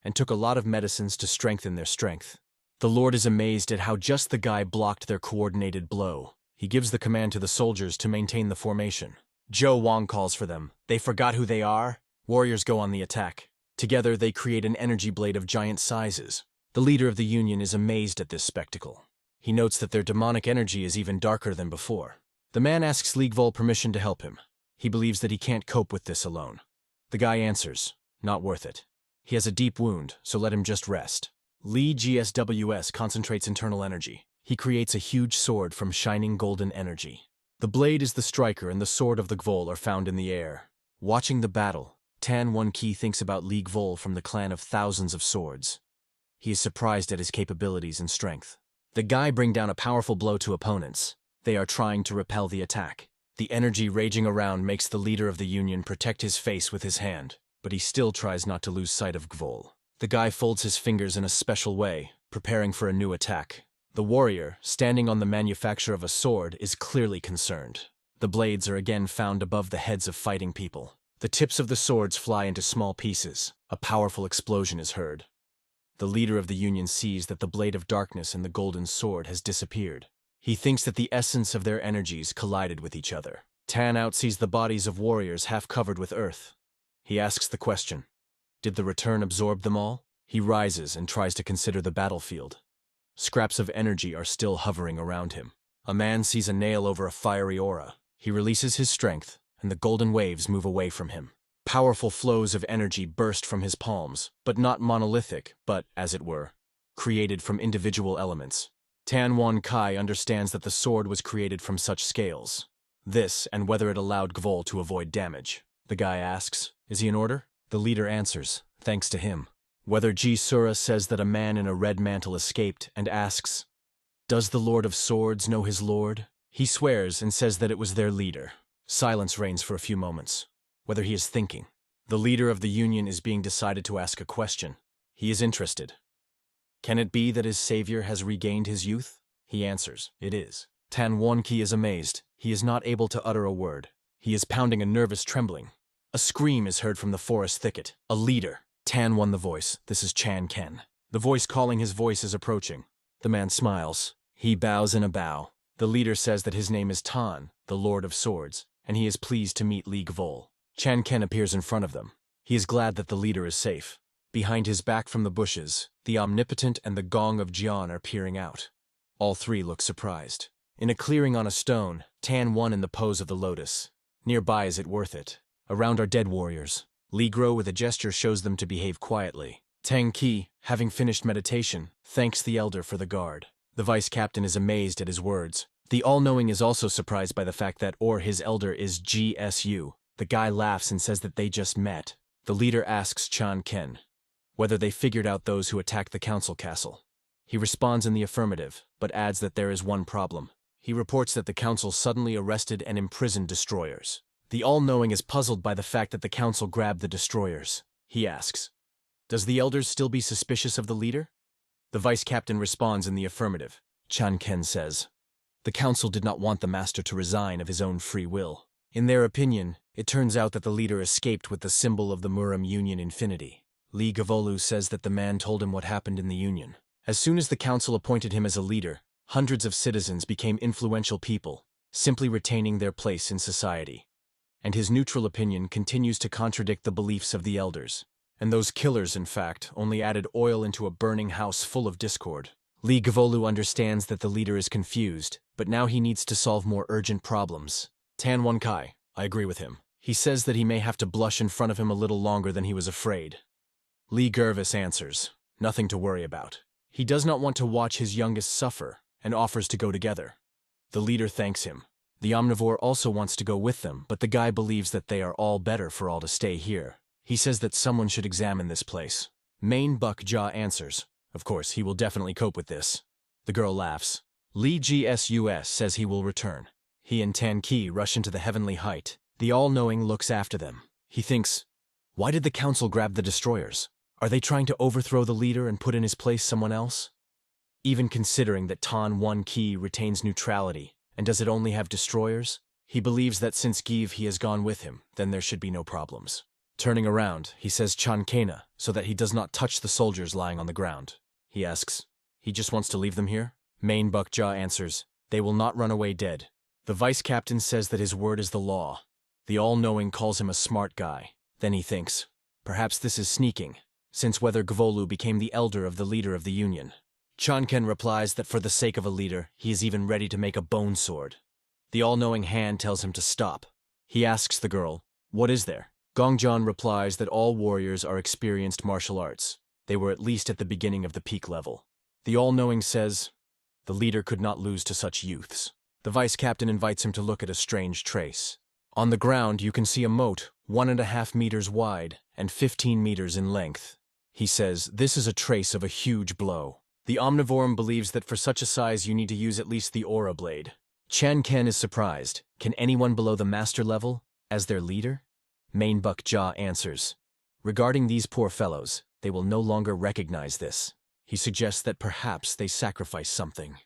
and took a lot of medicines to strengthen their strength. The Lord is amazed at how just the guy blocked their coordinated blow. He gives the command to the soldiers to maintain the formation. Zhou Wang calls for them. They forgot who they are. Warriors go on the attack. Together they create an energy blade of giant sizes. The leader of the Union is amazed at this spectacle. He notes that their demonic energy is even darker than before. The man asks Ligvol permission to help him. He believes that he can't cope with this alone. The guy answers, not worth it. He has a deep wound, so let him just rest. Li GSWS concentrates internal energy. He creates a huge sword from shining golden energy. The blade is the striker and the sword of the Gvol are found in the air. Watching the battle, Tan 1 Ki thinks about Li Gvol from the clan of thousands of swords. He is surprised at his capabilities and strength. The guy bring down a powerful blow to opponents. They are trying to repel the attack. The energy raging around makes the leader of the Union protect his face with his hand, but he still tries not to lose sight of Gvol. The guy folds his fingers in a special way, preparing for a new attack. The warrior, standing on the manufacture of a sword, is clearly concerned. The blades are again found above the heads of fighting people. The tips of the swords fly into small pieces. A powerful explosion is heard. The leader of the Union sees that the blade of darkness and the golden sword has disappeared. He thinks that the essence of their energies collided with each other. Tan outsees the bodies of warriors half covered with earth. He asks the question, did the return absorb them all? He rises and tries to consider the battlefield. Scraps of energy are still hovering around him. A man sees a nail over a fiery aura. He releases his strength, and the golden waves move away from him. Powerful flows of energy burst from his palms, but not monolithic, but, as it were, created from individual elements. Tan Wan Kai understands that the sword was created from such scales. This, and whether it allowed Gvol to avoid damage. The guy asks, is he in order? The leader answers, thanks to him. Whether Ji Sura says that a man in a red mantle escaped and asks, does the Lord of Swords know his lord? He swears and says that it was their leader. Silence reigns for a few moments. Whether he is thinking. The leader of the Union is being decided to ask a question. He is interested. Can it be that his savior has regained his youth? He answers, it is. Tan Wonki is amazed. He is not able to utter a word. He is pounding a nervous trembling. A scream is heard from the forest thicket. A leader. Tan won the voice. This is Chan Ken. The voice calling his voice is approaching. The man smiles. He bows in a bow. The leader says that his name is Tan, the Lord of Swords, and he is pleased to meet Li Gvol. Chan Ken appears in front of them. He is glad that the leader is safe. Behind his back from the bushes, the Omnipotent and the Gong of Jian are peering out. All three look surprised. In a clearing on a stone, Tan won in the pose of the lotus. Nearby is it worth it. Around are dead warriors. Li Gro with a gesture shows them to behave quietly. Tang Qi, having finished meditation, thanks the elder for the guard. The vice captain is amazed at his words. The all-knowing is also surprised by the fact that his elder is GSU. The guy laughs and says that they just met. The leader asks Chan Ken whether they figured out those who attacked the council castle. He responds in the affirmative, but adds that there is one problem. He reports that the council suddenly arrested and imprisoned destroyers. The all-knowing is puzzled by the fact that the council grabbed the destroyers. He asks, does the elders still be suspicious of the leader? The vice captain responds in the affirmative. Chan Ken says, the council did not want the master to resign of his own free will. In their opinion, it turns out that the leader escaped with the symbol of the Muram Union Infinity. Li Gavolu says that the man told him what happened in the Union. As soon as the council appointed him as a leader, hundreds of citizens became influential people, simply retaining their place in society. And his neutral opinion continues to contradict the beliefs of the elders. And those killers, in fact, only added oil into a burning house full of discord. Li Gavolu understands that the leader is confused, but now he needs to solve more urgent problems. Tan Wan Kai, I agree with him. He says that he may have to blush in front of him a little longer than he was afraid. Li Gervis answers, nothing to worry about. He does not want to watch his youngest suffer, and offers to go together. The leader thanks him. The omnivore also wants to go with them, but the guy believes that they are all better for all to stay here. He says that someone should examine this place. Main Buck Jia answers, of course, he will definitely cope with this. The girl laughs. Li GSUS says he will return. He and Tan Qi rush into the heavenly height. The all-knowing looks after them. He thinks, why did the council grab the destroyers? Are they trying to overthrow the leader and put in his place someone else? Even considering that Tan Wan Qi retains neutrality, and does it only have destroyers? He believes that since Give he has gone with him, then there should be no problems. Turning around, he says Chan Kena, so that he does not touch the soldiers lying on the ground. He asks, he just wants to leave them here? Main Buck Jia answers, they will not run away dead. The vice captain says that his word is the law. The all-knowing calls him a smart guy. Then he thinks, perhaps this is sneaking, since whether Gvolu became the elder of the leader of the Union. Chanken replies that for the sake of a leader, he is even ready to make a bone sword. The all-knowing hand tells him to stop. He asks the girl, what is there? Gongjan replies that all warriors are experienced martial arts. They were at least at the beginning of the peak level. The all-knowing says, the leader could not lose to such youths. The vice captain invites him to look at a strange trace. On the ground, you can see a moat 1.5 meters wide and 15 meters in length. He says, this is a trace of a huge blow. The omnivorum believes that for such a size you need to use at least the aura blade. Chan Ken is surprised. Can anyone below the master level, as their leader? Main Buck Jia answers, regarding these poor fellows, they will no longer recognize this. He suggests that perhaps they sacrifice something.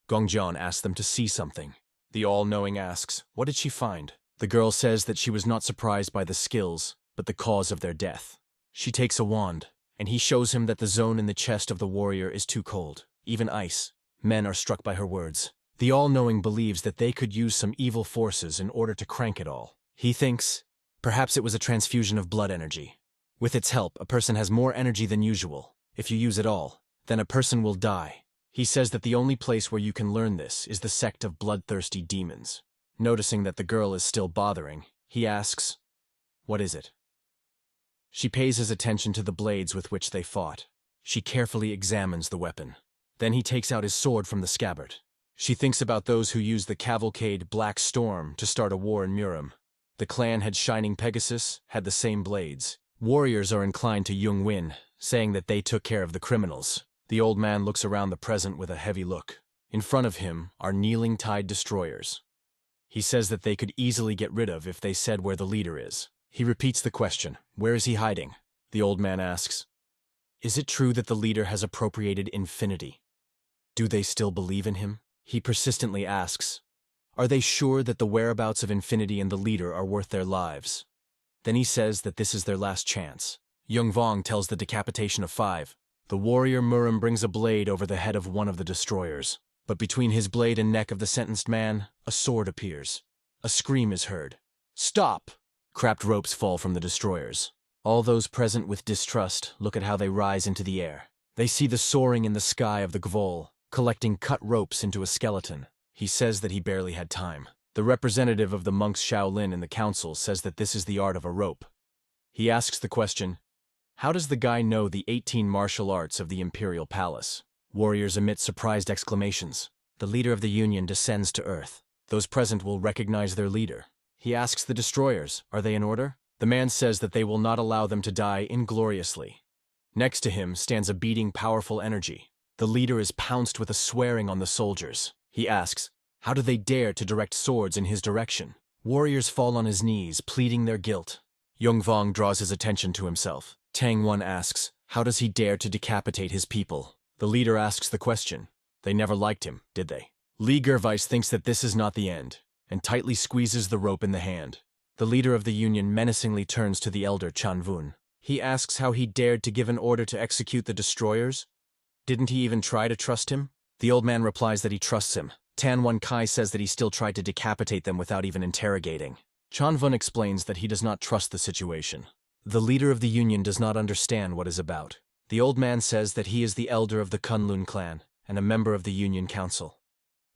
Gongjian asks them to see something. The all-knowing asks, what did she find? The girl says that she was not surprised by the skills, but the cause of their death. She takes a wand, and he shows him that the zone in the chest of the warrior is too cold, even ice. Men are struck by her words. The all-knowing believes that they could use some evil forces in order to crank it all. He thinks, perhaps it was a transfusion of blood energy. With its help, a person has more energy than usual. If you use it all, then a person will die. He says that the only place where you can learn this is the sect of bloodthirsty demons. Noticing that the girl is still bothering, he asks, what is it? She pays his attention to the blades with which they fought. She carefully examines the weapon. Then he takes out his sword from the scabbard. She thinks about those who used the cavalcade Black Storm to start a war in Murim. The clan had Shining Pegasus, had the same blades. Warriors are inclined to Jung Win, saying that they took care of the criminals. The old man looks around the present with a heavy look. In front of him are kneeling tide destroyers. He says that they could easily get rid of if they said where the leader is. He repeats the question, where is he hiding? The old man asks, is it true that the leader has appropriated infinity? Do they still believe in him? He persistently asks, are they sure that the whereabouts of infinity and the leader are worth their lives? Then he says that this is their last chance. Jung Vong tells the decapitation of 5. The warrior Murim brings a blade over the head of one of the destroyers. But between his blade and neck of the sentenced man, a sword appears. A scream is heard. Stop! Crapped ropes fall from the destroyers. All those present with distrust look at how they rise into the air. They see the soaring in the sky of the Gvol, collecting cut ropes into a skeleton. He says that he barely had time. The representative of the monks Shaolin in the council says that this is the art of a rope. He asks the question, how does the guy know the 18 martial arts of the Imperial Palace? Warriors emit surprised exclamations. The leader of the Union descends to earth. Those present will recognize their leader. He asks the destroyers, are they in order? The man says that they will not allow them to die ingloriously. Next to him stands a beating powerful energy. The leader is pounced with a swearing on the soldiers. He asks, how do they dare to direct swords in his direction? Warriors fall on his knees, pleading their guilt. Jung Vong draws his attention to himself. Tang One asks, how does he dare to decapitate his people? The leader asks the question. They never liked him, did they? Li Gervais thinks that this is not the end, and tightly squeezes the rope in the hand. The leader of the Union menacingly turns to the elder Chanvun. He asks how he dared to give an order to execute the destroyers. Didn't he even try to trust him? The old man replies that he trusts him. Tan Wan Kai says that he still tried to decapitate them without even interrogating. Chanvun explains that he does not trust the situation. The leader of the Union does not understand what is about. The old man says that he is the elder of the Kunlun clan and a member of the Union Council.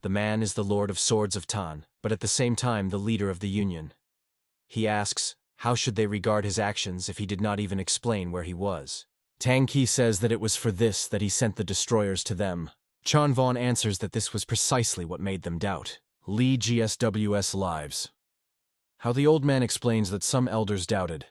The man is the Lord of Swords of Tan, but at the same time the leader of the Union. He asks, how should they regard his actions if he did not even explain where he was? Tang Qi says that it was for this that he sent the destroyers to them. Chan Vaughn answers that this was precisely what made them doubt. Li GSWS lives. How the old man explains that some elders doubted.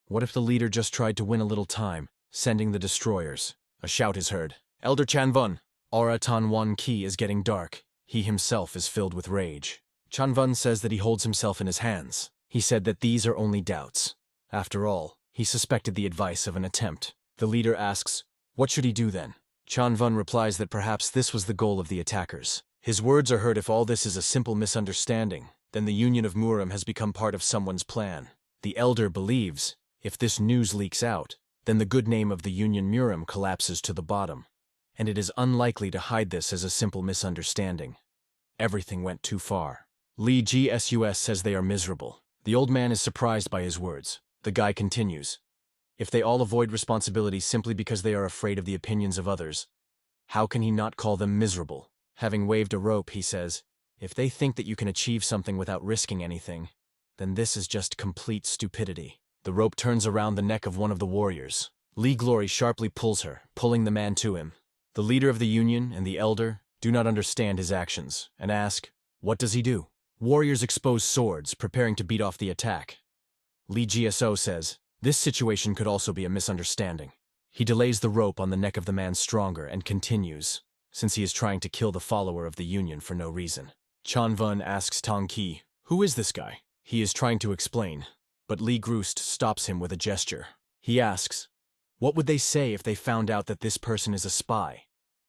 What if the leader just tried to win a little time, sending the destroyers? A shout is heard. Elder Chanvun! Aura Tan Wan Qi is getting dark. He himself is filled with rage. Chanvun says that he holds himself in his hands. He said that these are only doubts. After all, he suspected the advice of an attempt. The leader asks, what should he do then? Chanvun replies that perhaps this was the goal of the attackers. His words are heard if all this is a simple misunderstanding, then the Union of Murim has become part of someone's plan. The elder believes, if this news leaks out, then the good name of the Union Murim collapses to the bottom. And it is unlikely to hide this as a simple misunderstanding. Everything went too far. Li GSUS says they are miserable. The old man is surprised by his words. The guy continues. If they all avoid responsibility simply because they are afraid of the opinions of others, how can he not call them miserable? Having waved a rope, he says, if they think that you can achieve something without risking anything, then this is just complete stupidity. The rope turns around the neck of one of the warriors. Li Glory sharply pulls her, pulling the man to him. The leader of the Union and the elder do not understand his actions and ask, what does he do? Warriors expose swords, preparing to beat off the attack. Li GSO says, this situation could also be a misunderstanding. He delays the rope on the neck of the man stronger and continues, since he is trying to kill the follower of the Union for no reason. Chanvun asks Tang Qi, who is this guy? He is trying to explain, but Li Groost stops him with a gesture. He asks, what would they say if they found out that this person is a spy?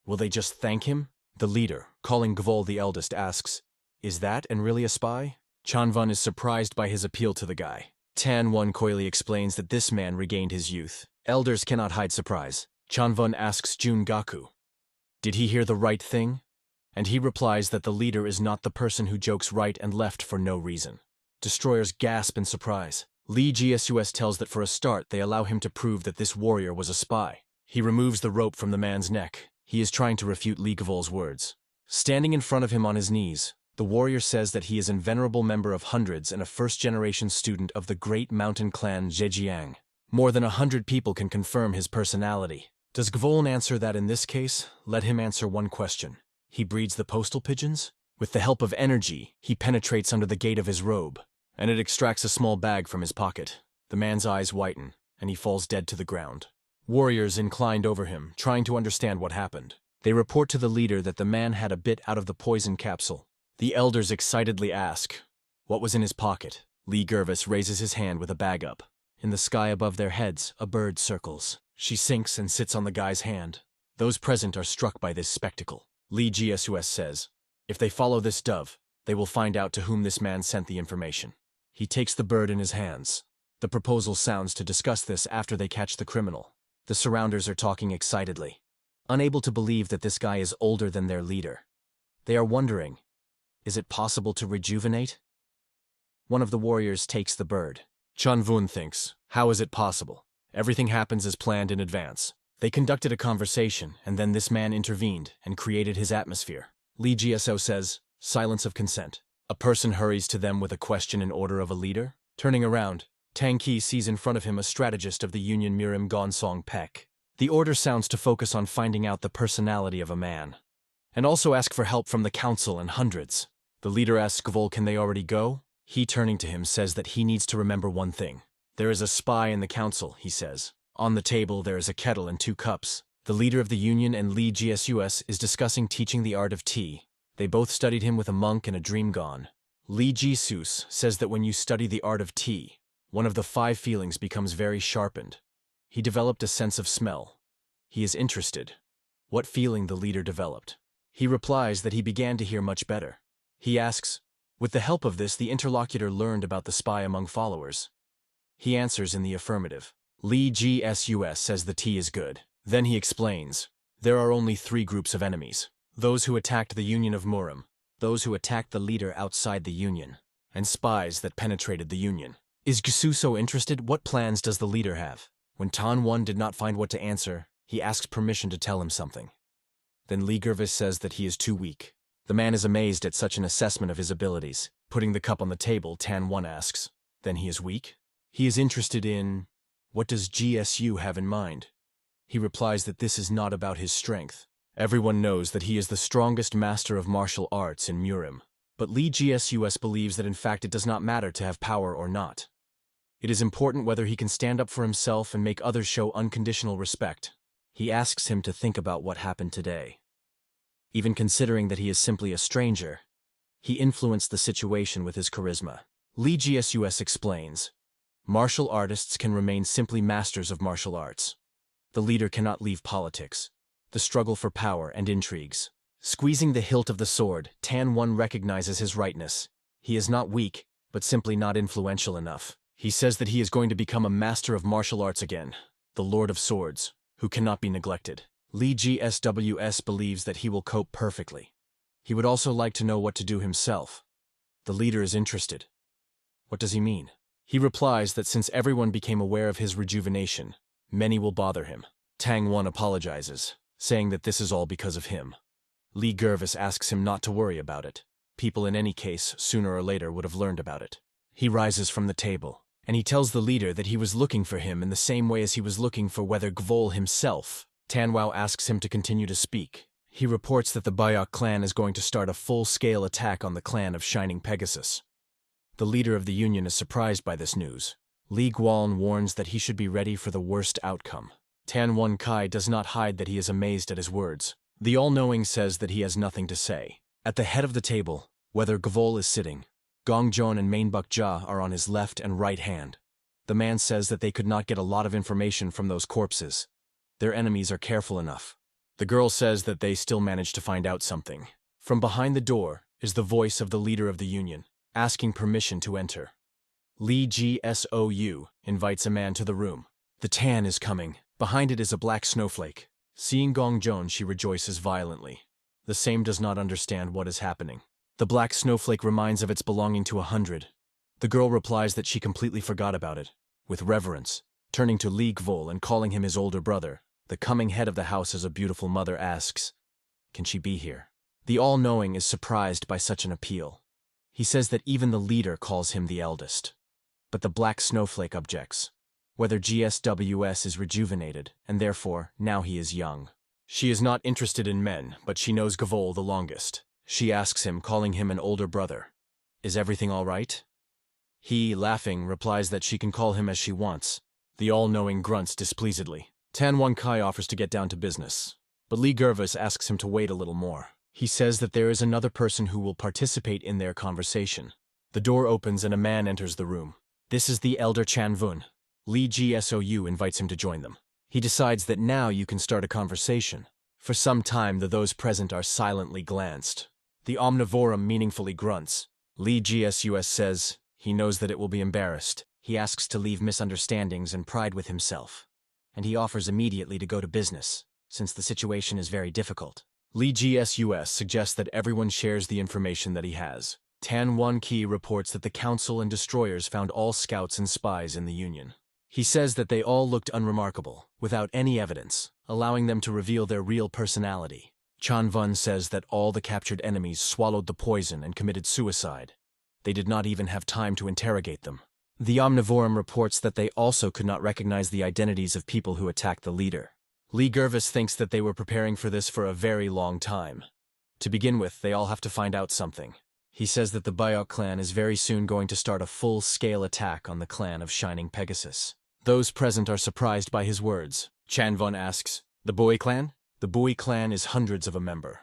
Will they just thank him? The leader, calling Gvol the eldest, asks, is that and really a spy? Chanvun is surprised by his appeal to the guy. Tan One coyly explains that this man regained his youth. Elders cannot hide surprise. Chanvun asks Jun Gaku, did he hear the right thing? And he replies that the leader is not the person who jokes right and left for no reason. Destroyers gasp in surprise. Li GSUS tells that for a start they allow him to prove that this warrior was a spy. He removes the rope from the man's neck. He is trying to refute Li Gvol's words. Standing in front of him on his knees, the warrior says that he is an venerable member of hundreds and a first-generation student of the great mountain clan Zhejiang. More than 100 people can confirm his personality. Does Gvoln answer that in this case? Let him answer one question. He breeds the postal pigeons? With the help of energy, he penetrates under the gate of his robe, and it extracts a small bag from his pocket. The man's eyes whiten, and he falls dead to the ground. Warriors inclined over him, trying to understand what happened. They report to the leader that the man had a bit out of the poison capsule. The elders excitedly ask, "What was in his pocket?" Lee Gervis raises his hand with a bag up. In the sky above their heads, a bird circles. She sinks and sits on the guy's hand. Those present are struck by this spectacle. Lee Gsus says, "If they follow this dove, they will find out to whom this man sent the information." He takes the bird in his hands. The proposal sounds to discuss this after they catch the criminal. The surrounders are talking excitedly, unable to believe that this guy is older than their leader. They are wondering, is it possible to rejuvenate? One of the warriors takes the bird. Chun Vun thinks, how is it possible? Everything happens as planned in advance. They conducted a conversation, and then this man intervened and created his atmosphere. Lee Gso says, silence of consent. A person hurries to them with a question in order of a leader. Turning around, Tang Ki sees in front of him a strategist of the Union Mirim Gonsong Pek. The order sounds to focus on finding out the personality of a man, and also ask for help from the council and hundreds. The leader asks Gvol, can they already go? He, turning to him, says that he needs to remember one thing. There is a spy in the council, he says. On the table there is a kettle and 2 cups. The leader of the union and Lee Gsus is discussing teaching the art of tea. They both studied him with a monk and a dream gone. Lee Jisus says that when you study the art of tea, one of the 5 feelings becomes very sharpened. He developed a sense of smell. He is interested. What feeling the leader developed? He replies that he began to hear much better. He asks, with the help of this the interlocutor learned about the spy among followers. He answers in the affirmative. Lee Gsus says the tea is good. Then he explains, there are only 3 groups of enemies. Those who attacked the Union of Murim, those who attacked the leader outside the Union, and spies that penetrated the Union. Is Gsu so interested? What plans does the leader have? When Tan One did not find what to answer, he asks permission to tell him something. Then Lee Gervis says that he is too weak. The man is amazed at such an assessment of his abilities. Putting the cup on the table, Tan One asks, then he is weak? He is interested in, what does GSU have in mind? He replies that this is not about his strength. Everyone knows that he is the strongest master of martial arts in Murim. But Lee Gsus believes that in fact it does not matter to have power or not. It is important whether he can stand up for himself and make others show unconditional respect. He asks him to think about what happened today. Even considering that he is simply a stranger, he influenced the situation with his charisma. Lee Gsus explains, martial artists can remain simply masters of martial arts. The leader cannot leave politics, the struggle for power and intrigues. Squeezing the hilt of the sword, Tan One recognizes his rightness. He is not weak, but simply not influential enough. He says that he is going to become a master of martial arts again, the Lord of Swords, who cannot be neglected. Lee Gsws believes that he will cope perfectly. He would also like to know what to do himself. The leader is interested. What does he mean? He replies that since everyone became aware of his rejuvenation, many will bother him. Tang One apologizes, saying that this is all because of him. Lee Gervis asks him not to worry about it. People in any case, sooner or later, would have learned about it. He rises from the table, and he tells the leader that he was looking for him in the same way as he was looking for whether Gvol himself. Tanwao asks him to continue to speak. He reports that the Bayok clan is going to start a full-scale attack on the clan of Shining Pegasus. The leader of the Union is surprised by this news. Li Guan warns that he should be ready for the worst outcome. Tan One Kai does not hide that he is amazed at his words. The all-knowing says that he has nothing to say. At the head of the table, whether Gvol is sitting, Gongjon and Mainbuk Jia are on his left and right hand. The man says that they could not get a lot of information from those corpses. Their enemies are careful enough. The girl says that they still managed to find out something. From behind the door is the voice of the leader of the Union, asking permission to enter. Lee Gsou invites a man to the room. The Tan is coming. Behind it is a black snowflake. Seeing Gongjon, she rejoices violently. The same does not understand what is happening. The black snowflake reminds of its belonging to 100. The girl replies that she completely forgot about it. With reverence, turning to Li Gvol and calling him his older brother, the coming head of the house as a beautiful mother asks, can she be here? The all-knowing is surprised by such an appeal. He says that even the leader calls him the eldest. But the black snowflake objects. whether GSWS is rejuvenated, and therefore, now he is young. She is not interested in men, but she knows Gavol the longest. She asks him, calling him an older brother. Is everything all right? He, laughing, replies that she can call him as she wants. The all-knowing grunts displeasedly. Tan Kai offers to get down to business, but Lee Gervis asks him to wait a little more. He says that there is another person who will participate in their conversation. The door opens and a man enters the room. This is the elder Chan Vun. Lee GSOU invites him to join them. He decides that now you can start a conversation. For some time, those present are silently glanced. The omnivorum meaningfully grunts. Lee GSUS says he knows that it will be embarrassed. He asks to leave misunderstandings and pride with himself. And he offers immediately to go to business, since the situation is very difficult. Lee GSUS suggests that everyone shares the information that he has. Tan Wan Ki reports that the Council and Destroyers found all scouts and spies in the Union. He says that they all looked unremarkable, without any evidence, allowing them to reveal their real personality. Chan Vun says that all the captured enemies swallowed the poison and committed suicide. They did not even have time to interrogate them. The Omnivorum reports that they also could not recognize the identities of people who attacked the leader. Lee Gervis thinks that they were preparing for this for a very long time. To begin with, they all have to find out something. He says that the Bayok clan is very soon going to start a full-scale attack on the clan of Shining Pegasus. Those present are surprised by his words. Chan Vun asks, "The Bui clan?" The Bui clan is hundreds of a member.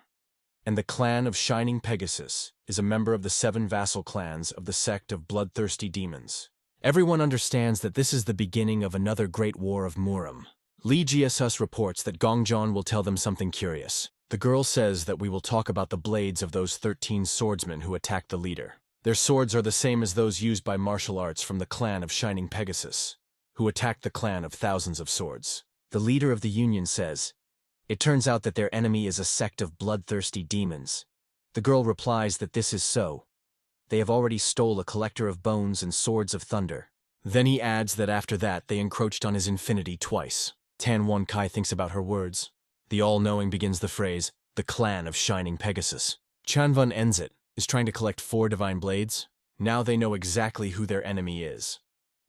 And the clan of Shining Pegasus is a member of the 7 vassal clans of the sect of bloodthirsty demons. Everyone understands that this is the beginning of another great war of Muram. Lee GSUS reports that Gongjon will tell them something curious. The girl says that we will talk about the blades of those 13 swordsmen who attacked the leader. Their swords are the same as those used by martial arts from the clan of Shining Pegasus, who attacked the clan of Thousands of Swords. The leader of the Union says, "It turns out that their enemy is a sect of bloodthirsty demons." The girl replies that this is so. They have already stole a collector of bones and swords of thunder. Then he adds that after that they encroached on his infinity twice. Tan Wan Kai thinks about her words. The all-knowing begins the phrase, "the clan of Shining Pegasus." Chan Vun ends it, is trying to collect 4 divine blades. Now they know exactly who their enemy is.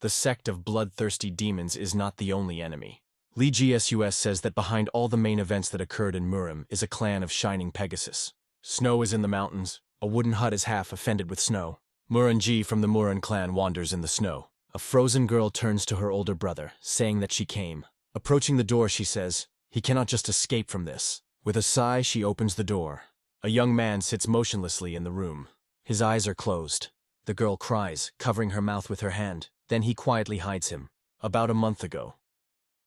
The sect of bloodthirsty demons is not the only enemy. Lee GSUS says that behind all the main events that occurred in Muram is a clan of Shining Pegasus. Snow is in the mountains. A wooden hut is half offended with snow. Muranji from the Muran clan wanders in the snow. A frozen girl turns to her older brother, saying that she came. Approaching the door, she says, he cannot just escape from this. With a sigh, she opens the door. A young man sits motionlessly in the room. His eyes are closed. The girl cries, covering her mouth with her hand. Then he quietly hides him. About a month ago.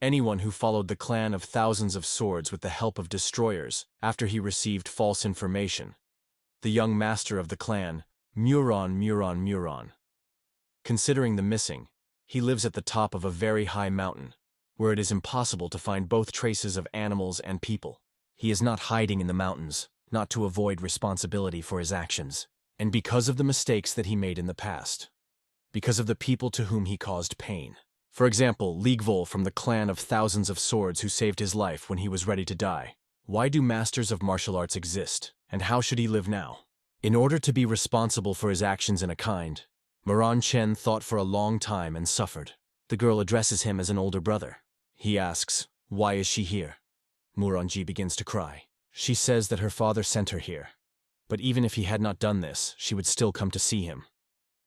Anyone who followed the clan of Thousands of Swords with the help of destroyers, after he received false information. The young master of the clan, Muron. Considering the missing, he lives at the top of a very high mountain, where it is impossible to find both traces of animals and people. He is not hiding in the mountains, not to avoid responsibility for his actions, and because of the mistakes that he made in the past. Because of the people to whom he caused pain. For example, Ligvol from the clan of Thousands of Swords who saved his life when he was ready to die. Why do masters of martial arts exist, and how should he live now? In order to be responsible for his actions in a kind, Muran Chen thought for a long time and suffered. The girl addresses him as an older brother. He asks, "Why is she here?" Muranji begins to cry. She says that her father sent her here. But even if he had not done this, she would still come to see him.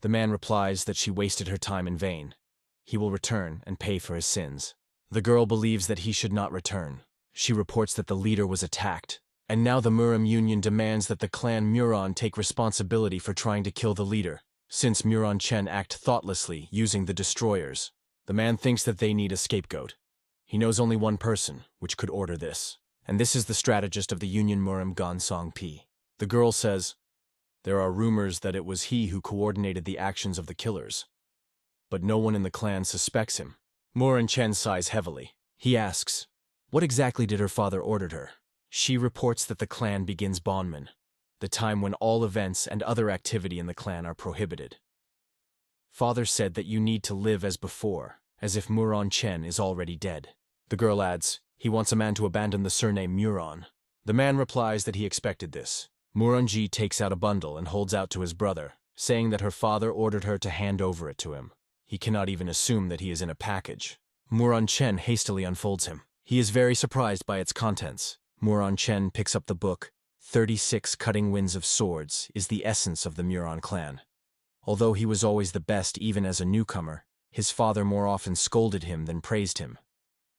The man replies that she wasted her time in vain. He will return and pay for his sins. The girl believes that he should not return. She reports that the leader was attacked, and now the Muram Union demands that the clan Muron take responsibility for trying to kill the leader, since Muron Chen act thoughtlessly using the destroyers. The man thinks that they need a scapegoat. He knows only one person which could order this, and this is the strategist of the Union Muram Gonsong Pi. The girl says, "There are rumors that it was he who coordinated the actions of the killers, but no one in the clan suspects him." Muran Chen sighs heavily. He asks, what exactly did her father order her? She reports that the clan begins Bonman, the time when all events and other activity in the clan are prohibited. Father said that you need to live as before, as if Muran Chen is already dead. The girl adds, he wants a man to abandon the surname Muron. The man replies that he expected this. Muranji takes out a bundle and holds out to his brother, saying that her father ordered her to hand over it to him. He cannot even assume that he is in a package. Muran Chen hastily unfolds him. He is very surprised by its contents. Muran Chen picks up the book. 36 Cutting Winds of Swords is the essence of the Muran clan. Although he was always the best even as a newcomer, his father more often scolded him than praised him.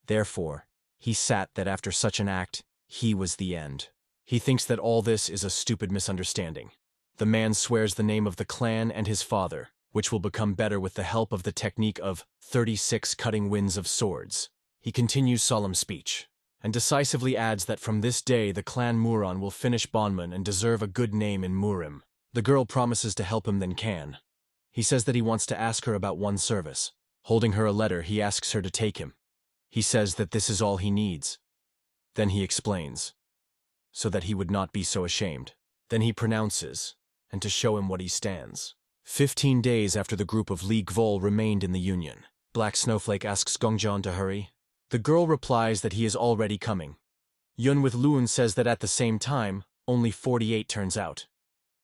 Therefore, he sat that after such an act, he was the end. He thinks that all this is a stupid misunderstanding. The man swears the name of the clan and his father, which will become better with the help of the technique of 36 Cutting Winds of Swords. He continues solemn speech, and decisively adds that from this day the clan Muran will finish bondman and deserve a good name in Murim. The girl promises to help him then can. He says that he wants to ask her about one service. Holding her a letter, he asks her to take him. He says that this is all he needs. Then he explains, so that he would not be so ashamed. Then he pronounces, and to show him what he stands. 15 days after the group of Li Gvol remained in the Union, Black Snowflake asks Gongjon to hurry. The girl replies that he is already coming. Yun with Luan says that at the same time, only 48 turns out.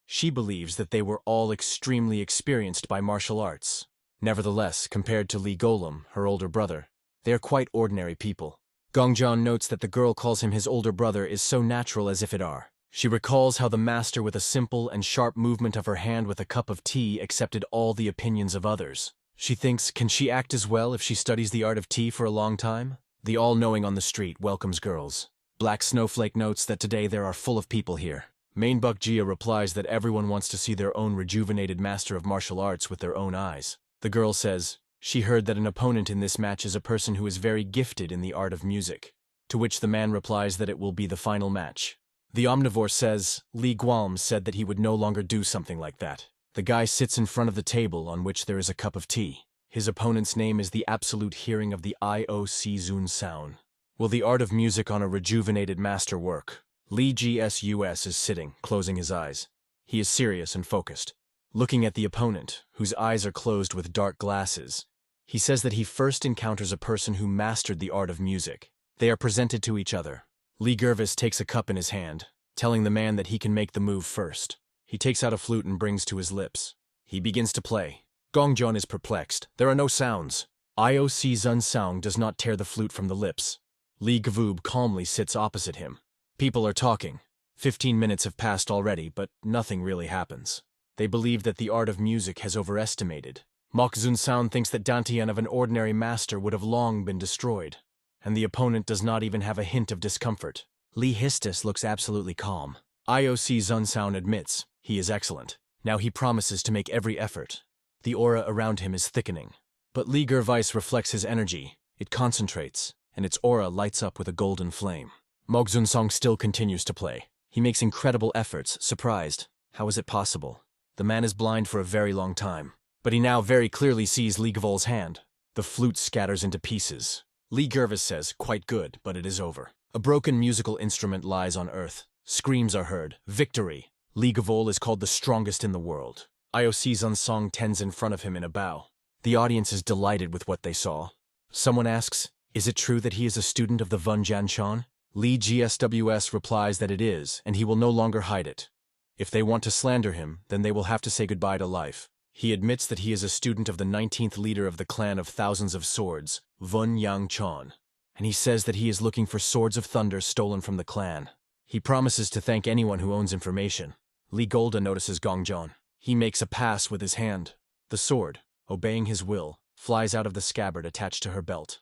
She believes that they were all extremely experienced by martial arts. Nevertheless, compared to Li Golem, her older brother, they are quite ordinary people. Gongjon notes that the girl calls him his older brother is so natural as if it are. She recalls how the master with a simple and sharp movement of her hand with a cup of tea accepted all the opinions of others. She thinks, can she act as well if she studies the art of tea for a long time? The all-knowing on the street welcomes girls. Black Snowflake notes that today there are full of people here. Mainbuck Jia replies that everyone wants to see their own rejuvenated master of martial arts with their own eyes. The girl says, she heard that an opponent in this match is a person who is very gifted in the art of music. To which the man replies that it will be the final match. The omnivore says, Li Gualm said that he would no longer do something like that. The guy sits in front of the table on which there is a cup of tea. His opponent's name is the absolute hearing of the IOC Zun sound. Will the art of music on a rejuvenated master work? Li GSUS is sitting, closing his eyes. He is serious and focused. Looking at the opponent, whose eyes are closed with dark glasses, he says that he first encounters a person who mastered the art of music. They are presented to each other. Li Gervis takes a cup in his hand, telling the man that he can make the move first. He takes out a flute and brings to his lips. He begins to play. Gongjon is perplexed. There are no sounds. IOC Zun sound does not tear the flute from the lips. Li Gvoob calmly sits opposite him. People are talking. 15 minutes have passed already, but nothing really happens. They believe that the art of music has overestimated. Mok Zun Sound thinks that Dantian of an ordinary master would have long been destroyed, and the opponent does not even have a hint of discomfort. Li Histus looks absolutely calm. IOC Zun Sound admits he is excellent. Now he promises to make every effort. The aura around him is thickening. But Li Gervais reflects his energy. It concentrates, and its aura lights up with a golden flame. Mok Zun Song still continues to play. He makes incredible efforts, surprised. How is it possible? The man is blind for a very long time, but he now very clearly sees Li Gvol's hand. The flute scatters into pieces. Li Gervis says, quite good, but it is over. A broken musical instrument lies on earth. Screams are heard. Victory! Li Gvol is called the strongest in the world. IOC Zun Song tends in front of him in a bow. The audience is delighted with what they saw. Someone asks, is it true that he is a student of the Vun Janshan? Li GSWS replies that it is, and he will no longer hide it. If they want to slander him, then they will have to say goodbye to life. He admits that he is a student of the 19th leader of the clan of Thousands of Swords, Vun Yang Chon, and he says that he is looking for swords of thunder stolen from the clan. He promises to thank anyone who owns information. Li Golda notices Gongjon. He makes a pass with his hand. The sword, obeying his will, flies out of the scabbard attached to her belt.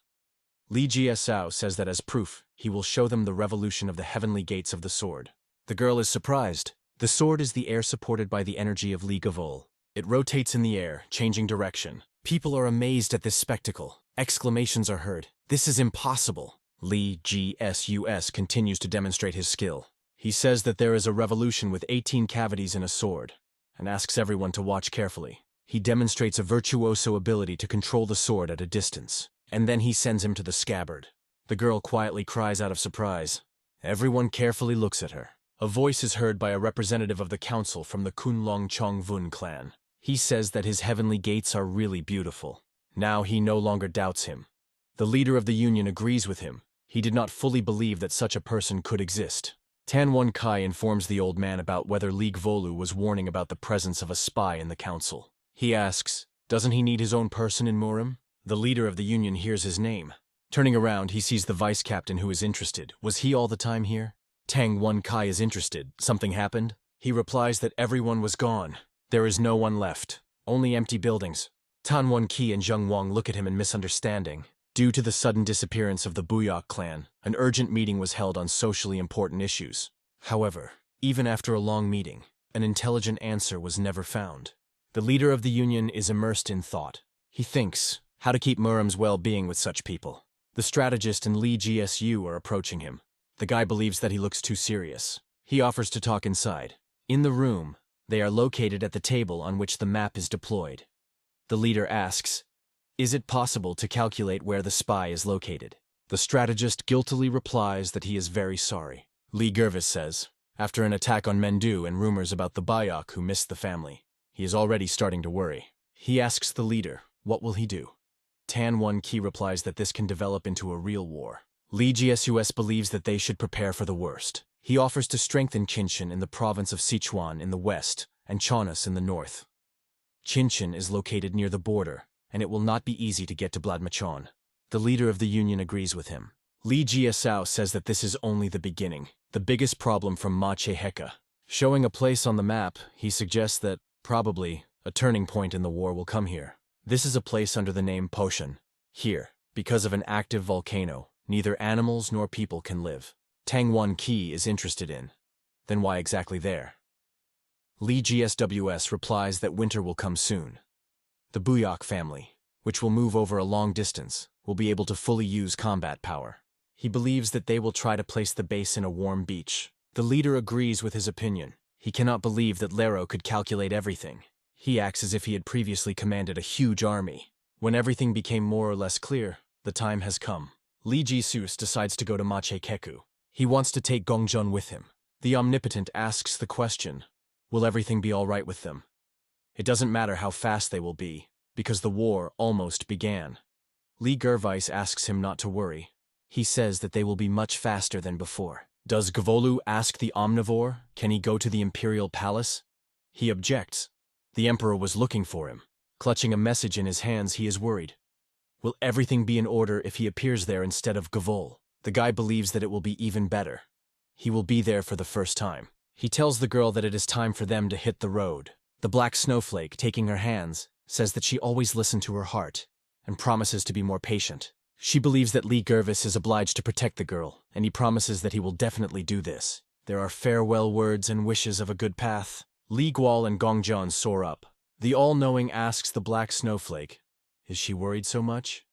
Li Jiasao says that as proof, he will show them the revolution of the heavenly gates of the sword. The girl is surprised. The sword is the air supported by the energy of Li Gvol. It rotates in the air, changing direction. People are amazed at this spectacle. Exclamations are heard. This is impossible. Li GSUS continues to demonstrate his skill. He says that there is a revolution with 18 cavities in a sword, and asks everyone to watch carefully. He demonstrates a virtuoso ability to control the sword at a distance, and then he sends him to the scabbard. The girl quietly cries out of surprise. Everyone carefully looks at her. A voice is heard by a representative of the council from the Kunlong Chongvun clan. He says that his heavenly gates are really beautiful. Now he no longer doubts him. The leader of the union agrees with him. He did not fully believe that such a person could exist. Tanwon Kai informs the old man about whether Li Gvolu was warning about the presence of a spy in the council. He asks, Doesn't he need his own person in Murim? The leader of the union hears his name. Turning around, he sees the vice captain who is interested. Was he all the time here? Tang Wen Kai is interested. Something happened? He replies that everyone was gone. There is no one left. Only empty buildings. Tan Wen Qi and Zheng Wang look at him in misunderstanding. Due to the sudden disappearance of the Buyok clan, an urgent meeting was held on socially important issues. However, even after a long meeting, an intelligent answer was never found. The leader of the union is immersed in thought. He thinks how to keep Murim's well-being with such people. The strategist and Li GSU are approaching him. The guy believes that he looks too serious. He offers to talk inside. In the room, they are located at the table on which the map is deployed. The leader asks, "Is it possible to calculate where the spy is located?" The strategist guiltily replies that he is very sorry. Li Gervis says, after an attack on Mendu and rumors about the Bayok who missed the family, he is already starting to worry. He asks the leader, what will he do? Tan Wen Qi replies that this can develop into a real war. Li GSUS believes that they should prepare for the worst. He offers to strengthen Qinshan in the province of Sichuan in the west and Chaonas in the north. Qinshan is located near the border, and it will not be easy to get to Bladmachon. The leader of the union agrees with him. Li Jiasao says that this is only the beginning, the biggest problem from Ma Che Heka. Showing a place on the map, he suggests that, probably, a turning point in the war will come here. This is a place under the name Poshan. Here, because of an active volcano, neither animals nor people can live. Tang Wen Qi is interested in. Then why exactly there? Li GSWS replies that winter will come soon. The Buyok family, which will move over a long distance, will be able to fully use combat power. He believes that they will try to place the base in a warm beach. The leader agrees with his opinion. He cannot believe that Lero could calculate everything. He acts as if he had previously commanded a huge army. When everything became more or less clear, the time has come. Li Jisus decides to go to Mache Keku. He wants to take Gongjun with him. The Omnipotent asks the question, will everything be all right with them? It doesn't matter how fast they will be, because the war almost began. Li Gervais asks him not to worry. He says that they will be much faster than before. Does Gvolu ask the Omnivore, can he go to the Imperial Palace? He objects. The Emperor was looking for him. Clutching a message in his hands, he is worried. Will everything be in order if he appears there instead of Gvol? The guy believes that it will be even better. He will be there for the first time. He tells the girl that it is time for them to hit the road. The black snowflake, taking her hands, says that she always listened to her heart, and promises to be more patient. She believes that Li Gervis is obliged to protect the girl, and he promises that he will definitely do this. There are farewell words and wishes of a good path. Li Gual and Gongjian soar up. The all-knowing asks the black snowflake, is she worried so much?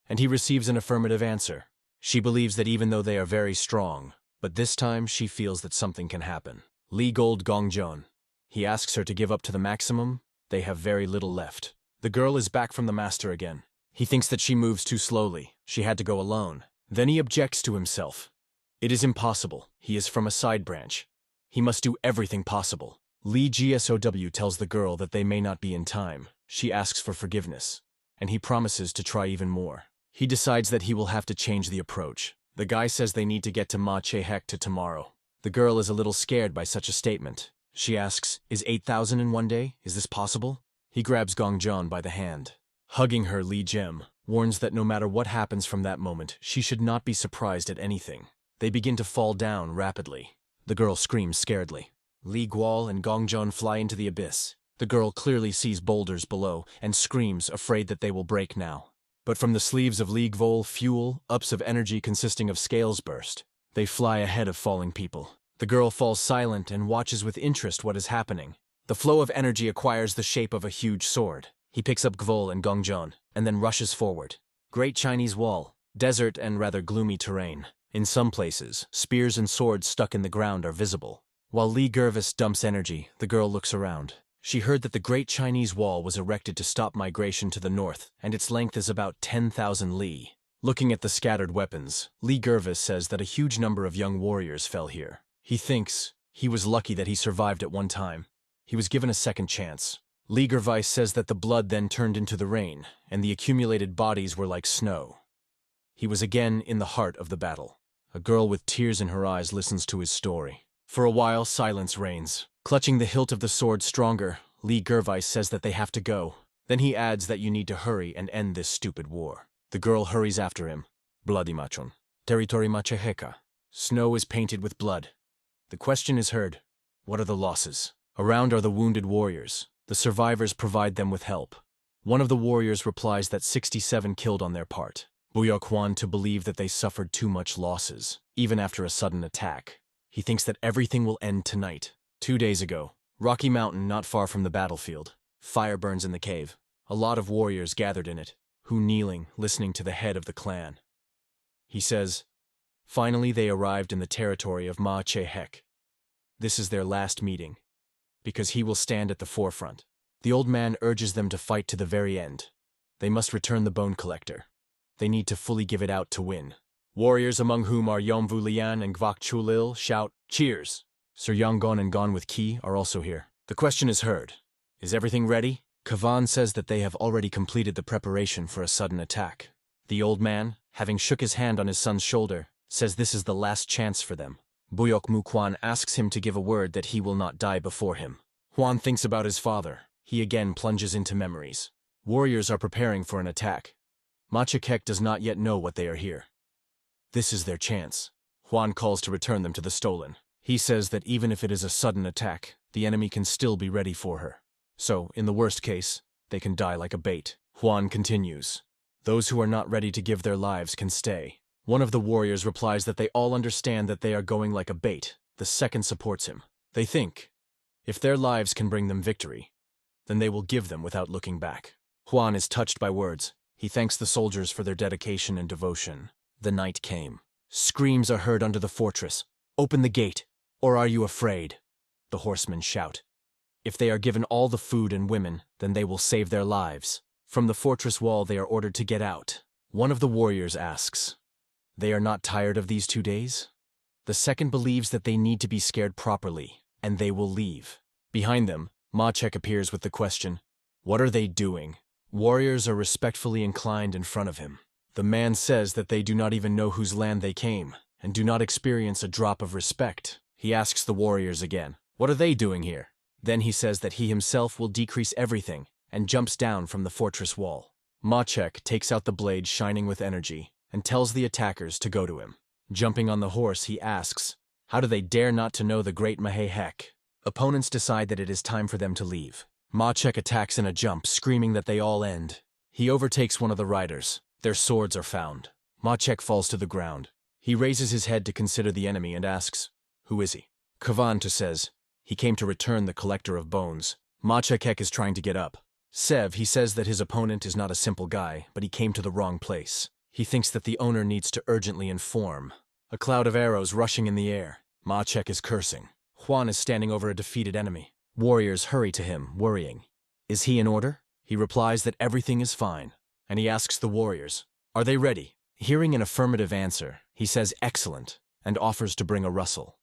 And he receives an affirmative answer. She believes that even though they are very strong, but this time she feels that something can happen. Li Gold Gongjian. He asks her to give up to the maximum. They have very little left. The girl is back from the master again. He thinks that she moves too slowly. She had to go alone. Then he objects to himself. It is impossible. He is from a side branch. He must do everything possible. Li GSOW tells the girl that they may not be in time. She asks for forgiveness, and he promises to try even more. He decides that he will have to change the approach. The guy says they need to get to Ma Che Hek to tomorrow. The girl is a little scared by such a statement. She asks, is 8,000 in one day? Is this possible? He grabs Gongjian by the hand. Hugging her, Li Jem warns that no matter what happens from that moment, she should not be surprised at anything. They begin to fall down rapidly. The girl screams scaredly. Li Gual and Gongjian fly into the abyss. The girl clearly sees boulders below and screams, afraid that they will break now. But from the sleeves of Li Gvol, fuel, ups of energy consisting of scales burst. They fly ahead of falling people. The girl falls silent and watches with interest what is happening. The flow of energy acquires the shape of a huge sword. He picks up Gvol and Gongjian, and then rushes forward. Great Chinese Wall. Desert and rather gloomy terrain. In some places, spears and swords stuck in the ground are visible. While Li Gervis dumps energy, the girl looks around. She heard that the Great Chinese Wall was erected to stop migration to the north, and its length is about 10,000 li. Looking at the scattered weapons, Li Gervis says that a huge number of young warriors fell here. He thinks he was lucky that he survived at one time. He was given a second chance. Li Gervis says that the blood then turned into the rain, and the accumulated bodies were like snow. He was again in the heart of the battle. A girl with tears in her eyes listens to his story. For a while, silence reigns. Clutching the hilt of the sword stronger, Li Gervis says that they have to go. Then he adds that you need to hurry and end this stupid war. The girl hurries after him. Bloody machon. Territory macheheka. Snow is painted with blood. The question is heard. What are the losses? Around are the wounded warriors. The survivors provide them with help. One of the warriors replies that 67 killed on their part. Buyok Hwan to believe that they suffered too much losses, even after a sudden attack. He thinks that everything will end tonight. 2 days ago, Rocky Mountain not far from the battlefield. Fire burns in the cave. A lot of warriors gathered in it, who kneeling, listening to the head of the clan. He says, finally they arrived in the territory of Ma Che Hek. This is their last meeting, because he will stand at the forefront. The old man urges them to fight to the very end. They must return the bone collector. They need to fully give it out to win. Warriors among whom are Yomvu Lian and Gvak Chulil shout, cheers! Sir Yangon and Gon with Ki are also here. The question is heard. Is everything ready? Kavan says that they have already completed the preparation for a sudden attack. The old man, having shook his hand on his son's shoulder, says this is the last chance for them. Buyok Mukwan asks him to give a word that he will not die before him. Hwan thinks about his father. He again plunges into memories. Warriors are preparing for an attack. ManhwaCapped does not yet know what they are here. This is their chance. Hwan calls to return them to the stolen. He says that even if it is a sudden attack, the enemy can still be ready for her. So, in the worst case, they can die like a bait. Hwan continues. Those who are not ready to give their lives can stay. One of the warriors replies that they all understand that they are going like a bait. The second supports him. They think, if their lives can bring them victory, then they will give them without looking back. Hwan is touched by words. He thanks the soldiers for their dedication and devotion. The night came. Screams are heard under the fortress. Open the gate, or are you afraid? The horsemen shout. If they are given all the food and women, then they will save their lives. From the fortress wall they are ordered to get out. One of the warriors asks, they are not tired of these 2 days? The second believes that they need to be scared properly, and they will leave. Behind them, Machek appears with the question, what are they doing? Warriors are respectfully inclined in front of him. The man says that they do not even know whose land they came, and do not experience a drop of respect. He asks the warriors again, what are they doing here? Then he says that he himself will decrease everything, and jumps down from the fortress wall. Machek takes out the blade shining with energy, and tells the attackers to go to him. Jumping on the horse, he asks, how do they dare not to know the great Mahehek? Opponents decide that it is time for them to leave. Machek attacks in a jump, screaming that they all end. He overtakes one of the riders. Their swords are found. Machek falls to the ground. He raises his head to consider the enemy and asks, who is he? Kavantu says, he came to return the collector of bones. Machek is trying to get up. Sev, he says that his opponent is not a simple guy, but he came to the wrong place. He thinks that the owner needs to urgently inform. A cloud of arrows rushing in the air. Machek is cursing. Hwan is standing over a defeated enemy. Warriors hurry to him, worrying. Is he in order? He replies that everything is fine, and he asks the warriors, are they ready? Hearing an affirmative answer, he says excellent, and offers to bring a rustle.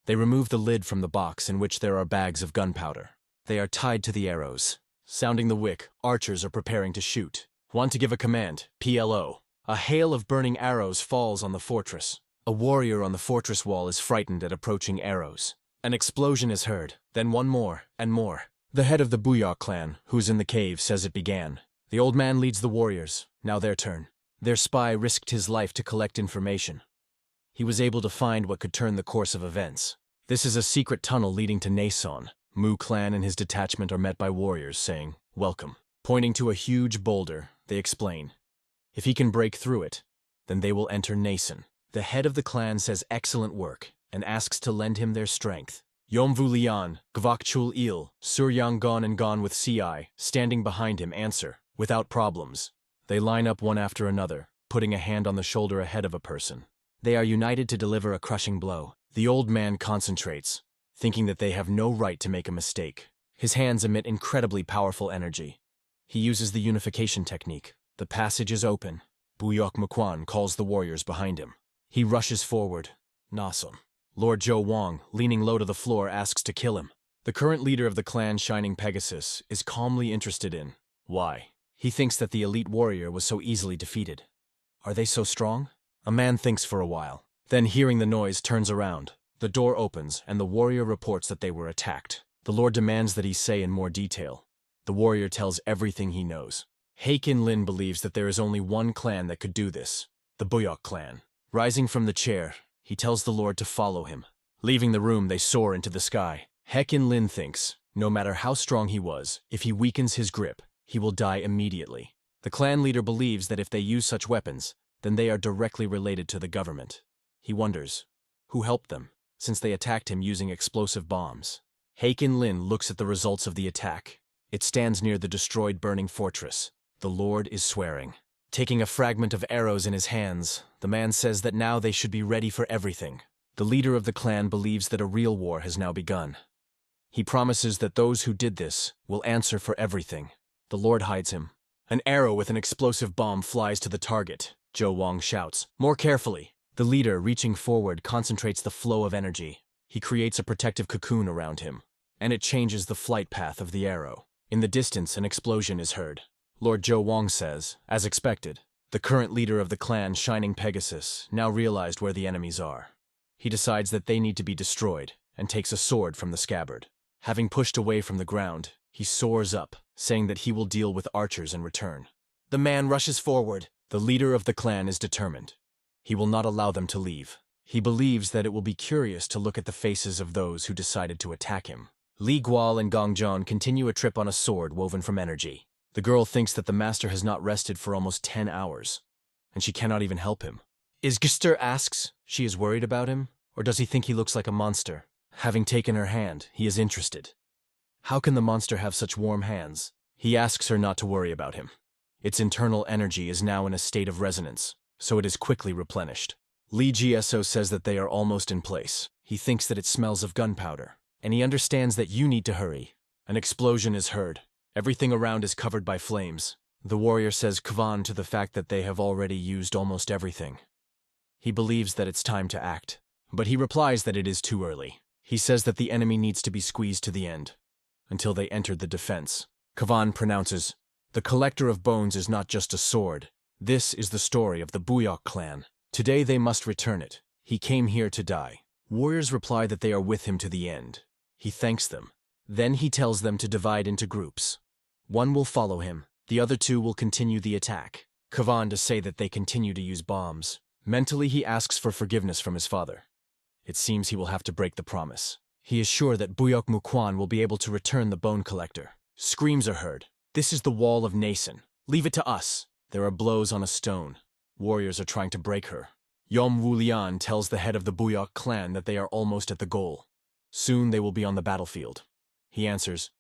They remove the lid from the box in which there are bags of gunpowder. They are tied to the arrows. Sounding the wick, archers are preparing to shoot. Want to give a command, PLO. A hail of burning arrows falls on the fortress. A warrior on the fortress wall is frightened at approaching arrows. An explosion is heard, then one more, and more. The head of the Buyok clan, who's in the cave, says it began. The old man leads the warriors, now their turn. Their spy risked his life to collect information. He was able to find what could turn the course of events. This is a secret tunnel leading to Nason. Mu clan and his detachment are met by warriors saying, welcome. Pointing to a huge boulder, they explain, if he can break through it, then they will enter Nason. The head of the clan says excellent work, and asks to lend him their strength. Yomvu Lian, Gvakchul Il, Suryang Gon and Gon with Ci, standing behind him, answer, without problems. They line up one after another, putting a hand on the shoulder ahead of a person. They are united to deliver a crushing blow. The old man concentrates, thinking that they have no right to make a mistake. His hands emit incredibly powerful energy. He uses the unification technique. The passage is open. Buyok Mukwan calls the warriors behind him. He rushes forward. Nason. Lord Zhou Wang, leaning low to the floor, asks to kill him. The current leader of the clan Shining Pegasus is calmly interested in why. He thinks that the elite warrior was so easily defeated. Are they so strong? A man thinks for a while. Then, hearing the noise, turns around. The door opens, and the warrior reports that they were attacked. The Lord demands that he say in more detail. The warrior tells everything he knows. Haekin Lin believes that there is only one clan that could do this, the Buyok clan. Rising from the chair, he tells the lord to follow him. Leaving the room, they soar into the sky. Haekin Lin thinks, no matter how strong he was, if he weakens his grip, he will die immediately. The clan leader believes that if they use such weapons, then they are directly related to the government. He wonders, who helped them, since they attacked him using explosive bombs? Haekin Lin looks at the results of the attack. It stands near the destroyed burning fortress. The lord is swearing. Taking a fragment of arrows in his hands, the man says that now they should be ready for everything. The leader of the clan believes that a real war has now begun. He promises that those who did this will answer for everything. The lord hides him. An arrow with an explosive bomb flies to the target. Zhou Wang shouts, "More carefully!" The leader, reaching forward, concentrates the flow of energy. He creates a protective cocoon around him, and it changes the flight path of the arrow. In the distance, an explosion is heard. Lord Zhou Wang says, as expected, the current leader of the clan, Shining Pegasus, now realized where the enemies are. He decides that they need to be destroyed, and takes a sword from the scabbard. Having pushed away from the ground, he soars up, saying that he will deal with archers in return. The man rushes forward. The leader of the clan is determined. He will not allow them to leave. He believes that it will be curious to look at the faces of those who decided to attack him. Li Gual and Gong Zhon continue a trip on a sword woven from energy. The girl thinks that the master has not rested for almost 10 hours, and she cannot even help him. Isgster asks, she is worried about him, or does he think he looks like a monster? Having taken her hand, he is interested. How can the monster have such warm hands? He asks her not to worry about him. Its internal energy is now in a state of resonance, so it is quickly replenished. Li Gso says that they are almost in place. He thinks that it smells of gunpowder, and he understands that you need to hurry. An explosion is heard. Everything around is covered by flames. The warrior says Kvan to the fact that they have already used almost everything. He believes that it's time to act, but he replies that it is too early. He says that the enemy needs to be squeezed to the end, until they entered the defense. Kvan pronounces, "The collector of bones is not just a sword. This is the story of the Buyok clan. Today they must return it. He came here to die." Warriors reply that they are with him to the end. He thanks them. Then he tells them to divide into groups. One will follow him. The other two will continue the attack. Kvan to say that they continue to use bombs. Mentally, he asks for forgiveness from his father. It seems he will have to break the promise. He is sure that Buyok Mukwan will be able to return the bone collector. Screams are heard. "This is the wall of Nason. Leave it to us." There are blows on a stone. Warriors are trying to break her. Yom Wulian tells the head of the Buyok clan that they are almost at the goal. Soon they will be on the battlefield. He answers,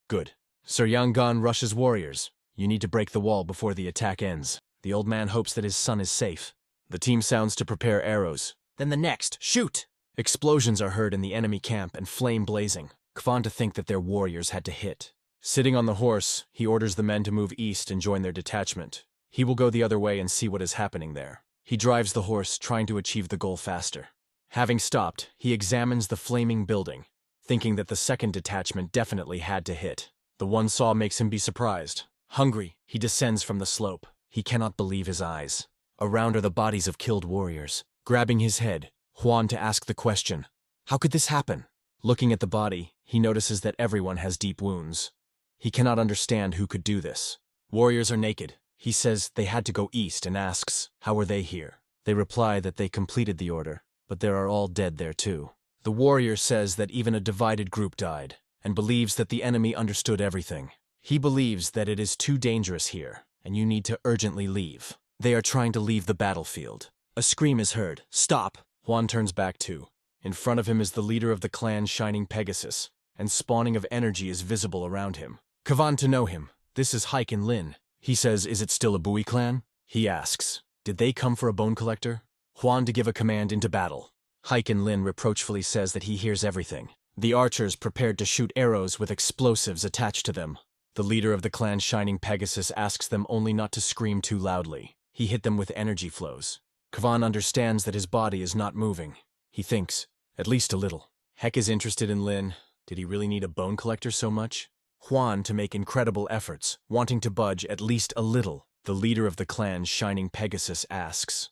"Good." Sir Yangan rushes warriors. "You need to break the wall before the attack ends." The old man hopes that his son is safe. The team sounds to prepare arrows. Then the next, shoot! Explosions are heard in the enemy camp and flame blazing. Kvan to think that their warriors had to hit. Sitting on the horse, he orders the men to move east and join their detachment. He will go the other way and see what is happening there. He drives the horse, trying to achieve the goal faster. Having stopped, he examines the flaming building, thinking that the second detachment definitely had to hit. The one saw makes him be surprised. Hungry, he descends from the slope. He cannot believe his eyes. Around are the bodies of killed warriors. Grabbing his head, Juan to ask the question, "How could this happen?" Looking at the body, he notices that everyone has deep wounds. He cannot understand who could do this. Warriors are naked. He says they had to go east and asks, how were they here? They reply that they completed the order, but there are all dead there too. The warrior says that even a divided group died, and believes that the enemy understood everything. He believes that it is too dangerous here, and you need to urgently leave. They are trying to leave the battlefield. A scream is heard. "Stop!" Juan turns back too. In front of him is the leader of the clan, Shining Pegasus, and spawning of energy is visible around him. Kvan to know him. This is Haekin Lin. He says, "Is it still a Bui clan?" He asks, "Did they come for a bone collector?" Juan to give a command into battle. Haekin Lin reproachfully says that he hears everything. The archers prepared to shoot arrows with explosives attached to them. The leader of the clan, Shining Pegasus, asks them only not to scream too loudly. He hit them with energy flows. Kvan understands that his body is not moving. He thinks, at least a little. Heck is interested in Lin. Did he really need a bone collector so much? Juan to make incredible efforts, wanting to budge at least a little. The leader of the clan, Shining Pegasus, asks,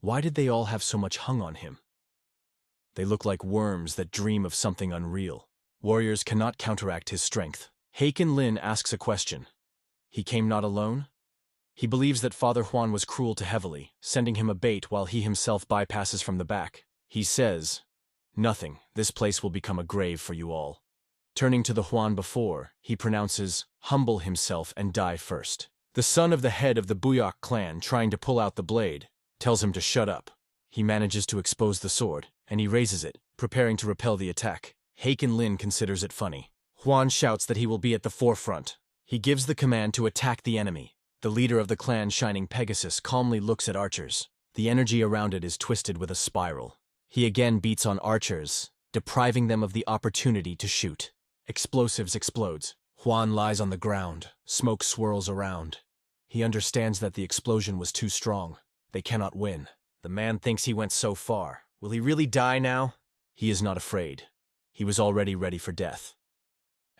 why did they all have so much hung on him? They look like worms that dream of something unreal. Warriors cannot counteract his strength. Haken Lin asks a question. He came not alone? He believes that Father Juan was cruel to Heavily, sending him a bait while he himself bypasses from the back. He says, "Nothing, this place will become a grave for you all." Turning to the Juan before, he pronounces, "Humble himself and die first." The son of the head of the Buyok clan, trying to pull out the blade, tells him to shut up. He manages to expose the sword, and he raises it, preparing to repel the attack. Haken Lin considers it funny. Juan shouts that he will be at the forefront. He gives the command to attack the enemy. The leader of the clan, Shining Pegasus, calmly looks at archers. The energy around it is twisted with a spiral. He again beats on archers, depriving them of the opportunity to shoot. Explosives explodes. Juan lies on the ground. Smoke swirls around. He understands that the explosion was too strong. They cannot win. The man thinks he went so far. Will he really die now? He is not afraid. He was already ready for death.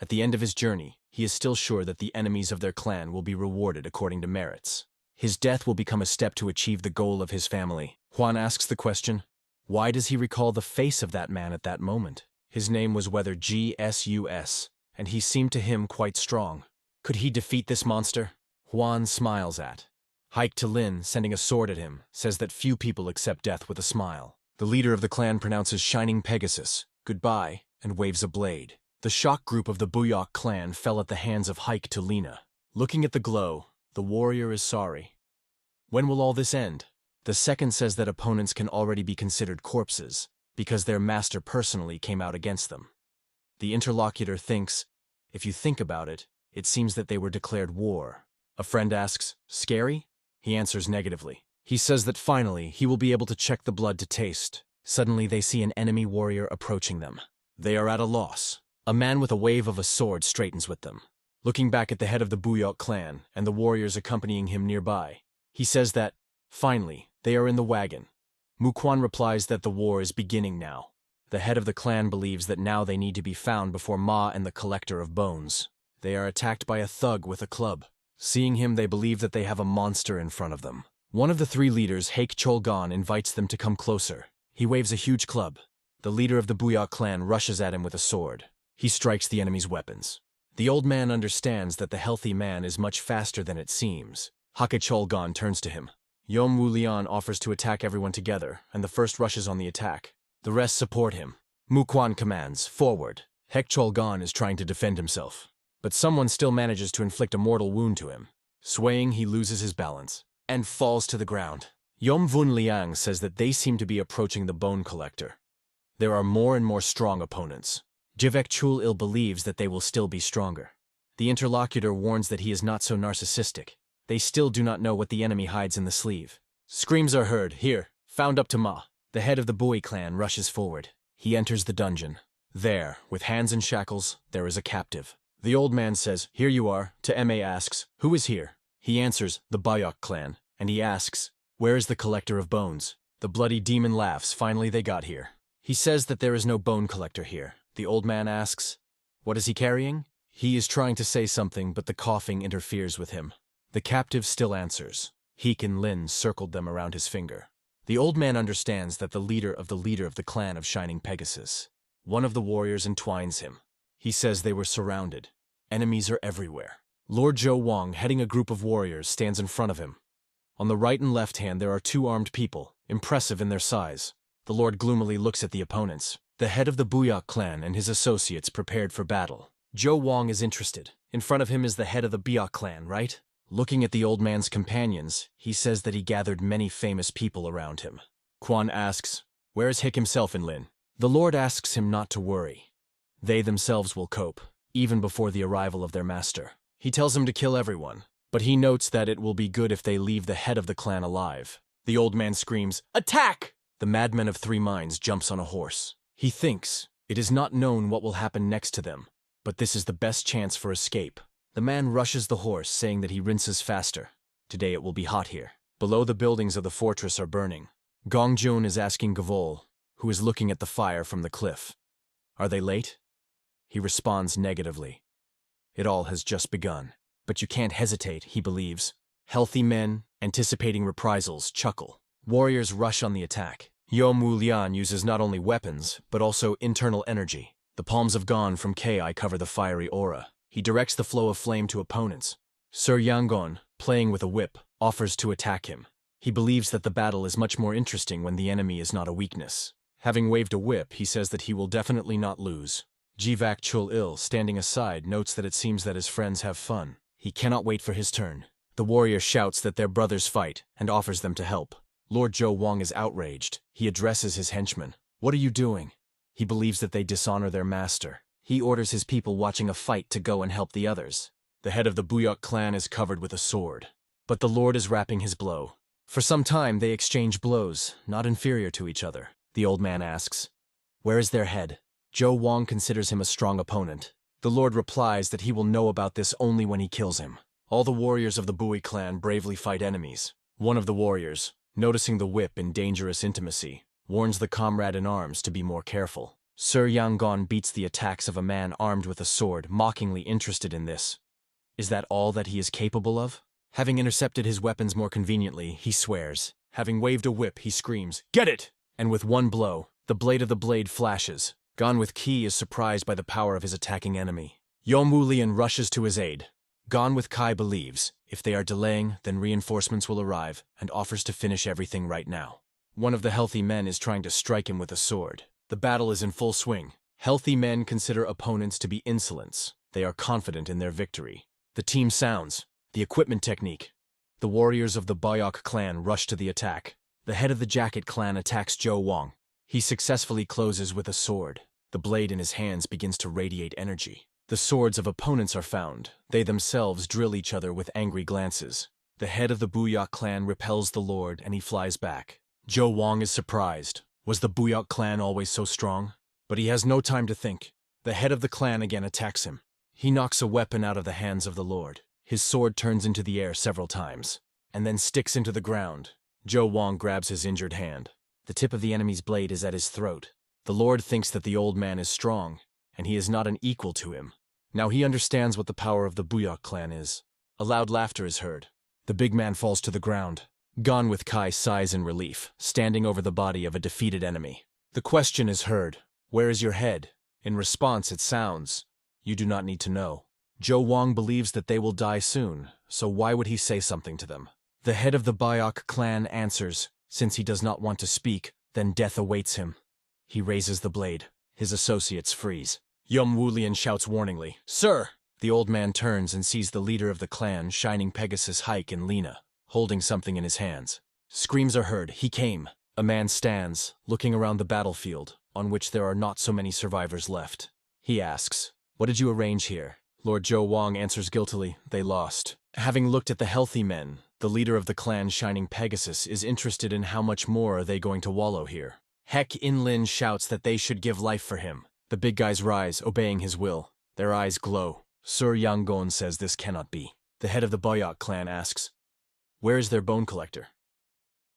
At the end of his journey, he is still sure that the enemies of their clan will be rewarded according to merits. His death will become a step to achieve the goal of his family. Juan asks the question, why does he recall the face of that man at that moment? His name was Weather GSUS, and he seemed to him quite strong. Could he defeat this monster? Juan smiles at. Hike to Lin, sending a sword at him, says that few people accept death with a smile. The leader of the clan pronounces Shining Pegasus, goodbye, and waves a blade. The shock group of the Buyok clan fell at the hands of Hike to Lina. Looking at the glow, the warrior is sorry. When will all this end? The second says that opponents can already be considered corpses, because their master personally came out against them. The interlocutor thinks, if you think about it, it seems that they were declared war. A friend asks, scary? He answers negatively. He says that finally he will be able to check the blood to taste. Suddenly they see an enemy warrior approaching them. They are at a loss. A man with a wave of a sword straightens with them. Looking back at the head of the Buyok clan and the warriors accompanying him nearby, he says that, finally, they are in the wagon. Mukwan replies that the war is beginning now. The head of the clan believes that now they need to be found before Ma and the collector of bones. They are attacked by a thug with a club. Seeing him, they believe that they have a monster in front of them. One of the three leaders, Hake Cholgon, invites them to come closer. He waves a huge club. The leader of the Buyok clan rushes at him with a sword. He strikes the enemy's weapons. The old man understands that the healthy man is much faster than it seems. Hake Cholgon turns to him. Yom Wu Lian offers to attack everyone together, and the first rushes on the attack. The rest support him. Mukwan commands, forward. Hake Cholgon is trying to defend himself, but someone still manages to inflict a mortal wound to him. Swaying, he loses his balance and falls to the ground. Yom Vun Liang says that they seem to be approaching the bone collector. There are more and more strong opponents. Jivek Chul-il believes that they will still be stronger. The interlocutor warns that he is not so narcissistic. They still do not know what the enemy hides in the sleeve. Screams are heard, here, found up to Ma. The head of the Bui clan rushes forward. He enters the dungeon. There, with hands in shackles, there is a captive. The old man says, here you are. To Ma asks, who is here? He answers, the Buyok clan, and he asks, where is the collector of bones? The bloody demon laughs, finally they got here. He says that there is no bone collector here. The old man asks, what is he carrying? He is trying to say something, but the coughing interferes with him. The captive still answers. Haken Lin circled them around his finger. The old man understands that the leader of the clan of Shining Pegasus. One of the warriors entwines him. He says they were surrounded. Enemies are everywhere. Lord Zhou Wang, heading a group of warriors, stands in front of him. On the right and left hand there are two armed people, impressive in their size. The Lord gloomily looks at the opponents. The head of the Buyok clan and his associates prepared for battle. Zhou Wang is interested. In front of him is the head of the Buyok clan, right? Looking at the old man's companions, he says that he gathered many famous people around him. Quan asks, where is Hick himself in Lin? The Lord asks him not to worry. They themselves will cope, even before the arrival of their master. He tells him to kill everyone, but he notes that it will be good if they leave the head of the clan alive. The old man screams, attack! The madman of three minds jumps on a horse. He thinks, it is not known what will happen next to them, but this is the best chance for escape. The man rushes the horse, saying that he rinses faster. Today it will be hot here. Below the buildings of the fortress are burning. Gongjun is asking Gavol, who is looking at the fire from the cliff. Are they late? He responds negatively. It all has just begun. But you can't hesitate, he believes. Healthy men, anticipating reprisals, chuckle. Warriors rush on the attack. Yom Wu Lian uses not only weapons, but also internal energy. The palms of Gon from Ki cover the fiery aura. He directs the flow of flame to opponents. Sir Yangon, playing with a whip, offers to attack him. He believes that the battle is much more interesting when the enemy is not a weakness. Having waved a whip, he says that he will definitely not lose. Jivak Chul-il, standing aside, notes that it seems that his friends have fun. He cannot wait for his turn. The warrior shouts that their brothers fight and offers them to help. Lord Zhou Wang is outraged. He addresses his henchmen. What are you doing? He believes that they dishonor their master. He orders his people watching a fight to go and help the others. The head of the Buyok clan is covered with a sword. But the lord is wrapping his blow. For some time they exchange blows, not inferior to each other. The old man asks, "Where is their head?" Zhou Wang considers him a strong opponent. The lord replies that he will know about this only when he kills him. All the warriors of the Bui clan bravely fight enemies. One of the warriors, noticing the whip in dangerous intimacy, warns the comrade in arms to be more careful. Sir Yangon beats the attacks of a man armed with a sword, mockingly interested in this. Is that all that he is capable of? Having intercepted his weapons more conveniently, he swears. Having waved a whip, he screams, "Get it!" And with one blow, the blade of the blade flashes. Gan with Qi is surprised by the power of his attacking enemy. Yom Wulian rushes to his aid. Gan with Kai believes, if they are delaying, then reinforcements will arrive, and offers to finish everything right now. One of the healthy men is trying to strike him with a sword. The battle is in full swing. Healthy men consider opponents to be insolents. They are confident in their victory. The team sounds. The equipment technique. The warriors of the Bayok clan rush to the attack. The head of the Jacket clan attacks Zhou Wang. He successfully closes with a sword. The blade in his hands begins to radiate energy. The swords of opponents are found. They themselves drill each other with angry glances. The head of the Buyok clan repels the lord and he flies back. Zhou Wang is surprised. Was the Buyok clan always so strong? But he has no time to think. The head of the clan again attacks him. He knocks a weapon out of the hands of the lord. His sword turns into the air several times, and then sticks into the ground. Zhou Wang grabs his injured hand. The tip of the enemy's blade is at his throat. The lord thinks that the old man is strong, and he is not an equal to him. Now he understands what the power of the Buyok clan is. A loud laughter is heard. The big man falls to the ground. Gan with Kai sighs in relief, standing over the body of a defeated enemy. The question is heard, "Where is your head?" In response it sounds, "You do not need to know." Zhou Wang believes that they will die soon, so why would he say something to them? The head of the Bayok clan answers, since he does not want to speak, then death awaits him. He raises the blade. His associates freeze. Yom Wulian shouts warningly, "Sir!" The old man turns and sees the leader of the clan, Shining Pegasus Hike and Lena, holding something in his hands. Screams are heard, "He came!" A man stands, looking around the battlefield, on which there are not so many survivors left. He asks, "What did you arrange here?" Lord Zhou Wang answers guiltily, "They lost." Having looked at the healthy men, the leader of the clan Shining Pegasus is interested in how much more are they going to wallow here. Hek Inlin shouts that they should give life for him. The big guys rise, obeying his will. Their eyes glow. Sir Yangon says this cannot be. The head of the Boyok clan asks, "Where is their bone collector?"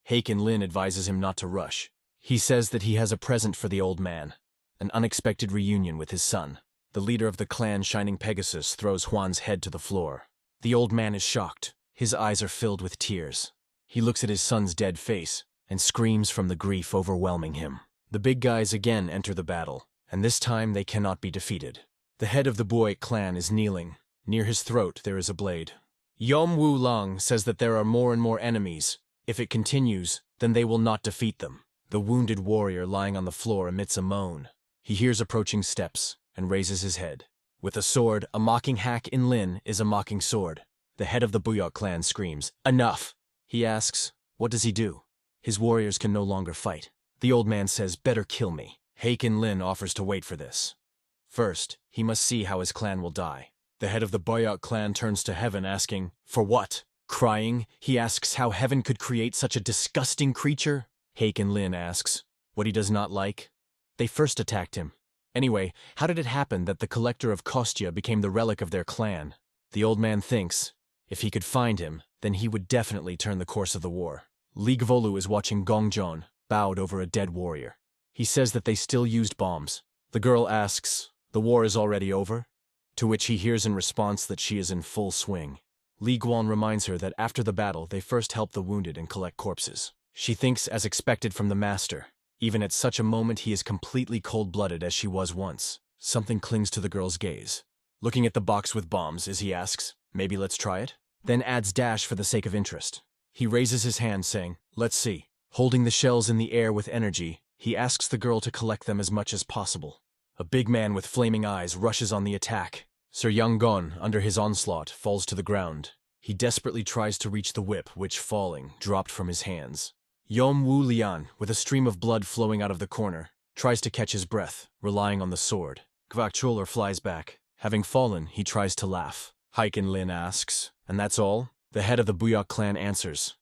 Haken Lin advises him not to rush. He says that he has a present for the old man, an unexpected reunion with his son. The leader of the clan Shining Pegasus throws Huan's head to the floor. The old man is shocked. His eyes are filled with tears. He looks at his son's dead face and screams from the grief overwhelming him. The big guys again enter the battle, and this time they cannot be defeated. The head of the Buoy clan is kneeling. Near his throat there is a blade. Yom Wu Long says that there are more and more enemies. If it continues, then they will not defeat them. The wounded warrior lying on the floor emits a moan. He hears approaching steps and raises his head. With a sword, a mocking hack in Lin is a mocking sword. The head of the Buyok clan screams, "Enough!" He asks, what does he do? His warriors can no longer fight. The old man says, "Better kill me." Haken Lin offers to wait for this. First, he must see how his clan will die. The head of the Buyok clan turns to heaven asking, "For what?" Crying, he asks how heaven could create such a disgusting creature. Haken Lin asks, what he does not like. They first attacked him. Anyway, how did it happen that the collector of Kostya became the relic of their clan? The old man thinks, if he could find him, then he would definitely turn the course of the war. Li Gvolu is watching Gongjon, bowed over a dead warrior. He says that they still used bombs. The girl asks, "The war is already over?" To which he hears in response that she is in full swing. Li Guan reminds her that after the battle they first help the wounded and collect corpses. She thinks as expected from the master. Even at such a moment he is completely cold-blooded as she was once. Something clings to the girl's gaze. Looking at the box with bombs, as he asks, maybe let's try it? Then adds dash for the sake of interest. He raises his hand, saying, let's see. Holding the shells in the air with energy, he asks the girl to collect them as much as possible. A big man with flaming eyes rushes on the attack. Sir Yangon, under his onslaught, falls to the ground. He desperately tries to reach the whip, which, falling, dropped from his hands. Yom Wu Lian, with a stream of blood flowing out of the corner, tries to catch his breath, relying on the sword. Gvak flies back. Having fallen, he tries to laugh. Haiken Lin asks, and that's all? The head of the Buyok clan answers.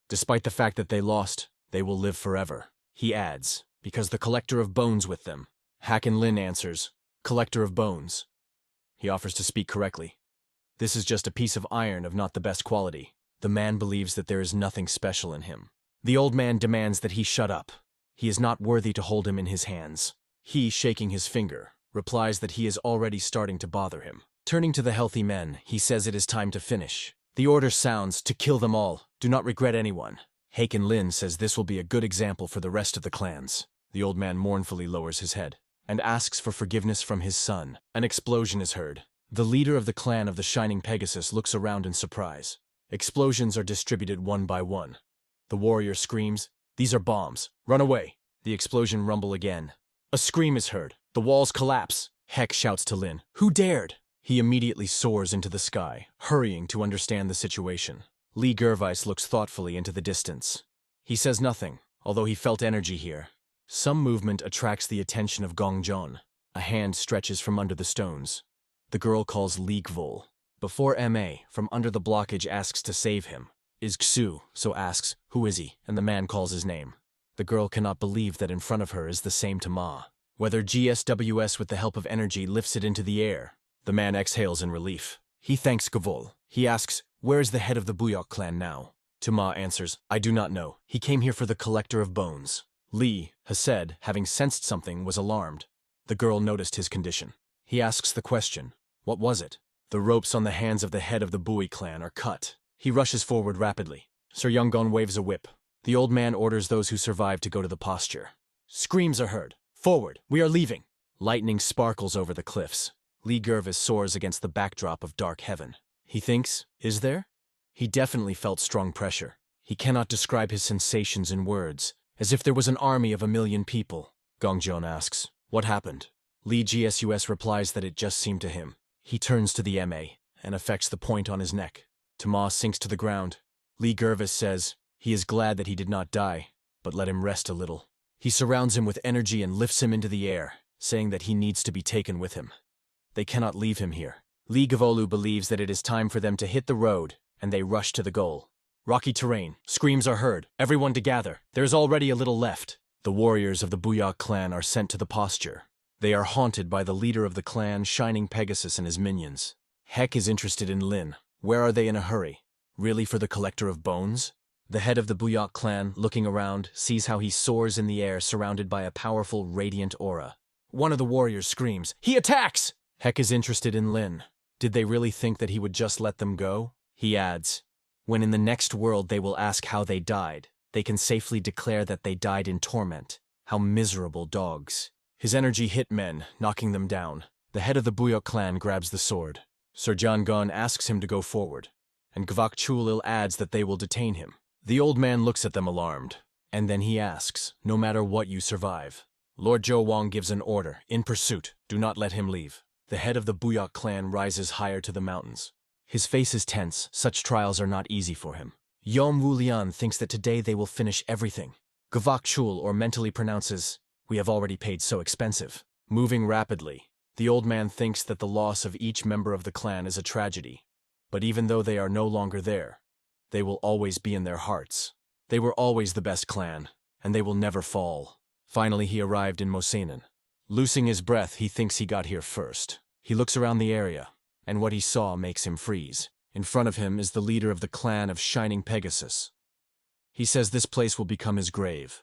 Despite the fact that they lost, they will live forever. He adds, because the collector of bones with them. Haken Lin answers, collector of bones. He offers to speak correctly. This is just a piece of iron of not the best quality. The man believes that there is nothing special in him. The old man demands that he shut up. He is not worthy to hold him in his hands. He, shaking his finger, replies that he is already starting to bother him. Turning to the healthy men, he says it is time to finish. The order sounds, to kill them all. Do not regret anyone. Haken Lin says this will be a good example for the rest of the clans. The old man mournfully lowers his head and asks for forgiveness from his son. An explosion is heard. The leader of the clan of the Shining Pegasus looks around in surprise. Explosions are distributed one by one. The warrior screams, these are bombs. Run away. The explosion rumble again. A scream is heard. The walls collapse. Heck shouts to Lin, who dared? He immediately soars into the sky, hurrying to understand the situation. Li Gervais looks thoughtfully into the distance. He says nothing, although he felt energy here. Some movement attracts the attention of Gongjon. A hand stretches from under the stones. The girl calls Li Gvol. Before Ma, from under the blockage, asks to save him. Is Xu, so asks, who is he? And the man calls his name. The girl cannot believe that in front of her is the same Tama. Whether GSWS with the help of energy lifts it into the air. The man exhales in relief. He thanks Gvol. He asks, where is the head of the Buyok clan now? Tama answers, I do not know. He came here for the collector of bones. Li, Hased, having sensed something, was alarmed. The girl noticed his condition. He asks the question, what was it? The ropes on the hands of the head of the Bui clan are cut. He rushes forward rapidly. Sir Yungon waves a whip. The old man orders those who survive to go to the posture. Screams are heard. Forward, we are leaving. Lightning sparkles over the cliffs. Li Gervis soars against the backdrop of dark heaven. He thinks, is there? He definitely felt strong pressure. He cannot describe his sensations in words, as if there was an army of 1,000,000 people. Gongjon asks, what happened? Li Gsus replies that it just seemed to him. He turns to the Ma and affects the point on his neck. Tama sinks to the ground. Li Gervis says, he is glad that he did not die, but let him rest a little. He surrounds him with energy and lifts him into the air, saying that he needs to be taken with him. They cannot leave him here. Li Gavolu believes that it is time for them to hit the road, and they rush to the goal. Rocky terrain. Screams are heard. Everyone to gather. There is already a little left. The warriors of the Buyok clan are sent to the posture. They are haunted by the leader of the clan, Shining Pegasus, and his minions. Heck is interested in Lin. Where are they in a hurry? Really for the collector of bones? The head of the Buyok clan, looking around, sees how he soars in the air surrounded by a powerful, radiant aura. One of the warriors screams, he attacks! Heck is interested in Lin. Did they really think that he would just let them go? He adds, when in the next world they will ask how they died, they can safely declare that they died in torment. How miserable dogs. His energy hit men, knocking them down. The head of the Buyok clan grabs the sword. Sir John Gun asks him to go forward, and Gvak Chulil adds that they will detain him. The old man looks at them alarmed, and then he asks, no matter what you survive. Lord Zhou Wang gives an order, in pursuit, do not let him leave. The head of the Buyok clan rises higher to the mountains. His face is tense, such trials are not easy for him. Yom Wulian thinks that today they will finish everything. Gvak Chul or mentally pronounces, we have already paid so expensive. Moving rapidly, the old man thinks that the loss of each member of the clan is a tragedy. But even though they are no longer there, they will always be in their hearts. They were always the best clan, and they will never fall. Finally he arrived in Mosenan. Losing his breath, he thinks he got here first. He looks around the area, and what he saw makes him freeze. In front of him is the leader of the clan of Shining Pegasus. He says this place will become his grave.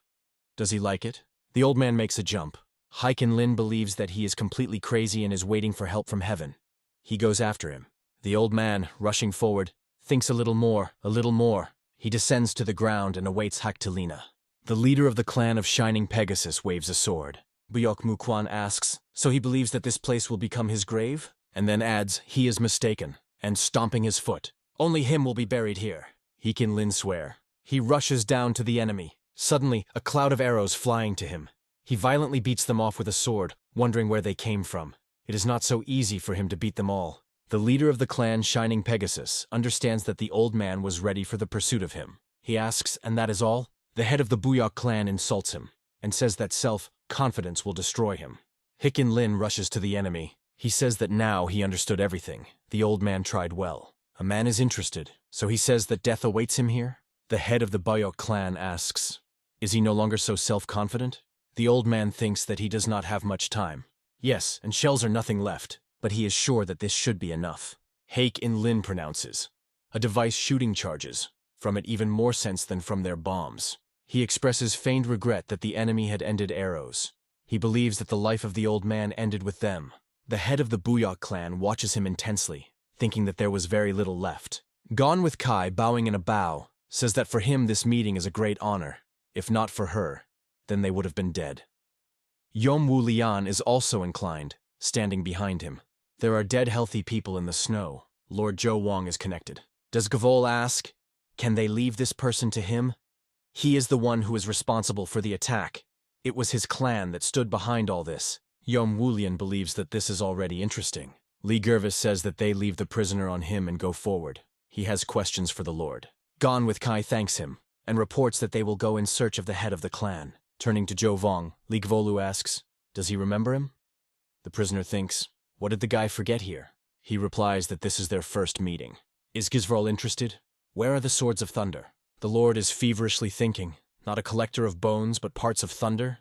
Does he like it? The old man makes a jump. Haiken Lin believes that he is completely crazy and is waiting for help from heaven. He goes after him. The old man, rushing forward, thinks a little more, a little more. He descends to the ground and awaits Haktelina. The leader of the clan of Shining Pegasus waves a sword. Buyok Mukwan asks, so he believes that this place will become his grave? and then adds, he is mistaken, and stomping his foot. Only him will be buried here. Hekin Lin swear. He rushes down to the enemy. Suddenly, a cloud of arrows flying to him. He violently beats them off with a sword, wondering where they came from. It is not so easy for him to beat them all. The leader of the clan, Shining Pegasus, understands that the old man was ready for the pursuit of him. He asks, and that is all? The head of the Buyok clan insults him, and says that self-confidence will destroy him. Hikin Lin rushes to the enemy. He says that now he understood everything. The old man tried well. A man is interested, so he says that death awaits him here? The head of the Buyok clan asks, is he no longer so self-confident? The old man thinks that he does not have much time. Yes, and shells are nothing left, but he is sure that this should be enough. Hikin Lin pronounces, a device shooting charges, from it even more sense than from their bombs. He expresses feigned regret that the enemy had ended arrows. He believes that the life of the old man ended with them. The head of the Buyok clan watches him intensely, thinking that there was very little left. Gone with Kai, bowing in a bow, says that for him this meeting is a great honor. If not for her, then they would have been dead. Yom Wu Lian is also inclined, standing behind him. There are dead healthy people in the snow. Lord Zhou Wang is connected. Does Gavol ask, can they leave this person to him? He is the one who is responsible for the attack. It was his clan that stood behind all this. Yom Wulian believes that this is already interesting. Li Gervis says that they leave the prisoner on him and go forward. He has questions for the Lord. Gone with Kai thanks him, and reports that they will go in search of the head of the clan. Turning to Zhou Vong, Li Gvolu asks, does he remember him? The prisoner thinks, what did the guy forget here? He replies that this is their first meeting. Is Gizvrol interested? Where are the swords of thunder? The Lord is feverishly thinking, not a collector of bones but parts of thunder?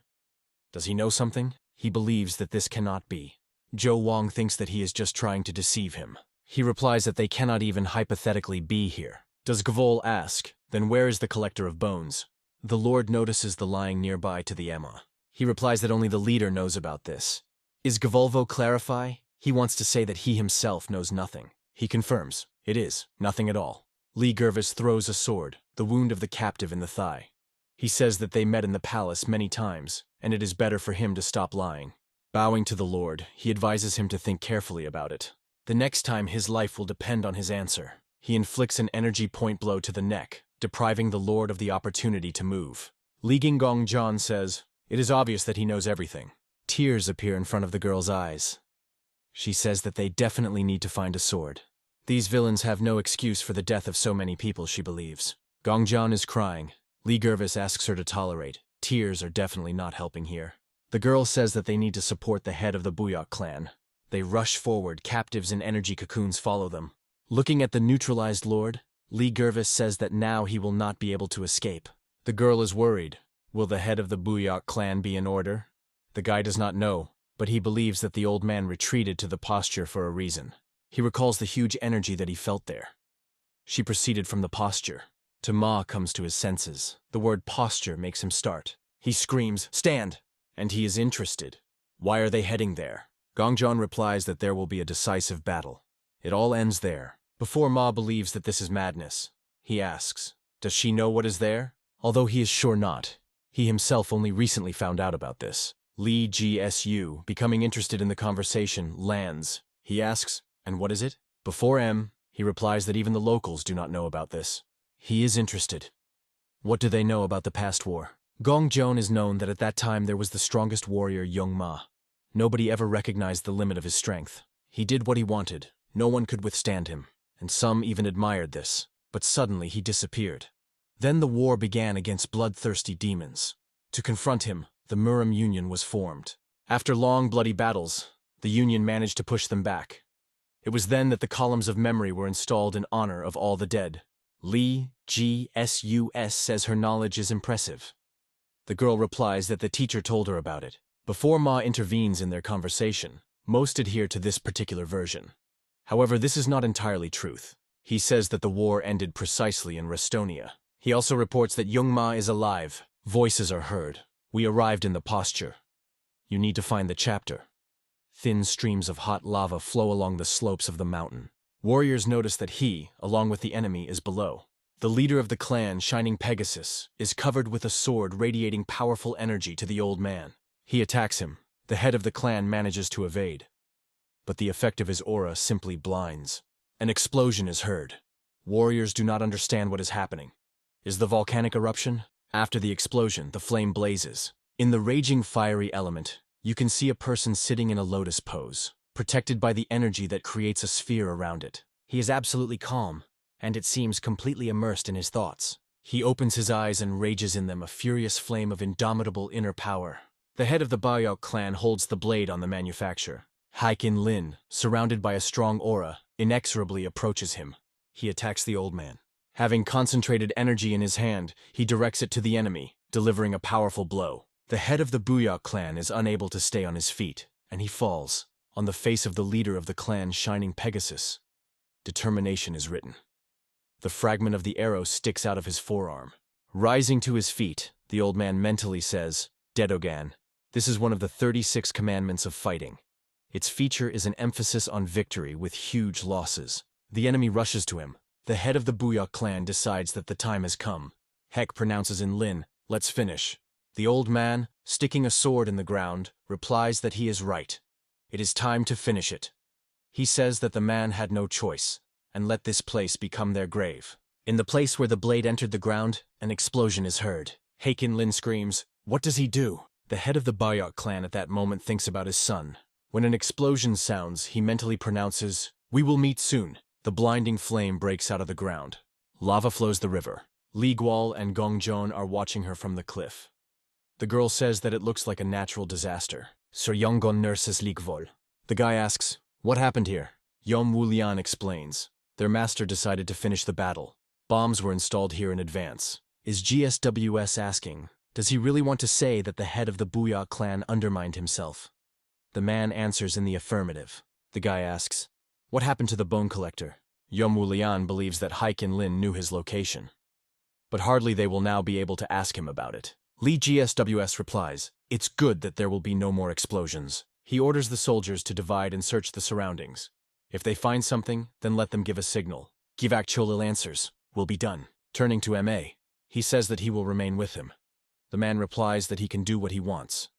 Does he know something? He believes that this cannot be. Zhou Wang thinks that he is just trying to deceive him. He replies that they cannot even hypothetically be here. Does Gavol ask, then where is the collector of bones? The Lord notices the lying nearby to the Emma. He replies that only the leader knows about this. Is Gavolvo clarify? He wants to say that he himself knows nothing. He confirms, it is, nothing at all. Li Gervis throws a sword, the wound of the captive in the thigh. He says that they met in the palace many times, and it is better for him to stop lying. Bowing to the Lord, he advises him to think carefully about it. The next time his life will depend on his answer. He inflicts an energy point blow to the neck, depriving the Lord of the opportunity to move. Li Ginggong John says, it is obvious that he knows everything. Tears appear in front of the girl's eyes. She says that they definitely need to find a sword. These villains have no excuse for the death of so many people, she believes. Gongjian is crying. Li Gervis asks her to tolerate. Tears are definitely not helping here. The girl says that they need to support the head of the Buyok clan. They rush forward, captives in energy cocoons follow them. Looking at the neutralized lord, Li Gervis says that now he will not be able to escape. The girl is worried. Will the head of the Buyok clan be in order? The guy does not know, but he believes that the old man retreated to the posture for a reason. He recalls the huge energy that he felt there. She proceeded from the posture. Ma comes to his senses. The word posture makes him start. He screams, stand! And he is interested. Why are they heading there? Gongjian replies that there will be a decisive battle. It all ends there. Before Ma believes that this is madness, he asks, does she know what is there? Although he is sure not. He himself only recently found out about this. Li GSU, becoming interested in the conversation, lands. He asks, and what is it? Before M, he replies that even the locals do not know about this. He is interested. What do they know about the past war? Gongjian is known that at that time there was the strongest warrior Young Ma. Nobody ever recognized the limit of his strength. He did what he wanted. No one could withstand him, and some even admired this. But suddenly he disappeared. Then the war began against bloodthirsty demons. To confront him, the Murim Union was formed. After long bloody battles, the Union managed to push them back. It was then that the columns of memory were installed in honor of all the dead. Li GSUS says her knowledge is impressive. The girl replies that the teacher told her about it. Before Ma intervenes in their conversation, most adhere to this particular version. However, this is not entirely truth. He says that the war ended precisely in Restonia. He also reports that Young Ma is alive. Voices are heard. We arrived in the posture. You need to find the chapter. Thin streams of hot lava flow along the slopes of the mountain. Warriors notice that he, along with the enemy, is below. The leader of the clan, Shining Pegasus, is covered with a sword radiating powerful energy to the old man. He attacks him. The head of the clan manages to evade. but the effect of his aura simply blinds. An explosion is heard. Warriors do not understand what is happening. Is the volcanic eruption? After the explosion, the flame blazes. In the raging fiery element, you can see a person sitting in a lotus pose, protected by the energy that creates a sphere around it. He is absolutely calm, and it seems completely immersed in his thoughts. He opens his eyes and rages in them a furious flame of indomitable inner power. The head of the Bayok clan holds the blade on the manufacturer. Haikin Lin, surrounded by a strong aura, inexorably approaches him. He attacks the old man. Having concentrated energy in his hand, he directs it to the enemy, delivering a powerful blow. The head of the Buyok clan is unable to stay on his feet, and he falls, on the face of the leader of the clan, Shining Pegasus. Determination is written. The fragment of the arrow sticks out of his forearm. Rising to his feet, the old man mentally says, Dedogan. This is one of the 36 commandments of fighting. Its feature is an emphasis on victory with huge losses. The enemy rushes to him. The head of the Buyok clan decides that the time has come. Hek pronounces in Lin, let's finish. The old man, sticking a sword in the ground, replies that he is right. It is time to finish it. He says that the man had no choice, and let this place become their grave. In the place where the blade entered the ground, an explosion is heard. Haikin Lin screams, what does he do? The head of the Bayok clan at that moment thinks about his son. When an explosion sounds, he mentally pronounces, we will meet soon. The blinding flame breaks out of the ground. Lava flows the river. Li Gual and Gong Zhon are watching her from the cliff. The girl says that it looks like a natural disaster. Sir Yonggon nurses Li Gual. The guy asks, what happened here? Yom Wulian explains. Their master decided to finish the battle. Bombs were installed here in advance. Is GSWS asking, does he really want to say that the head of the Buyok clan undermined himself? The man answers in the affirmative. The guy asks, what happened to the bone collector? Yom Wulian believes that Haikin Lin knew his location. But hardly they will now be able to ask him about it. Li GSWS replies, it's good that there will be no more explosions. He orders the soldiers to divide and search the surroundings. If they find something, then let them give a signal. Givak Cholil answers, will be done. Turning to M.A., he says that he will remain with him. The man replies that he can do what he wants.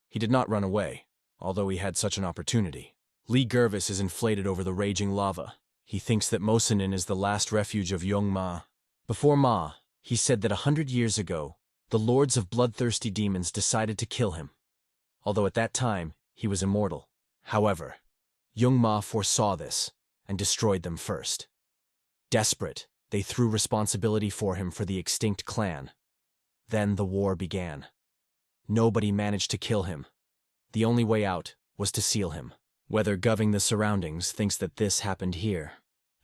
He did not run away, although he had such an opportunity. Li Gervis is inflated over the raging lava. He thinks that Mosinin is the last refuge of Yong Ma. Before Ma, he said that 100 years ago, the lords of bloodthirsty demons decided to kill him. Although at that time, he was immortal. However, Yong Ma foresaw this and destroyed them first. Desperate, they threw responsibility for him for the extinct clan. Then the war began. Nobody managed to kill him. The only way out was to seal him. Whether goving the surroundings thinks that this happened here,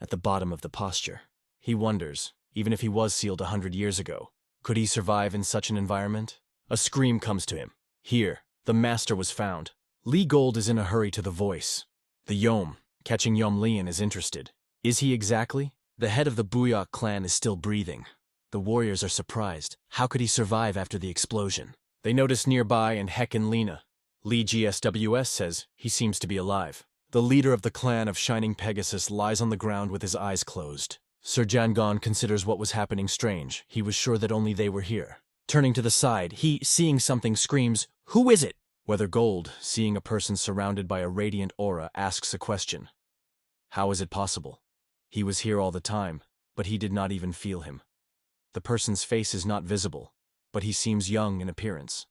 at the bottom of the posture. He wonders, even if he was sealed 100 years ago, could he survive in such an environment? A scream comes to him. Here, the master was found. Li Gold is in a hurry to the voice. The Yom, catching Yom Lian, is interested. Is he exactly? The head of the Buyok clan is still breathing. The warriors are surprised. How could he survive after the explosion? They notice nearby and Hek and Lina. Li GSWS says he seems to be alive. The leader of the clan of Shining Pegasus lies on the ground with his eyes closed. Sir Jangon considers what was happening strange. He was sure that only they were here. Turning to the side, he, seeing something, screams, who is it? Whether Gold, seeing a person surrounded by a radiant aura, asks a question. How is it possible? He was here all the time, but he did not even feel him. The person's face is not visible, but he seems young in appearance.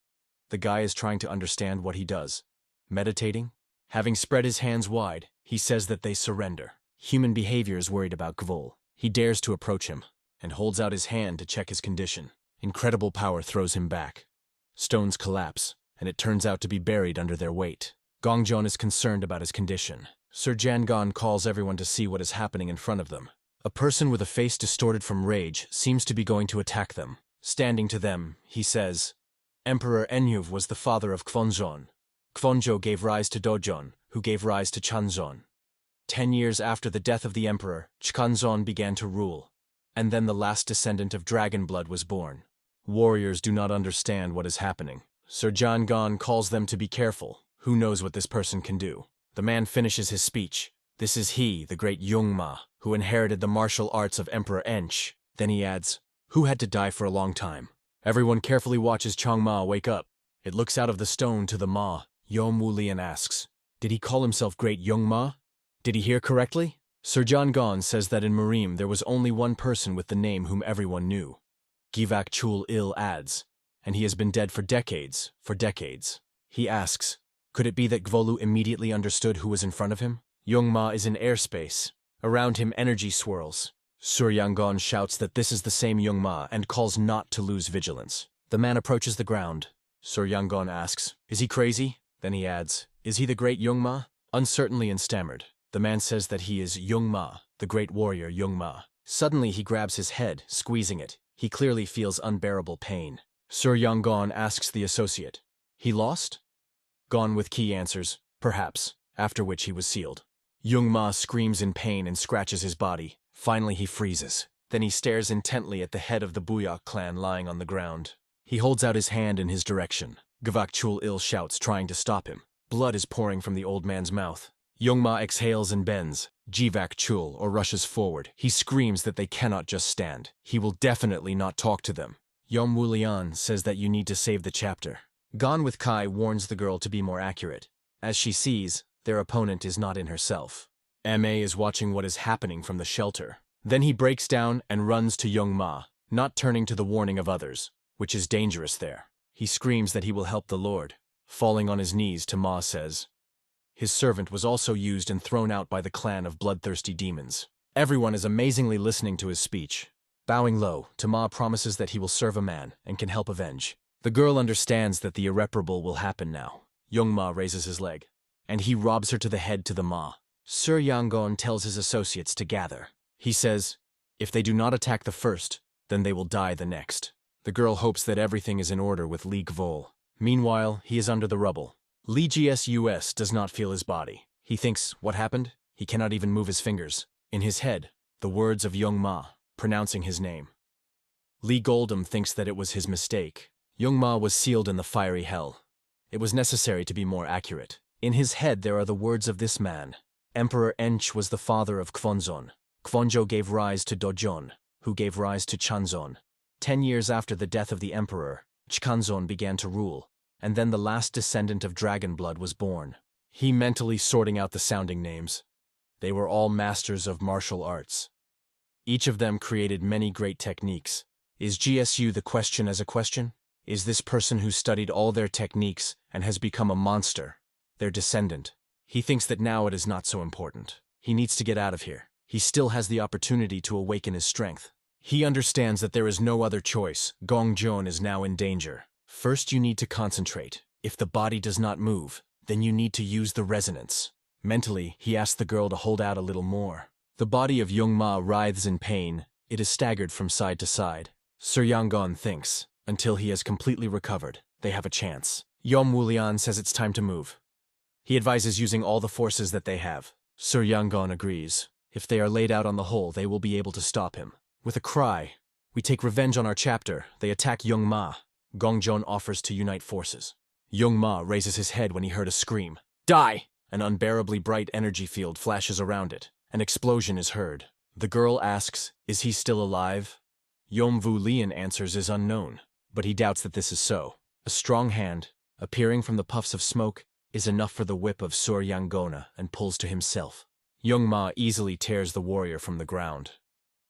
The guy is trying to understand what he does. Meditating? Having spread his hands wide, he says that they surrender. Human behavior is worried about Gvol. He dares to approach him, and holds out his hand to check his condition. Incredible power throws him back. Stones collapse, and it turns out to be buried under their weight. Gongjon is concerned about his condition. Sir Jangon calls everyone to see what is happening in front of them. A person with a face distorted from rage seems to be going to attack them. Standing to them, he says, Emperor Enyuv was the father of Kvonjon. Kvonjo gave rise to Dojon, who gave rise to Chanzon. 10 years after the death of the emperor, Chkanzon began to rule, and then the last descendant of dragon blood was born. Warriors do not understand what is happening. Sir Jangon calls them to be careful. Who knows what this person can do? The man finishes his speech. This is he, the great Yongma, who inherited the martial arts of Emperor Ench. Then he adds, who had to die for a long time. Everyone carefully watches Changma wake up. It looks out of the stone to the Ma. Yom Wulian asks, Did he call himself Great Young Ma? Did he hear correctly? Sir John Gon says that in Marim there was only one person with the name whom everyone knew. Givak Chul Il adds, and he has been dead for decades, He asks, could it be that Gvolu immediately understood who was in front of him? Young Ma is in airspace. Around him energy swirls. Sir Yangon shouts that this is the same Young Ma and calls not to lose vigilance. The man approaches the ground. Sir Yangon asks, is he crazy? Then he adds, is he the great Young Ma? Uncertainly and stammered. The man says that he is Young Ma, the great warrior Young Ma. Suddenly he grabs his head, squeezing it. He clearly feels unbearable pain. Sir Yangon asks the associate, he lost? Gon with Ki answers, perhaps, after which he was sealed. Young Ma screams in pain and scratches his body. Finally he freezes. Then he stares intently at the head of the Buyak clan lying on the ground. He holds out his hand in his direction. Gavak Chul Il shouts, trying to stop him. Blood is pouring from the old man's mouth. Young Ma exhales and bends. Jivak Chul or rushes forward. He screams that they cannot just stand. He will definitely not talk to them. Yom Wulian says that you need to save the chapter. Gon with Kai warns the girl to be more accurate. As she sees, their opponent is not in herself. Ma is watching what is happening from the shelter. Then he breaks down and runs to Young Ma, not turning to the warning of others, which is dangerous there. He screams that he will help the Lord. Falling on his knees, Ma says, his servant was also used and thrown out by the clan of bloodthirsty demons. Everyone is amazingly listening to his speech. Bowing low, Ma promises that he will serve a man and can help avenge. The girl understands that the irreparable will happen now. Young Ma raises his leg, and he robs her to the head to the Ma. Sir Yangon tells his associates to gather. He says, if they do not attack the first, then they will die the next. The girl hopes that everything is in order with Li Gvol. Meanwhile, he is under the rubble. Li GSUS does not feel his body. He thinks, what happened? He cannot even move his fingers. In his head, the words of Young Ma, pronouncing his name. Li Goldem thinks that it was his mistake. Young Ma was sealed in the fiery hell. It was necessary to be more accurate. In his head there are the words of this man. Emperor Ench was the father of Kvonzon. Kvonjo gave rise to Dojon, who gave rise to Chanzon. 10 years after the death of the emperor, Chkanzon began to rule, and then the last descendant of dragon blood was born. He mentally sorting out the sounding names. They were all masters of martial arts. Each of them created many great techniques. Is GSU the question as a question? Is this person who studied all their techniques and has become a monster, their descendant? He thinks that now it is not so important. He needs to get out of here. He still has the opportunity to awaken his strength. He understands that there is no other choice. Gongjon is now in danger. First you need to concentrate. If the body does not move, then you need to use the resonance. Mentally, he asks the girl to hold out a little more. The body of Young Ma writhes in pain. It is staggered from side to side. Sir Yangon thinks, until he has completely recovered, they have a chance. Yom Wulian says it's time to move. He advises using all the forces that they have. Sir Yangon agrees. If they are laid out on the hole, they will be able to stop him. With a cry, we take revenge on our chapter. They attack Young Ma. Gongjon offers to unite forces. Young Ma raises his head when he heard a scream. Die! An unbearably bright energy field flashes around it. An explosion is heard. The girl asks, is he still alive? Yom Vu Lian answers is unknown, but he doubts that this is so. A strong hand, appearing from the puffs of smoke, is enough for the whip of Sur Yangona and pulls to himself. Young Ma easily tears the warrior from the ground.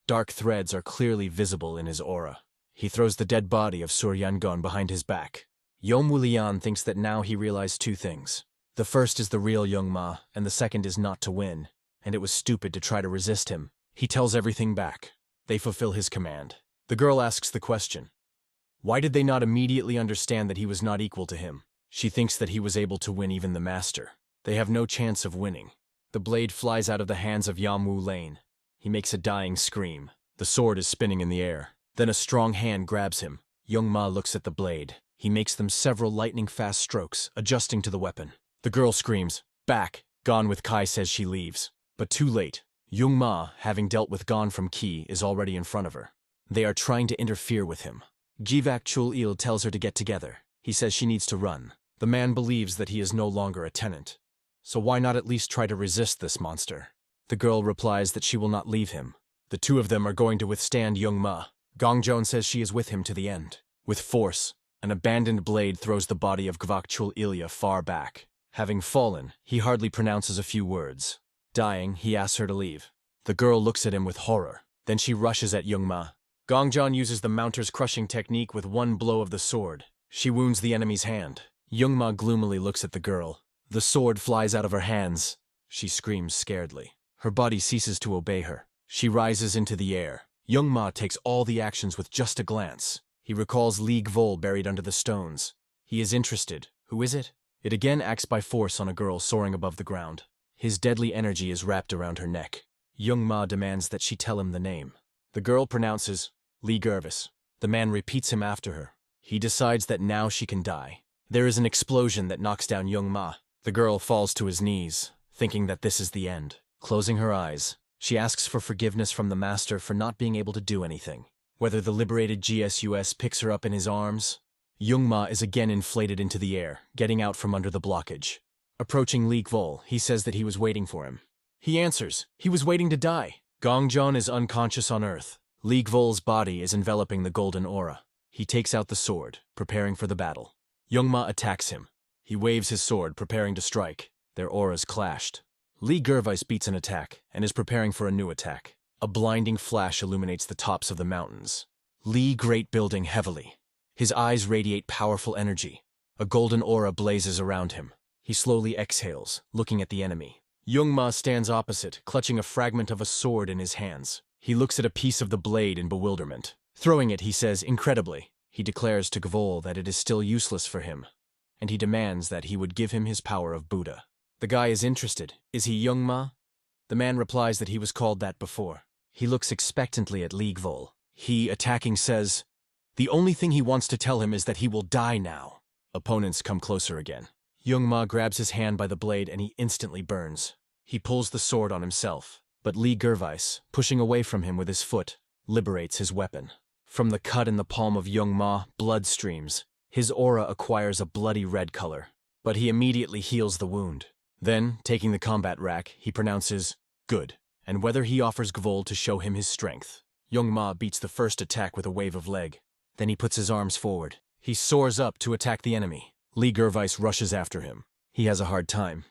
Dark threads are clearly visible in his aura. He throws the dead body of Sur Yangon behind his back. Yom Wulian thinks that now he realized two things. The first is the real Young Ma, and the second is not to win, and it was stupid to try to resist him. He tells everything back. They fulfill his command. The girl asks the question. Why did they not immediately understand that he was not equal to him? She thinks that he was able to win even the master. They have no chance of winning. The blade flies out of the hands of Yam Wu Lane. He makes a dying scream. The sword is spinning in the air. Then a strong hand grabs him. Young Ma looks at the blade. He makes them several lightning-fast strokes, adjusting to the weapon. The girl screams, back. Gon with Kai says she leaves. But too late. Young Ma, having dealt with Gon from Ki, is already in front of her. They are trying to interfere with him. Jivak Chul Il tells her to get together. He says she needs to run. The man believes that he is no longer a tenant. So why not at least try to resist this monster? The girl replies that she will not leave him. The two of them are going to withstand Young Ma. Gongjon says she is with him to the end. With force, an abandoned blade throws the body of Gvak Chul Ilya far back. Having fallen, he hardly pronounces a few words. Dying, he asks her to leave. The girl looks at him with horror. Then she rushes at Youngma. Gongjon uses the mounter's crushing technique with one blow of the sword. She wounds the enemy's hand. Youngma gloomily looks at the girl. The sword flies out of her hands. She screams scaredly. Her body ceases to obey her. She rises into the air. Youngma takes all the actions with just a glance. He recalls Li Gvol buried under the stones. He is interested. Who is it? It again acts by force on a girl soaring above the ground. His deadly energy is wrapped around her neck. Youngma demands that she tell him the name. The girl pronounces, Li Gervis. The man repeats him after her. He decides that now she can die. There is an explosion that knocks down Youngma. The girl falls to his knees, thinking that this is the end. Closing her eyes, she asks for forgiveness from the master for not being able to do anything. Whether the liberated GSUS picks her up in his arms, Youngma is again inflated into the air, getting out from under the blockage. Approaching Li Gvol, he says that he was waiting for him. He answers, he was waiting to die. Gongjon is unconscious on earth. Li Gvol's body is enveloping the golden aura. He takes out the sword, preparing for the battle. Youngma attacks him. He waves his sword, preparing to strike. Their auras clashed. Li Gervis beats an attack, and is preparing for a new attack. A blinding flash illuminates the tops of the mountains. Li Great building heavily. His eyes radiate powerful energy. A golden aura blazes around him. He slowly exhales, looking at the enemy. Youngma stands opposite, clutching a fragment of a sword in his hands. He looks at a piece of the blade in bewilderment. Throwing it, he says, incredibly. He declares to Gvol that it is still useless for him, and he demands that he would give him his power of Buddha. The guy is interested. Is he Youngma? The man replies that he was called that before. He looks expectantly at Li Gvol. He, attacking, says, the only thing he wants to tell him is that he will die now. Opponents come closer again. Youngma grabs his hand by the blade and he instantly burns. He pulls the sword on himself, but Li Gervis, pushing away from him with his foot, liberates his weapon. From the cut in the palm of Youngma, blood streams. His aura acquires a bloody red color, but he immediately heals the wound. Then, taking the combat rack, he pronounces, good, and whether he offers Gvol to show him his strength. Youngma beats the first attack with a wave of leg. Then he puts his arms forward. He soars up to attack the enemy. Li Gervis rushes after him. He has a hard time.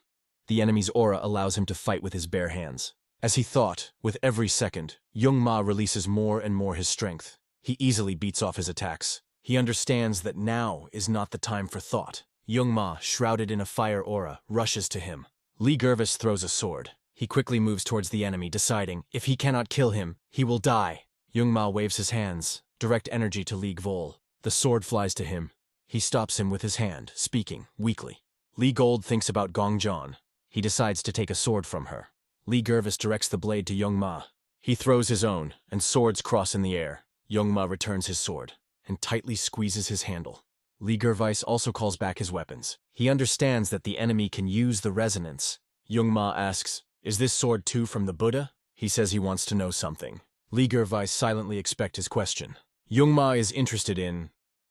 The enemy's aura allows him to fight with his bare hands. As he thought, with every second, Youngma releases more and more his strength. He easily beats off his attacks. He understands that now is not the time for thought. Youngma, shrouded in a fire aura, rushes to him. Li Gervis throws a sword. He quickly moves towards the enemy, deciding, if he cannot kill him, he will die. Youngma waves his hands, direct energy to Li Gvol. The sword flies to him. He stops him with his hand, speaking, weakly. Li Gold thinks about Gongjon. He decides to take a sword from her. Li Gervis directs the blade to Youngma. He throws his own, and swords cross in the air. Youngma returns his sword, and tightly squeezes his handle. Li Gervis also calls back his weapons. He understands that the enemy can use the resonance. Youngma asks, is this sword too from the Buddha? He says he wants to know something. Li Gervis silently expects his question. Youngma is interested in,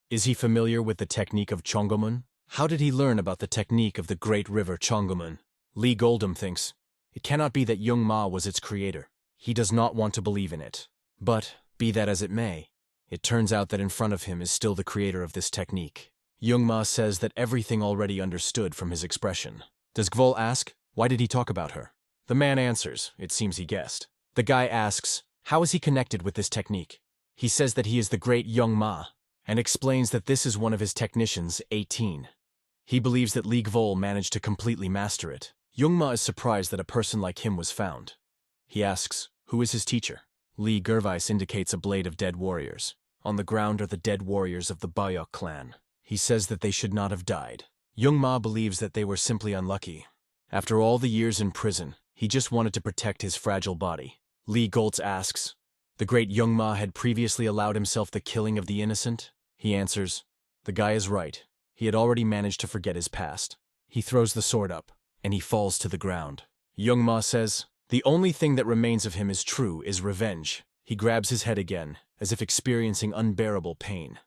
is he familiar with the technique of Chongomun? How did he learn about the technique of the great river Chongomun? Li Goldum thinks, it cannot be that Youngma was its creator. He does not want to believe in it. But, be that as it may, it turns out that in front of him is still the creator of this technique. Youngma says that everything already understood from his expression. Does Gvol ask, why did he talk about her? The man answers, it seems he guessed. The guy asks, how is he connected with this technique? He says that he is the great Youngma, and explains that this is one of his technicians, 18. He believes that Li Gvol managed to completely master it. Youngma is surprised that a person like him was found. He asks, who is his teacher? Li Gervis indicates a blade of dead warriors. On the ground are the dead warriors of the Bayok clan. He says that they should not have died. Youngma believes that they were simply unlucky. After all the years in prison, he just wanted to protect his fragile body. Li Goltz asks, the great Youngma had previously allowed himself the killing of the innocent? He answers, the guy is right. He had already managed to forget his past. He throws the sword up, and he falls to the ground. Youngma says, the only thing that remains of him is true is revenge. He grabs his head again, as if experiencing unbearable pain.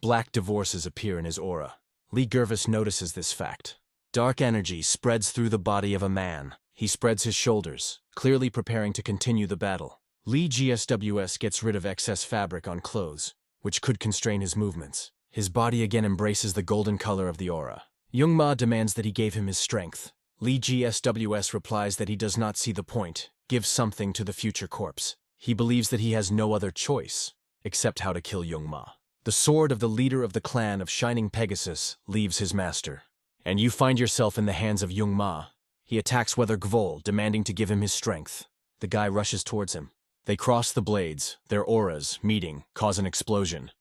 Black divorces appear in his aura. Li Gervis notices this fact. Dark energy spreads through the body of a man. He spreads his shoulders, clearly preparing to continue the battle. Li GSWS gets rid of excess fabric on clothes, which could constrain his movements. His body again embraces the golden color of the aura. Young Ma demands that he gave him his strength. Lee GSWS replies that he does not see the point. Give something to the future corpse. He believes that he has no other choice, except how to kill Young Ma. The sword of the leader of the clan of Shining Pegasus leaves his master, and you find yourself in the hands of Young Ma. He attacks Weather Gvol, demanding to give him his strength. The guy rushes towards him. They cross the blades, their auras, meeting, cause an explosion.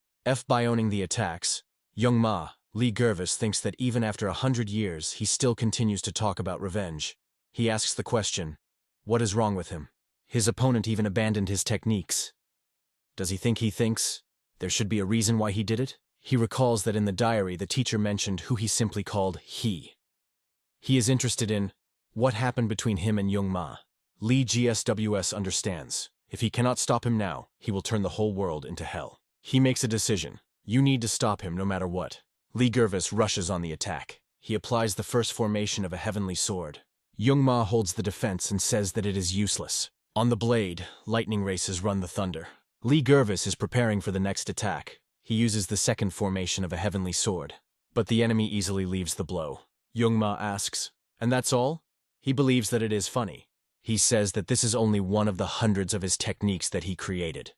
By owning the attacks, Young Ma, Lee Gervis thinks that even after 100 years, he still continues to talk about revenge. He asks the question, what is wrong with him? His opponent even abandoned his techniques. Does he thinks there should be a reason why he did it? He recalls that in the diary the teacher mentioned who he simply called he. He is interested in what happened between him and Young Ma. Lee GSWS understands. If he cannot stop him now, he will turn the whole world into hell. He makes a decision. You need to stop him no matter what. Lee Gervis rushes on the attack. He applies the first formation of a heavenly sword. Young Ma holds the defense and says that it is useless. On the blade, lightning races run the thunder. Lee Gervis is preparing for the next attack. He uses the second formation of a heavenly sword, but the enemy easily leaves the blow. Young Ma asks, and that's all? He believes that it is funny. He says that this is only one of the hundreds of his techniques that he created.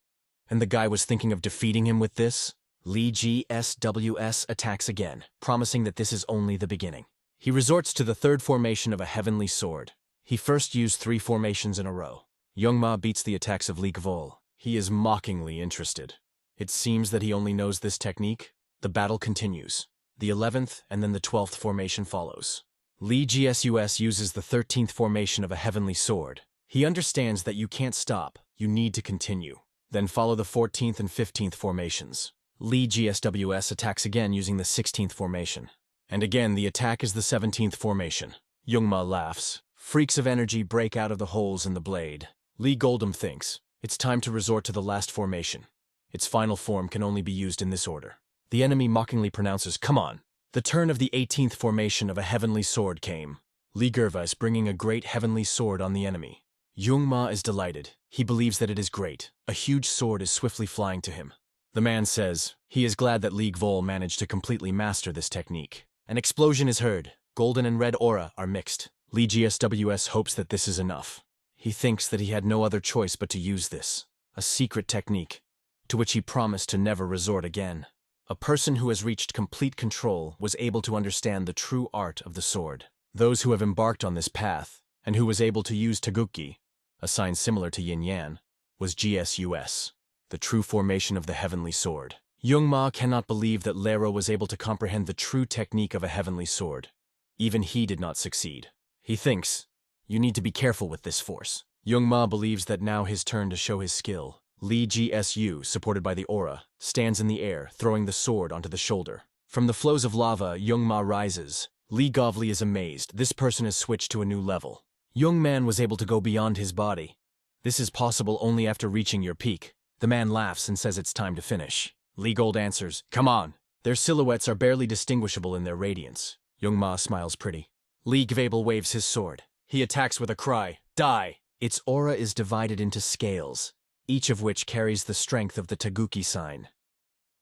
And the guy was thinking of defeating him with this? Lee GSWS attacks again, promising that this is only the beginning. He resorts to the third formation of a heavenly sword. He first used 3 formations in a row. Young Ma beats the attacks of Lee Gvol. He is mockingly interested. It seems that he only knows this technique. The battle continues. The 11th and then the 12th formation follows. Lee GSUS uses the 13th formation of a heavenly sword. He understands that you can't stop, you need to continue. Then follow the 14th and 15th formations. Lee GSWS attacks again using the 16th formation. And again the attack is the 17th formation. Young Ma laughs. Freaks of energy break out of the holes in the blade. Lee Goldham thinks, it's time to resort to the last formation. Its final form can only be used in this order. The enemy mockingly pronounces, come on. The turn of the 18th formation of a heavenly sword came. Lee Gerva is bringing a great heavenly sword on the enemy. Young Ma is delighted. He believes that it is great. A huge sword is swiftly flying to him. The man says he is glad that Lee Gvol managed to completely master this technique. An explosion is heard. Golden and red aura are mixed. Lee GSWS hopes that this is enough. He thinks that he had no other choice but to use this, a secret technique, to which he promised to never resort again. A person who has reached complete control was able to understand the true art of the sword. Those who have embarked on this path, and who was able to use Taguki, a sign similar to yin-yang, was GSUS, the true formation of the heavenly sword. Young Ma cannot believe that Lero was able to comprehend the true technique of a heavenly sword. Even he did not succeed. He thinks, you need to be careful with this force. Young Ma believes that now his turn to show his skill. Lee GSU, supported by the aura, stands in the air, throwing the sword onto the shoulder. From the flows of lava, Young Ma rises. Lee Govli is amazed. This person has switched to a new level. Young Man was able to go beyond his body. This is possible only after reaching your peak. The man laughs and says it's time to finish. Lee Gold answers, come on. Their silhouettes are barely distinguishable in their radiance. Young Ma smiles pretty. Lee Gvabel waves his sword. He attacks with a cry, die! Its aura is divided into scales, each of which carries the strength of the Taguki sign.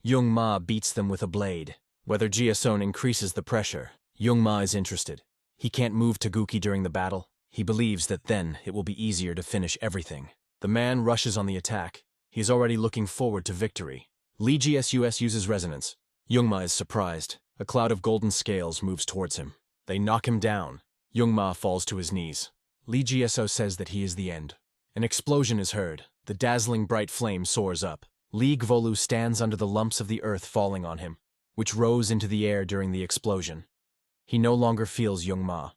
Young Ma beats them with a blade. Whether Jiason increases the pressure, Young Ma is interested. He can't move Taguki during the battle. He believes that then it will be easier to finish everything. The man rushes on the attack. He is already looking forward to victory. Lee GSUS uses resonance. Young Ma is surprised. A cloud of golden scales moves towards him. They knock him down. Young Ma falls to his knees. Lee GSO says that he is the end. An explosion is heard. The dazzling bright flame soars up. Lee Gvolu stands under the lumps of the earth falling on him, which rose into the air during the explosion. He no longer feels Young Ma.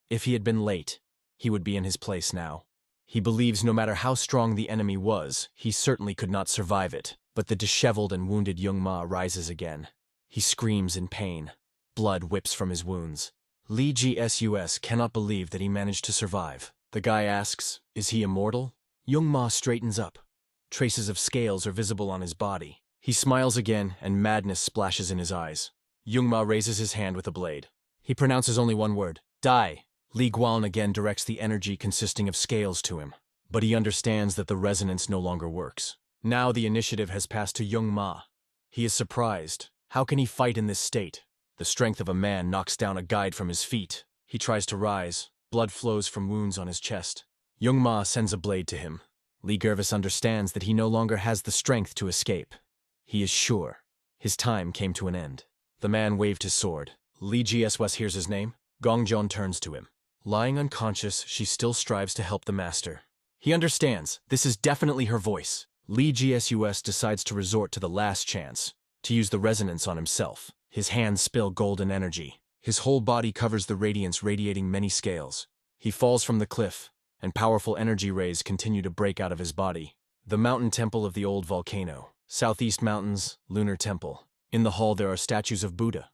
If he had been late, he would be in his place now. He believes no matter how strong the enemy was, he certainly could not survive it. But the disheveled and wounded Young Ma rises again. He screams in pain. Blood whips from his wounds. Lee GSUS cannot believe that he managed to survive. The guy asks, is he immortal? Young Ma straightens up. Traces of scales are visible on his body. He smiles again, and madness splashes in his eyes. Young Ma raises his hand with a blade. He pronounces only one word, die. Li Guan again directs the energy consisting of scales to him. But he understands that the resonance no longer works. Now the initiative has passed to Young Ma. He is surprised. How can he fight in this state? The strength of a man knocks down a guide from his feet. He tries to rise. Blood flows from wounds on his chest. Young Ma sends a blade to him. Lee Gervis understands that he no longer has the strength to escape. He is sure. His time came to an end. The man waved his sword. Lee Gsws hears his name. Gongjeon turns to him. Lying unconscious, she still strives to help the master. He understands. This is definitely her voice. Lee Gsus decides to resort to the last chance, to use the resonance on himself. His hands spill golden energy. His whole body covers the radiance radiating many scales. He falls from the cliff, and powerful energy rays continue to break out of his body. The mountain temple of the old volcano. Southeast Mountains, Lunar Temple. In the hall there are statues of Buddha.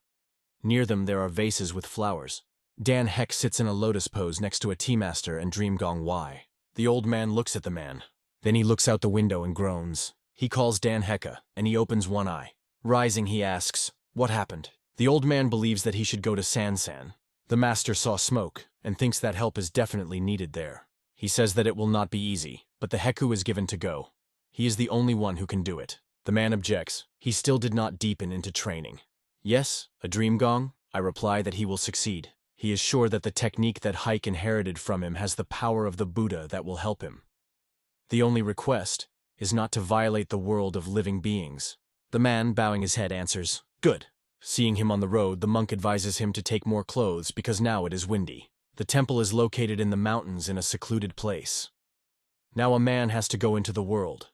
Near them there are vases with flowers. Dan Heck sits in a lotus pose next to a tea master and Dream Gong Wai. The old man looks at the man. Then he looks out the window and groans. He calls Dan Hecka, and he opens one eye. Rising, he asks, "What happened?" The old man believes that he should go to Sansan. The master saw smoke, and thinks that help is definitely needed there. He says that it will not be easy, but the Heku is given to go. He is the only one who can do it. The man objects. He still did not deepen into training. "Yes, a dream gong?" I reply that he will succeed. He is sure that the technique that Hike inherited from him has the power of the Buddha that will help him. The only request is not to violate the world of living beings. The man, bowing his head, answers, "Good." Seeing him on the road, the monk advises him to take more clothes because now it is windy. The temple is located in the mountains in a secluded place. Now a man has to go into the world.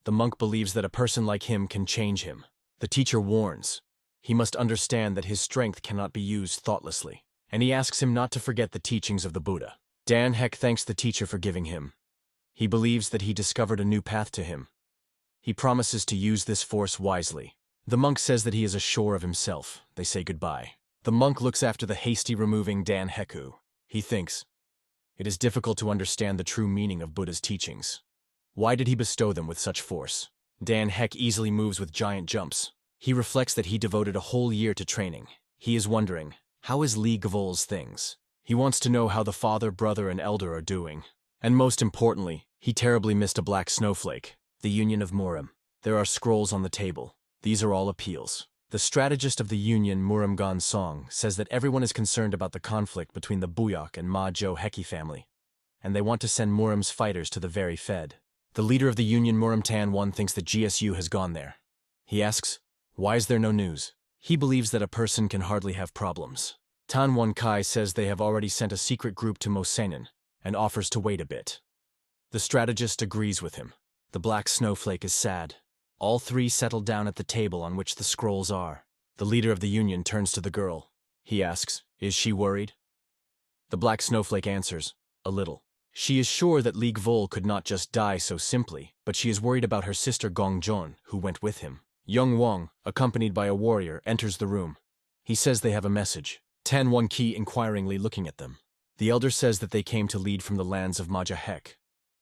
The monk believes that a person like him can change him. The teacher warns. He must understand that his strength cannot be used thoughtlessly, and he asks him not to forget the teachings of the Buddha. Dan Heck thanks the teacher for giving him. He believes that he discovered a new path to him. He promises to use this force wisely. The monk says that he is assured of himself. They say goodbye. The monk looks after the hasty removing Dan Heku. He thinks, it is difficult to understand the true meaning of Buddha's teachings. Why did he bestow them with such force? Dan Heck easily moves with giant jumps. He reflects that he devoted a whole year to training. He is wondering, how is Lee Gvol's things? He wants to know how the father, brother, and elder are doing. And most importantly, he terribly missed a black snowflake, the Union of Murim. There are scrolls on the table. These are all appeals. The strategist of the Union, Murimgan Song, says that everyone is concerned about the conflict between the Buyok and Ma Jo Heki family, and they want to send Murim's fighters to the very Fed. The leader of the Union, Murim Tan One, thinks that GSU has gone there. He asks, why is there no news? He believes that a person can hardly have problems. Tan One Kai says they have already sent a secret group to Mosenin, and offers to wait a bit. The strategist agrees with him. The black snowflake is sad. All three settle down at the table on which the scrolls are. The leader of the Union turns to the girl. He asks, is she worried? The black snowflake answers, a little. She is sure that Lee Gvol could not just die so simply, but she is worried about her sister Gongjeon, who went with him. Young Wong, accompanied by a warrior, enters the room. He says they have a message. Tan One Ki inquiringly looking at them. The elder says that they came to lead from the lands of Maja Hek.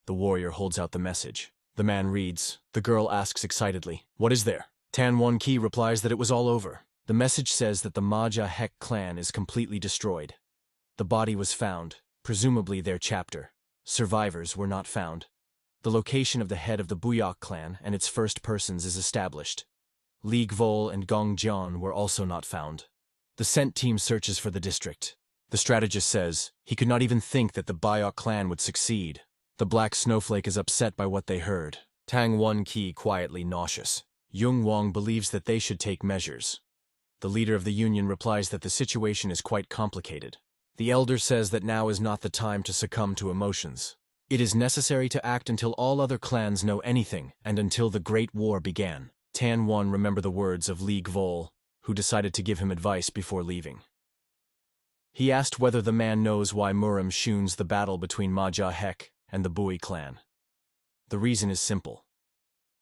The warrior holds out the message. The man reads. The girl asks excitedly, what is there? Tan One Ki replies that it was all over. The message says that the Maja Hek clan is completely destroyed. The body was found, presumably their chapter. Survivors were not found. The location of the head of the Buyok clan and its first persons is established. Lee Gvol and Gongjeon were also not found. The scent team searches for the district. The strategist says he could not even think that the Buyok clan would succeed. The black snowflake is upset by what they heard. Tang One Ki quietly nauseous. Jung Wong believes that they should take measures. The leader of the Union replies that the situation is quite complicated. The elder says that now is not the time to succumb to emotions. It is necessary to act until all other clans know anything and until the Great War began. Tan One remember the words of Lee Gvol, who decided to give him advice before leaving. He asked whether the man knows why Murim shuns the battle between Maja Hek and the Bui clan. The reason is simple.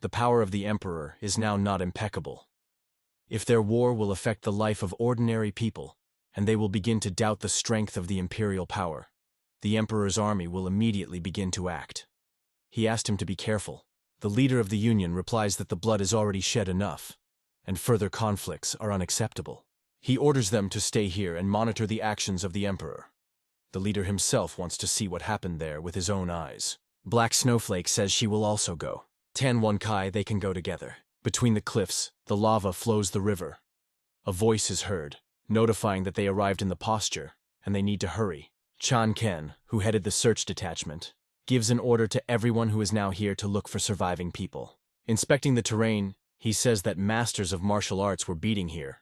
The power of the emperor is now not impeccable. If their war will affect the life of ordinary people, and they will begin to doubt the strength of the imperial power, the emperor's army will immediately begin to act. He asked him to be careful. The leader of the Union replies that the blood is already shed enough, and further conflicts are unacceptable. He orders them to stay here and monitor the actions of the emperor. The leader himself wants to see what happened there with his own eyes. Black Snowflake says she will also go. Tan One Kai, they can go together. Between the cliffs, the lava flows the river. A voice is heard, notifying that they arrived in the posture, and they need to hurry. Chan Ken, who headed the search detachment, gives an order to everyone who is now here to look for surviving people. Inspecting the terrain, he says that masters of martial arts were beating here.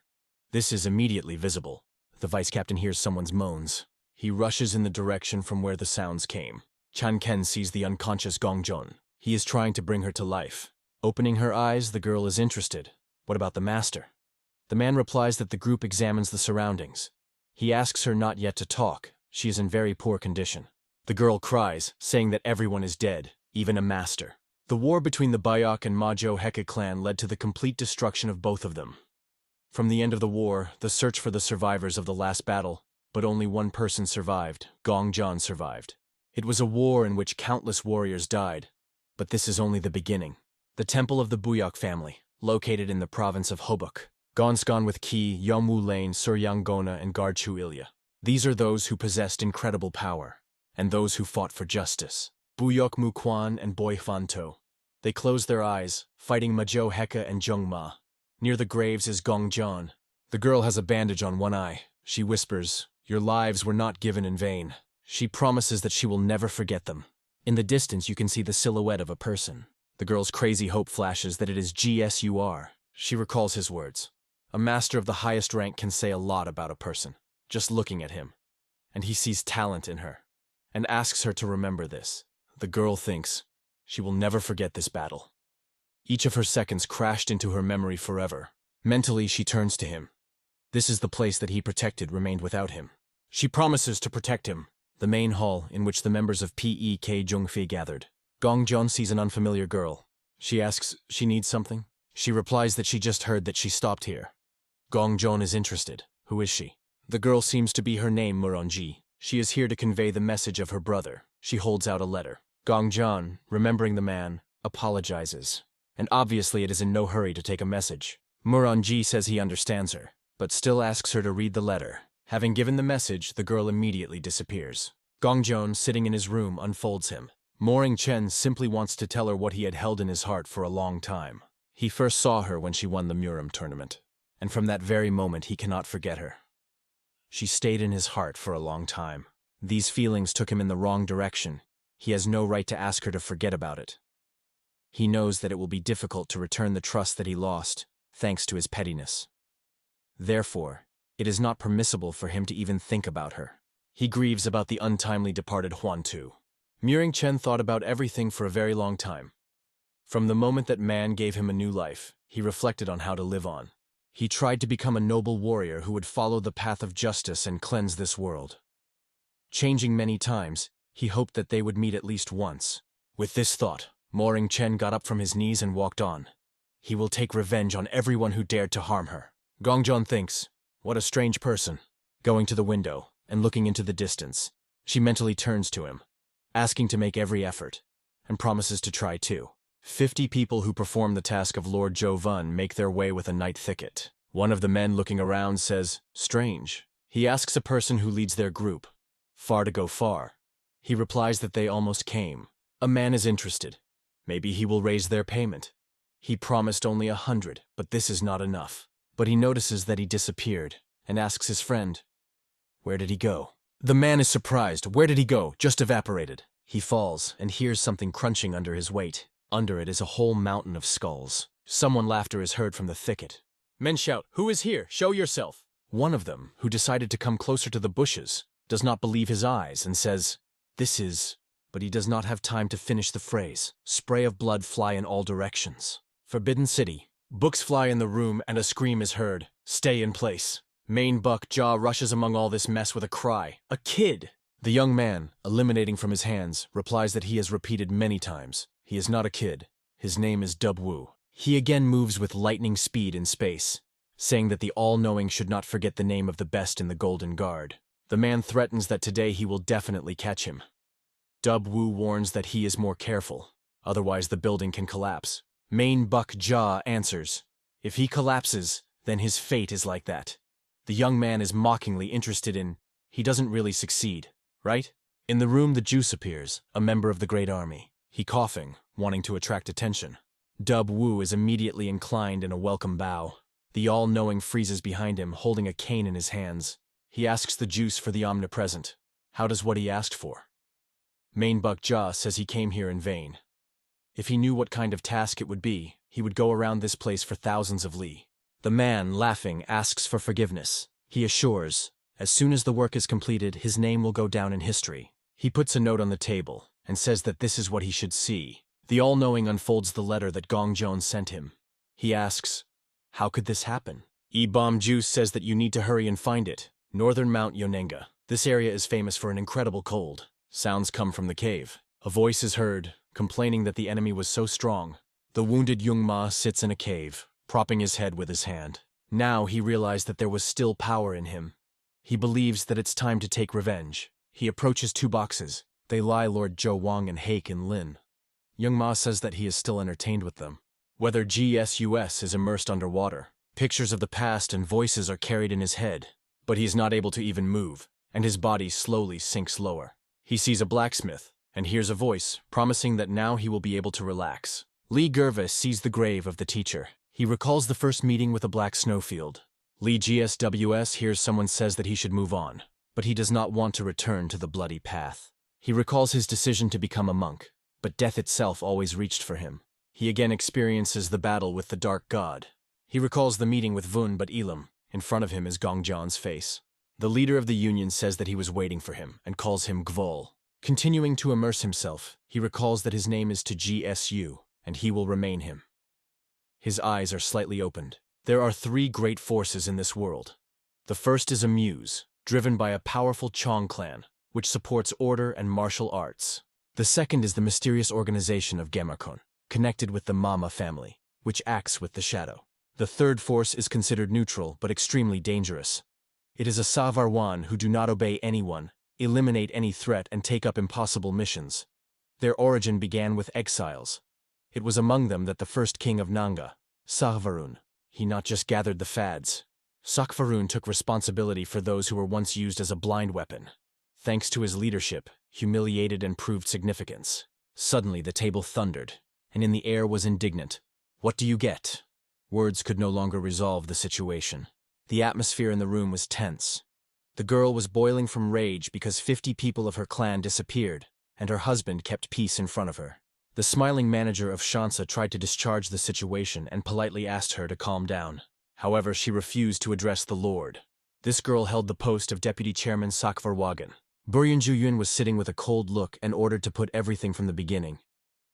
This is immediately visible. The vice captain hears someone's moans. He rushes in the direction from where the sounds came. Chan Ken sees the unconscious Gongjon. He is trying to bring her to life. Opening her eyes, the girl is interested. What about the master? The man replies that the group examines the surroundings. He asks her not yet to talk. She is in very poor condition. The girl cries, saying that everyone is dead, even a master. The war between the Bayok and Majo Heka clan led to the complete destruction of both of them. From the end of the war, the search for the survivors of the last battle, but only one person survived. Gongjon survived. It was a war in which countless warriors died, but this is only the beginning. The temple of the Buyok family, located in the province of Hobuk, Gonskan with Ki, Yomwu Lane, Suryangona, and Garchu Ilya. These are those who possessed incredible power, and those who fought for justice. Buyok Mukwan and Boyfanto. They close their eyes, fighting Majo Heka and Jungma. Near the graves is Gongjon. The girl has a bandage on one eye. She whispers, "Your lives were not given in vain." She promises that she will never forget them. In the distance you can see the silhouette of a person. The girl's crazy hope flashes that it is GSUR. She recalls his words. A master of the highest rank can say a lot about a person, just looking at him. And he sees talent in her, and asks her to remember this. The girl thinks, she will never forget this battle. Each of her seconds crashed into her memory forever. Mentally, she turns to him. This is the place that he protected remained without him. She promises to protect him. The main hall, in which the members of PEK Jungfi gathered. Gongjon sees an unfamiliar girl. She asks, she needs something? She replies that she just heard that she stopped here. Gongjon is interested. Who is she? The girl seems to be her name Muronji. She is here to convey the message of her brother. She holds out a letter. Gongjon, remembering the man, apologizes. And obviously it is in no hurry to take a message. Muronji says he understands her, but still asks her to read the letter. Having given the message, the girl immediately disappears. Gongjon, sitting in his room, unfolds him. Moring Chen simply wants to tell her what he had held in his heart for a long time. He first saw her when she won the Muram tournament, and from that very moment he cannot forget her. She stayed in his heart for a long time. These feelings took him in the wrong direction. He has no right to ask her to forget about it. He knows that it will be difficult to return the trust that he lost, thanks to his pettiness. Therefore, it is not permissible for him to even think about her. He grieves about the untimely departed Huantu. Muring Chen thought about everything for a very long time. From the moment that man gave him a new life, he reflected on how to live on. He tried to become a noble warrior who would follow the path of justice and cleanse this world. Changing many times, he hoped that they would meet at least once. With this thought, Moring Chen got up from his knees and walked on. He will take revenge on everyone who dared to harm her. Gongjon thinks, what a strange person. Going to the window and looking into the distance, she mentally turns to him, asking to make every effort, and promises to try too. 50 people who perform the task of Lord Zhou Ven make their way with a night thicket. One of the men looking around says, strange. He asks a person who leads their group, far to go far. He replies that they almost came. A man is interested. Maybe he will raise their payment. He promised only 100, but this is not enough. But he notices that he disappeared, and asks his friend, where did he go? The man is surprised. Where did he go? Just evaporated. He falls and hears something crunching under his weight. Under it is a whole mountain of skulls. Someone's laughter is heard from the thicket. Men shout, who is here? Show yourself. One of them, who decided to come closer to the bushes, does not believe his eyes and says, this is... But he does not have time to finish the phrase. Spray of blood fly in all directions. Forbidden City. Books fly in the room and a scream is heard. Stay in place. Main Buck Jaw rushes among all this mess with a cry. A kid! The young man, eliminating from his hands, replies that he has repeated many times. He is not a kid. His name is Dub Wu. He again moves with lightning speed in space, saying that the all-knowing should not forget the name of the best in the Golden Guard. The man threatens that today he will definitely catch him. Dub Wu warns that he is more careful, otherwise the building can collapse. Main Buck Jaw answers, if he collapses, then his fate is like that. The young man is mockingly interested in, he doesn't really succeed, right? In the room the Juice appears, a member of the Great Army. He coughing, wanting to attract attention. Dub Wu is immediately inclined in a welcome bow. The all-knowing freezes behind him, holding a cane in his hands. He asks the juice for the omnipresent. How does what he asked for? Mainbuck Jia says he came here in vain. If he knew what kind of task it would be, he would go around this place for thousands of li. The man, laughing, asks for forgiveness. He assures, as soon as the work is completed, his name will go down in history. He puts a note on the table and says that this is what he should see. The all-knowing unfolds the letter that Gong Joan sent him. He asks, how could this happen? E-Bomb Juice says that you need to hurry and find it. Northern Mount Yonenga. This area is famous for an incredible cold. Sounds come from the cave. A voice is heard, complaining that the enemy was so strong. The wounded Young Ma sits in a cave, propping his head with his hand. Now he realized that there was still power in him. He believes that it's time to take revenge. He approaches two boxes. They lie Lord Zhou Wang and Hake and Lin. Young Ma says that he is still entertained with them. Whether GSUS is immersed underwater. Pictures of the past and voices are carried in his head, but he is not able to even move, and his body slowly sinks lower. He sees a blacksmith, and hears a voice, promising that now he will be able to relax. Li Gervais sees the grave of the teacher. He recalls the first meeting with a black snowfield. Li GSWS hears someone says that he should move on, but he does not want to return to the bloody path. He recalls his decision to become a monk, but death itself always reached for him. He again experiences the battle with the Dark God. He recalls the meeting with Vun but Elam. In front of him is Gong John's face. The leader of the union says that he was waiting for him and calls him Gvol. Continuing to immerse himself, he recalls that his name is to GSU, and he will remain him. His eyes are slightly opened. There are three great forces in this world. The first is a muse, driven by a powerful Chong clan, which supports order and martial arts. The second is the mysterious organization of Gemakon, connected with the Mama family, which acts with the shadow. The third force is considered neutral but extremely dangerous. It is a Savarwan who do not obey anyone, eliminate any threat, and take up impossible missions. Their origin began with exiles. It was among them that the first king of Nanga, Sakvarun, he not just gathered the fads. Sakvarun took responsibility for those who were once used as a blind weapon. Thanks to his leadership, humiliated and proved significance. Suddenly the table thundered, and in the air was indignant. What do you get? Words could no longer resolve the situation. The atmosphere in the room was tense. The girl was boiling from rage because 50 people of her clan disappeared, and her husband kept peace in front of her. The smiling manager of Shansa tried to discharge the situation and politely asked her to calm down. However, she refused to address the Lord. This girl held the post of Deputy Chairman Sakvarwagan. Buryunju Yun was sitting with a cold look and ordered to put everything from the beginning.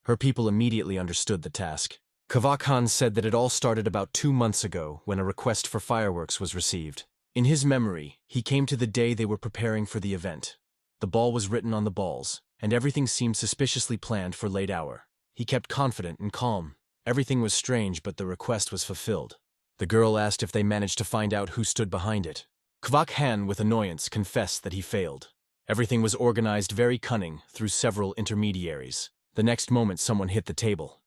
Her people immediately understood the task. Kavak Khan said that it all started about 2 months ago when a request for fireworks was received. In his memory, he came to the day they were preparing for the event. The ball was written on the balls, and everything seemed suspiciously planned for late hour. He kept confident and calm. Everything was strange, but the request was fulfilled. The girl asked if they managed to find out who stood behind it. Kvak Han, with annoyance, confessed that he failed. Everything was organized very cunning through several intermediaries. The next moment someone hit the table.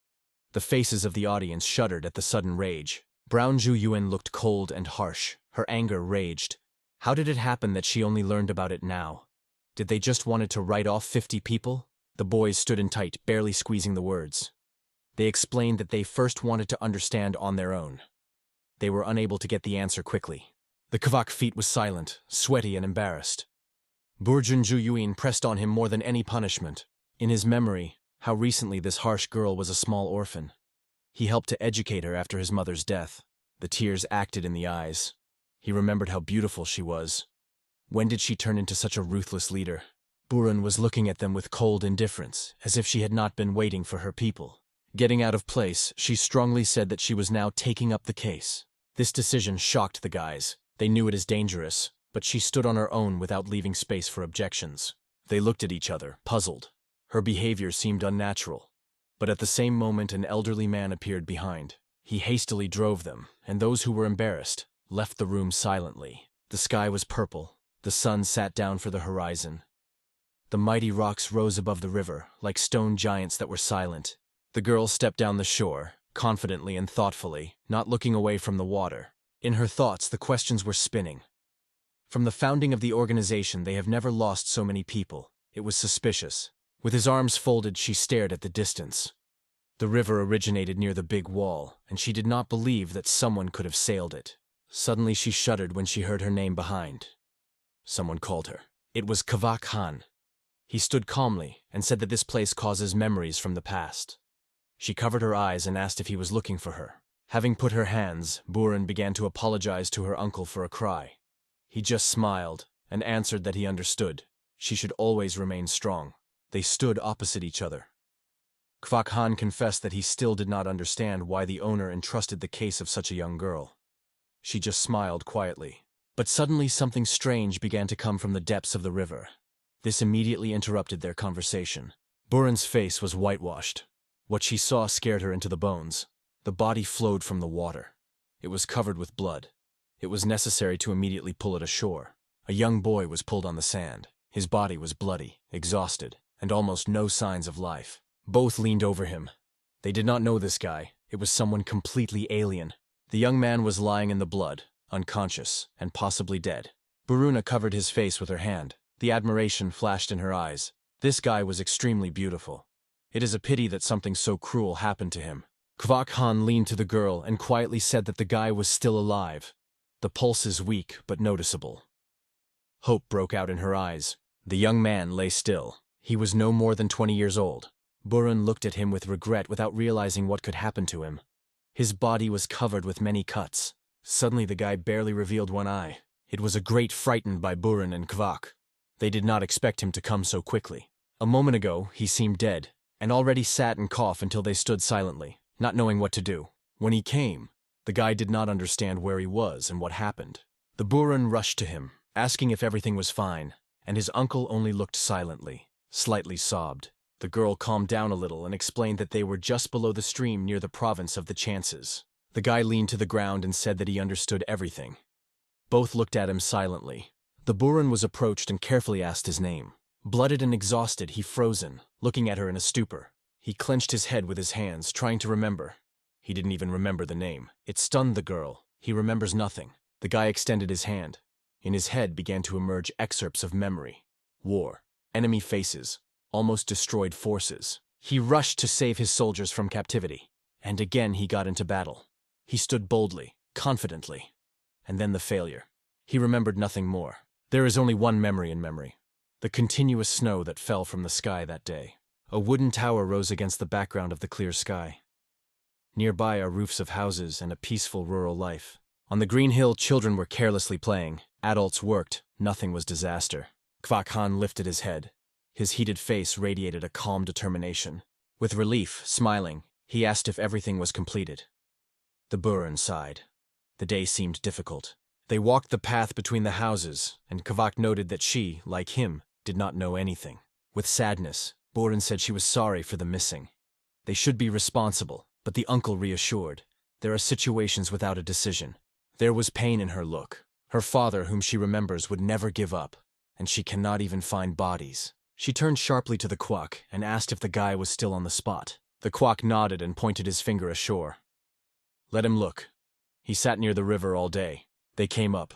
The faces of the audience shuddered at the sudden rage. Brown Zhu Yuan looked cold and harsh. Her anger raged. How did it happen that she only learned about it now? Did they just wanted to write off 50 people? The boys stood in tight, barely squeezing the words. They explained that they first wanted to understand on their own. They were unable to get the answer quickly. The Kvak feet was silent, sweaty and embarrassed. Burjun Zhu Yuan pressed on him more than any punishment. In his memory, how recently this harsh girl was a small orphan. He helped to educate her after his mother's death. The tears acted in the eyes. He remembered how beautiful she was. When did she turn into such a ruthless leader? Burun was looking at them with cold indifference, as if she had not been waiting for her people. Getting out of place, she strongly said that she was now taking up the case. This decision shocked the guys. They knew it is dangerous, but she stood on her own without leaving space for objections. They looked at each other, puzzled. Her behavior seemed unnatural. But at the same moment an elderly man appeared behind. He hastily drove them, and those who were embarrassed left the room silently. The sky was purple. The sun sat down for the horizon. The mighty rocks rose above the river, like stone giants that were silent. The girl stepped down the shore, confidently and thoughtfully, not looking away from the water. In her thoughts, the questions were spinning. From the founding of the organization, they have never lost so many people. It was suspicious. With his arms folded, she stared at the distance. The river originated near the big wall, and she did not believe that someone could have sailed it. Suddenly she shuddered when she heard her name behind. Someone called her. It was Kvak Han. He stood calmly and said that this place causes memories from the past. She covered her eyes and asked if he was looking for her. Having put her hands, Buren began to apologize to her uncle for a cry. He just smiled and answered that he understood. She should always remain strong. They stood opposite each other. Kvak Han confessed that he still did not understand why the owner entrusted the case of such a young girl. She just smiled quietly. But suddenly something strange began to come from the depths of the river. This immediately interrupted their conversation. Buren's face was whitewashed. What she saw scared her into the bones. The body flowed from the water. It was covered with blood. It was necessary to immediately pull it ashore. A young boy was pulled on the sand. His body was bloody, exhausted, and almost no signs of life. Both leaned over him. They did not know this guy. It was someone completely alien. The young man was lying in the blood, unconscious, and possibly dead. Buruna covered his face with her hand. The admiration flashed in her eyes. This guy was extremely beautiful. It is a pity that something so cruel happened to him. Kvak Han leaned to the girl and quietly said that the guy was still alive. The pulse is weak but noticeable. Hope broke out in her eyes. The young man lay still. He was no more than 20 years old. Buren looked at him with regret without realizing what could happen to him. His body was covered with many cuts. Suddenly the guy barely revealed one eye. It was a great frightened by Buren and Kvak. They did not expect him to come so quickly. A moment ago, he seemed dead, and already sat and coughed until they stood silently, not knowing what to do. When he came, the guy did not understand where he was and what happened. The Buren rushed to him, asking if everything was fine, and his uncle only looked silently, slightly sobbed. The girl calmed down a little and explained that they were just below the stream near the province of the Chances. The guy leaned to the ground and said that he understood everything. Both looked at him silently. The Buren was approached and carefully asked his name. Blooded and exhausted, he frozen, looking at her in a stupor. He clenched his head with his hands, trying to remember. He didn't even remember the name. It stunned the girl. He remembers nothing. The guy extended his hand. In his head began to emerge excerpts of memory. War. Enemy faces. Almost destroyed forces. He rushed to save his soldiers from captivity. And again he got into battle. He stood boldly, confidently. And then the failure. He remembered nothing more. There is only one memory in memory. The continuous snow that fell from the sky that day. A wooden tower rose against the background of the clear sky. Nearby are roofs of houses and a peaceful rural life. On the green hill, children were carelessly playing. Adults worked. Nothing was disaster. Kvak Han lifted his head. His heated face radiated a calm determination. With relief, smiling, he asked if everything was completed. The Buren sighed. The day seemed difficult. They walked the path between the houses, and Kvak noted that she, like him, did not know anything. With sadness, Buren said she was sorry for the missing. They should be responsible, but the uncle reassured. There are situations without a decision. There was pain in her look. Her father, whom she remembers, would never give up, and she cannot even find bodies. She turned sharply to the Quack and asked if the guy was still on the spot. The Quack nodded and pointed his finger ashore. Let him look. He sat near the river all day. They came up.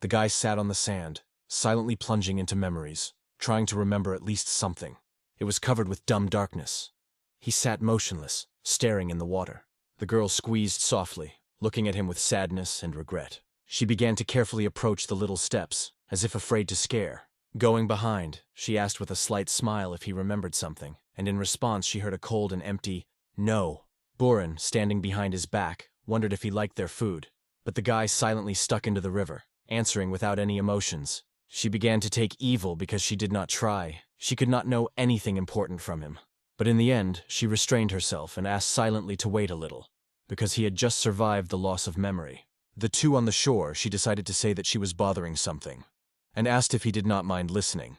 The guy sat on the sand, silently plunging into memories, trying to remember at least something. It was covered with dumb darkness. He sat motionless, staring in the water. The girl squeezed softly, looking at him with sadness and regret. She began to carefully approach the little steps, as if afraid to scare. Going behind, she asked with a slight smile if he remembered something, and in response she heard a cold and empty, "No." Buren, standing behind his back, wondered if he liked their food, but the guy silently stuck into the river, answering without any emotions. She began to take evil because she did not try. She could not know anything important from him. But in the end, she restrained herself and asked silently to wait a little, because he had just survived the loss of memory. The two on the shore, she decided to say that she was bothering something, and asked if he did not mind listening.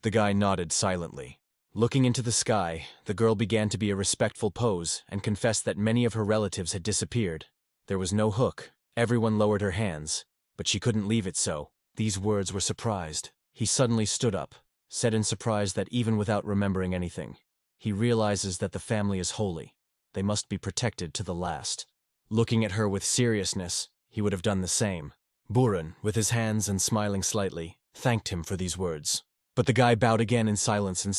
The guy nodded silently. Looking into the sky, the girl began to be a respectful pose and confessed that many of her relatives had disappeared. There was no hook. Everyone lowered her hands, but she couldn't leave it so. These words were surprised. He suddenly stood up, said in surprise that even without remembering anything, he realizes that the family is holy. They must be protected to the last. Looking at her with seriousness, he would have done the same. Buren, with his hands and smiling slightly, thanked him for these words. But the guy bowed again in silence and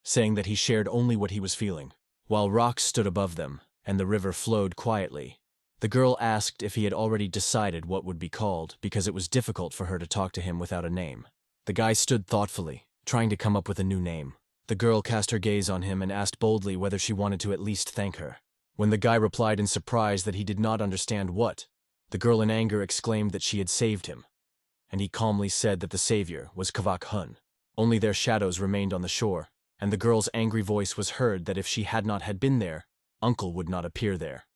saying that he shared only what he was feeling. while rocks stood above them, and the river flowed quietly. The girl asked if he had already decided what would be called, because it was difficult for her to talk to him without a name. The guy stood thoughtfully, trying to come up with a new name. The girl cast her gaze on him and asked boldly whether she wanted to at least thank her. When the guy replied in surprise that he did not understand what, the girl in anger exclaimed that she had saved him, and he calmly said that the savior was Kvak Hun. Only their shadows remained on the shore, and the girl's angry voice was heard that if she had not had been there, Uncle would not appear there.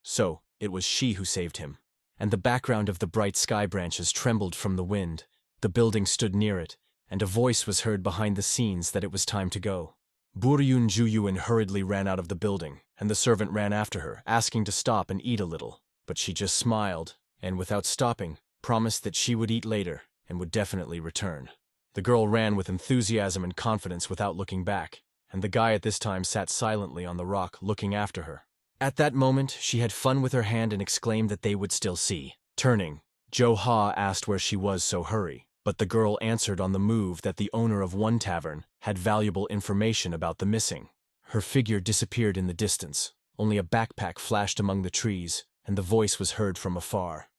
So, it was she who saved him. And the background of the bright sky branches trembled from the wind, the building stood near it, and a voice was heard behind the scenes that it was time to go. Buryun Juyuin hurriedly ran out of the building, and the servant ran after her, asking to stop and eat a little. But she just smiled, and without stopping, promised that she would eat later, and would definitely return. The girl ran with enthusiasm and confidence without looking back, and the guy at this time sat silently on the rock looking after her. At that moment, she had fun with her hand and exclaimed that they would still see. Turning, Jo Ha asked where she was so hurry, but the girl answered on the move that the owner of one tavern had valuable information about the missing. Her figure disappeared in the distance, only a backpack flashed among the trees, and the voice was heard from afar.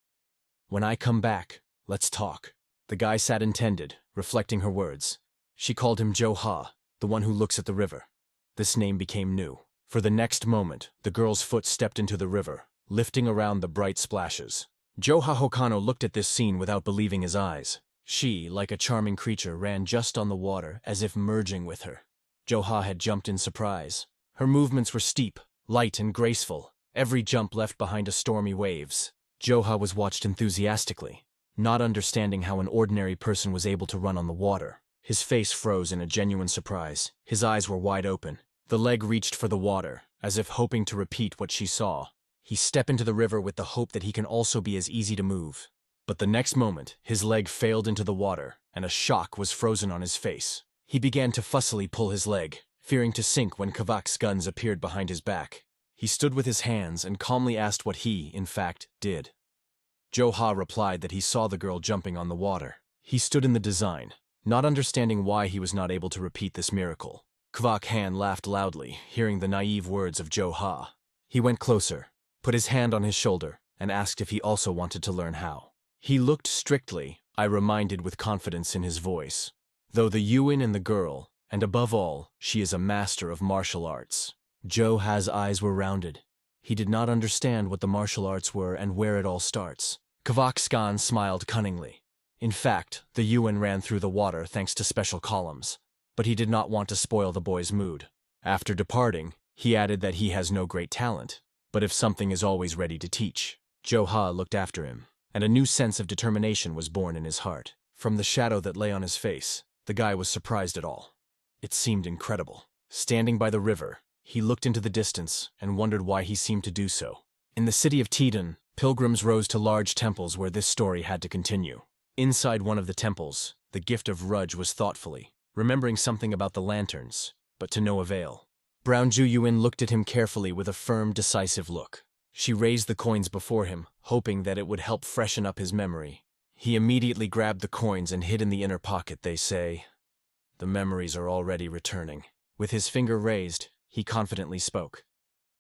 "When I come back, let's talk." The guy sat intended, reflecting her words. She called him Jo Ha, the one who looks at the river. This name became new. For the next moment, the girl's foot stepped into the river, lifting around the bright splashes. Jo Ha Hokano looked at this scene without believing his eyes. She, like a charming creature, ran just on the water, as if merging with her. Jo Ha had jumped in surprise. Her movements were steep, light and graceful. Every jump left behind a stormy waves. Jo Ha was watched enthusiastically, not understanding how an ordinary person was able to run on the water. His face froze in a genuine surprise. His eyes were wide open. The leg reached for the water, as if hoping to repeat what she saw. He stepped into the river with the hope that he can also be as easy to move. But the next moment, his leg failed into the water, and a shock was frozen on his face. He began to fussily pull his leg, fearing to sink when Kvak's guns appeared behind his back. He stood with his hands and calmly asked what he, in fact, did. Jo Ha replied that he saw the girl jumping on the water. He stood in the design, not understanding why he was not able to repeat this miracle. Kvak Han laughed loudly, hearing the naive words of Jo Ha. He went closer, put his hand on his shoulder, and asked if he also wanted to learn how. He looked strictly, I reminded with confidence in his voice. Though the Yuin and the girl, and above all, she is a master of martial arts. Jo Ha's eyes were rounded. He did not understand what the martial arts were and where it all starts. Kvak Skan smiled cunningly. In fact, the Yuin ran through the water thanks to special columns, but he did not want to spoil the boy's mood. After departing, he added that he has no great talent, but if something is always ready to teach. Jo Ha looked after him, and a new sense of determination was born in his heart. From the shadow that lay on his face, the guy was surprised at all. It seemed incredible. Standing by the river, he looked into the distance and wondered why he seemed to do so. In the city of Tidon, pilgrims rose to large temples where this story had to continue. Inside one of the temples, the gift of Rudge was thoughtfully, remembering something about the lanterns, but to no avail. Brown Juyuin looked at him carefully with a firm, decisive look. She raised the coins before him, hoping that it would help freshen up his memory. He immediately grabbed the coins and hid in the inner pocket, they say. The memories are already returning. With his finger raised, he confidently spoke.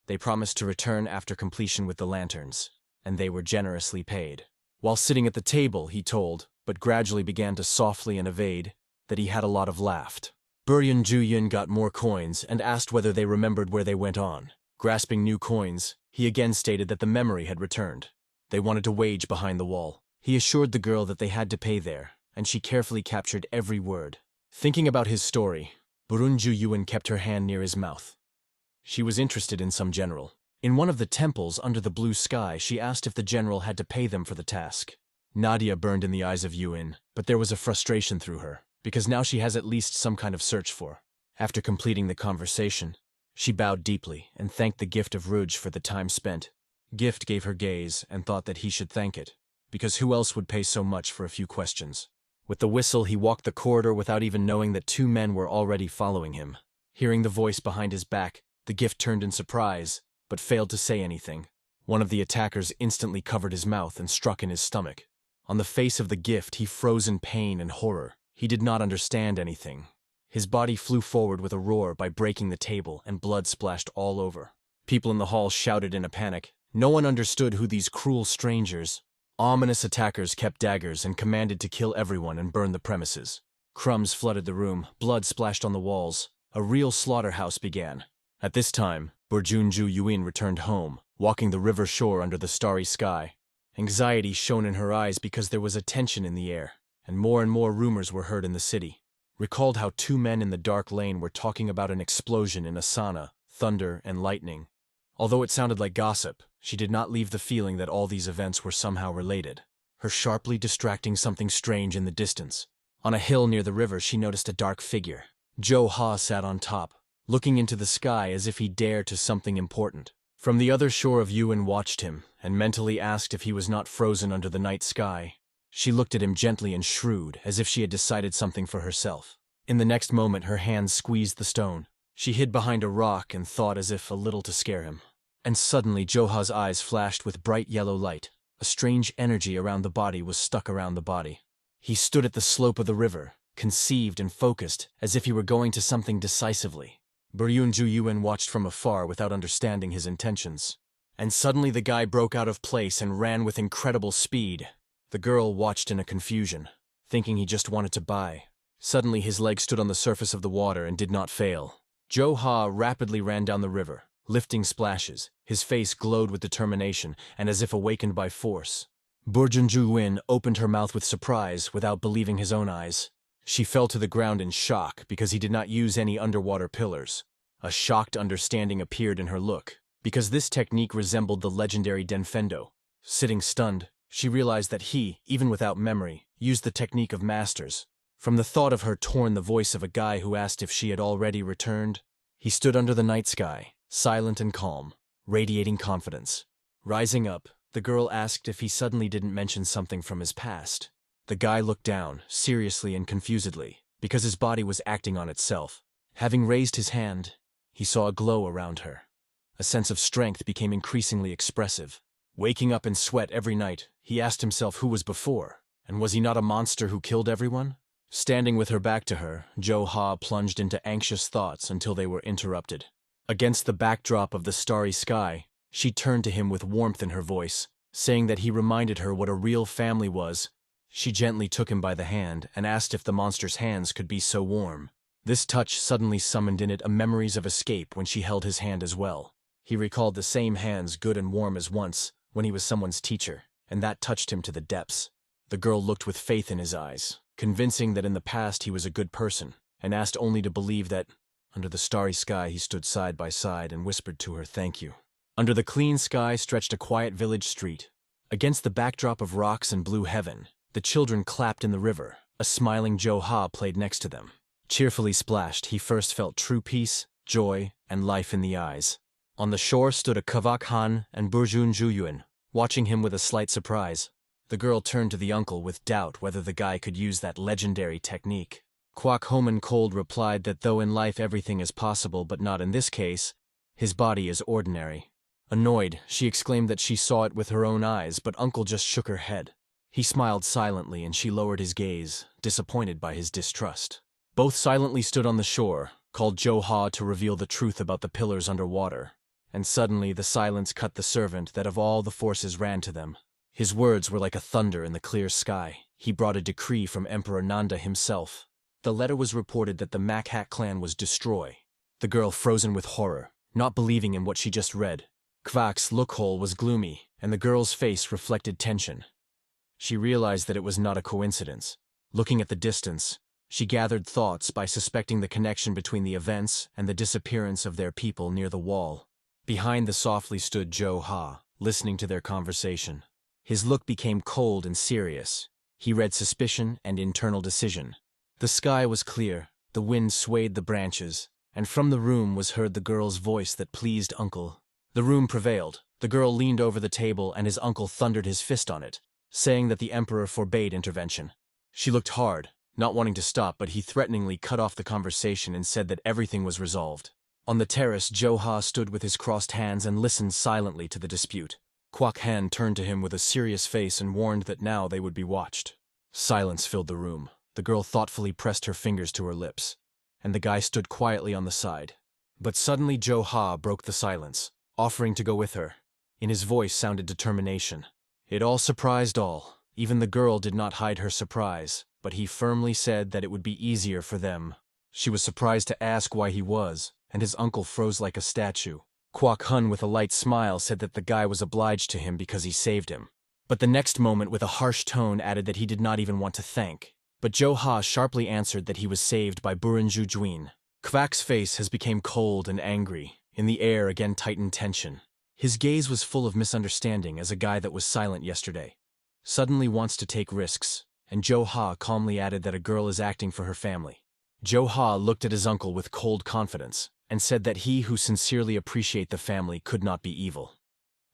They promised to return after completion with the lanterns, and they were generously paid. While sitting at the table, he told, but gradually began to softly and evade, that he had a lot of laughed. Buryun Juyun got more coins and asked whether they remembered where they went on. Grasping new coins, he again stated that the memory had returned. They wanted to wage behind the wall. He assured the girl that they had to pay there, and she carefully captured every word. Thinking about his story, Buryun Juyun kept her hand near his mouth. She was interested in some general. In one of the temples under the blue sky, she asked if the general had to pay them for the task. Nadia burned in the eyes of Yuin, but there was a frustration through her, because now she has at least some kind of search for. After completing the conversation, she bowed deeply and thanked the gift of Rouge for the time spent. Gift gave her gaze and thought that he should thank it, because who else would pay so much for a few questions? With the whistle, he walked the corridor without even knowing that two men were already following him. Hearing the voice behind his back, the gift turned in surprise, but failed to say anything. One of the attackers instantly covered his mouth and struck in his stomach. On the face of the gift, he froze in pain and horror. He did not understand anything. His body flew forward with a roar by breaking the table, and blood splashed all over. People in the hall shouted in a panic. No one understood who these cruel strangers, ominous attackers, kept daggers and commanded to kill everyone and burn the premises. Crumbs flooded the room, blood splashed on the walls. A real slaughterhouse began. At this time, Burjunju Yuin returned home, walking the river shore under the starry sky. Anxiety shone in her eyes because there was a tension in the air, and more rumors were heard in the city. Recalled how two men in the dark lane were talking about an explosion in Asana, thunder, and lightning. Although it sounded like gossip, she did not leave the feeling that all these events were somehow related. Her sharply distracting something strange in the distance. On a hill near the river, she noticed a dark figure. Joe Ha sat on top, looking into the sky as if he dared to something important. From the other shore of Yuan watched him, and mentally asked if he was not frozen under the night sky. She looked at him gently and shrewd, as if she had decided something for herself. In the next moment, her hands squeezed the stone. She hid behind a rock and thought as if a little to scare him. And suddenly, Joha's eyes flashed with bright yellow light. A strange energy around the body was stuck around the body. He stood at the slope of the river, conceived and focused, as if he were going to something decisively. Buryunju Yuan watched from afar without understanding his intentions. And suddenly the guy broke out of place and ran with incredible speed. The girl watched in a confusion, thinking he just wanted to buy. Suddenly his leg stood on the surface of the water and did not fail. Joe Ha rapidly ran down the river, lifting splashes. His face glowed with determination and as if awakened by force. Burjunju Yuin opened her mouth with surprise without believing his own eyes. She fell to the ground in shock because he did not use any underwater pillars. A shocked understanding appeared in her look, because this technique resembled the legendary Denfendo. Sitting stunned, she realized that he, even without memory, used the technique of masters. From the thought of her torn the voice of a guy who asked if she had already returned. He stood under the night sky, silent and calm, radiating confidence. Rising up, the girl asked if he suddenly didn't mention something from his past. The guy looked down, seriously and confusedly, because his body was acting on itself. Having raised his hand, he saw a glow around her. A sense of strength became increasingly expressive. Waking up in sweat every night, he asked himself who was before, and was he not a monster who killed everyone? Standing with her back to her, Joe Ha plunged into anxious thoughts until they were interrupted. Against the backdrop of the starry sky, she turned to him with warmth in her voice, saying that he reminded her what a real family was. She gently took him by the hand and asked if the monster's hands could be so warm. This touch suddenly summoned in it a memories of escape when she held his hand as well. He recalled the same hands good and warm as once, when he was someone's teacher, and that touched him to the depths. The girl looked with faith in his eyes, convincing that in the past he was a good person, and asked only to believe that, under the starry sky he stood side by side and whispered to her thank you. Under the clean sky stretched a quiet village street. Against the backdrop of rocks and blue heaven, the children clapped in the river. A smiling Joe Ha played next to them. Cheerfully splashed, he first felt true peace, joy, and life in the eyes. On the shore stood a Kavak Han and Burjunju Yuan, watching him with a slight surprise. The girl turned to the uncle with doubt whether the guy could use that legendary technique. Kwak Homan Cold replied that though in life everything is possible but not in this case, his body is ordinary. Annoyed, she exclaimed that she saw it with her own eyes, but uncle just shook her head. He smiled silently and she lowered his gaze, disappointed by his distrust. Both silently stood on the shore, called Joe Ha to reveal the truth about the pillars underwater. And suddenly the silence cut the servant that of all the forces ran to them. His words were like a thunder in the clear sky. He brought a decree from Emperor Nanda himself. The letter was reported that the Manhwa clan was destroyed. The girl frozen with horror, not believing in what she just read. Kvak's lookhole was gloomy, and the girl's face reflected tension. She realized that it was not a coincidence. Looking at the distance, she gathered thoughts by suspecting the connection between the events and the disappearance of their people near the wall. Behind the softly stood Joe Ha, listening to their conversation. His look became cold and serious. He read suspicion and internal decision. The sky was clear, the wind swayed the branches, and from the room was heard the girl's voice that pleased uncle. The room prevailed. The girl leaned over the table and his uncle thundered his fist on it, saying that the emperor forbade intervention. She looked hard, not wanting to stop, but he threateningly cut off the conversation and said that everything was resolved. On the terrace, Joe Ha stood with his crossed hands and listened silently to the dispute. Kwak Han turned to him with a serious face and warned that now they would be watched. Silence filled the room. The girl thoughtfully pressed her fingers to her lips. and the guy stood quietly on the side. But suddenly Joe Ha broke the silence, offering to go with her. In his voice sounded determination. It all surprised all. Even the girl did not hide her surprise, but he firmly said that it would be easier for them. She was surprised to ask why he was, and his uncle froze like a statue. Kwok Hun with a light smile said that the guy was obliged to him because he saved him. But the next moment with a harsh tone added that he did not even want to thank. But Joe Ha sharply answered that he was saved by Burinju Juin. Kwak's face has become cold and angry. In the air again tightened tension. His gaze was full of misunderstanding as a guy that was silent yesterday suddenly wants to take risks, and Joe Ha calmly added that a girl is acting for her family. Joe Ha looked at his uncle with cold confidence and said that he who sincerely appreciate the family could not be evil.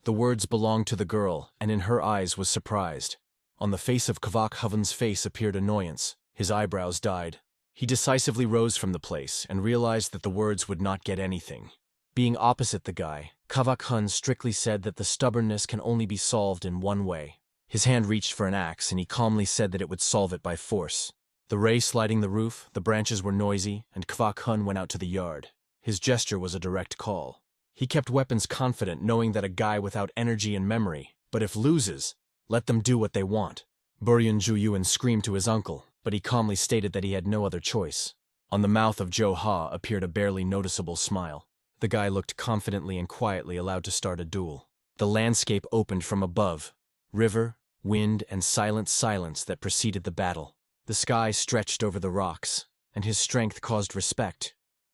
The words belonged to the girl, and in her eyes was surprised. On the face of Kwak Hun's face appeared annoyance. His eyebrows died. He decisively rose from the place and realized that the words would not get anything. Being opposite the guy, Kwak Hun strictly said that the stubbornness can only be solved in one way. His hand reached for an axe, and he calmly said that it would solve it by force. The ray sliding the roof, the branches were noisy, and Kwak Hun went out to the yard. His gesture was a direct call. He kept weapons confident, knowing that a guy without energy and memory, but if loses, let them do what they want. Buryun Juyuan screamed to his uncle, but he calmly stated that he had no other choice. On the mouth of Joe Ha appeared a barely noticeable smile. The guy looked confidently and quietly allowed to start a duel. The landscape opened from above. River, wind, and silent silence that preceded the battle. The sky stretched over the rocks, and his strength caused respect.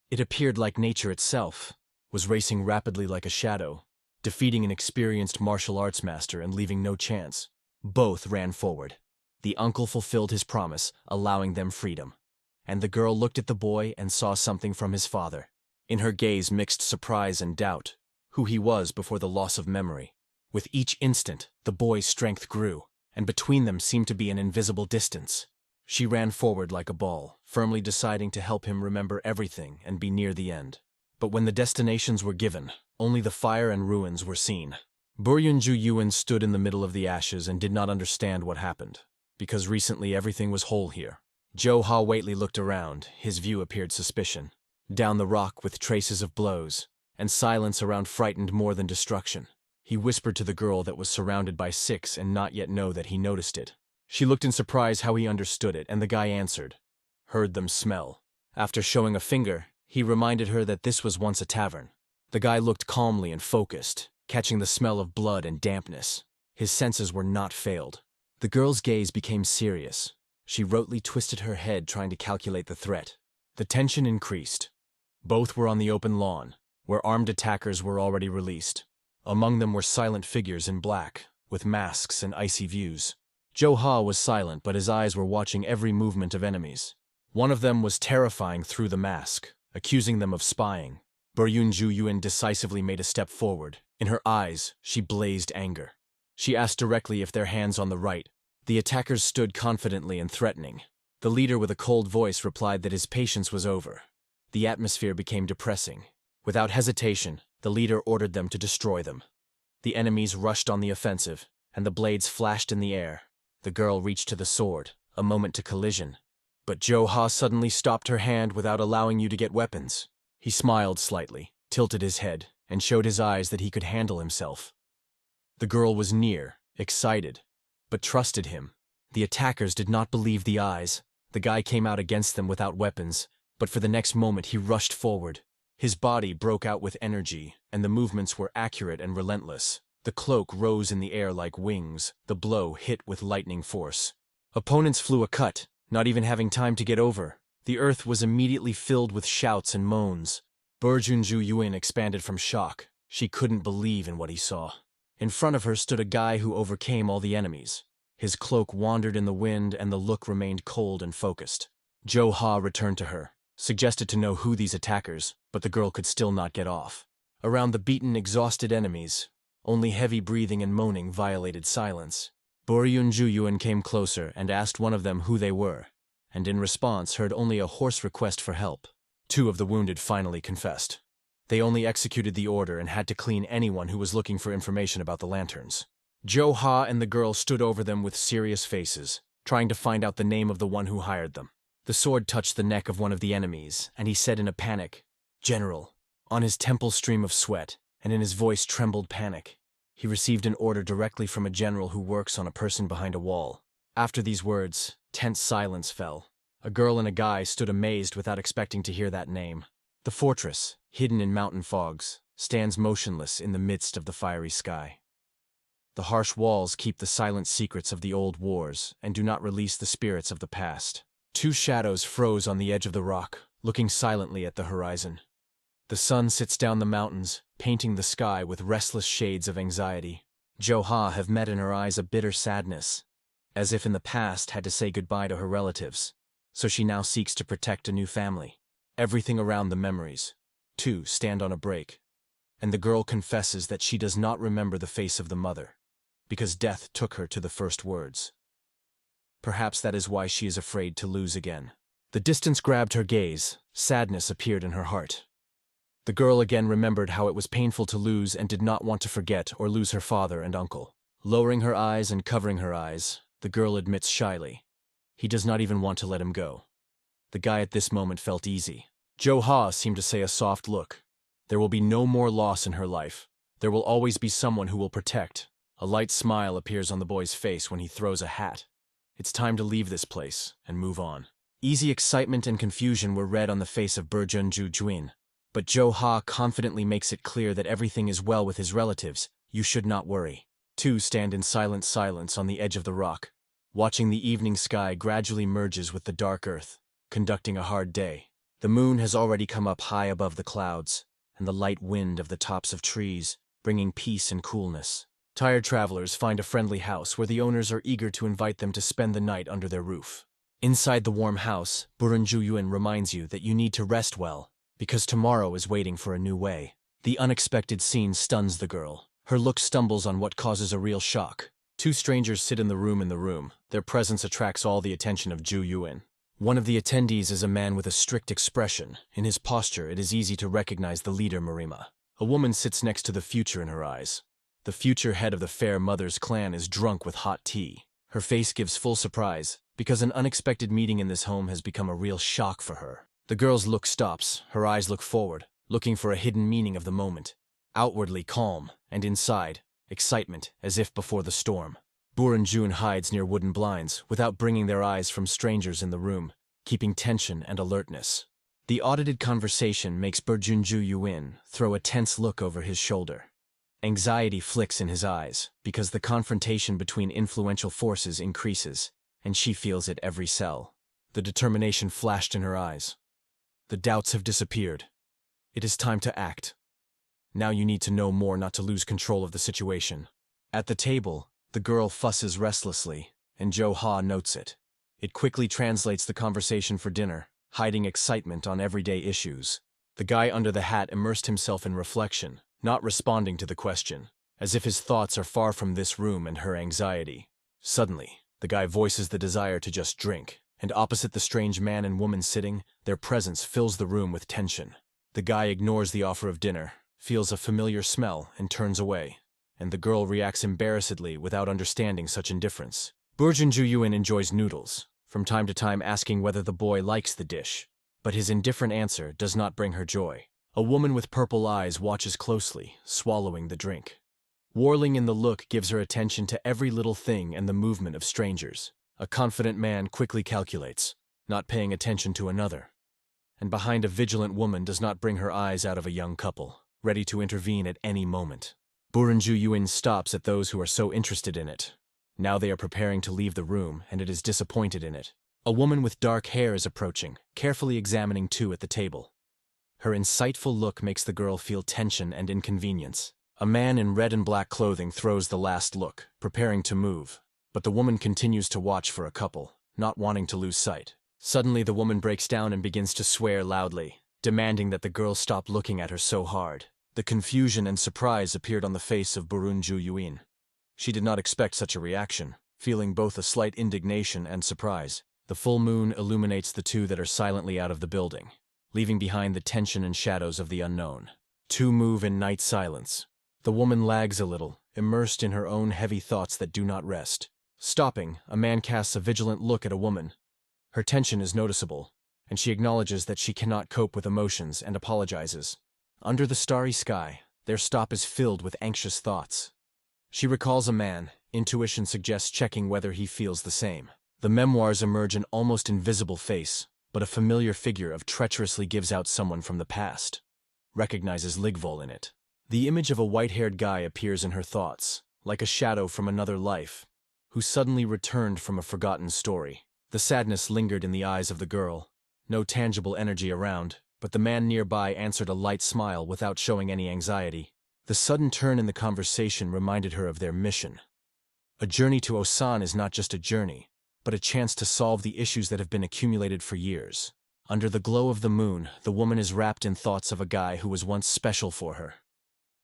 It appeared like nature itself, was racing rapidly like a shadow, defeating an experienced martial arts master and leaving no chance. Both ran forward. The uncle fulfilled his promise, allowing them freedom. And the girl looked at the boy and saw something from his father. In her gaze mixed surprise and doubt, who he was before the loss of memory. With each instant, the boy's strength grew, and between them seemed to be an invisible distance. She ran forward like a ball, firmly deciding to help him remember everything and be near the end. But when the destinations were given, only the fire and ruins were seen. Buryun Juyuan stood in the middle of the ashes and did not understand what happened, because recently everything was whole here. Joe Ha Waitley looked around, his view appeared suspicion. Down the rock with traces of blows, and silence around frightened more than destruction. He whispered to the girl that was surrounded by six and not yet know that he noticed it. She looked in surprise how he understood it, and the guy answered. Heard them smell. After showing a finger, he reminded her that this was once a tavern. The guy looked calmly and focused, catching the smell of blood and dampness. His senses were not failed. The girl's gaze became serious. She rotely twisted her head trying to calculate the threat. The tension increased. Both were on the open lawn, where armed attackers were already released. Among them were silent figures in black, with masks and icy views. Joe Ha was silent, but his eyes were watching every movement of enemies. One of them was terrifying through the mask, accusing them of spying. Buryun Juyuan decisively made a step forward. In her eyes, she blazed anger. She asked directly if their hands on the right. The attackers stood confidently and threatening. The leader with a cold voice replied that his patience was over. The atmosphere became depressing. Without hesitation, the leader ordered them to destroy them. The enemies rushed on the offensive, and the blades flashed in the air. The girl reached to the sword, a moment to collision. But Joe Ha suddenly stopped her hand without allowing you to get weapons. He smiled slightly, tilted his head, and showed his eyes that he could handle himself. The girl was near, excited, but trusted him. The attackers did not believe the eyes. The guy came out against them without weapons, but for the next moment he rushed forward. His body broke out with energy, and the movements were accurate and relentless. The cloak rose in the air like wings, the blow hit with lightning force. Opponents flew a cut, not even having time to get over. The earth was immediately filled with shouts and moans. Buryun Juyuan expanded from shock. She couldn't believe in what he saw. In front of her stood a guy who overcame all the enemies. His cloak wandered in the wind and the look remained cold and focused. Joe Ha returned to her, suggested to know who these attackers, but the girl could still not get off. Around the beaten, exhausted enemies, only heavy breathing and moaning violated silence. Buryun Juyuan came closer and asked one of them who they were, and in response heard only a hoarse request for help. Two of the wounded finally confessed. They only executed the order and had to clean anyone who was looking for information about the lanterns. Joe Ha and the girl stood over them with serious faces, trying to find out the name of the one who hired them. The sword touched the neck of one of the enemies, and he said in a panic, "General." On his temple stream of sweat, and in his voice trembled panic. He received an order directly from a general who works on a person behind a wall. After these words, tense silence fell. A girl and a guy stood amazed without expecting to hear that name. The fortress, hidden in mountain fogs, stands motionless in the midst of the fiery sky. The harsh walls keep the silent secrets of the old wars and do not release the spirits of the past. Two shadows froze on the edge of the rock, looking silently at the horizon. The sun sits down the mountains, painting the sky with restless shades of anxiety. Jo-ha have met in her eyes a bitter sadness, as if in the past had to say goodbye to her relatives, so she now seeks to protect a new family. Everything around the memories, too, stand on a break, and the girl confesses that she does not remember the face of the mother, because death took her to the first words. Perhaps that is why she is afraid to lose again. The distance grabbed her gaze, sadness appeared in her heart. The girl again remembered how it was painful to lose and did not want to forget or lose her father and uncle. Lowering her eyes and covering her eyes, the girl admits shyly, he does not even want to let him go. The guy at this moment felt easy. Jo-ha seemed to say a soft look. There will be no more loss in her life. There will always be someone who will protect. A light smile appears on the boy's face when he throws a hat. It's time to leave this place and move on. Easy excitement and confusion were read on the face of Ju-juin. But Jo-ha confidently makes it clear that everything is well with his relatives. You should not worry. Two stand in silent silence on the edge of the rock, watching the evening sky gradually merges with the dark earth, conducting a hard day. The moon has already come up high above the clouds, and the light wind of the tops of trees, bringing peace and coolness. Tired travelers find a friendly house where the owners are eager to invite them to spend the night under their roof. Inside the warm house, Ju-juin reminds you that you need to rest well, because tomorrow is waiting for a new way. The unexpected scene stuns the girl. Her look stumbles on what causes a real shock. Two strangers sit in the room. Their presence attracts all the attention of Ju-juin. One of the attendees is a man with a strict expression. In his posture, it is easy to recognize the leader, Marima. A woman sits next to the future in her eyes. The future head of the fair mother's clan is drunk with hot tea. Her face gives full surprise, because an unexpected meeting in this home has become a real shock for her. The girl's look stops, her eyes look forward, looking for a hidden meaning of the moment. Outwardly calm, and inside, excitement, as if before the storm. Jun hides near wooden blinds, without bringing their eyes from strangers in the room, keeping tension and alertness. The audited conversation makes Ju-juin throw a tense look over his shoulder. Anxiety flicks in his eyes, because the confrontation between influential forces increases, and she feels it every cell. The determination flashed in her eyes. The doubts have disappeared. It is time to act. Now you need to know more not to lose control of the situation. At the table, the girl fusses restlessly, and Jo-ha notes it. It quickly translates the conversation for dinner, hiding excitement on everyday issues. The guy under the hat immersed himself in reflection, not responding to the question, as if his thoughts are far from this room and her anxiety. Suddenly, the guy voices the desire to just drink, and opposite the strange man and woman sitting, their presence fills the room with tension. The guy ignores the offer of dinner, feels a familiar smell, and turns away, and the girl reacts embarrassedly without understanding such indifference. Ju-juin enjoys noodles, from time to time asking whether the boy likes the dish, but his indifferent answer does not bring her joy. A woman with purple eyes watches closely, swallowing the drink. Warling in the look gives her attention to every little thing and the movement of strangers. A confident man quickly calculates, not paying attention to another. And behind a vigilant woman does not bring her eyes out of a young couple, ready to intervene at any moment. Ju-juin stops at those who are so interested in it. Now they are preparing to leave the room, and it is disappointed in it. A woman with dark hair is approaching, carefully examining two at the table. Her insightful look makes the girl feel tension and inconvenience. A man in red and black clothing throws the last look, preparing to move. But the woman continues to watch for a couple, not wanting to lose sight. Suddenly the woman breaks down and begins to swear loudly, demanding that the girl stop looking at her so hard. The confusion and surprise appeared on the face of Ju-juin. She did not expect such a reaction, feeling both a slight indignation and surprise. The full moon illuminates the two that are silently out of the building, leaving behind the tension and shadows of the unknown. Two move in night silence. The woman lags a little, immersed in her own heavy thoughts that do not rest. Stopping, a man casts a vigilant look at a woman. Her tension is noticeable, and she acknowledges that she cannot cope with emotions and apologizes. Under the starry sky, their stop is filled with anxious thoughts. She recalls a man. Intuition suggests checking whether he feels the same. The memoirs emerge an almost invisible face, but a familiar figure of treacherously gives out someone from the past. Recognizes Ligvol in it. The image of a white-haired guy appears in her thoughts, like a shadow from another life, who suddenly returned from a forgotten story. The sadness lingered in the eyes of the girl. No tangible energy around, but the man nearby answered a light smile without showing any anxiety. The sudden turn in the conversation reminded her of their mission. A journey to Osan is not just a journey, but a chance to solve the issues that have been accumulated for years. Under the glow of the moon, the woman is wrapped in thoughts of a guy who was once special for her.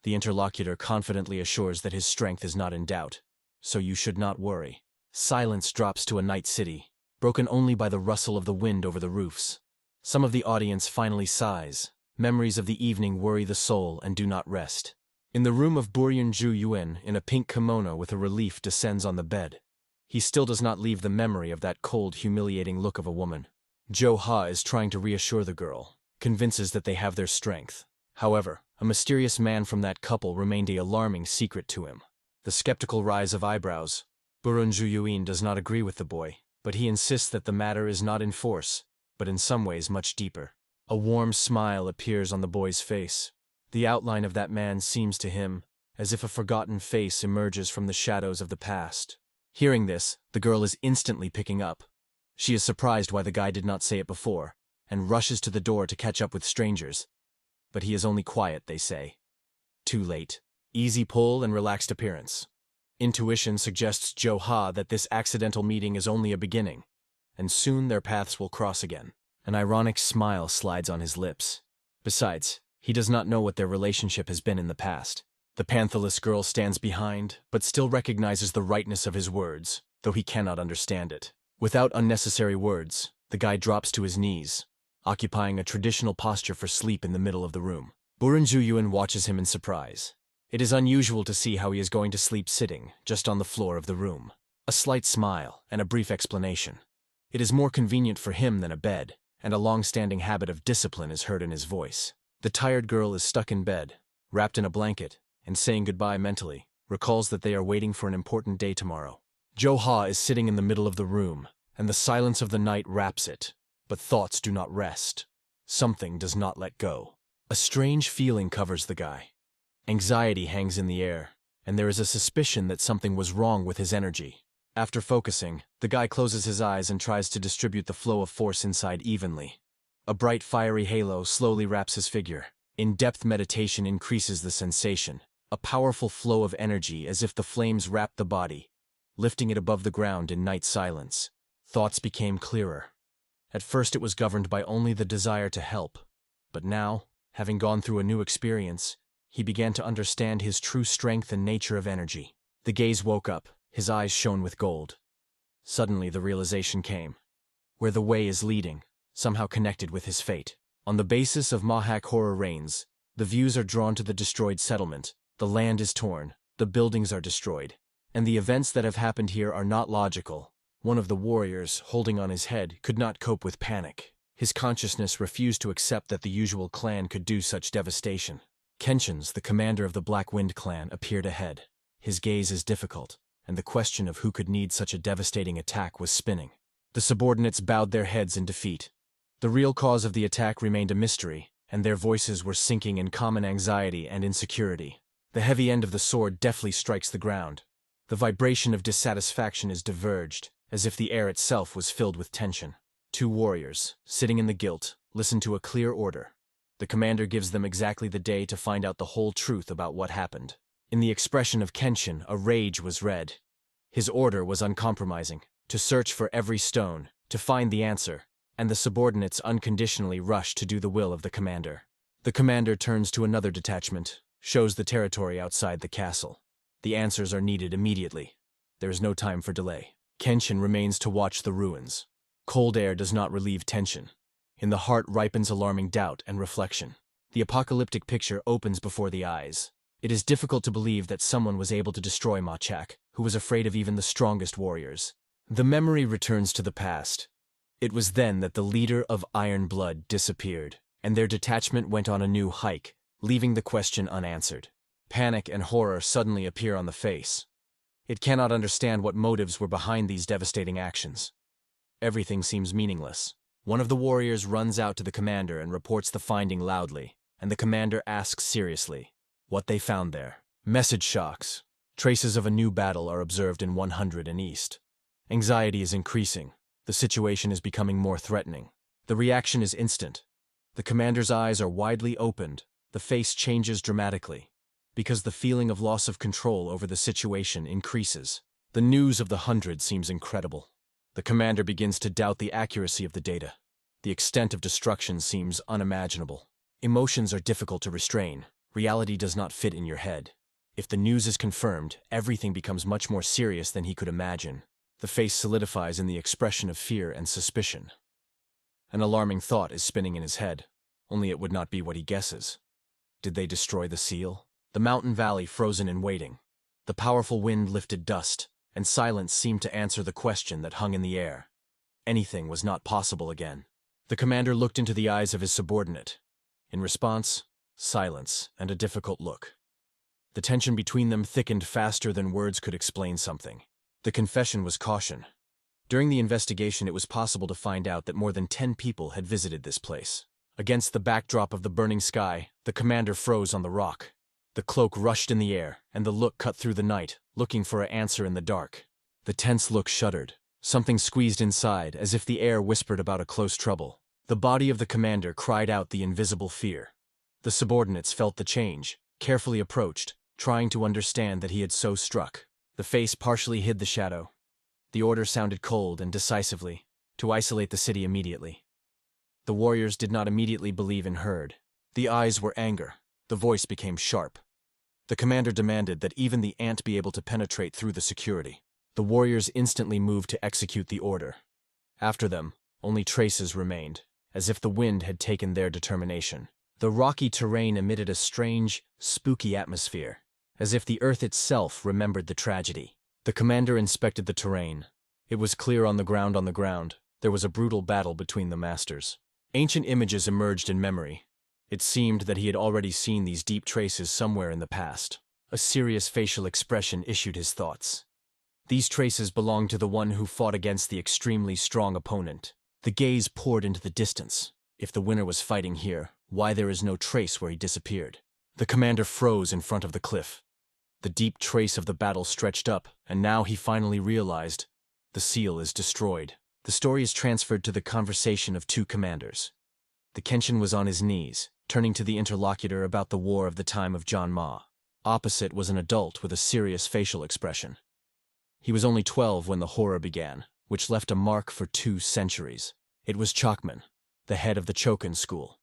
The interlocutor confidently assures that his strength is not in doubt, so you should not worry. Silence drops to a night city, broken only by the rustle of the wind over the roofs. Some of the audience finally sighs. Memories of the evening worry the soul and do not rest. In the room of Buryeon-ju Yuen, in a pink kimono with a relief descends on the bed. He still does not leave the memory of that cold, humiliating look of a woman. Jo-ha is trying to reassure the girl, convinces that they have their strength. However, a mysterious man from that couple remained an alarming secret to him. The skeptical rise of eyebrows. Buryeon-ju Yuen does not agree with the boy, but he insists that the matter is not in force, but in some ways much deeper. A warm smile appears on the boy's face. The outline of that man seems to him as if a forgotten face emerges from the shadows of the past. Hearing this, the girl is instantly picking up. She is surprised why the guy did not say it before, and rushes to the door to catch up with strangers. But he is only quiet, they say. Too late. Easy pull and relaxed appearance. Intuition suggests Jo-ha that this accidental meeting is only a beginning, and soon their paths will cross again. An ironic smile slides on his lips. Besides, he does not know what their relationship has been in the past. The pantherless girl stands behind, but still recognizes the rightness of his words, though he cannot understand it. Without unnecessary words, the guy drops to his knees, occupying a traditional posture for sleep in the middle of the room. Buryeon-ju Yuen watches him in surprise. It is unusual to see how he is going to sleep sitting, just on the floor of the room. A slight smile and a brief explanation. It is more convenient for him than a bed, and a long-standing habit of discipline is heard in his voice. The tired girl is stuck in bed, wrapped in a blanket, and saying goodbye mentally, recalls that they are waiting for an important day tomorrow. Jo-ha is sitting in the middle of the room, and the silence of the night wraps it, but thoughts do not rest. Something does not let go. A strange feeling covers the guy. Anxiety hangs in the air, and there is a suspicion that something was wrong with his energy. After focusing, the guy closes his eyes and tries to distribute the flow of force inside evenly. A bright fiery halo slowly wraps his figure. In-depth meditation increases the sensation. A powerful flow of energy as if the flames wrapped the body, lifting it above the ground in night silence. Thoughts became clearer. At first it was governed by only the desire to help, but now, having gone through a new experience, he began to understand his true strength and nature of energy. The gaze woke up, his eyes shone with gold. Suddenly the realization came. Where the way is leading, somehow connected with his fate. On the basis of Mahak horror reigns, the views are drawn to the destroyed settlement. The land is torn, the buildings are destroyed, and the events that have happened here are not logical. One of the warriors, holding on his head, could not cope with panic. His consciousness refused to accept that the usual clan could do such devastation. Kenshin's, the commander of the Black Wind clan, appeared ahead. His gaze is difficult, and the question of who could need such a devastating attack was spinning. The subordinates bowed their heads in defeat. The real cause of the attack remained a mystery, and their voices were sinking in common anxiety and insecurity. The heavy end of the sword deftly strikes the ground. The vibration of dissatisfaction is diverged, as if the air itself was filled with tension. Two warriors, sitting in the guilt, listen to a clear order. The commander gives them exactly the day to find out the whole truth about what happened. In the expression of Kenshin, a rage was read. His order was uncompromising, to search for every stone, to find the answer, and the subordinates unconditionally rush to do the will of the commander. The commander turns to another detachment, shows the territory outside the castle. The answers are needed immediately. There is no time for delay. Kenshin remains to watch the ruins. Cold air does not relieve tension. In the heart ripens alarming doubt and reflection. The apocalyptic picture opens before the eyes. It is difficult to believe that someone was able to destroy Machak, who was afraid of even the strongest warriors. The memory returns to the past. It was then that the leader of Iron Blood disappeared, and their detachment went on a new hike, leaving the question unanswered. Panic and horror suddenly appear on the face. It cannot understand what motives were behind these devastating actions. Everything seems meaningless. One of the warriors runs out to the commander and reports the finding loudly, and the commander asks seriously what they found there. Message shocks. Traces of a new battle are observed in 100 and East. Anxiety is increasing. The situation is becoming more threatening. The reaction is instant. The commander's eyes are widely opened. The face changes dramatically, because the feeling of loss of control over the situation increases. The news of the 100 seems incredible. The commander begins to doubt the accuracy of the data. The extent of destruction seems unimaginable. Emotions are difficult to restrain. Reality does not fit in your head. If the news is confirmed, everything becomes much more serious than he could imagine. The face solidifies in the expression of fear and suspicion. An alarming thought is spinning in his head, only it would not be what he guesses. Did they destroy the seal? The mountain valley frozen in waiting. The powerful wind lifted dust, and silence seemed to answer the question that hung in the air. Anything was not possible again. The commander looked into the eyes of his subordinate. In response, silence and a difficult look. The tension between them thickened faster than words could explain something. The confession was caution. During the investigation, it was possible to find out that more than 10 people had visited this place. Against the backdrop of the burning sky, the commander froze on the rock. The cloak rushed in the air, and the look cut through the night, looking for an answer in the dark. The tense look shuddered. Something squeezed inside, as if the air whispered about a close trouble. The body of the commander cried out the invisible fear. The subordinates felt the change, carefully approached, trying to understand that he had so struck. The face partially hid the shadow. The order sounded cold and decisively, to isolate the city immediately. The warriors did not immediately believe in heard. The eyes were anger. The voice became sharp. The commander demanded that even the ant be able to penetrate through the security. The warriors instantly moved to execute the order. After them, only traces remained, as if the wind had taken their determination. The rocky terrain emitted a strange, spooky atmosphere, as if the earth itself remembered the tragedy. The commander inspected the terrain. It was clear on the ground. There was a brutal battle between the masters. Ancient images emerged in memory. It seemed that he had already seen these deep traces somewhere in the past. A serious facial expression issued his thoughts. These traces belonged to the one who fought against the extremely strong opponent. The gaze poured into the distance. If the winner was fighting here, why there is no trace where he disappeared? The commander froze in front of the cliff. The deep trace of the battle stretched up, and now he finally realized the seal is destroyed. The story is transferred to the conversation of two commanders. The Kenshin was on his knees, turning to the interlocutor about the war of the time of John Ma. Opposite was an adult with a serious facial expression. He was only 12 when the horror began, which left a mark for 2 centuries. It was Chokman, the head of the Chokan school.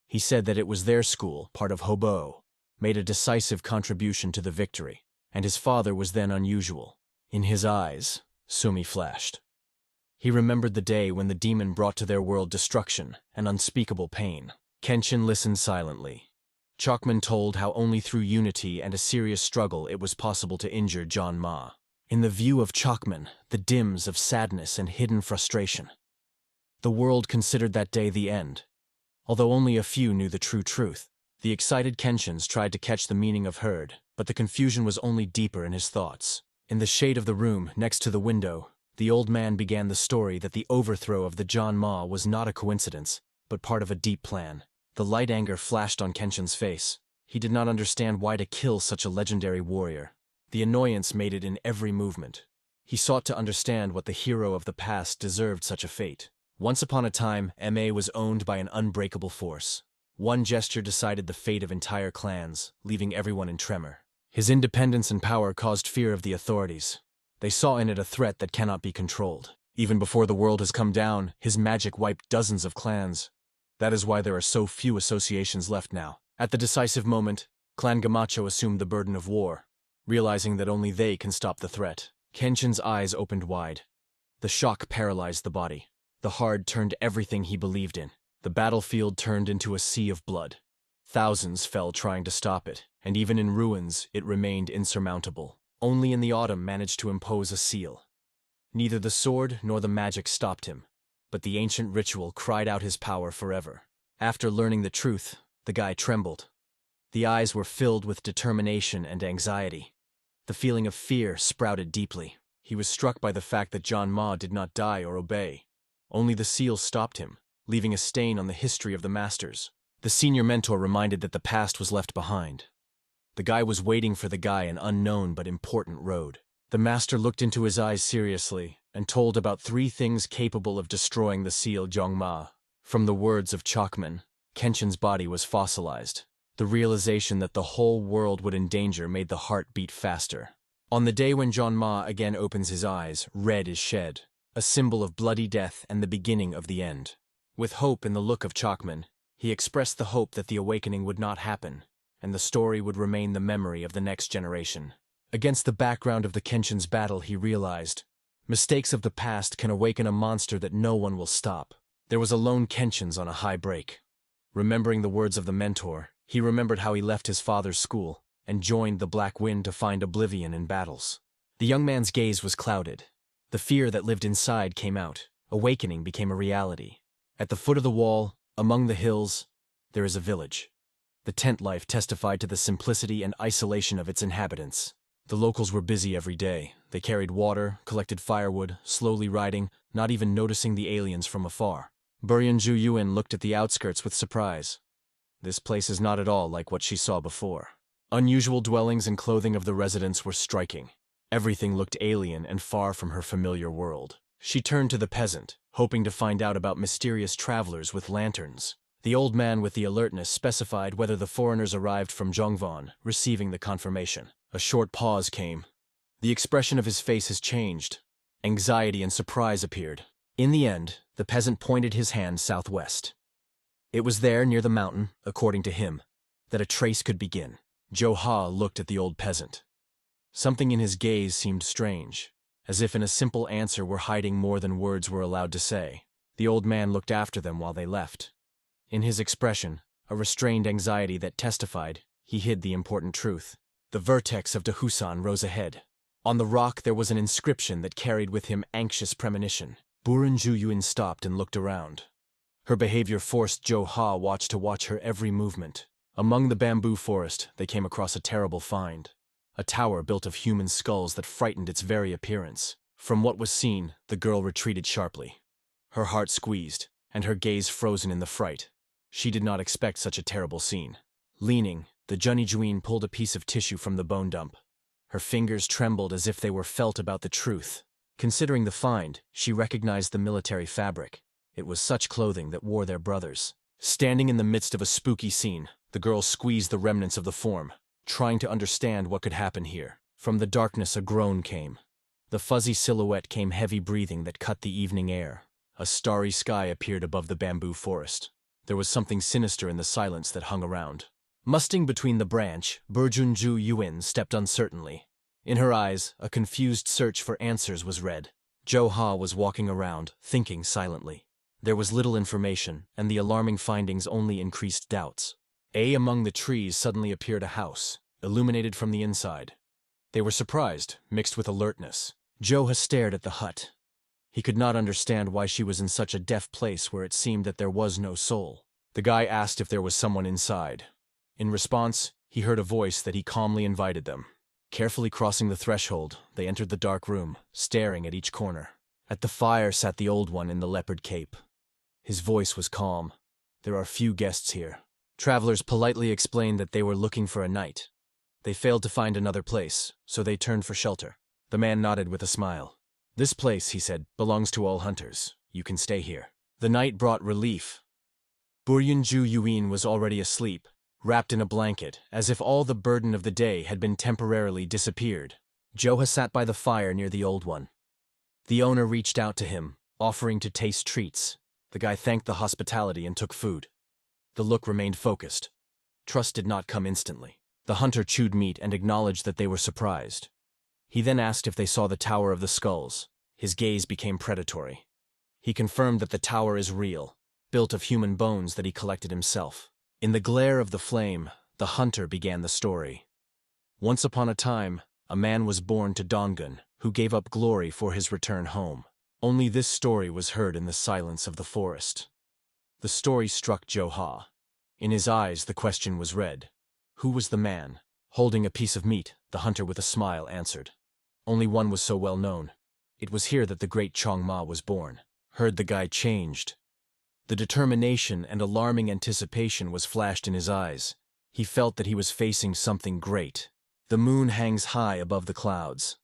He said that it was their school, part of Hobo, made a decisive contribution to the victory, and his father was then unusual. In his eyes, Sumi flashed. He remembered the day when the demon brought to their world destruction and unspeakable pain. Kenshin listened silently. Chokman told how only through unity and a serious struggle it was possible to injure John Ma. In the view of Chokman, the dims of sadness and hidden frustration. The world considered that day the end, although only a few knew the true truth. The excited Kenshins tried to catch the meaning of heard, but the confusion was only deeper in his thoughts. In the shade of the room, next to the window, the old man began the story that the overthrow of the John Ma was not a coincidence, but part of a deep plan. The light anger flashed on Kenshin's face. He did not understand why to kill such a legendary warrior. The annoyance made it in every movement. He sought to understand what the hero of the past deserved such a fate. Once upon a time, MA was owned by an unbreakable force. One gesture decided the fate of entire clans, leaving everyone in tremor. His independence and power caused fear of the authorities. They saw in it a threat that cannot be controlled. Even before the world has come down, his magic wiped dozens of clans. That is why there are so few associations left now. At the decisive moment, Clan Gamacho assumed the burden of war, realizing that only they can stop the threat. Kenshin's eyes opened wide. The shock paralyzed the body. The heart turned everything he believed in. The battlefield turned into a sea of blood. Thousands fell trying to stop it, and even in ruins, it remained insurmountable. Only in the autumn managed to impose a seal. Neither the sword nor the magic stopped him. but the ancient ritual cried out his power forever. After learning the truth, the guy trembled. The eyes were filled with determination and anxiety. The feeling of fear sprouted deeply. He was struck by the fact that John Ma did not die or obey. Only the seal stopped him, leaving a stain on the history of the masters. The senior mentor reminded that the past was left behind. The guy was waiting for the guy an unknown but important road. The master looked into his eyes seriously and told about 3 things capable of destroying the seal Jongma. From the words of Chokman, Kenshin's body was fossilized. The realization that the whole world would endanger made the heart beat faster. On the day when John Ma again opens his eyes, red is shed, a symbol of bloody death and the beginning of the end. With hope in the look of Chokman, he expressed the hope that the awakening would not happen, and the story would remain the memory of the next generation. Against the background of the Kenshin's battle, he realized, mistakes of the past can awaken a monster that no one will stop. There was a lone Kenshin's on a high break. Remembering the words of the mentor, he remembered how he left his father's school and joined the Black Wind to find oblivion in battles. The young man's gaze was clouded. The fear that lived inside came out. Awakening became a reality. At the foot of the wall, among the hills, there is a village. The tent life testified to the simplicity and isolation of its inhabitants. The locals were busy every day. They carried water, collected firewood, slowly riding, not even noticing the aliens from afar. Buryeonju Yuan looked at the outskirts with surprise. This place is not at all like what she saw before. Unusual dwellings and clothing of the residents were striking. Everything looked alien and far from her familiar world. She turned to the peasant, hoping to find out about mysterious travelers with lanterns. The old man with the alertness specified whether the foreigners arrived from Jongvon, receiving the confirmation. A short pause came. The expression of his face has changed. Anxiety and surprise appeared. In the end, the peasant pointed his hand southwest. It was there, near the mountain, according to him, that a trace could begin. Jo Ha looked at the old peasant. Something in his gaze seemed strange, as if in a simple answer were hiding more than words were allowed to say. The old man looked after them while they left. In his expression, a restrained anxiety that testified he hid the important truth. The vertex of Dahusan rose ahead. On the rock there was an inscription that carried with him anxious premonition. Buryeonju Yuan stopped and looked around. Her behavior forced Jo Ha to watch her every movement. Among the bamboo forest, they came across a terrible find. A tower built of human skulls that frightened its very appearance. From what was seen, the girl retreated sharply. Her heart squeezed, and her gaze frozen in the fright. She did not expect such a terrible scene. Leaning, the Junnijuin pulled a piece of tissue from the bone dump. Her fingers trembled as if they were felt about the truth. Considering the find, she recognized the military fabric. It was such clothing that wore their brothers. Standing in the midst of a spooky scene, the girl squeezed the remnants of the form, trying to understand what could happen here. From the darkness a groan came. The fuzzy silhouette came heavy breathing that cut the evening air. A starry sky appeared above the bamboo forest. There was something sinister in the silence that hung around. Musting between the branch, Buryeonju Yuan stepped uncertainly. In her eyes, a confused search for answers was read. Jo Ha was walking around, thinking silently. There was little information, and the alarming findings only increased doubts. Among the trees suddenly appeared a house, illuminated from the inside. They were surprised, mixed with alertness. Jo Ha stared at the hut. He could not understand why she was in such a deaf place where it seemed that there was no soul. The guy asked if there was someone inside. In response, he heard a voice that he calmly invited them. Carefully crossing the threshold, they entered the dark room, staring at each corner. At the fire sat the old one in the leopard cape. His voice was calm. There are few guests here. Travelers politely explained that they were looking for a night. They failed to find another place, so they turned for shelter. The man nodded with a smile. This place, he said, belongs to all hunters. You can stay here. The night brought relief. Buryeonju Yuan was already asleep, wrapped in a blanket, as if all the burden of the day had been temporarily disappeared. Jo Ha sat by the fire near the old one. The owner reached out to him, offering to taste treats. The guy thanked the hospitality and took food. The look remained focused. Trust did not come instantly. The hunter chewed meat and acknowledged that they were surprised. He then asked if they saw the Tower of the Skulls. His gaze became predatory. He confirmed that the tower is real, built of human bones that he collected himself. In the glare of the flame, the hunter began the story. Once upon a time, a man was born to Dongun, who gave up glory for his return home. Only this story was heard in the silence of the forest. The story struck Jo-ha. In his eyes the question was read. Who was the man? Holding a piece of meat, the hunter with a smile answered. Only one was so well known. It was here that the great Chong-ma was born. Heard the guy changed. The determination and alarming anticipation was flashed in his eyes. He felt that he was facing something great. The moon hangs high above the clouds.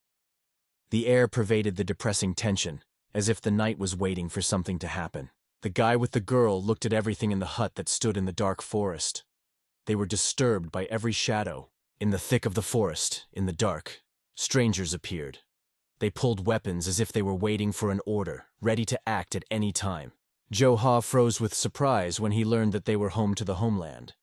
The air pervaded the depressing tension, as if the night was waiting for something to happen. The guy with the girl looked at everything in the hut that stood in the dark forest. They were disturbed by every shadow. In the thick of the forest, in the dark, strangers appeared. They pulled weapons as if they were waiting for an order, ready to act at any time. Jo-ha froze with surprise when he learned that they were home to the homeland.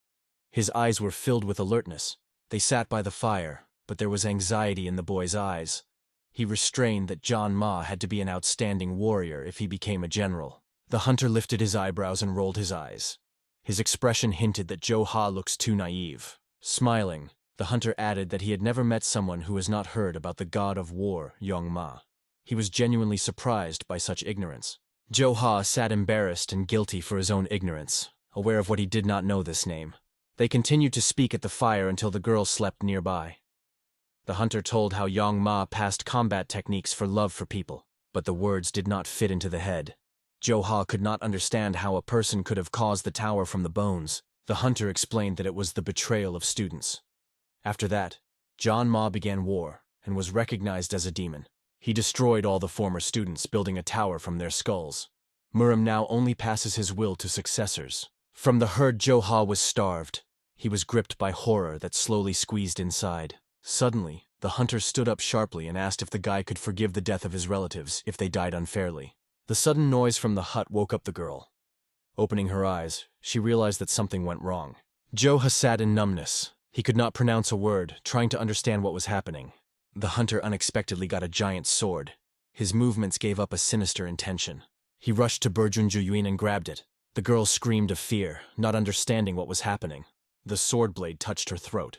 His eyes were filled with alertness. They sat by the fire, but there was anxiety in the boy's eyes. He restrained that John Ma had to be an outstanding warrior if he became a general. The hunter lifted his eyebrows and rolled his eyes. His expression hinted that Jo-ha looks too naive. Smiling, the hunter added that he had never met someone who has not heard about the god of war, Yong-ma. He was genuinely surprised by such ignorance. Jo-ha sat embarrassed and guilty for his own ignorance, aware of what he did not know this name. They continued to speak at the fire until the girl slept nearby. The hunter told how Yong-ma passed combat techniques for love for people, but the words did not fit into the head. Jo-ha could not understand how a person could have caused the tower from the bones. The hunter explained that it was the betrayal of students. After that, John Ma began war and was recognized as a demon. He destroyed all the former students, building a tower from their skulls. Muram now only passes his will to successors. From the herd, Jo-ha was starved. He was gripped by horror that slowly squeezed inside. Suddenly, the hunter stood up sharply and asked if the guy could forgive the death of his relatives if they died unfairly. The sudden noise from the hut woke up the girl. Opening her eyes, she realized that something went wrong. Jo-ha sat in numbness. He could not pronounce a word, trying to understand what was happening. The hunter unexpectedly got a giant sword. His movements gave up a sinister intention. He rushed to Juyuin and grabbed it. The girl screamed of fear, not understanding what was happening. The sword blade touched her throat.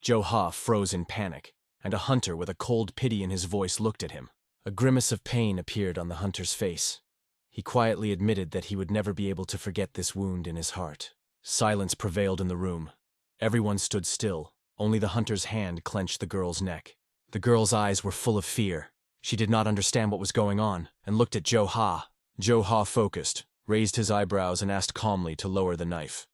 Jo-ha froze in panic, and a hunter with a cold pity in his voice looked at him. A grimace of pain appeared on the hunter's face. He quietly admitted that he would never be able to forget this wound in his heart. Silence prevailed in the room. Everyone stood still. Only the hunter's hand clenched the girl's neck. The girl's eyes were full of fear. She did not understand what was going on, and looked at Jo-ha. Jo-ha focused, raised his eyebrows and asked calmly to lower the knife.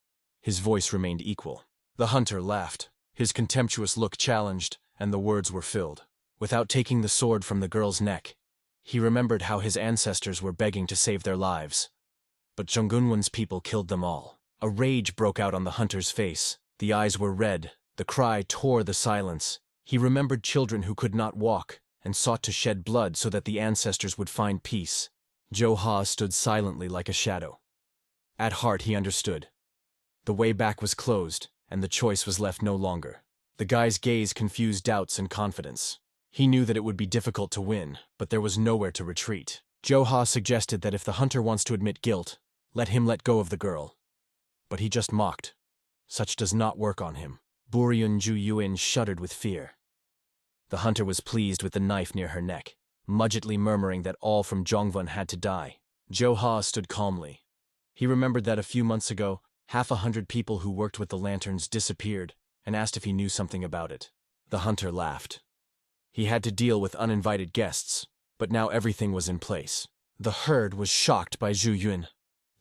His voice remained equal. The hunter laughed. His contemptuous look challenged, and the words were filled. Without taking the sword from the girl's neck, he remembered how his ancestors were begging to save their lives. But Junggunwan's people killed them all. A rage broke out on the hunter's face. The eyes were red. The cry tore the silence. He remembered children who could not walk, and sought to shed blood so that the ancestors would find peace. Jo-ha stood silently like a shadow. At heart he understood. The way back was closed, and the choice was left no longer. The guy's gaze confused doubts and confidence. He knew that it would be difficult to win, but there was nowhere to retreat. Jo-ha suggested that if the hunter wants to admit guilt, let him let go of the girl. But he just mocked. Such does not work on him. Juyuin shuddered with fear. The hunter was pleased with the knife near her neck, mudgily murmuring that all from Jongvon had to die. Jo-ha stood calmly. He remembered that a few months ago, 100 people who worked with the lanterns disappeared, and asked if he knew something about it. The hunter laughed. He had to deal with uninvited guests, but now everything was in place. The herd was shocked by Zhu Yun.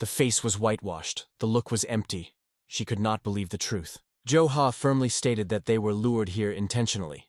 The face was whitewashed, the look was empty. She could not believe the truth. Jo-ha firmly stated that they were lured here intentionally.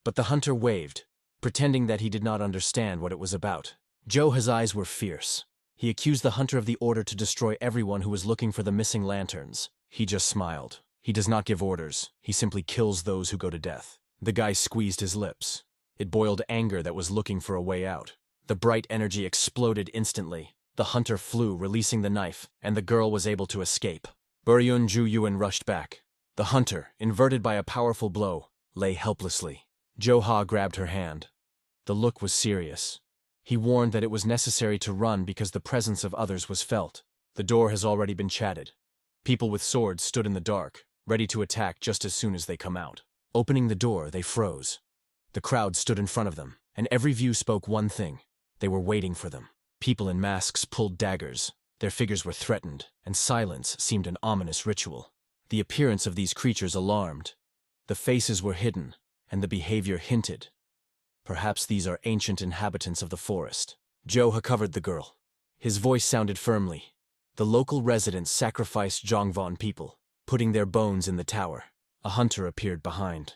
But the hunter waved, pretending that he did not understand what it was about. Jo-ha's eyes were fierce. He accused the hunter of the order to destroy everyone who was looking for the missing lanterns. He just smiled. He does not give orders. He simply kills those who go to death. The guy squeezed his lips. It boiled anger that was looking for a way out. The bright energy exploded instantly. The hunter flew, releasing the knife, and the girl was able to escape. Juyuin rushed back. The hunter, inverted by a powerful blow, lay helplessly. Jo-ha grabbed her hand. The look was serious. He warned that it was necessary to run because the presence of others was felt. The door has already been chatted. People with swords stood in the dark, ready to attack just as soon as they come out. Opening the door, they froze. The crowd stood in front of them, and every view spoke one thing. They were waiting for them. People in masks pulled daggers. Their figures were threatened, and silence seemed an ominous ritual. The appearance of these creatures alarmed. The faces were hidden, and the behavior hinted. Perhaps these are ancient inhabitants of the forest. Joe covered the girl. His voice sounded firmly. The local residents sacrificed Zhongvan people, putting their bones in the tower. A hunter appeared behind.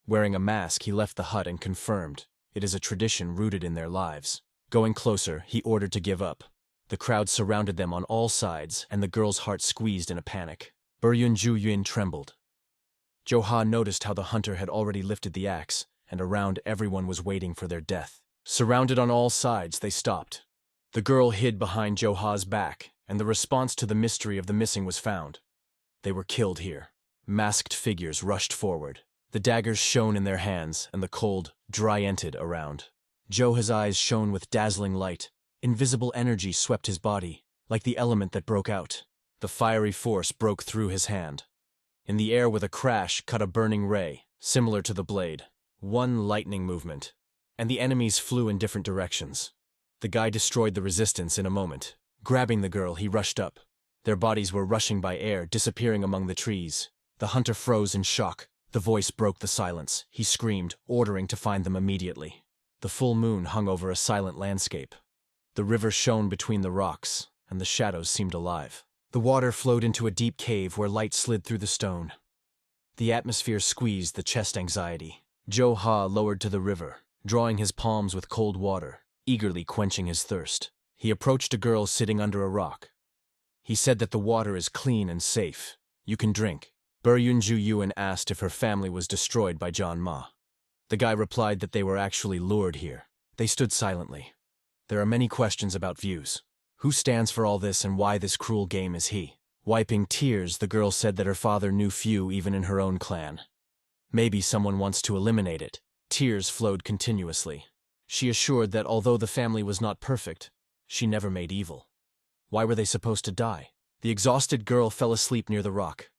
Wearing a mask, he left the hut and confirmed, it is a tradition rooted in their lives. Going closer, he ordered to give up. The crowd surrounded them on all sides, and the girl's heart squeezed in a panic. Buryun Ju-yun trembled. Jo-ha noticed how the hunter had already lifted the axe, and around everyone was waiting for their death. Surrounded on all sides, they stopped. The girl hid behind Jo-ha's back, and the response to the mystery of the missing was found. They were killed here. Masked figures rushed forward. The daggers shone in their hands, and the cold, dry-ented around. Jo-ha's eyes shone with dazzling light. Invisible energy swept his body, like the element that broke out. The fiery force broke through his hand. In the air with a crash cut a burning ray, similar to the blade. One lightning movement, and the enemies flew in different directions. The guy destroyed the resistance in a moment. Grabbing the girl, he rushed up. Their bodies were rushing by air, disappearing among the trees. The hunter froze in shock. The voice broke the silence. He screamed, ordering to find them immediately. The full moon hung over a silent landscape. The river shone between the rocks, and the shadows seemed alive. The water flowed into a deep cave where light slid through the stone. The atmosphere squeezed the chest anxiety. Jo-ha lowered to the river, drawing his palms with cold water, eagerly quenching his thirst. He approached a girl sitting under a rock. He said that the water is clean and safe. You can drink. Buryun Ju-yun asked if her family was destroyed by John Ma. The guy replied that they were actually lured here. They stood silently. There are many questions about views. Who stands for all this and why this cruel game is he? Wiping tears, the girl said that her father knew few even in her own clan. Maybe someone wants to eliminate it. Tears flowed continuously. She assured that although the family was not perfect, she never made evil. Why were they supposed to die? The exhausted girl fell asleep near the rock.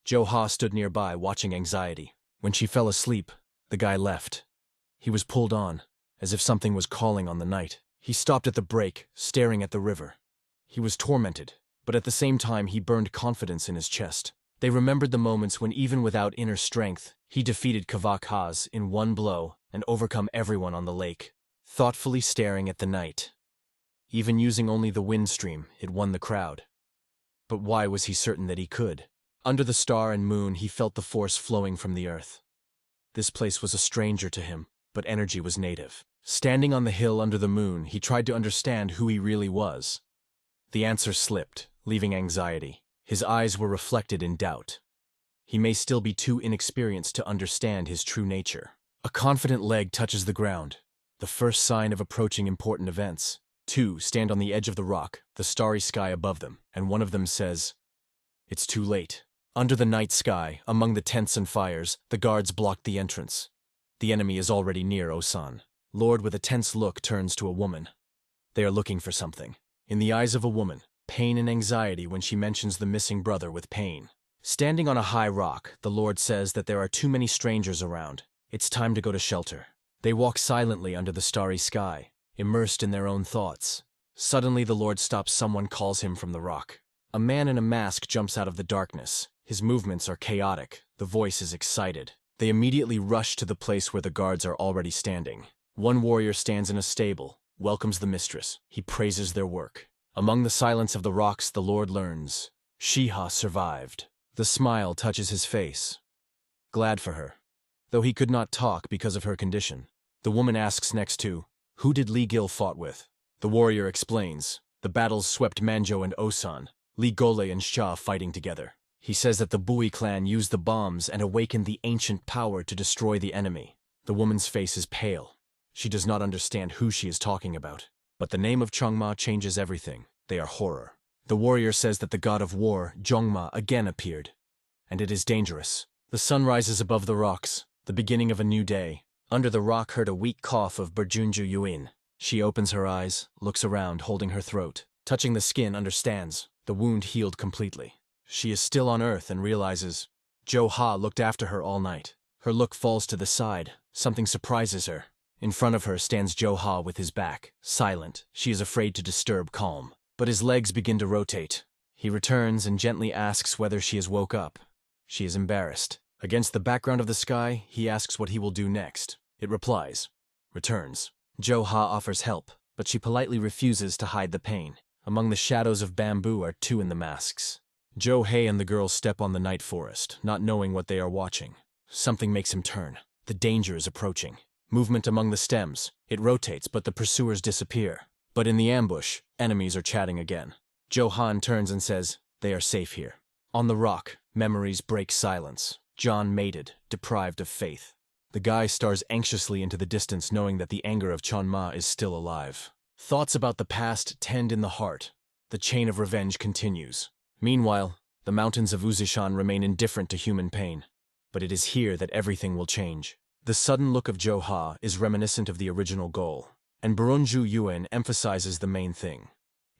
Jo-ha stood nearby, watching anxiety. When she fell asleep, the guy left. He was pulled on, as if something was calling on the night. He stopped at the break, staring at the river. He was tormented, but at the same time he burned confidence in his chest. They remembered the moments when even without inner strength, he defeated Kavak-Haz in one blow and overcome everyone on the lake. Thoughtfully staring at the night. Even using only the wind stream, it won the crowd. But why was he certain that he could? Under the star and moon, he felt the force flowing from the earth. This place was a stranger to him, but energy was native. Standing on the hill under the moon, he tried to understand who he really was. The answer slipped, leaving anxiety. His eyes were reflected in doubt. He may still be too inexperienced to understand his true nature. A confident leg touches the ground, the first sign of approaching important events. Two stand on the edge of the rock, the starry sky above them, and one of them says, "It's too late." Under the night sky, among the tents and fires, the guards blocked the entrance. The enemy is already near Osan. Lord with a tense look turns to a woman. They are looking for something. In the eyes of a woman, pain and anxiety when she mentions the missing brother with pain. Standing on a high rock, the Lord says that there are too many strangers around. It's time to go to shelter. They walk silently under the starry sky, immersed in their own thoughts. Suddenly the Lord stops. Someone calls him from the rock. A man in a mask jumps out of the darkness. His movements are chaotic. The voice is excited. They immediately rush to the place where the guards are already standing. One warrior stands in a stable, welcomes the mistress. He praises their work. Among the silence of the rocks, the Lord learns. Shiha survived. The smile touches his face. Glad for her. Though he could not talk because of her condition. The woman asks next to, who did Li Gil fought with? The warrior explains. The battles swept Manjo and Osan, Li Gole and Xia fighting together. He says that the Bui clan used the bombs and awakened the ancient power to destroy the enemy. The woman's face is pale. She does not understand who she is talking about. But the name of Chongma changes everything. They are horror. The warrior says that the god of war, Zhongma, again appeared. And it is dangerous. The sun rises above the rocks, the beginning of a new day. Under the rock heard a weak cough of Burjunju Yuin. She opens her eyes, looks around, holding her throat. Touching the skin, understands. The wound healed completely. She is still on earth and realizes Jo-ha looked after her all night. Her look falls to the side. Something surprises her. In front of her stands Jo-ha with his back, silent. She is afraid to disturb calm. But his legs begin to rotate. He returns and gently asks whether she has woke up. She is embarrassed. Against the background of the sky, he asks what he will do next. It replies. Returns. Jo-ha offers help, but she politely refuses to hide the pain. Among the shadows of bamboo are two in the masks. Jo-hae and the girl step on the night forest, not knowing what they are watching. Something makes him turn. The danger is approaching. Movement among the stems. It rotates, but the pursuers disappear. But in the ambush, enemies are chatting again. Jo-han turns and says, they are safe here. On the rock, memories break silence. John mated, deprived of faith. The guy stares anxiously into the distance, knowing that the anger of Chonma is still alive. Thoughts about the past tend in the heart. The chain of revenge continues. Meanwhile, the mountains of Uzishan remain indifferent to human pain. But it is here that everything will change. The sudden look of Jo-ha is reminiscent of the original goal, and Baronju Yuen emphasizes the main thing.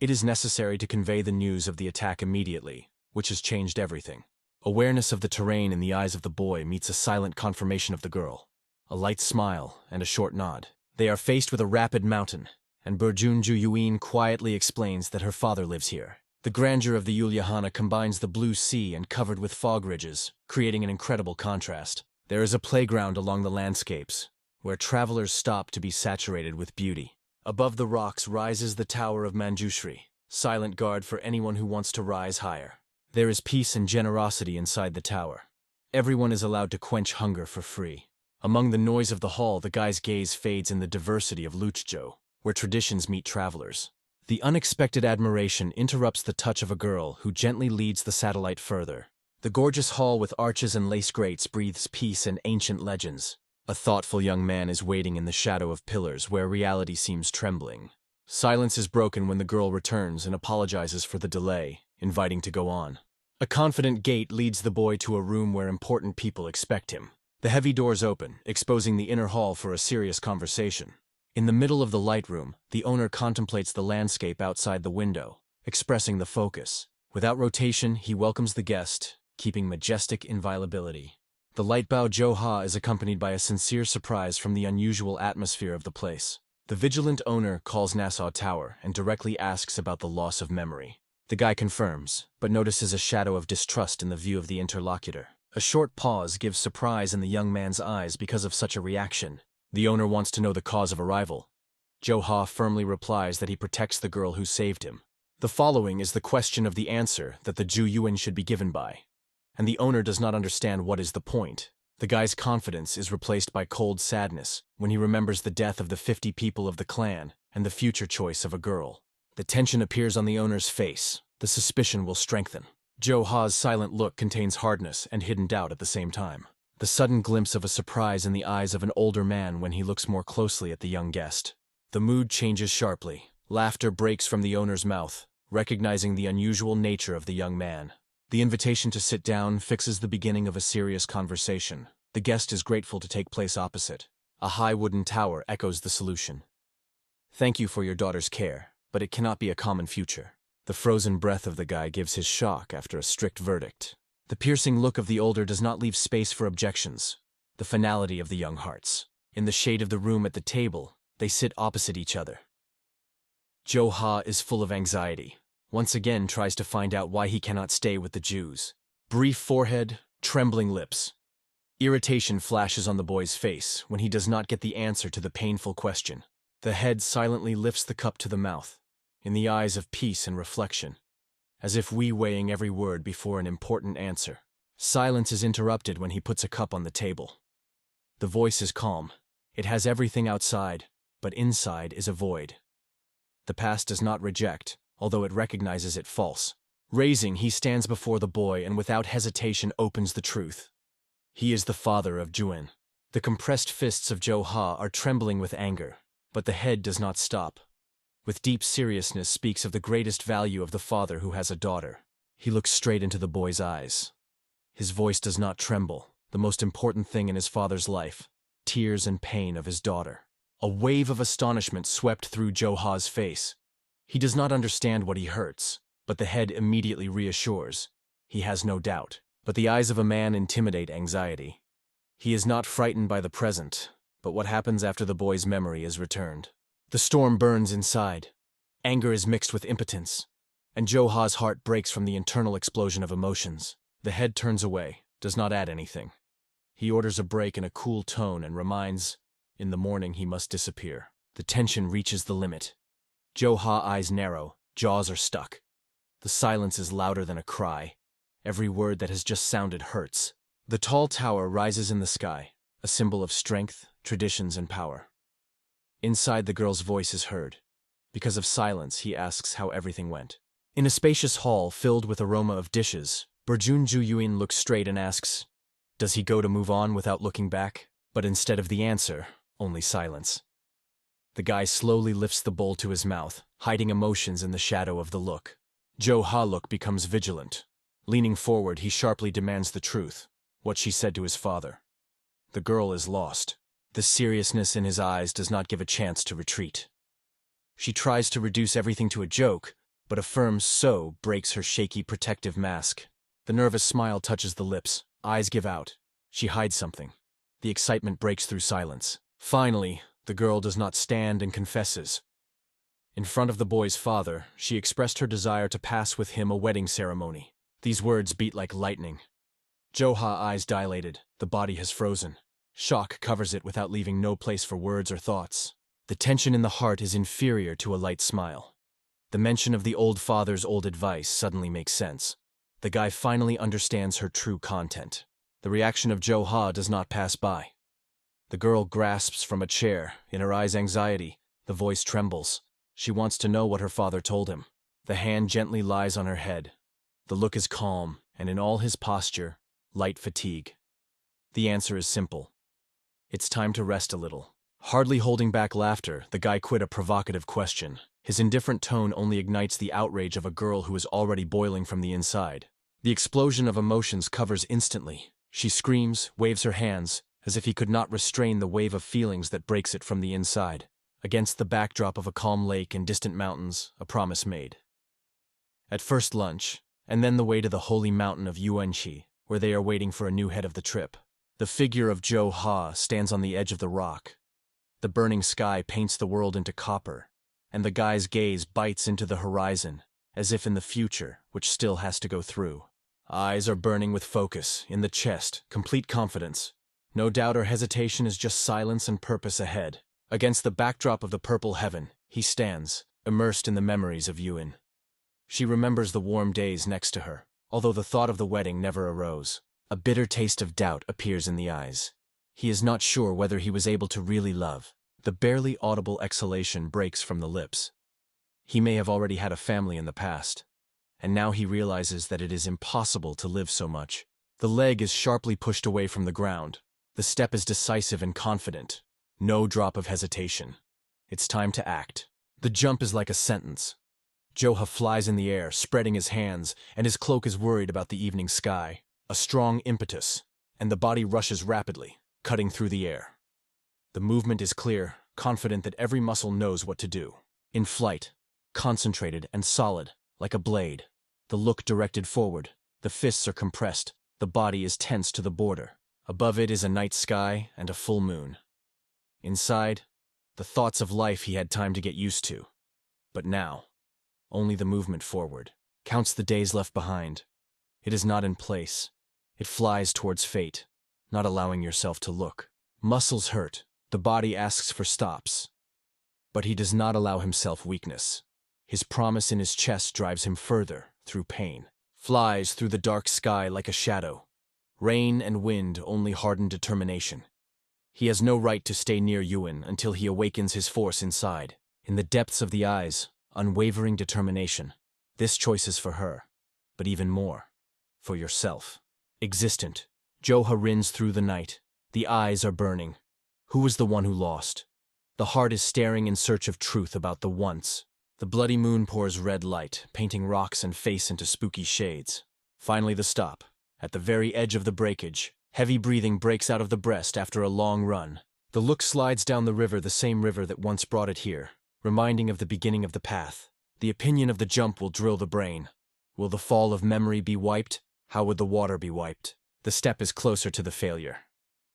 It is necessary to convey the news of the attack immediately, which has changed everything. Awareness of the terrain in the eyes of the boy meets a silent confirmation of the girl. A light smile and a short nod. They are faced with a rapid mountain, and Baronju Yuen quietly explains that her father lives here. The grandeur of the Yulyahana combines the blue sea and covered with fog ridges, creating an incredible contrast. There is a playground along the landscapes, where travelers stop to be saturated with beauty. Above the rocks rises the Tower of Manjushri, silent guard for anyone who wants to rise higher. There is peace and generosity inside the tower. Everyone is allowed to quench hunger for free. Among the noise of the hall, the guy's gaze fades in the diversity of Luchjo, where traditions meet travelers. The unexpected admiration interrupts the touch of a girl who gently leads the satellite further. The gorgeous hall with arches and lace grates breathes peace and ancient legends. A thoughtful young man is waiting in the shadow of pillars where reality seems trembling. Silence is broken when the girl returns and apologizes for the delay, inviting to go on. A confident gate leads the boy to a room where important people expect him. The heavy doors open, exposing the inner hall for a serious conversation. In the middle of the light room, the owner contemplates the landscape outside the window, expressing the focus. Without rotation, he welcomes the guest, keeping majestic inviolability. The Lightbow Jo-ha is accompanied by a sincere surprise from the unusual atmosphere of the place. The vigilant owner calls Nassau Tower and directly asks about the loss of memory. The guy confirms, but notices a shadow of distrust in the view of the interlocutor. A short pause gives surprise in the young man's eyes because of such a reaction. The owner wants to know the cause of arrival. Jo-ha firmly replies that he protects the girl who saved him. The following is the question of the answer that the Ju Yuan should be given by. And the owner does not understand what is the point. The guy's confidence is replaced by cold sadness when he remembers the death of the 50 people of the clan and the future choice of a girl. The tension appears on the owner's face. The suspicion will strengthen. Jo-ha's silent look contains hardness and hidden doubt at the same time. The sudden glimpse of a surprise in the eyes of an older man when he looks more closely at the young guest. The mood changes sharply. Laughter breaks from the owner's mouth, recognizing the unusual nature of the young man. The invitation to sit down fixes the beginning of a serious conversation. The guest is grateful to take place opposite. A high wooden tower echoes the solution. Thank you for your daughter's care, but it cannot be a common future. The frozen breath of the guy gives his shock after a strict verdict. The piercing look of the older does not leave space for objections. The finality of the young hearts. In the shade of the room at the table, they sit opposite each other. Jo-ha is full of anxiety. Once again tries to find out why he cannot stay with the Jews. Brief forehead, trembling lips. Irritation flashes on the boy's face when he does not get the answer to the painful question. The head silently lifts the cup to the mouth, in the eyes of peace and reflection, as if weighing every word before an important answer. Silence is interrupted when he puts a cup on the table. The voice is calm. It has everything outside, but inside is a void. The past does not reject, although it recognizes it false. Raising, he stands before the boy and without hesitation opens the truth. He is the father of Juin. The compressed fists of Jo-ha are trembling with anger, but the head does not stop. With deep seriousness speaks of the greatest value of the father who has a daughter. He looks straight into the boy's eyes. His voice does not tremble, the most important thing in his father's life, tears and pain of his daughter. A wave of astonishment swept through Jo-ha's face. He does not understand what he hurts, but the head immediately reassures. He has no doubt, but the eyes of a man intimidate anxiety. He is not frightened by the present, But what happens after the boy's memory is returned? The storm burns inside. Anger is mixed with impotence, and Joha's heart breaks from the internal explosion of emotions. The head turns away, does not add anything. He orders a break in a cool tone and reminds, in the morning he must disappear. The tension reaches the limit. Joha eyes narrow, jaws are stuck. The silence is louder than a cry. Every word that has just sounded hurts. The tall tower rises in the sky, a symbol of strength, traditions, and power. Inside, the girl's voice is heard. Because of silence, he asks how everything went. In a spacious hall filled with aroma of dishes, Burjunju Yuin looks straight and asks, does he go to move on without looking back? But instead of the answer, only silence. The guy slowly lifts the bowl to his mouth, hiding emotions in the shadow of the look. Joha look becomes vigilant. Leaning forward, he sharply demands the truth, what she said to his father. The girl is lost. The seriousness in his eyes does not give a chance to retreat. She tries to reduce everything to a joke, but a firm "so" breaks her shaky protective mask. The nervous smile touches the lips, eyes give out. She hides something. The excitement breaks through silence. Finally, the girl does not stand and confesses. In front of the boy's father, she expressed her desire to pass with him a wedding ceremony. These words beat like lightning. Joha eyes dilated, the body has frozen. Shock covers it without leaving no place for words or thoughts. The tension in the heart is inferior to a light smile. The mention of the old father's old advice suddenly makes sense. The guy finally understands her true content. The reaction of Joha does not pass by. The girl grasps from a chair, in her eyes anxiety, the voice trembles. She wants to know what her father told him. The hand gently lies on her head. The look is calm, and in all his posture, light fatigue. The answer is simple. It's time to rest a little. Hardly holding back laughter, the guy quit a provocative question. His indifferent tone only ignites the outrage of a girl who is already boiling from the inside. The explosion of emotions covers instantly. She screams, waves her hands, as if he could not restrain the wave of feelings that breaks it from the inside. Against the backdrop of a calm lake and distant mountains, a promise made. At first lunch, and then the way to the holy mountain of Yuanxi, where they are waiting for a new head of the trip. The figure of Zhou Ha stands on the edge of the rock. The burning sky paints the world into copper, and the guy's gaze bites into the horizon, as if in the future, which still has to go through. Eyes are burning with focus, in the chest, complete confidence. No doubt or hesitation is just silence and purpose ahead. Against the backdrop of the purple heaven, he stands, immersed in the memories of Yuan. She remembers the warm days next to her, although the thought of the wedding never arose. A bitter taste of doubt appears in the eyes. He is not sure whether he was able to really love. The barely audible exhalation breaks from the lips. He may have already had a family in the past, and now he realizes that it is impossible to live so much. The leg is sharply pushed away from the ground. The step is decisive and confident. No drop of hesitation. It's time to act. The jump is like a sentence. Joha flies in the air, spreading his hands, and his cloak is worried about the evening sky. A strong impetus, and the body rushes rapidly, cutting through the air. The movement is clear, confident that every muscle knows what to do. In flight, concentrated and solid, like a blade. The look directed forward, the fists are compressed, the body is tense to the border. Above it is a night sky and a full moon. Inside, the thoughts of life he had time to get used to. But now, only the movement forward. Counts the days left behind. It is not in place. It flies towards fate, not allowing yourself to look. Muscles hurt. The body asks for stops. But he does not allow himself weakness. His promise in his chest drives him further, through pain. Flies through the dark sky like a shadow. Rain and wind only harden determination. He has no right to stay near Yuan until he awakens his force inside. In the depths of the eyes, unwavering determination. This choice is for her, but even more, for yourself. Existent, Joha rins through the night. The eyes are burning. Who was the one who lost? The heart is staring in search of truth about the once. The bloody moon pours red light, painting rocks and face into spooky shades. Finally the stop. At the very edge of the breakage, heavy breathing breaks out of the breast after a long run. The look slides down the river, the same river that once brought it here, reminding of the beginning of the path. The opinion of the jump will drill the brain. Will the fall of memory be wiped? How would the water be wiped? The step is closer to the failure.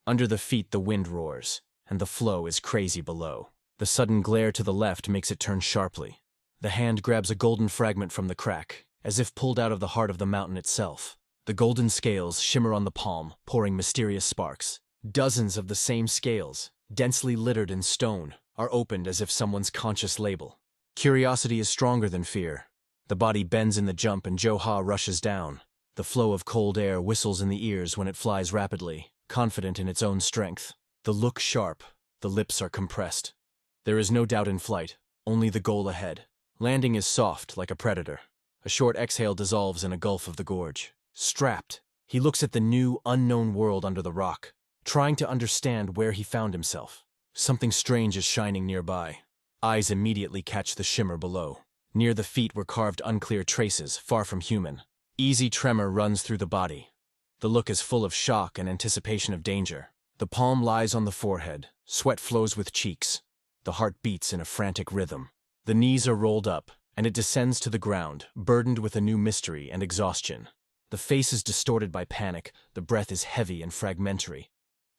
Under the feet the wind roars, and the flow is crazy below. The sudden glare to the left makes it turn sharply. The hand grabs a golden fragment from the crack, as if pulled out of the heart of the mountain itself. The golden scales shimmer on the palm, pouring mysterious sparks. Dozens of the same scales, densely littered in stone, are opened as if someone's conscious label. Curiosity is stronger than fear. The body bends in the jump and Jo-Ha rushes down. The flow of cold air whistles in the ears when it flies rapidly, confident in its own strength. The look sharp, the lips are compressed. There is no doubt in flight, only the goal ahead. Landing is soft, like a predator. A short exhale dissolves in a gulf of the gorge. Strapped, he looks at the new, unknown world under the rock, trying to understand where he found himself. Something strange is shining nearby. Eyes immediately catch the shimmer below. Near the feet were carved unclear traces, far from human. Easy tremor runs through the body. The look is full of shock and anticipation of danger. The palm lies on the forehead. Sweat flows with cheeks. The heart beats in a frantic rhythm. The knees are rolled up, and it descends to the ground, burdened with a new mystery and exhaustion. The face is distorted by panic. The breath is heavy and fragmentary.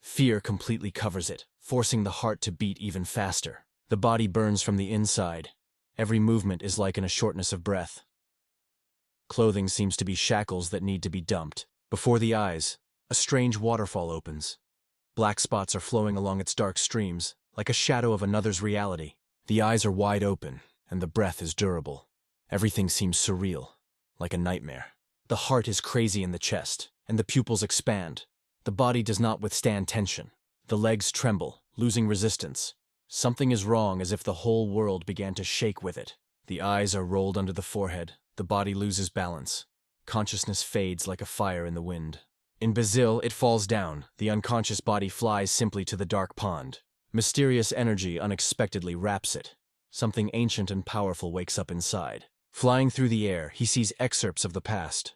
Fear completely covers it, forcing the heart to beat even faster. The body burns from the inside. Every movement is like in a shortness of breath. Clothing seems to be shackles that need to be dumped. Before the eyes, a strange waterfall opens. Black spots are flowing along its dark streams, like a shadow of another's reality. The eyes are wide open, and the breath is durable. Everything seems surreal, like a nightmare. The heart is crazy in the chest, and the pupils expand. The body does not withstand tension. The legs tremble, losing resistance. Something is wrong, as if the whole world began to shake with it. The eyes are rolled under the forehead. The body loses balance. Consciousness fades like a fire in the wind. In Brazil, it falls down. The unconscious body flies simply to the dark pond. Mysterious energy unexpectedly wraps it. Something ancient and powerful wakes up inside. Flying through the air, he sees excerpts of the past.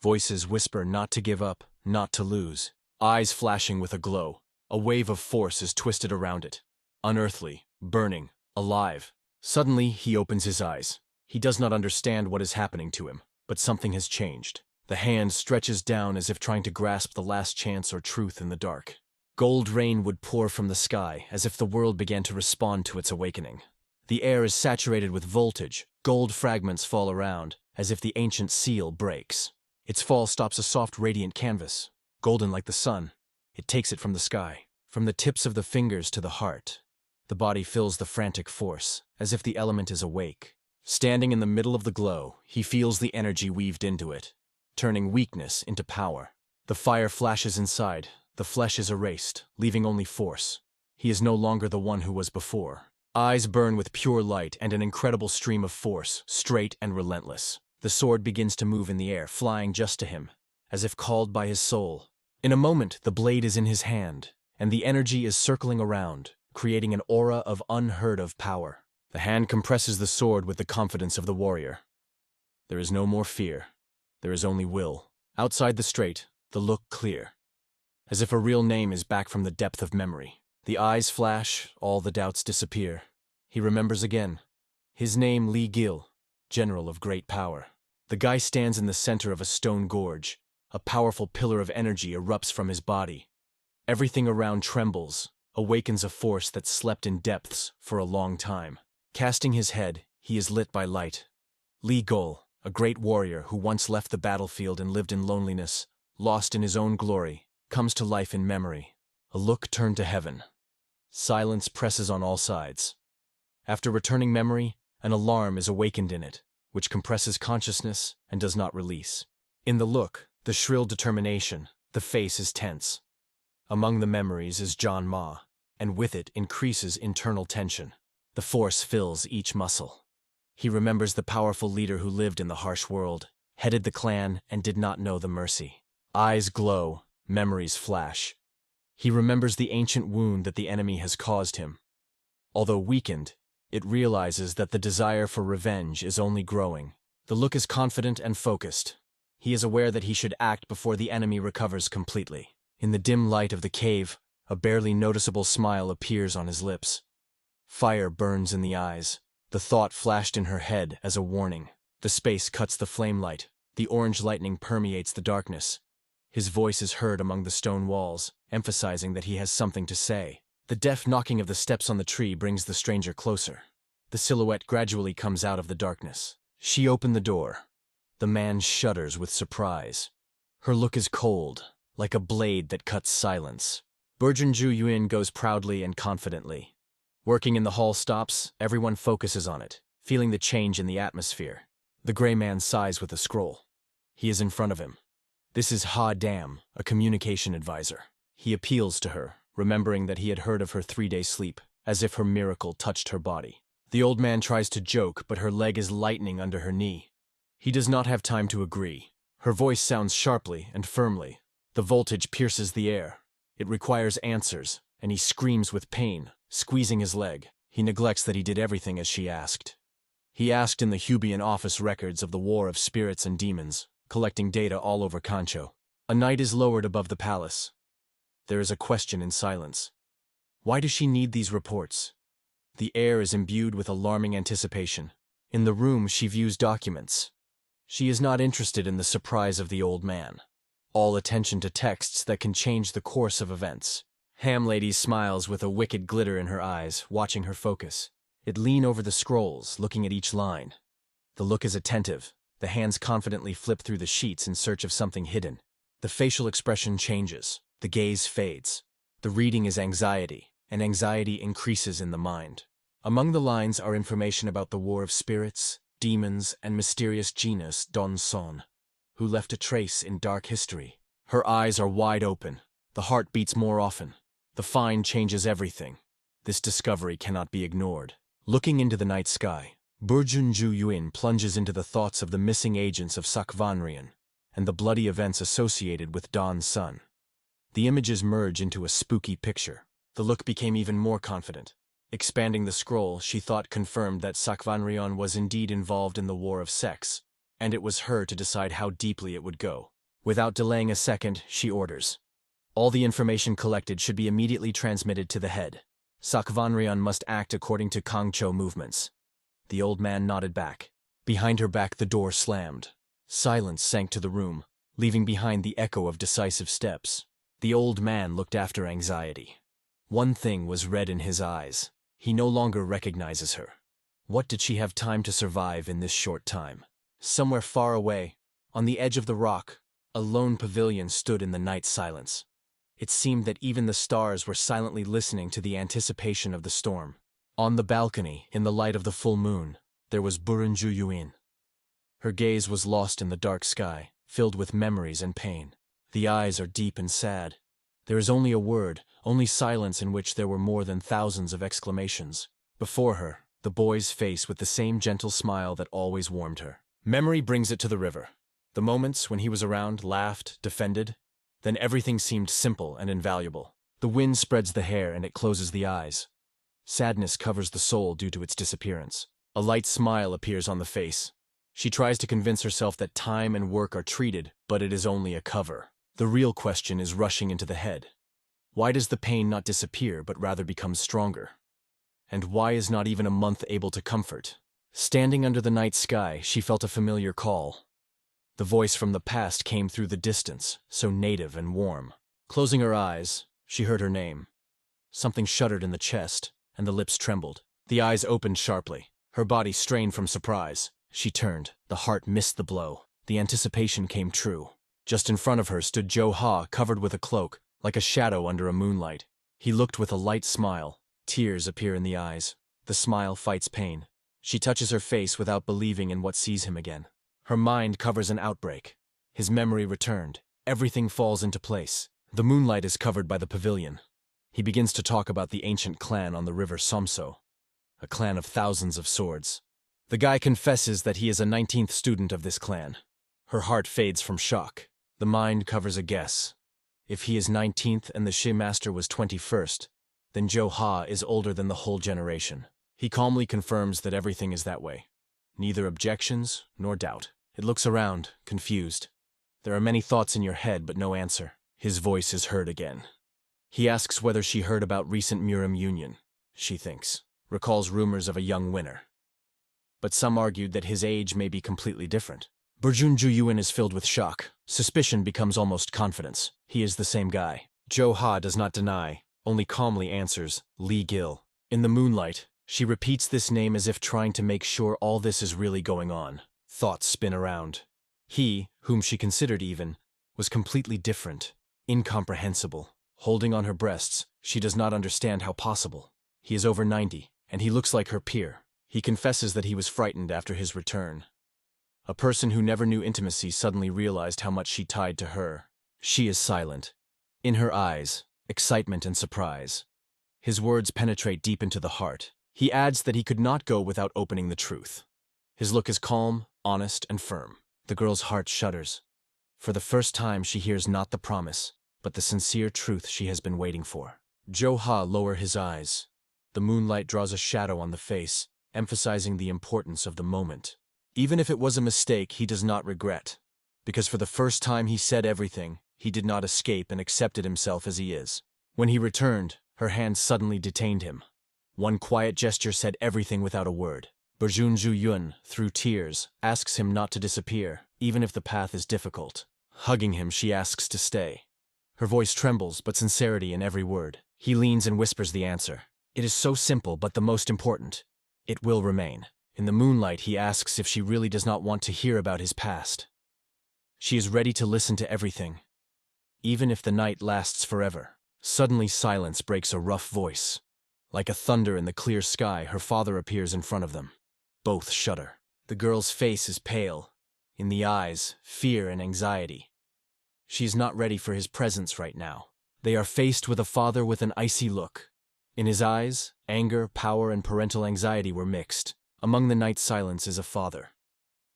Voices whisper not to give up, not to lose. Eyes flashing with a glow. A wave of force is twisted around it. Unearthly, burning, alive. Suddenly, he opens his eyes. He does not understand what is happening to him, but something has changed. The hand stretches down as if trying to grasp the last chance or truth in the dark. Gold rain would pour from the sky, as if the world began to respond to its awakening. The air is saturated with voltage. Gold fragments fall around, as if the ancient seal breaks. Its fall stops a soft, radiant canvas, golden like the sun. It takes it from the sky, from the tips of the fingers to the heart. The body fills the frantic force, as if the element is awake. Standing in the middle of the glow, he feels the energy weaved into it, turning weakness into power. The fire flashes inside. The flesh is erased, leaving only force. He is no longer the one who was before. Eyes burn with pure light and an incredible stream of force, straight and relentless. The sword begins to move in the air, flying just to him, as if called by his soul. In a moment, the blade is in his hand, and the energy is circling around, creating an aura of unheard-of power. The hand compresses the sword with the confidence of the warrior. There is no more fear. There is only will. Outside the strait, the look clear, as if a real name is back from the depth of memory. The eyes flash, all the doubts disappear. He remembers again. His name, Li Gil, general of great power. The guy stands in the center of a stone gorge. A powerful pillar of energy erupts from his body. Everything around trembles, awakens a force that slept in depths for a long time. Casting his head, he is lit by light. Li Gil, a great warrior who once left the battlefield and lived in loneliness, lost in his own glory, comes to life in memory. A look turned to heaven. Silence presses on all sides. After returning memory, an alarm is awakened in it, which compresses consciousness and does not release. In the look, the shrill determination, the face is tense. Among the memories is John Ma, and with it increases internal tension. The force fills each muscle. He remembers the powerful leader who lived in the harsh world, headed the clan, and did not know the mercy. Eyes glow, memories flash. He remembers the ancient wound that the enemy has caused him. Although weakened, it realizes that the desire for revenge is only growing. The look is confident and focused. He is aware that he should act before the enemy recovers completely. In the dim light of the cave, a barely noticeable smile appears on his lips. Fire burns in the eyes. The thought flashed in her head as a warning. The space cuts the flame light. The orange lightning permeates the darkness. His voice is heard among the stone walls, emphasizing that he has something to say. The deft knocking of the steps on the tree brings the stranger closer. The silhouette gradually comes out of the darkness. She opened the door. The man shudders with surprise. Her look is cold, like a blade that cuts silence. Burjunju Yuin goes proudly and confidently. Working in the hall stops, everyone focuses on it, feeling the change in the atmosphere. The gray man sighs with a scroll. He is in front of him. This is Ha Dam, a communication advisor. He appeals to her, remembering that he had heard of her 3-day sleep, as if her miracle touched her body. The old man tries to joke, but her leg is lightening under her knee. He does not have time to agree. Her voice sounds sharply and firmly. The voltage pierces the air. It requires answers, and he screams with pain, squeezing his leg. He neglects that he did everything as she asked. He asked in the Hubian office records of the war of spirits and demons, collecting data all over Kancho. A knight is lowered above the palace. There is a question in silence. Why does she need these reports? The air is imbued with alarming anticipation. In the room, she views documents. She is not interested in the surprise of the old man. All attention to texts that can change the course of events. Ham Lady smiles with a wicked glitter in her eyes, watching her focus. It lean over the scrolls, looking at each line. The look is attentive. The hands confidently flip through the sheets in search of something hidden. The facial expression changes. The gaze fades. The reading is anxiety, and anxiety increases in the mind. Among the lines are information about the war of spirits, demons, and mysterious genius Don Son, who left a trace in dark history. Her eyes are wide open. The heart beats more often. The find changes everything. This discovery cannot be ignored. Looking into the night sky, Burjunju Yuin plunges into the thoughts of the missing agents of Sakvanrian and the bloody events associated with Don's son. The images merge into a spooky picture. The look became even more confident. Expanding the scroll, she thought confirmed that Sakvanrion was indeed involved in the war of sex, and it was her to decide how deeply it would go. Without delaying a second, she orders. All the information collected should be immediately transmitted to the head. Sakvanrion must act according to Kangcho movements. The old man nodded back. Behind her back, the door slammed. Silence sank to the room, leaving behind the echo of decisive steps. The old man looked after anxiety. One thing was red in his eyes. He no longer recognizes her. What did she have time to survive in this short time? Somewhere far away, on the edge of the rock, a lone pavilion stood in the night silence. It seemed that even the stars were silently listening to the anticipation of the storm. On the balcony, in the light of the full moon, there was Burunju Yuin. Her gaze was lost in the dark sky, filled with memories and pain. The eyes are deep and sad. There is only a word, only silence in which there were more than thousands of exclamations. Before her, the boy's face with the same gentle smile that always warmed her. Memory brings it to the river. The moments when he was around, laughed, defended, then everything seemed simple and invaluable. The wind spreads the hair and it closes the eyes. Sadness covers the soul due to its disappearance. A light smile appears on the face. She tries to convince herself that time and work are treated, but it is only a cover. The real question is rushing into the head. Why does the pain not disappear but rather become stronger? And why is not even a month able to comfort? Standing under the night sky, she felt a familiar call. The voice from the past came through the distance, so native and warm. Closing her eyes, she heard her name. Something shuddered in the chest, and the lips trembled. The eyes opened sharply. Her body strained from surprise. She turned. The heart missed the blow. The anticipation came true. Just in front of her stood Joe Ha, covered with a cloak, like a shadow under a moonlight. He looked with a light smile. Tears appear in the eyes. The smile fights pain. She touches her face without believing in what sees him again. Her mind covers an outbreak. His memory returned. Everything falls into place. The moonlight is covered by the pavilion. He begins to talk about the ancient clan on the river Somso, a clan of thousands of swords. The guy confesses that he is a 19th student of this clan. Her heart fades from shock. The mind covers a guess. If he is 19th and the Shi Master was 21st, then Joe Ha is older than the whole generation. He calmly confirms that everything is that way. Neither objections nor doubt. It looks around, confused. There are many thoughts in your head, but no answer. His voice is heard again. He asks whether she heard about recent Murim union. She thinks. Recalls rumors of a young winner. But some argued that his age may be completely different. Burjunju Yuin is filled with shock. Suspicion becomes almost confidence. He is the same guy. Joe Ha does not deny, only calmly answers, Lee Gil. In the moonlight, she repeats this name as if trying to make sure all this is really going on. Thoughts spin around. He, whom she considered even, was completely different, incomprehensible. Holding on her breasts, she does not understand how possible. He is over 90, and he looks like her peer. He confesses that he was frightened after his return. A person who never knew intimacy suddenly realized how much she tied to her. She is silent. In her eyes, excitement and surprise. His words penetrate deep into the heart. He adds that he could not go without opening the truth. His look is calm, honest, and firm. The girl's heart shudders. For the first time she hears not the promise, but the sincere truth she has been waiting for. Jo-ha lowers his eyes. The moonlight draws a shadow on the face, emphasizing the importance of the moment. Even if it was a mistake, he does not regret. Because for the first time he said everything, he did not escape and accepted himself as he is. When he returned, her hand suddenly detained him. One quiet gesture said everything without a word. Berjun Yun, through tears, asks him not to disappear, even if the path is difficult. Hugging him, she asks to stay. Her voice trembles, but sincerity in every word. He leans and whispers the answer. It is so simple, but the most important. It will remain. In the moonlight, he asks if she really does not want to hear about his past. She is ready to listen to everything, even if the night lasts forever. Suddenly silence breaks a rough voice. Like a thunder in the clear sky, her father appears in front of them. Both shudder. The girl's face is pale. In the eyes, fear and anxiety. She is not ready for his presence right now. They are faced with a father with an icy look. In his eyes, anger, power, and parental anxiety were mixed. Among the night silence is a father.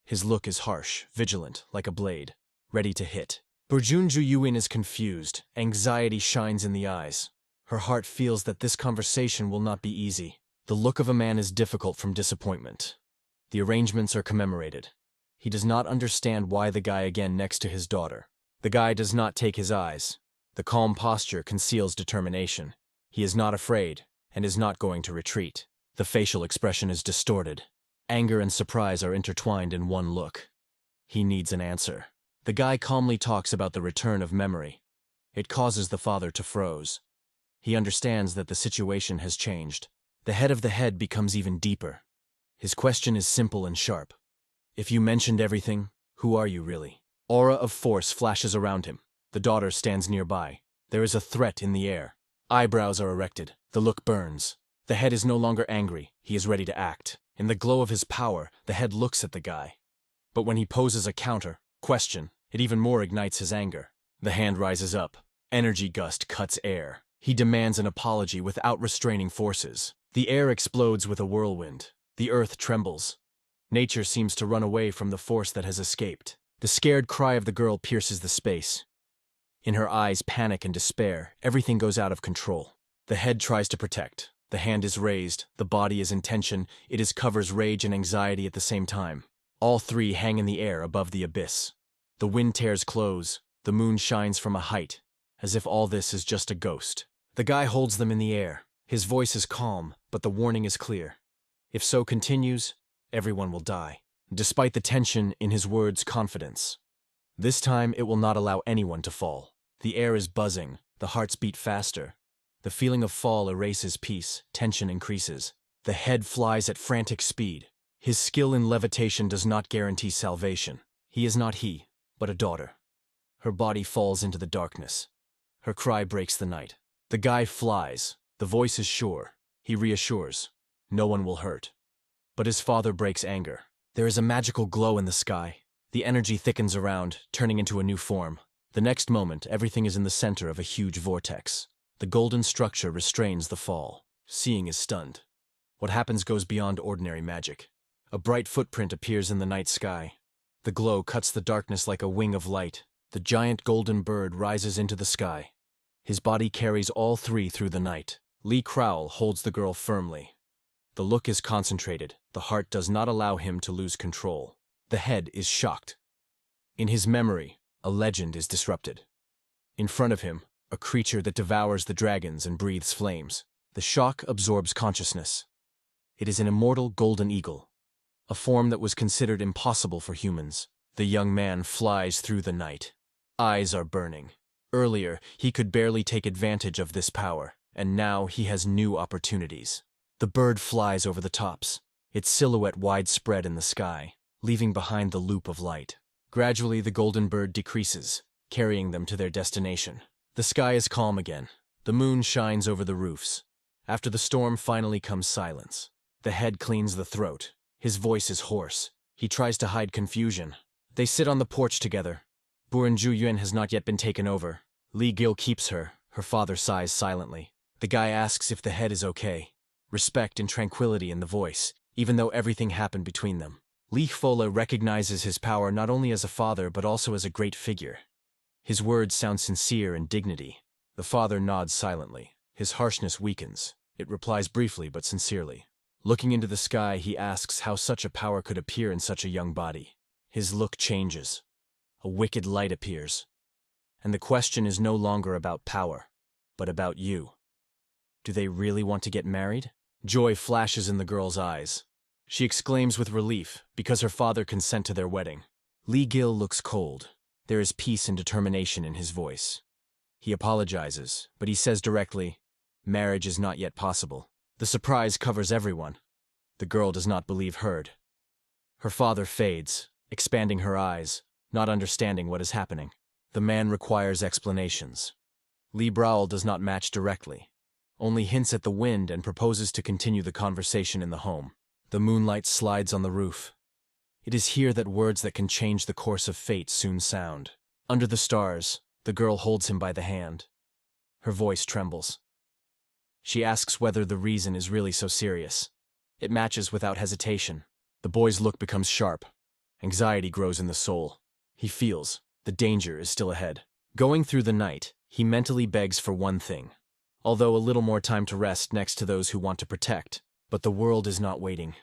His look is harsh, vigilant, like a blade, ready to hit. Berjun Juyuin is confused. Anxiety shines in the eyes. Her heart feels that this conversation will not be easy. The look of a man is difficult from disappointment. The arrangements are commemorated. He does not understand why the guy again next to his daughter. The guy does not take his eyes. The calm posture conceals determination. He is not afraid, and is not going to retreat. The facial expression is distorted. Anger and surprise are intertwined in one look. He needs an answer. The guy calmly talks about the return of memory. It causes the father to froze. He understands that the situation has changed. The head of the head becomes even deeper. His question is simple and sharp. If you mentioned everything, who are you really? Aura of force flashes around him. The daughter stands nearby. There is a threat in the air. Eyebrows are erected. The look burns. The head is no longer angry. He is ready to act. In the glow of his power, the head looks at the guy. But when he poses a question, it even more ignites his anger. The hand rises up. Energy gust cuts air. He demands an apology without restraining forces. The air explodes with a whirlwind. The earth trembles. Nature seems to run away from the force that has escaped. The scared cry of the girl pierces the space. In her eyes, panic and despair. Everything goes out of control. The head tries to protect. The hand is raised. The body is in tension. It covers rage and anxiety at the same time. All three hang in the air above the abyss. The wind tears clothes. The moon shines from a height, as if all this is just a ghost. The guy holds them in the air. His voice is calm, but the warning is clear. If so continues, everyone will die. Despite the tension in his words, confidence. This time it will not allow anyone to fall. The air is buzzing. The hearts beat faster. The feeling of fall erases peace. Tension increases. The head flies at frantic speed. His skill in levitation does not guarantee salvation. He is not he, but a daughter. Her body falls into the darkness. Her cry breaks the night. The guy flies. The voice is sure. He reassures. No one will hurt. But his father breaks anger. There is a magical glow in the sky. The energy thickens around, turning into a new form. The next moment, everything is in the center of a huge vortex. The golden structure restrains the fall. Seeing is stunned. What happens goes beyond ordinary magic. A bright footprint appears in the night sky. The glow cuts the darkness like a wing of light. The giant golden bird rises into the sky. His body carries all three through the night. Lee Crowell holds the girl firmly. The look is concentrated. The heart does not allow him to lose control. The head is shocked. In his memory, a legend is disrupted. In front of him, a creature that devours the dragons and breathes flames. The shock absorbs consciousness. It is an immortal golden eagle, a form that was considered impossible for humans. The young man flies through the night. Eyes are burning. Earlier, he could barely take advantage of this power. and now he has new opportunities. The bird flies over the tops, its silhouette widespread in the sky, leaving behind the loop of light. Gradually, the golden bird decreases, carrying them to their destination. The sky is calm again. The moon shines over the roofs. After the storm finally comes silence. The head cleans the throat. His voice is hoarse. He tries to hide confusion. They sit on the porch together. Burenju Yuan has not yet been taken over. Li Gil keeps her. Her father sighs silently. The guy asks if the head is okay. Respect and tranquility in the voice, even though everything happened between them. Li Fola recognizes his power not only as a father but also as a great figure. His words sound sincere and dignity. The father nods silently. His harshness weakens. It replies briefly but sincerely. Looking into the sky, he asks how such a power could appear in such a young body. His look changes. A wicked light appears. And the question is no longer about power, but about you. Do they really want to get married? Joy flashes in the girl's eyes. She exclaims with relief, because her father consent to their wedding. Li Gil looks cold. There is peace and determination in his voice. He apologizes, but he says directly, marriage is not yet possible. The surprise covers everyone. The girl does not believe heard. Her father fades, expanding her eyes, not understanding what is happening. The man requires explanations. Li Brawl does not match directly, only hints at the wind and proposes to continue the conversation in the home. The moonlight slides on the roof. It is here that words that can change the course of fate soon sound. Under the stars, the girl holds him by the hand. Her voice trembles. She asks whether the reason is really so serious. It matches without hesitation. The boy's look becomes sharp. Anxiety grows in the soul. He feels the danger is still ahead. Going through the night, he mentally begs for one thing. Although a little more time to rest next to those who want to protect. But the world is not waiting.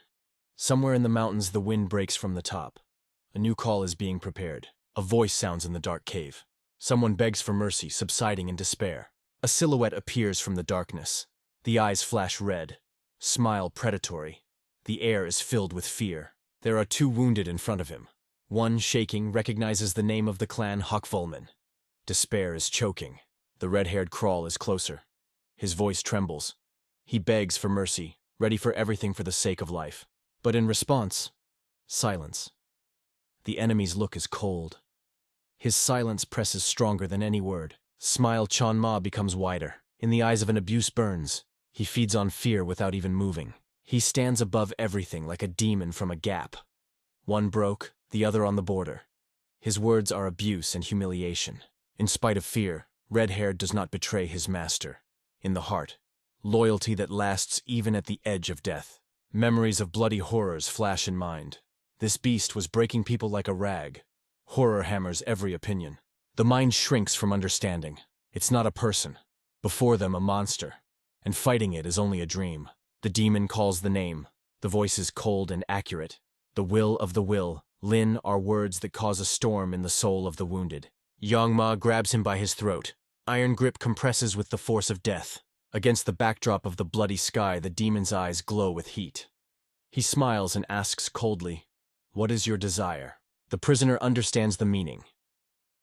Somewhere in the mountains, the wind breaks from the top. A new call is being prepared. A voice sounds in the dark cave. Someone begs for mercy, subsiding in despair. A silhouette appears from the darkness. The eyes flash red. Smile predatory. The air is filled with fear. There are two wounded in front of him. One, shaking, recognizes the name of the clan Hakvolman. Despair is choking. The red-haired Krawl is closer. His voice trembles. He begs for mercy, ready for everything for the sake of life. But in response, silence. The enemy's look is cold. His silence presses stronger than any word. Smile Chanma becomes wider. In the eyes of an abuse burns. He feeds on fear without even moving. He stands above everything like a demon from a gap. One broke, the other on the border. His words are abuse and humiliation. In spite of fear, Red-Haired does not betray his master. In the heart, loyalty that lasts even at the edge of death. Memories of bloody horrors flash in mind. This beast was breaking people like a rag. Horror hammers every opinion. The mind shrinks from understanding. It's not a person. Before them, a monster. And fighting it is only a dream. The demon calls the name. The voice is cold and accurate. The will of the will. Lin are words that cause a storm in the soul of the wounded. Yangma grabs him by his throat. Iron grip compresses with the force of death. Against the backdrop of the bloody sky, the demon's eyes glow with heat. He smiles and asks coldly, "What is your desire?" The prisoner understands the meaning.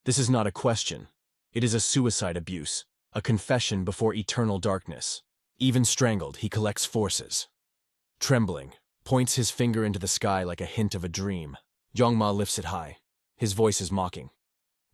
This is not a question. It is a suicide abuse, a confession before eternal darkness. Even strangled, he collects forces. Trembling, points his finger into the sky like a hint of a dream. Yangma lifts it high. His voice is mocking.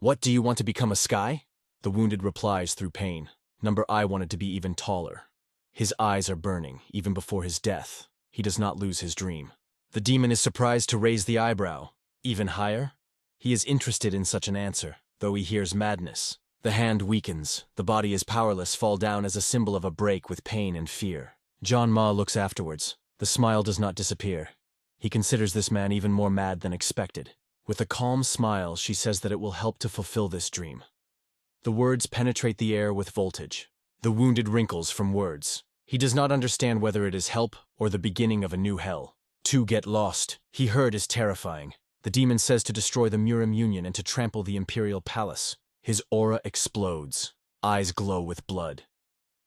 "What, do you want to become a sky?" The wounded replies through pain. Number I wanted to be even taller. His eyes are burning, even before his death. He does not lose his dream. The demon is surprised to raise the eyebrow. Even higher? He is interested in such an answer, though he hears madness. The hand weakens. The body is powerless, fall down as a symbol of a break with pain and fear. John Ma looks afterwards. The smile does not disappear. He considers this man even more mad than expected. With a calm smile, she says that it will help to fulfill this dream. The words penetrate the air with voltage. The wounded wrinkles from words. He does not understand whether it is help or the beginning of a new hell. To get lost. He heard is terrifying. The demon says to destroy the Murim Union and to trample the Imperial Palace. His aura explodes. Eyes glow with blood.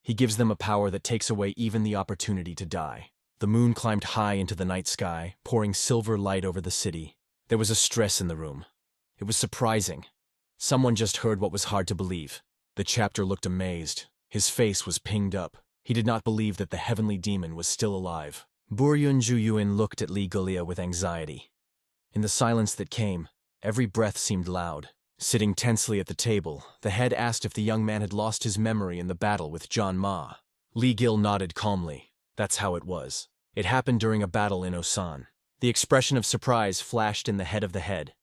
He gives them a power that takes away even the opportunity to die. The moon climbed high into the night sky, pouring silver light over the city. There was a stress in the room. It was surprising. Someone just heard what was hard to believe. The chapter looked amazed. His face was pinged up. He did not believe that the heavenly demon was still alive. Buryun Juyuin looked at Li Galia with anxiety. In the silence that came, every breath seemed loud. Sitting tensely at the table, the head asked if the young man had lost his memory in the battle with John Ma. Li Gil nodded calmly. That's how it was. It happened during a battle in Osan. The expression of surprise flashed in the head of the head.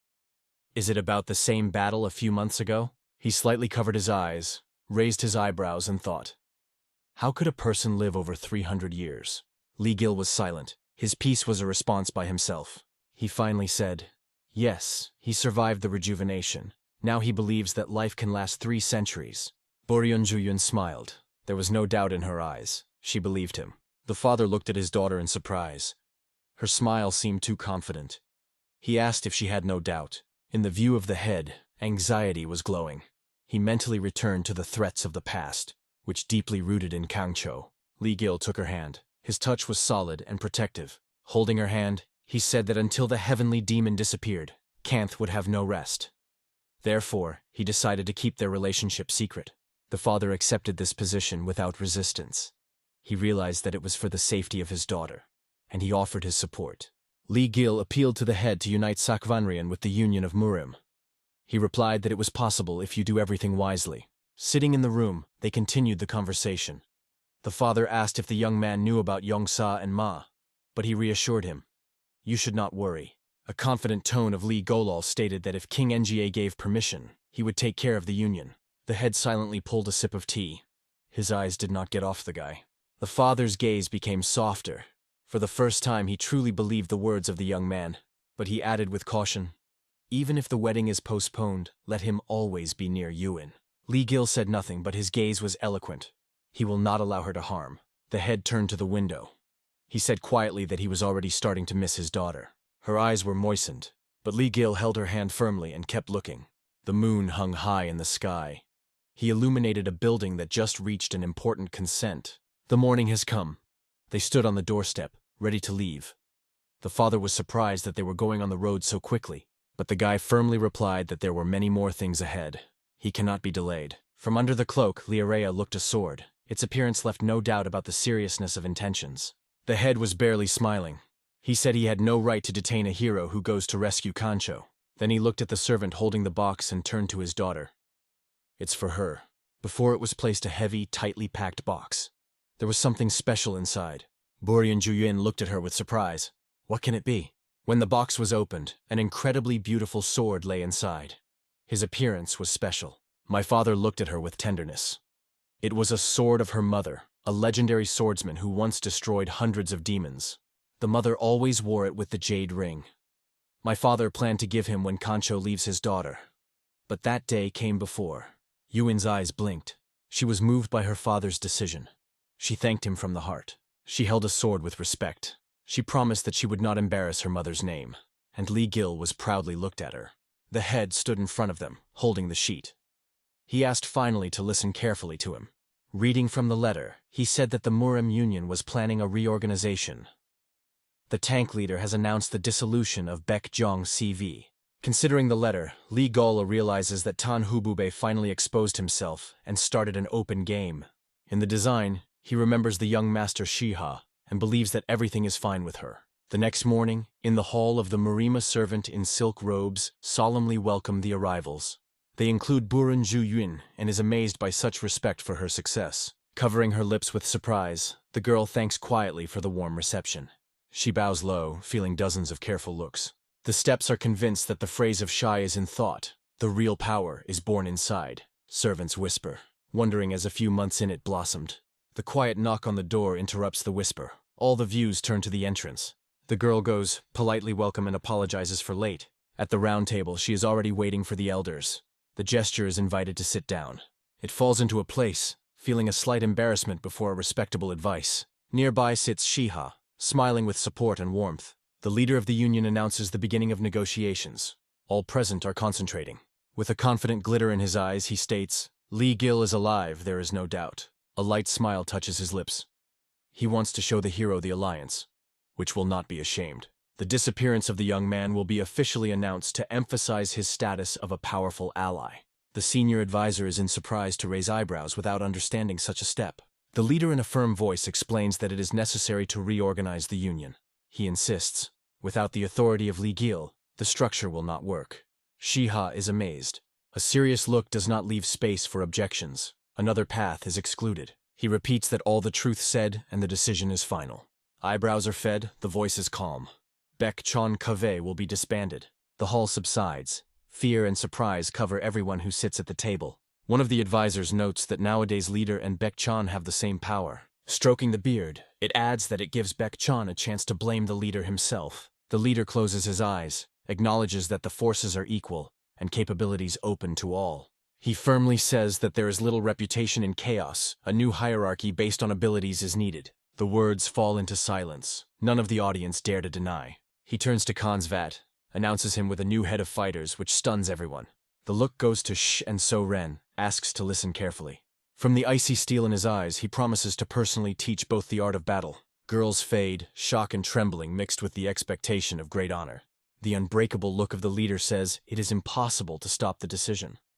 Is it about the same battle a few months ago? He slightly covered his eyes, raised his eyebrows, and thought. How could a person live over 300 years? Li Gil was silent. His peace was a response by himself. He finally said, yes, he survived the rejuvenation. Now he believes that life can last 3 centuries. Buryun Juyun smiled. There was no doubt in her eyes. She believed him. The father looked at his daughter in surprise. Her smile seemed too confident. He asked if she had no doubt. In the view of the head, anxiety was glowing. He mentally returned to the threats of the past, which deeply rooted in Kangcho. Li Gil took her hand. His touch was solid and protective. Holding her hand, he said that until the heavenly demon disappeared, Kanth would have no rest. Therefore, he decided to keep their relationship secret. The father accepted this position without resistance. He realized that it was for the safety of his daughter, and he offered his support. Li Gil appealed to the head to unite Sakvanrian with the union of Murim. He replied that it was possible if you do everything wisely. Sitting in the room, they continued the conversation. The father asked if the young man knew about Yongsa and Ma, but he reassured him. You should not worry. A confident tone of Li Golal stated that if King Nga gave permission, he would take care of the union. The head silently pulled a sip of tea. His eyes did not get off the guy. The father's gaze became softer. For the first time he truly believed the words of the young man, but he added with caution, even if the wedding is postponed, let him always be near Yuan. Li Gil said nothing, but his gaze was eloquent. He will not allow her to harm. The head turned to the window. He said quietly that he was already starting to miss his daughter. Her eyes were moistened, but Li Gil held her hand firmly and kept looking. The moon hung high in the sky. He illuminated a building that just reached an important consent. The morning has come. They stood on the doorstep, ready to leave. The father was surprised that they were going on the road so quickly, but the guy firmly replied that there were many more things ahead. He cannot be delayed. From under the cloak, Liarea looked a sword. Its appearance left no doubt about the seriousness of intentions. The head was barely smiling. He said he had no right to detain a hero who goes to rescue Kancho. Then he looked at the servant holding the box and turned to his daughter. It's for her. Before it was placed a heavy, tightly packed box. There was something special inside. Buryun Juyuin looked at her with surprise. What can it be? When the box was opened, an incredibly beautiful sword lay inside. His appearance was special. My father looked at her with tenderness. It was a sword of her mother, a legendary swordsman who once destroyed hundreds of demons. The mother always wore it with the jade ring. My father planned to give him when Kancho leaves his daughter. But that day came before. Yuin's eyes blinked. She was moved by her father's decision. She thanked him from the heart. She held a sword with respect. She promised that she would not embarrass her mother's name, and Li Gil was proudly looked at her. The head stood in front of them, holding the sheet. He asked finally to listen carefully to him. Reading from the letter, he said that the Murim Union was planning a reorganization. The tank leader has announced the dissolution of Baekjeong CV. Considering the letter, Li Gola realizes that Tan Hubube finally exposed himself and started an open game. In the design, he remembers the young master Shiha and believes that everything is fine with her. The next morning, in the hall of the Murima servant in silk robes, solemnly welcome the arrivals. They include Burun Juyuin and is amazed by such respect for her success. Covering her lips with surprise, the girl thanks quietly for the warm reception. She bows low, feeling dozens of careful looks. The steps are convinced that the phrase of Shai is in thought. The real power is born inside. Servants whisper, wondering as a few months in it blossomed. The quiet knock on the door interrupts the whisper. All the views turn to the entrance. The girl goes, politely welcome and apologizes for late. At the round table, she is already waiting for the elders. The gesture is invited to sit down. It falls into a place, feeling a slight embarrassment before a respectable advice. Nearby sits Shiha, smiling with support and warmth. The leader of the union announces the beginning of negotiations. All present are concentrating. With a confident glitter in his eyes, he states, Li Gil is alive, there is no doubt. A light smile touches his lips. He wants to show the hero the alliance, which will not be ashamed. The disappearance of the young man will be officially announced to emphasize his status of a powerful ally. The senior advisor is in surprise to raise eyebrows without understanding such a step. The leader in a firm voice explains that it is necessary to reorganize the union. He insists, without the authority of Li Gil, the structure will not work. Shiha is amazed. A serious look does not leave space for objections. Another path is excluded. He repeats that all the truth said and the decision is final. Eyebrows are fed, the voice is calm. Baek Chon Kave will be disbanded. The hall subsides. Fear and surprise cover everyone who sits at the table. One of the advisors notes that nowadays leader and Baek Chon have the same power. Stroking the beard, it adds that it gives Baek Chon a chance to blame the leader himself. The leader closes his eyes, acknowledges that the forces are equal, and capabilities open to all. He firmly says that there is little reputation in chaos. A new hierarchy based on abilities is needed. The words fall into silence. None of the audience dare to deny. He turns to Kansvat, announces him with a new head of fighters, which stuns everyone. The look goes to Sh, and So Ren asks to listen carefully. From the icy steel in his eyes, he promises to personally teach both the art of battle. Girls fade, shock and trembling mixed with the expectation of great honor. The unbreakable look of the leader says it is impossible to stop the decision.